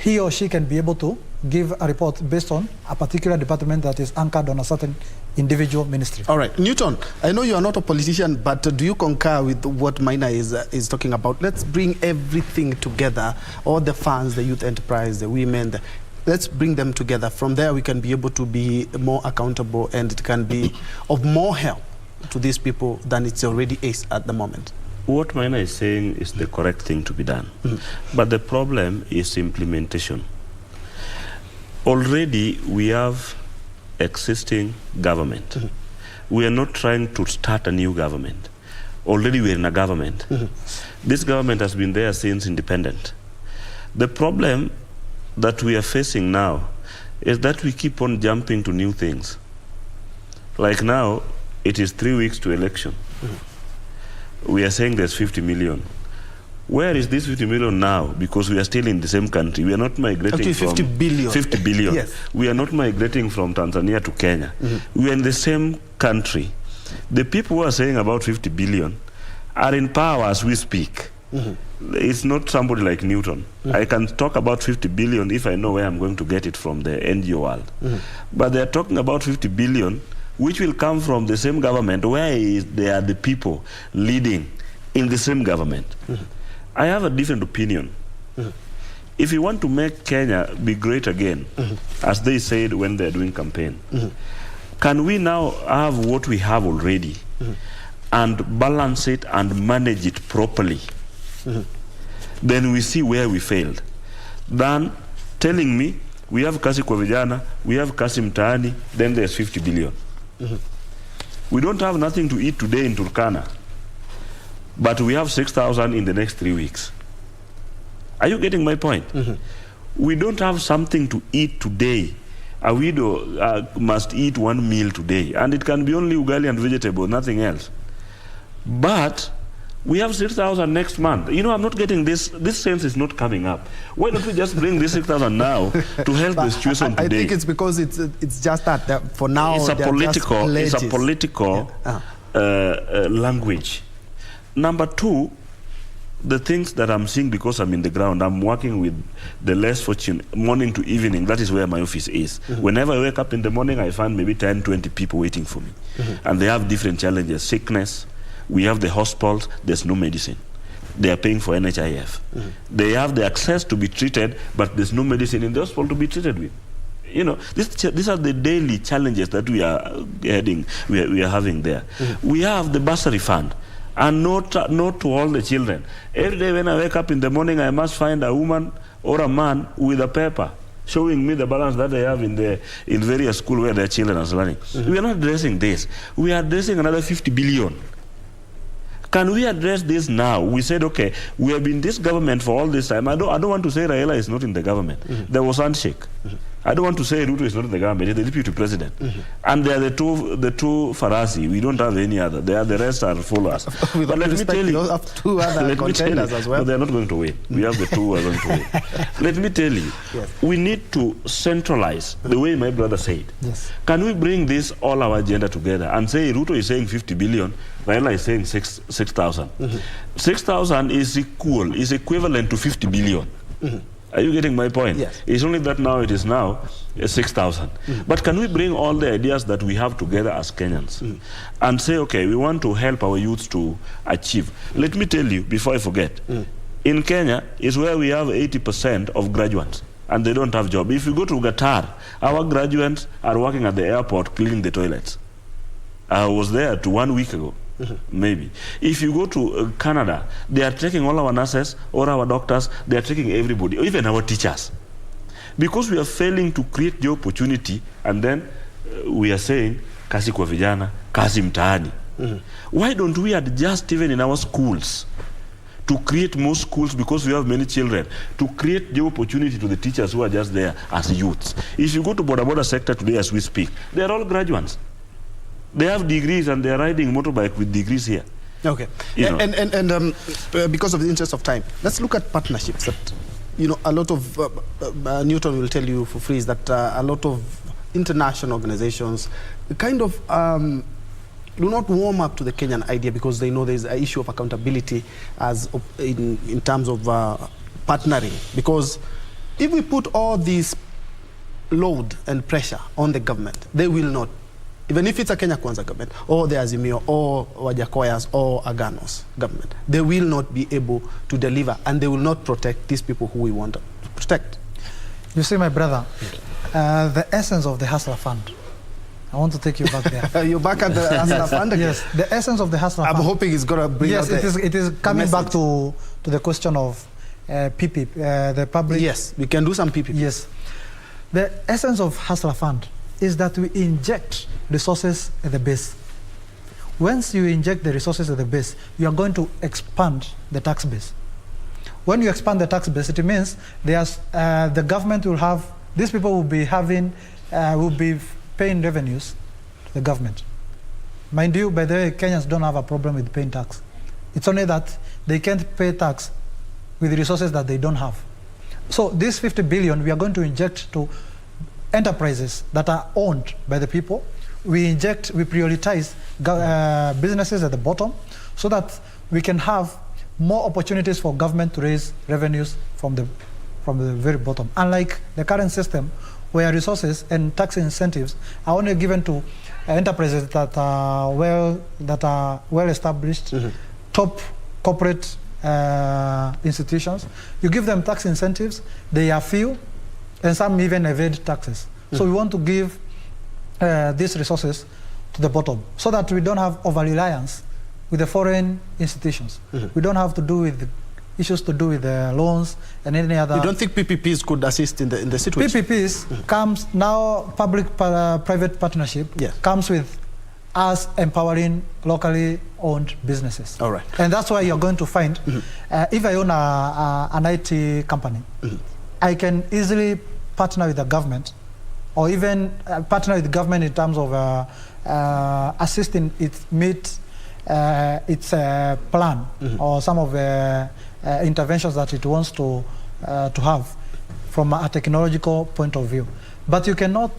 he or she can be able to give a report based on a particular department that is anchored on a certain individual ministry. All right, Newton, I know you are not a politician, but do you concur with what Maina is talking about? Let's bring everything together, all the funds, the youth enterprise, the women, let's bring them together. From there, we can be able to be more accountable, and it can be of more help to these people than it's already is at the moment. What Maina is saying is the correct thing to be done. But the problem is implementation. Already, we have existing government. We are not trying to start a new government. Already, we are in a government. This government has been there since independence. The problem that we are facing now is that we keep on jumping to new things. Like now, it is 3 weeks to election. We are saying there's 50 million. Where is this 50 million now? Because we are still in the same country. We are not migrating from 50 billion. 50 billion. Yes. We are not migrating from Tanzania to Kenya. We are in the same country. The people who are saying about 50 billion are in power as we speak. It's not somebody like Newton. I can talk about 50 billion if I know where I'm going to get it from the NGO world. But they're talking about 50 billion, which will come from the same government where they are the people leading in the same government. I have a different opinion. If you want to make Kenya be great again, as they said when they're doing campaign, can we now have what we have already and balance it and manage it properly? Then we see where we failed. Than telling me, we have kasi kwa vijana, we have kasi mtaani, then there's 50 billion. We don't have nothing to eat today in Turkana, but we have 6,000 in the next 3 weeks. Are you getting my point? We don't have something to eat today. A widow must eat 1 meal today, and it can be only ugali and vegetable, nothing else. But we have 6,000 next month. You know, I'm not getting this. This sense is not coming up. Why don't we just bring this 6,000 now to help the situation today? I think it's because it's just that for now it's a political language. Number two, the things that I'm seeing, because I'm in the ground, I'm working with the less fortunate, morning to evening. That is where my office is. Whenever I wake up in the morning, I find maybe 10, 20 people waiting for me. And they have different challenges, sickness. We have the hospitals, there's no medicine. They are paying for NHIF. They have the access to be treated, but there's no medicine in the hospital to be treated with. You know, these are the daily challenges that we are having there. We have the bursary fund, and not to all the children. Every day when I wake up in the morning, I must find a woman or a man with a paper showing me the balance that they have in various schools where their children are learning. We are not addressing this. We are addressing another 50 billion. Can we address this now? We said, okay, we have been this government for all this time. I don't want to say Raila is not in the government. There was handshake. I don't want to say Ruto is not in the government. He's the deputy president. And they are the two Farasi. We don't have any other. The rest are followers. But let me tell you, have two other contenders as well. No, they're not going to win. We have the two who are going to win. Let me tell you, we need to centralize the way my brother said. Can we bring this all our agenda together and say Ruto is saying 50 billion, Raila is saying 6,000. 6,000 is equivalent to 50 billion. Are you getting my point? Yes. It's only that now it is now 6,000. But can we bring all the ideas that we have together as Kenyans and say, okay, we want to help our youth to achieve. Let me tell you, before I forget, in Kenya is where we have 80% of graduates and they don't have job. If you go to Qatar, our graduates are working at the airport cleaning the toilets. I was there 1 week ago. Maybe. If you go to Canada, they are taking all our nurses, all our doctors, they are taking everybody, even our teachers. Because we are failing to create the opportunity, and then we are saying, kasi kwa vijana, kasi mtaani. Why don't we adjust even in our schools to create more schools, because we have many children, to create the opportunity to the teachers who are just there as youths? If you go to border sector today as we speak, they are all graduates. They have degrees and they are riding motorbike with degrees here. Okay. And because of the interest of time, let's look at partnerships. That, you know, a lot of Newton will tell you for free is that a lot of international organizations kind of do not warm up to the Kenyan idea because they know there is an issue of accountability as in terms of partnering. Because if we put all this load and pressure on the government, they will not. Even if it's a Kenya Kwanza government, or the Azimio, or Wajakoya's, or Agano's government, they will not be able to deliver, and they will not protect these people who we want to protect. You see, my brother, the essence of the Hustler Fund, I want to take you back there. You're back at the Hustler Fund again? Yes, the essence of the Hustler Fund. I'm hoping it's going to bring out it is coming back to the question of PPP, the public... Yes, we can do some PPP. Yes. The essence of Hustler Fund is that we inject resources at the base. Once you inject the resources at the base, you are going to expand the tax base. When you expand the tax base, it means the government will have, these people will be having, will be paying revenues to the government. Mind you, by the way, Kenyans don't have a problem with paying tax. It's only that they can't pay tax with the resources that they don't have. So this 50 billion, we are going to inject to enterprises that are owned by the people. We prioritize businesses at the bottom so that we can have more opportunities for government to raise revenues from the very bottom. Unlike the current system, where resources and tax incentives are only given to enterprises that are well established, top corporate institutions. You give them tax incentives, they are few, and some even evade taxes. So we want to give these resources to the bottom so that we don't have over-reliance with the foreign institutions. We don't have to do with issues to do with the loans and any other. You don't think PPPs could assist in the situation? PPPs comes now, public-private partnership comes with us empowering locally owned businesses. All right. And that's why you're going to find, if I own an IT company, I can easily partner with the government, or even partner with the government in terms of assisting it meet its plan or some of the interventions that it wants to have from a technological point of view. But you cannot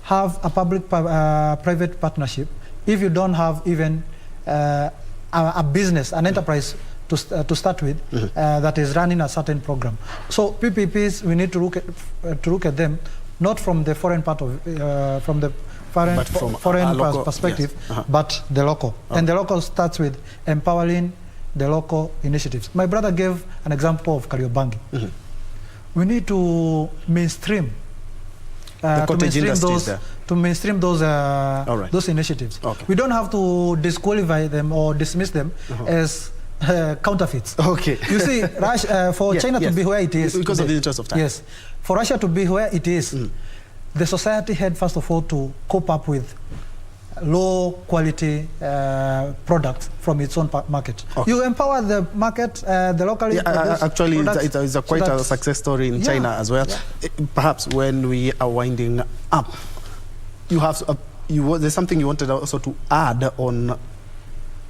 have a public-private partnership if you don't have even a business, an enterprise to start with that is running a certain program. So PPPs, we need to look at them not from the foreign part of from the foreign perspective, but the local. And the local starts with empowering the local initiatives. My brother gave an example of Kariobangi. We need to mainstream those initiatives. We don't have to disqualify them or dismiss them as counterfeits. Okay. You see, for China to be where it is because of the interest of time. Yes. For Russia to be where it is, the society had first of all to cope up with low quality products from its own market. You empower the market, the locally actually it's quite a success story in China as well. Perhaps when we are winding up, you have there's something you wanted also to add on.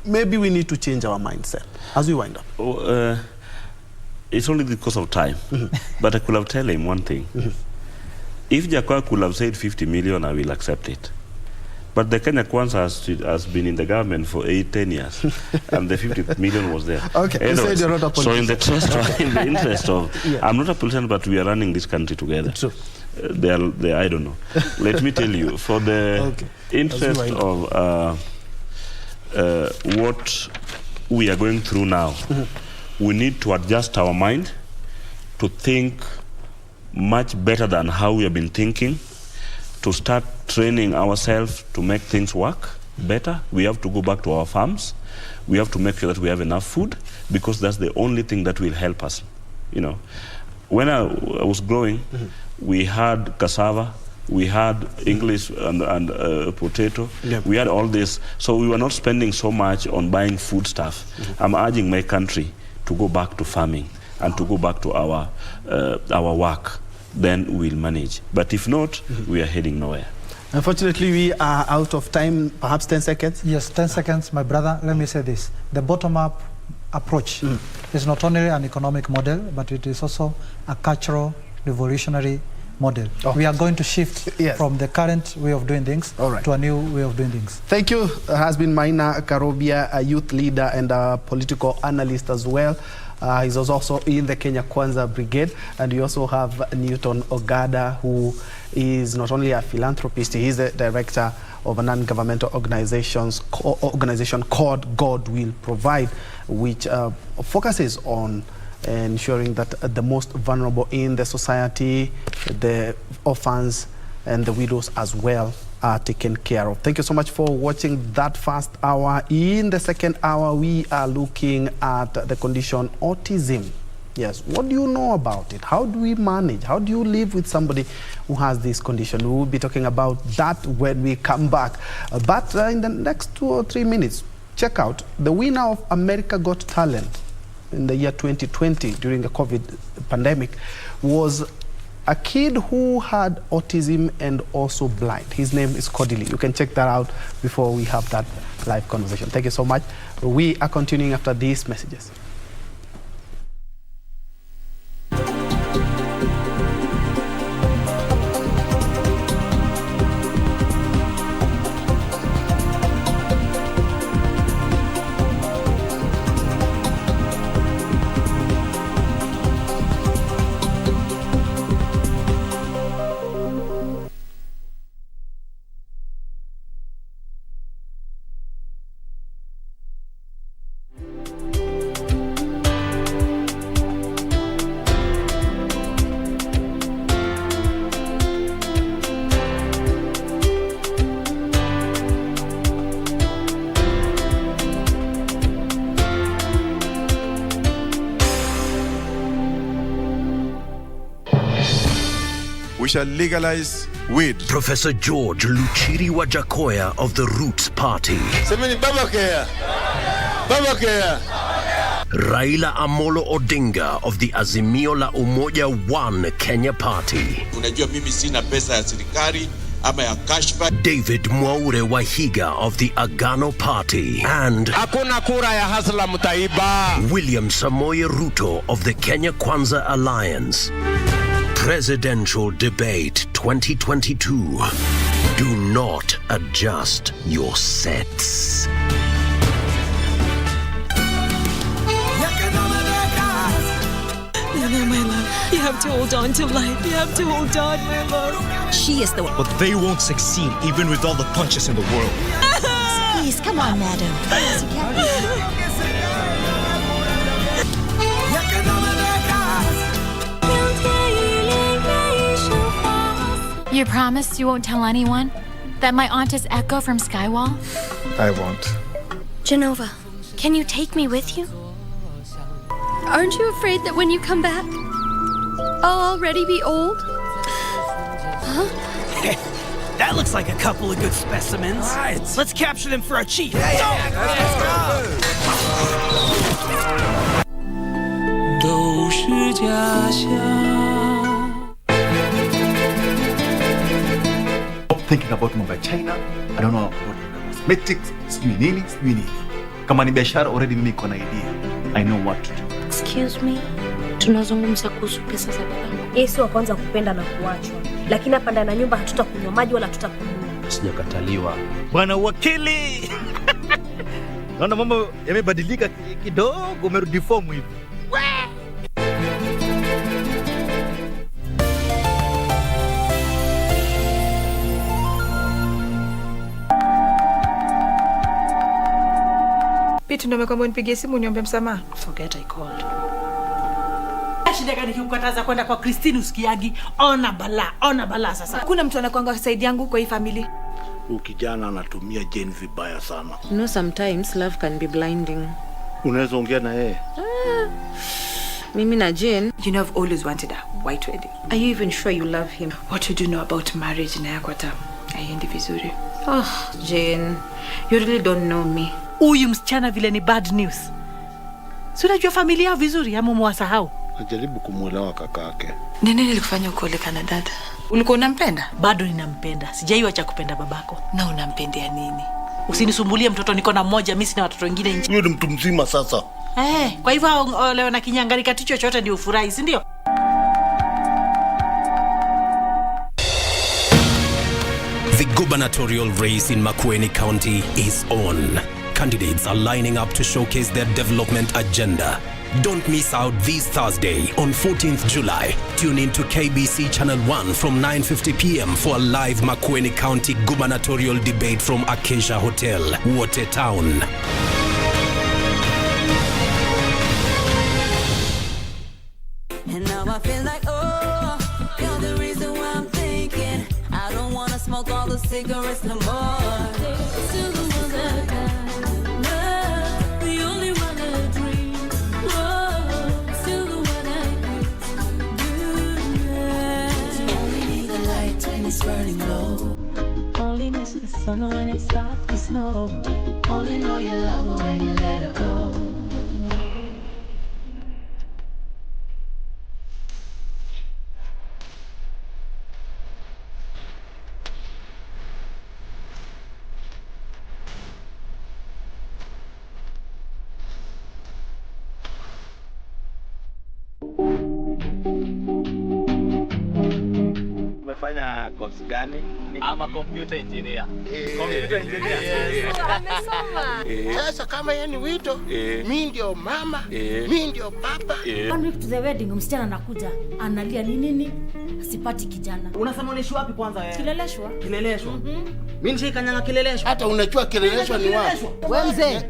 Maybe we need to change our mindset as we wind up. It's only because of time. But I could have told him one thing. If Jakwa could have said 50 million, I will accept it. But the Kenya Kwanza has been in the government for 10 years, and the 50 million was there. Okay, anyways, you said you're not a politician. So in the interest of, I'm not a politician, but we are running this country together. True. I don't know. Let me tell you, for the interest of what we are going through now, we need to adjust our mind to think much better than how we have been thinking, to start training ourselves to make things work better. We have to go back to our farms. We have to make sure that we have enough food, because that's the only thing that will help us. You know, when I was growing, we had cassava, we had English and potato. We had all this. So we were not spending so much on buying food stuff. I'm urging my country to go back to farming and to go back to our work. Then we'll manage. But if not, we are heading nowhere. Unfortunately, we are out of time. Perhaps 10 seconds? Yes, 10 seconds, my brother. Let me say this. The bottom-up approach is not only an economic model, but it is also a cultural, revolutionary model. We are going to shift from the current way of doing things to a new way of doing things. Thank you. Has been Maina Karobia, a youth leader and a political analyst as well. He's also in the Kenya Kwanza Brigade, and we also have Newton Ogada, who is not only a philanthropist, he's the director of a non-governmental organization called God Will Provide, which focuses on ensuring that the most vulnerable in the society, the orphans and the widows as well, are taken care of. Thank you so much for watching that first hour. In the second hour, we are looking at the condition autism. Yes, what do you know about it? How do we manage? How do you live with somebody who has this condition? We will be talking about that when we come back. But in the next 2 or 3 minutes, check out the winner of America Got Talent in the year 2020 during the COVID pandemic was a kid who had autism and also blind. His name is Codily. You can check that out before we have that live conversation. Thank you so much. We are continuing after these messages. we shall legalize weed. Professor George Luchiri Wajakoya of the Roots Party. Semeni Baba Kea. Baba Kea. Raila Amolo Odinga of the Azimio la Umoja One Kenya Party. Unajua mimi sina pesa ya serikali ama ya kashfa. David Mwaure Wahiga of the Agano Party. And hakuna kura ya hasla mtaiba. William Samoei Ruto of the Kenya Kwanza Alliance. Presidential Debate 2022. Do not adjust your sets. No, my love. You have to hold on to life. You have to hold on, my love. She is the one. But they won't succeed even with all the punches in the world. Please, come on, madam. You promise you won't tell anyone that my aunt is Echo from Skywall? I won't. Genova, can you take me with you? Aren't you afraid that when you come back, I'll already be old? Huh? That looks like a couple of good specimens. Right. Let's capture them for our chief. Let's Thinking about Mobile China, I don't know about cosmetics, sijui nini. Kama ni biashara already mimi niko na idea. I know what to do. Excuse me. Tunazungumza kuhusu pesa za baba. Yesu wa kwanza kupenda na kuachwa. Lakini hapa ndani ya nyumba hatutakunywa maji wala tutakunywa. Sijakataliwa. Bwana wakili. Naona mambo yamebadilika kidogo, umerudi form hivi. Pitu ndio mekwambia nipigie simu niombe msamaha. Forget I called. Shida gani nikikukataza kwenda kwa Christine usikiagi? Ona bala sasa. Kuna mtu anakuanga side yangu kwa hii family. Ukijana anatumia Jane vibaya sana. You know sometimes love can be blinding. Unaweza ongea na yeye? Mimi na Jane, you know I've always wanted a white wedding. Are you even sure you love him? What do you know about marriage na yako hata haiendi vizuri? Oh, Jane, you really don't know me. Huyu msichana vile ni bad news. Si unajua familia vizuri ama mwasahau? Najaribu kumuelewa kakake. Nini nilikufanya ukoleka na dada? Ulikuwa unampenda? Bado ninampenda. Sijaiacha kupenda babako. Na unampendea nini? Usinisumbulie mtoto, niko na mmoja, mimi sina watoto wengine nje. Wewe ni mtu mzima sasa. Kwa hivyo leo na kinyangari katicho chochote ndio ufurahi, si ndio? The gubernatorial race in Makueni County is on. Candidates are lining up to showcase their development agenda. Don't miss out this Thursday on 14th July. Tune in to KBC Channel 1 from 9:50 p.m. for a live Makueni County gubernatorial debate from Acacia Hotel, Watertown. And now I feel like, oh, you're the reason why I'm thinking I don't want to smoke all the cigarettes no more. Still the one that I love, the only one I dream. Whoa, still the one I do. Only need the light when it's burning low. Only miss the sun when it starts to snow. Only know you love her when you let her go. Umefanya course gani? Ama computer engineer. Computer engineer. Yes. Amesoma. Sasa kama yani wito, mimi ndio mama, mimi ndio papa. One week to the wedding, msichana anakuja, analia nini? Sipati kijana. Unasema unaishi wapi kwanza wewe? Kileleshwa. Kileleshwa. Mimi nishikanyanga kileleshwa. Hata unajua kileleshwa ni wapi? Wewe mzee.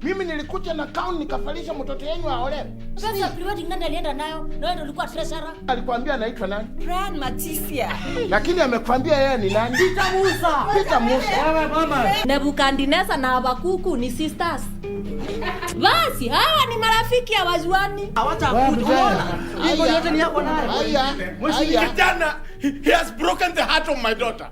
Mimi nilikuja na account nikafalisha mtoto yenu aolewe. Sasa pre-wedding nani alienda nayo? Na wewe ndio ulikuwa treasurer. Alikwambia anaitwa nani? Brian Matisia. Lakini amekwambia yeye ni nani? Peter Musa. Peter Musa. Wewe mama. Nebukadneza na Habakuku ni sisters. Basi hawa ni marafiki hawajuani. Hawatakuona. Hiyo yote ni yako naye. Haya. Kijana, he has broken the heart of my daughter.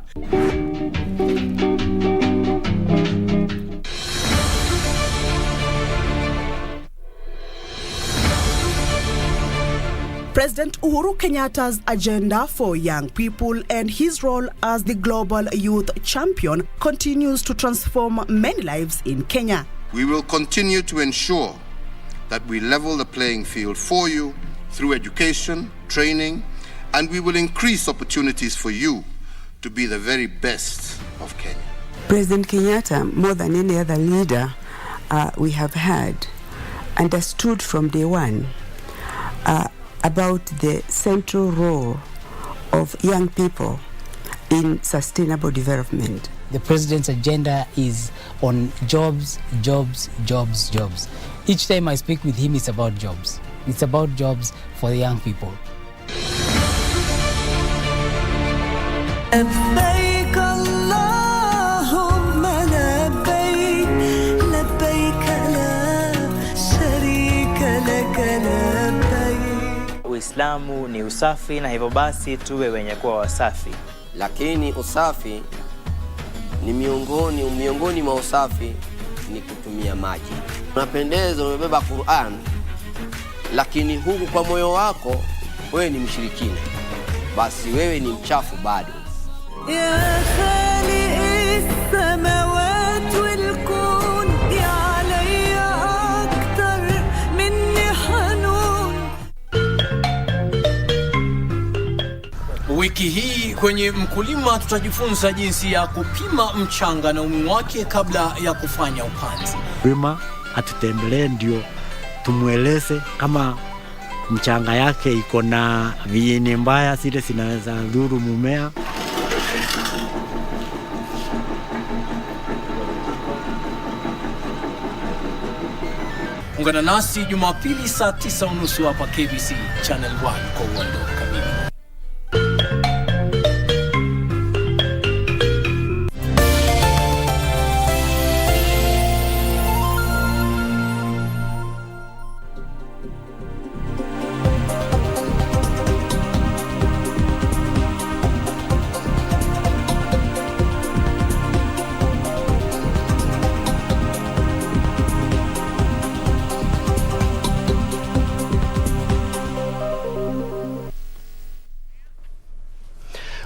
President Uhuru Kenyatta's agenda for young people and his role as the global youth champion continues to transform many lives in Kenya. We will continue to ensure that we level the playing field for you through education, training, and we will increase opportunities for you to be the very best of Kenya. President Kenyatta, more than any other leader we have had, understood from day one about the central role of young people in sustainable development. The president's agenda is on jobs, jobs, jobs, jobs. Each time I speak with him, it's about jobs. It's about jobs for the young people. Uislamu ni usafi na hivyo basi tuwe wenye kuwa wasafi. Lakini usafi ni miongoni mwa usafi ni kutumia maji. Unapendeza umebeba Qur'an, lakini huku kwa moyo wako wewe ni mshirikina. Basi wewe ni mchafu bado. Ya khaliq as-samawati wal-kun ya alayya akthar minni hanun. Wiki hii kwenye Mkulima tutajifunza jinsi ya kupima mchanga na umuhimu wake kabla ya kufanya upanzi. Wima atutembelee ndio tumueleze kama mchanga yake iko na viini mbaya zile zinaweza dhuru mumea. Ungana nasi Jumapili saa 9:30 hapa KBC Channel 1 kwa uondo kamili.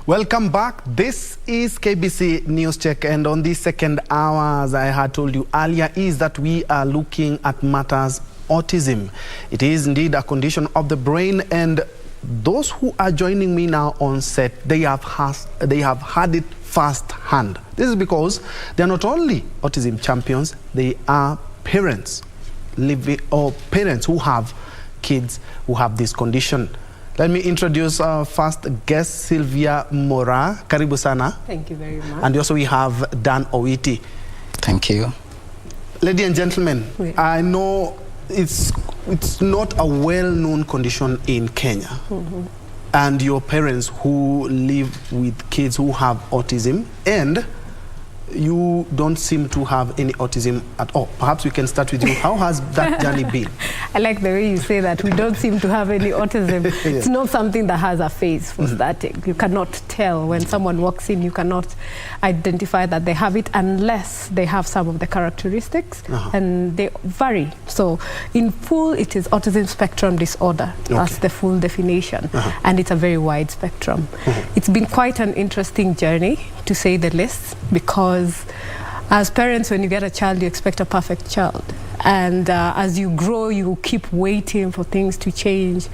Welcome back. This is KBC News Check, and on the second hour, as I had told you earlier, is that we are looking at matters autism. It is indeed a condition of the brain, and those who are joining me now on set, they have had it firsthand. This is because they are not only autism champions, they are parents, parents who have kids who have this condition. Let me introduce our first guest, Sylvia Mora. Karibu sana. Thank you very much. And also we have Dan Owiti. Thank you. Ladies and gentlemen, I know it's not a well-known condition in Kenya. And your parents who live with kids who have autism, and you don't seem to have any autism at all. Perhaps we can start with you. How has that journey been? I like the way you say that. We don't seem to have any autism. Yes. It's not something that has a face for starting. You cannot tell when someone walks in, you cannot identify that they have it unless they have some of the characteristics, and they vary. So in full, it is autism spectrum disorder. That's the full definition. And it's a very wide spectrum. It's been quite an interesting journey, to say the least, because as parents, when you get a child, you expect a perfect child. And as you grow, you keep waiting for things to change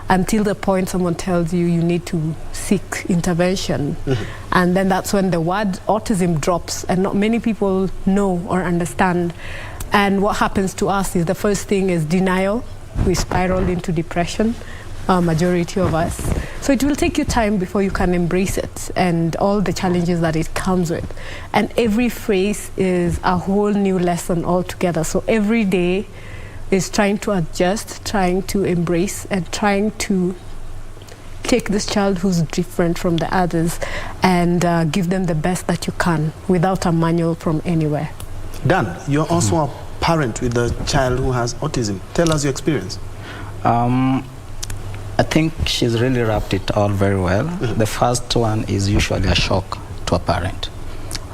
until the point someone tells you you need to seek intervention. And then that's when the word autism drops, and not many people know or understand. And what happens to us is the first thing is denial. We spiral into depression, majority of us. So it will take you time before you can embrace it and all the challenges that it comes with. And every phase is a whole new lesson altogether. So every day is trying to adjust, trying to embrace, and trying to take this child who's different from the others and give them the best that you can without a manual from anywhere. Dan, you're also a parent with a child who has autism? Tell us your experience. I think she's really wrapped it all very well. The first one is usually a shock to a parent.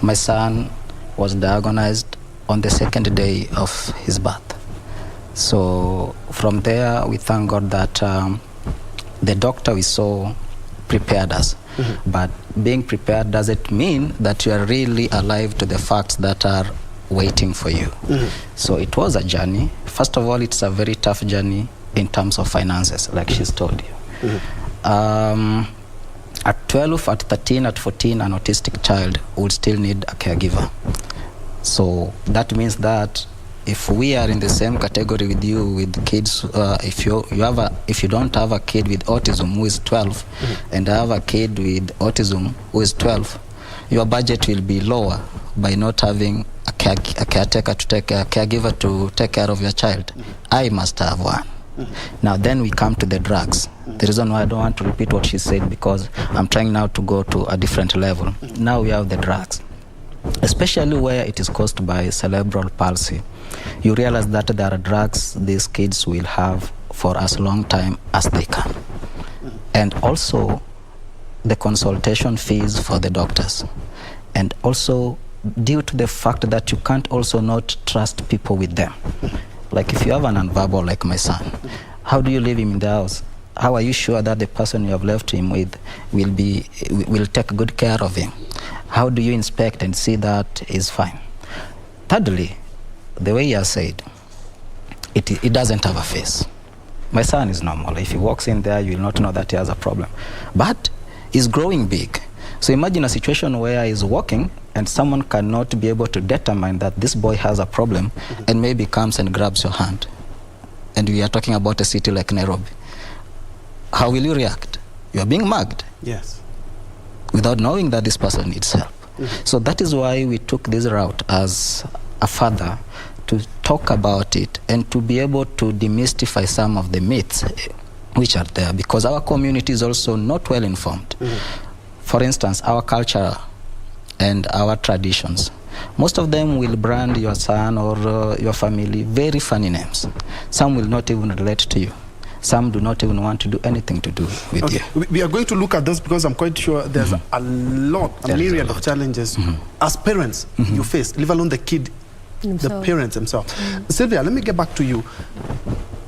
My son was diagnosed on the second day of his birth. So from there, we thank God that the doctor we saw prepared us. But being prepared doesn't mean that you are really alive to the facts that are waiting for you. So it was a journey. First of all, it's a very tough journey in terms of finances, like she's told you. At 12, at 13, at 14, an autistic child would still need a caregiver. So that means that if we are in the same category with you with kids, if you don't have a kid with autism who is 12, and I have a kid with autism who is 12, your budget will be lower by not having a caretaker to take a caregiver to take care of your child. I must have one. Now then we come to the drugs. The reason why I don't want to repeat what she said, because I'm trying now to go to a different level. Now we have the drugs, especially where it is caused by cerebral palsy. You realize that there are drugs these kids will have for as long time as they can. And also the consultation fees for the doctors. And also due to the fact that you can't also not trust people with them. Like if you have an nonverbal like my son, how do you leave him in the house? How are you sure that the person you have left him with will take good care of him? How do you inspect and see that he's fine? Thirdly, the way he has said, it doesn't have a face. My son is normal. If he walks in there, you will not know that he has a problem. But he's growing big. So imagine a situation where he's walking and someone cannot be able to determine that this boy has a problem and maybe comes and grabs your hand. And we are talking about a city like Nairobi. How will you react? You are being mugged. Yes. Without knowing that this person needs help. So that is why we took this route as a father, to talk about it and to be able to demystify some of the myths which are there, because our community is also not well informed. For instance, our culture and our traditions, most of them will brand your son or your family very funny names. Some will not even relate to you. Some do not even want to do anything to do with you. We are going to look at those because I'm quite sure there's a myriad of challenges as parents you face, leave alone the kid, the parents themselves. Sylvia, let me get back to you.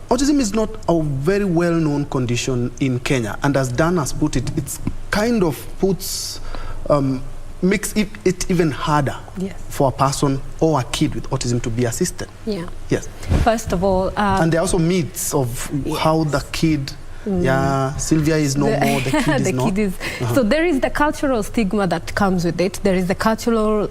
Autism is not a very well-known condition in Kenya, and as Dan has put it, it's kind of puts, makes it even harder for a person or a kid with autism to be assisted. Yeah. Yes. First of all, and there are also myths of how the kid, Sylvia is no more, the kid is not. So there is the cultural stigma that comes with it. There is the cultural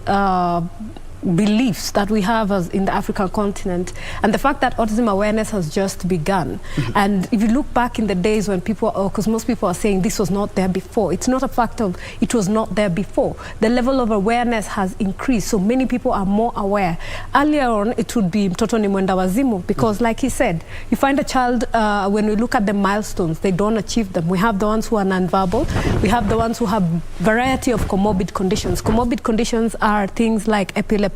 beliefs that we have as in the African continent, and the fact that autism awareness has just begun. And if you look back in the days when people, because most people are saying this was not there before, it's not a fact of it was not there before. The level of awareness has increased, so many people are more aware. Earlier on, it would be mtoto ni mwenda wazimu, because like he said, you find a child, when we look at the milestones, they don't achieve them. We have the ones who are nonverbal, we have the ones who have variety of comorbid conditions. Comorbid conditions are things like epilepsy,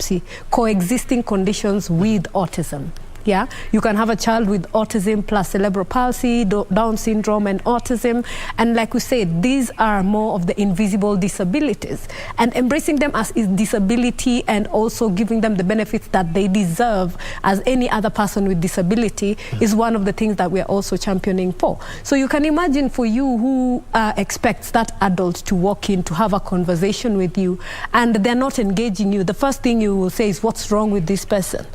coexisting conditions with autism. Yeah, you can have a child with autism plus cerebral palsy, Down syndrome and autism. And like we said, these are more of the invisible disabilities. And embracing them as a disability and also giving them the benefits that they deserve as any other person with disability is one of the things that we're also championing for. So you can imagine for you who expects that adult to walk in to have a conversation with you and they're not engaging you, the first thing you will say is, what's wrong with this person?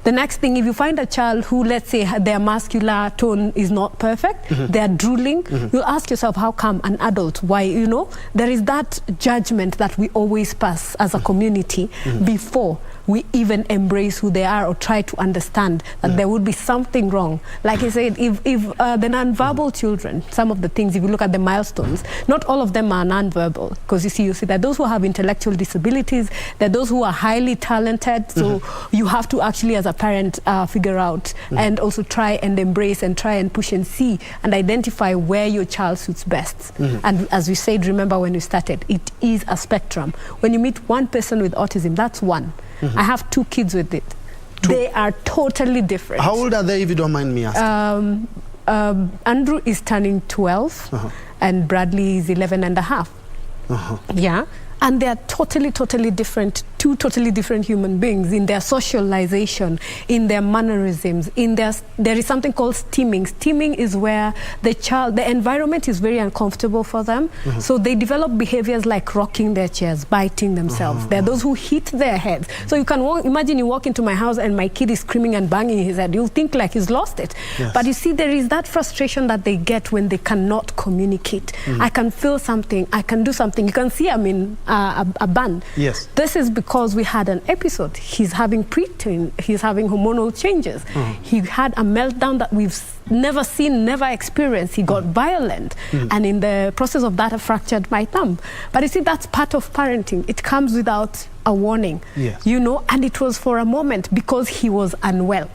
The next thing, if you find a child who, let's say, their muscular tone is not perfect, they're drooling, you'll ask yourself, how come? An adult, why? You know, there is that judgment that we always pass as a community before we even embrace who they are or try to understand that there would be something wrong. Like I said, if the nonverbal children, some of the things, if you look at the milestones, not all of them are nonverbal, because you see that those who have intellectual disabilities, there are those who are highly talented, so you have to actually, as a parent, figure out and also try and embrace and try and push and see and identify where your child suits best. And as we said, remember when we started, it is a spectrum. When you meet one person with autism, that's one. I have 2 kids with it. They are totally different. How old are they, if you don't mind me asking? Andrew is turning 12 and Bradley is 11 and a half. Yeah. And they are totally different, two totally different human beings in their socialization, in their mannerisms, there is something called steaming. Steaming is where the environment is very uncomfortable for them. So they develop behaviors like rocking their chairs, biting themselves. There are those who hit their heads. So you can imagine you walk into my house and my kid is screaming and banging his head. You'll think like he's lost it. Yes. But you see, there is that frustration that they get when they cannot communicate. I can feel something, I can do something. You can see I'm in a band. Yes. This is because we had an episode. He's having preteen, he's having hormonal changes. He had a meltdown that we've never seen, never experienced. He got violent, and in the process of that, I fractured my thumb. But you see, that's part of parenting. It comes without a warning, you know, and it was for a moment because he was unwell.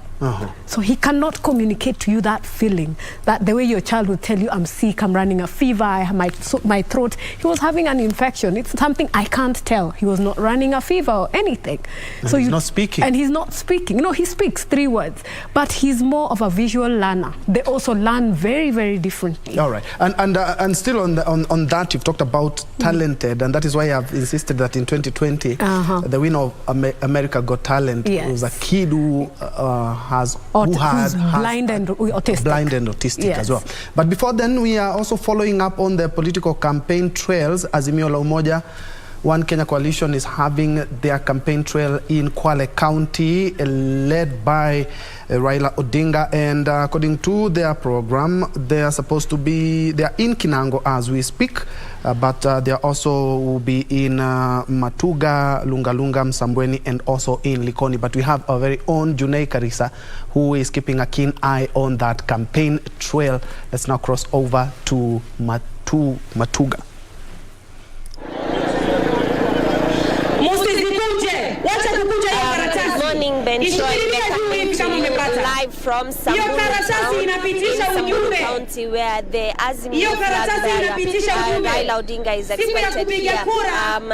So he cannot communicate to you that feeling, that the way your child will tell you, I'm sick, I'm running a fever, I have my throat. He was having an infection. It's something I can't tell. He was not running a fever or anything. So he's not speaking. And he's not speaking. No, he speaks 3 words, but he's more of a visual learner. They also learn very differently. All right. And still on that, you've talked about talented, and that is why I've insisted that in 2020, the winner of America Got Talent was a kid who who's blind and autistic as well. But before then, we are also following up on the political campaign trails. Azimio la Umoja, One Kenya Coalition is having their campaign trail in Kwale County, led by Raila Odinga, and according to their program, they are in Kinango as we speak, but they also will be in Matuga, Lungalunga, Msambweni, and also in Likoni. But we have our very own Njue Karisa, who is keeping a keen eye on that campaign trail. Let's now cross over to Matuga. Live from Samburu County, where the Azimio flag Raila Odinga is expected here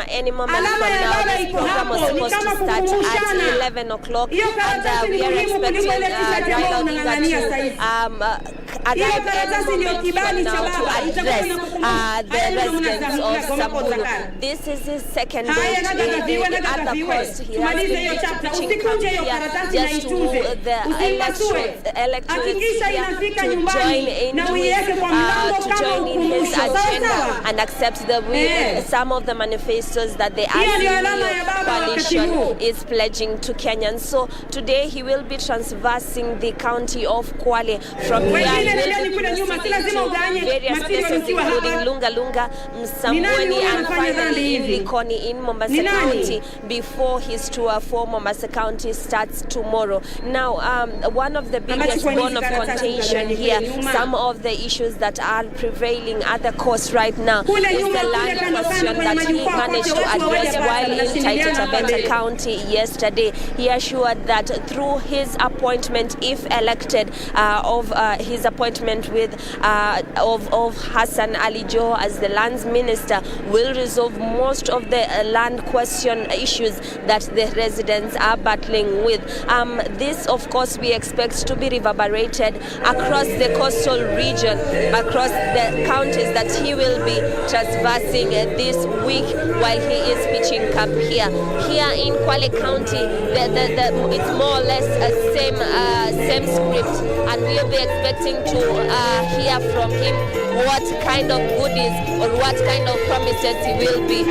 any moment from now. This program was supposed to start at 11 o'clock, and we are expecting Raila Odinga to arrive any moment from now to address the residents of Samburu. This is his second day today. The other post he has been preaching camp here just to the electorate here to join in his agenda and accept some of the manifestos that the Azimio coalition is pledging to Kenyans. So today he will be transversing the county of Kwale. From here he will be proceeding to various places including Lungalunga, Msambweni, and finally in Likoni in Mombasa County before his tour for Mombasa County starts tomorrow. Now, one of the biggest bone of contention here, some of the issues that are prevailing at the coast right now, is the land question that he managed to address while in Taita Taveta County yesterday. He assured that through his appointment, if elected, of his appointment with of Hassan Ali Joho as the lands minister, will resolve most of the land question issues that the residents are battling with. This, of course, we expect to be reverberated across the coastal region, across the counties that he will be traversing this week while he is pitching camp here. Here in Kwale County, it's more or less a same script, and we'll be expecting to hear from him what kind of goodies or what kind of promises he will be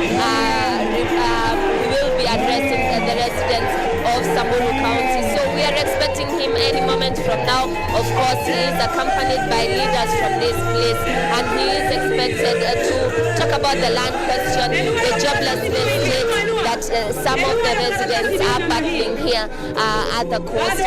addressing the residents of Samburu County. So we are expecting him any moment from now. Of course, he is accompanied by leaders from this place, and he is expected to talk about the land question, the joblessness rate that some of the residents are battling here at the coast.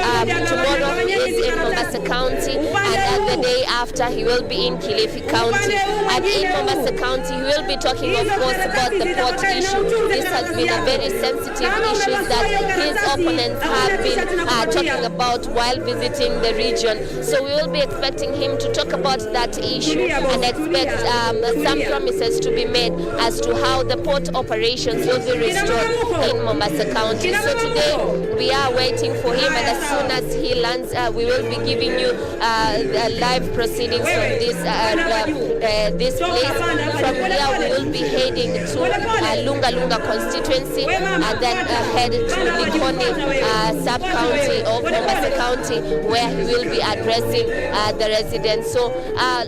Tomorrow is in Mombasa County, and the day after he will be in Kilifi County. And in Mombasa County, he will be talking, of course, about the port issue. This has been a very sensitive issue that his opponents have been talking about while visiting the region. So we will be expecting him to talk about that issue and expect some promises to be made as to how the port operations will be restored in Mombasa County. So today we are waiting for him, and as soon as he lands, we will be giving you live proceedings from this place. From here, we will be heading to Lunga Lunga constituency and then head to Likoni sub-county of Mombasa County, where he will be addressing the residents. So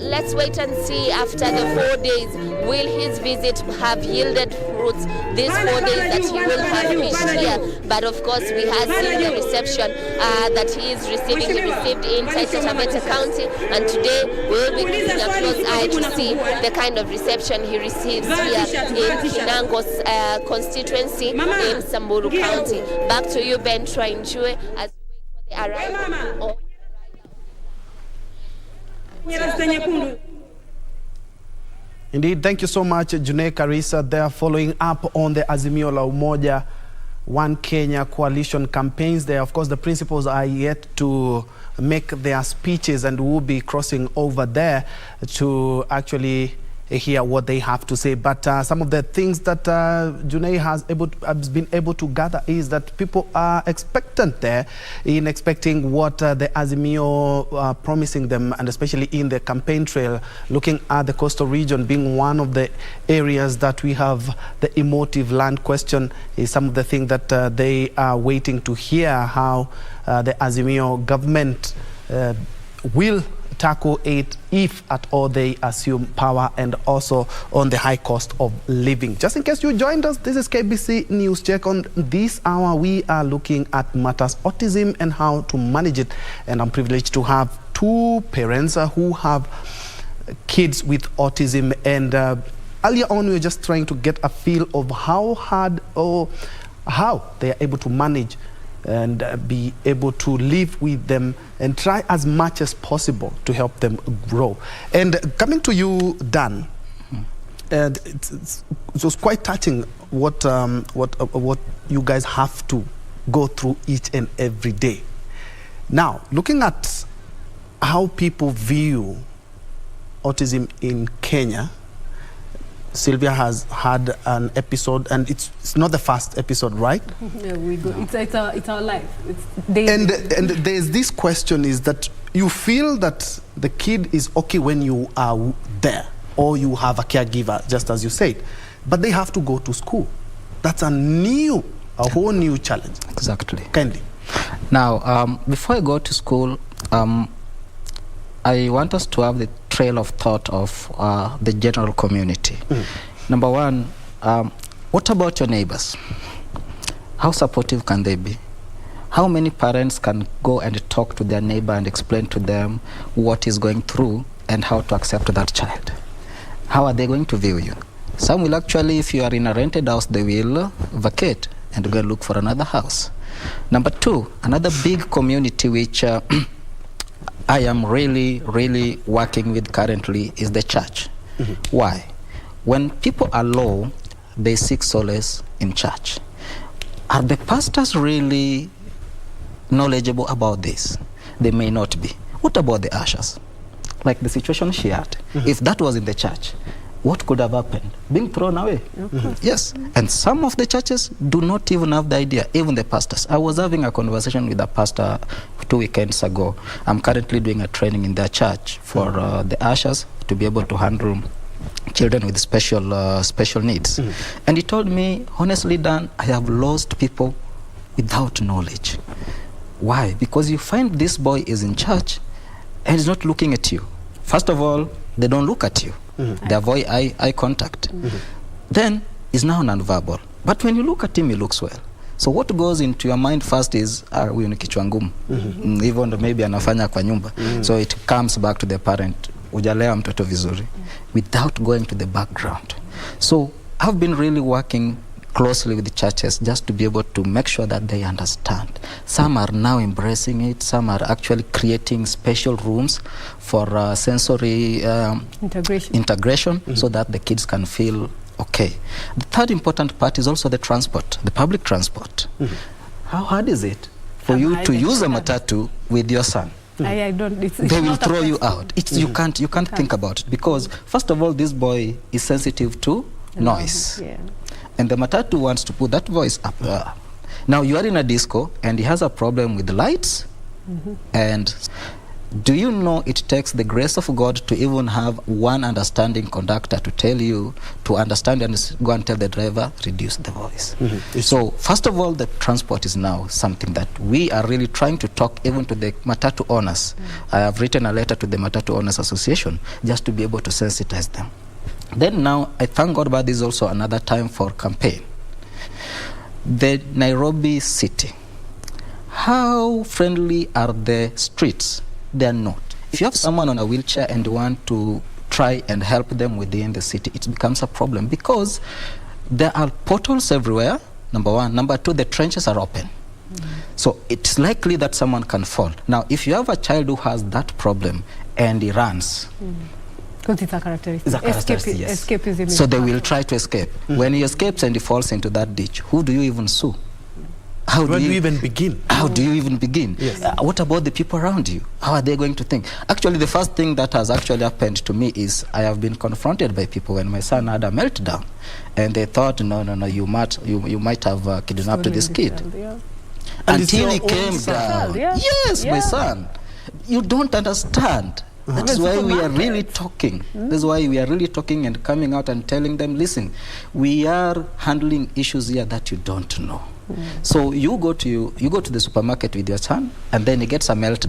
let's wait and see after the 4 days, will his visit have yielded fruits these 4 days that he will have finished here. But of course, we have seen the reception that he is receiving. He received in Taita Taveta County, and today we will be keeping a close eye to see the kind of reception he receives here in Kinango's constituency in Samburu County. Back to you, Ben Troy Njue, as we wait for the arrival of Indeed, thank you so much, Njue Karisa. They are following up on the Azimio la Umoja One Kenya coalition campaigns. There, of course, the principals are yet to make their speeches, and we'll be crossing over there to actually hear what they have to say. But some of the things that Njue has been able to gather is that people are expectant there, in expecting what the Azimio promising them, and especially in the campaign trail, looking at the coastal region being one of the areas that we have the emotive land question, is some of the things that they are waiting to hear how the Azimio government will tackle it if at all they assume power, and also on the high cost of living. Just in case you joined us, this is KBC News Check. On this hour, we are looking at matters autism and how to manage it. And I'm privileged to have two parents who have kids with autism. And earlier on, we were just trying to get a feel of how hard or how they are able to manage and be able to live with them and try as much as possible to help them grow. And coming to you, Dan, and it was quite touching what you guys have to go through each and every day. Now, looking at how people view autism in Kenya, Sylvia has had an episode, and it's not the first episode, right? Yeah, we go. It's our life. It's daily. And there's this question, is that you feel that the kid is okay when you are there, or you have a caregiver, just as you said, but they have to go to school. That's a whole new challenge. Exactly. Kindly. Now, before I go to school, I want us to have the trail of thought of the general community. Number one, what about your neighbors? How supportive can they be? How many parents can go and talk to their neighbor and explain to them what is going through and how to accept that child? How are they going to view you? Some will actually, if you are in a rented house, they will vacate and go look for another house. Number two, another big community which I am really working with currently is the church. Why? When people are low, they seek solace in church. Are the pastors really knowledgeable about this? They may not be. What about the ushers? Like the situation she had. If that was in the church, what could have happened? Being thrown away. Yes. And some of the churches do not even have the idea, even the pastors. I was having a conversation with a pastor 2 weekends ago. I'm currently doing a training in their church for the ushers to be able to handle children with special needs. And he told me, honestly, Dan, I have lost people without knowledge. Why? Because you find this boy is in church and he's not looking at you. First of all, they don't look at you. They avoid eye contact. Then is now non-verbal. But when you look at him, he looks well. So what goes into your mind first is, huyu ni kichwa ngumu. Even though maybe anafanya kwa nyumba. So it comes back to the parent. Hujalea mtoto vizuri. Without going to the background. So I've been really working closely with the churches just to be able to make sure that they understand. Some are now embracing it. Some are actually creating special rooms for sensory integration so that the kids can feel okay. The third important part is also the transport, the public transport. How hard is it for you to use a matatu with your son? I don't. They will throw you out. You can't think about it, because first of all, this boy is sensitive to noise. And the matatu wants to put that voice up there. Now you are in a disco and he has a problem with the lights. And do you know it takes the grace of God to even have one understanding conductor to tell you to understand and go and tell the driver, reduce the voice. So first of all, the transport is now something that we are really trying to talk even to the matatu owners. I have written a letter to the Matatu Owners Association just to be able to sensitize them. Then now, I thank God, but this is also another time for campaign. The Nairobi city, how friendly are the streets? They are not. If you have someone on a wheelchair and you want to try and help them within the city, it becomes a problem because there are potholes everywhere, number one. Number two, the trenches are open. So it's likely that someone can fall. Now, if you have a child who has that problem and he runs, because it's a characteristic. it's a characteristic, yes. Escapism. So they will try to escape. When he escapes and he falls into that ditch, who do you even sue? How do you even begin? How do you even begin? Yes. What about the people around you? How are they going to think? Actually, the first thing that has actually happened to me is I have been confronted by people when my son had a meltdown, and they thought, no, you might have kidnapped this kid. Until he came down. Yes, my son. You don't understand. That's why we are really talking. That's why we are really talking and coming out and telling them, listen, we are handling issues here that you don't know. So you go to the supermarket with your son, and then he gets a meltdown.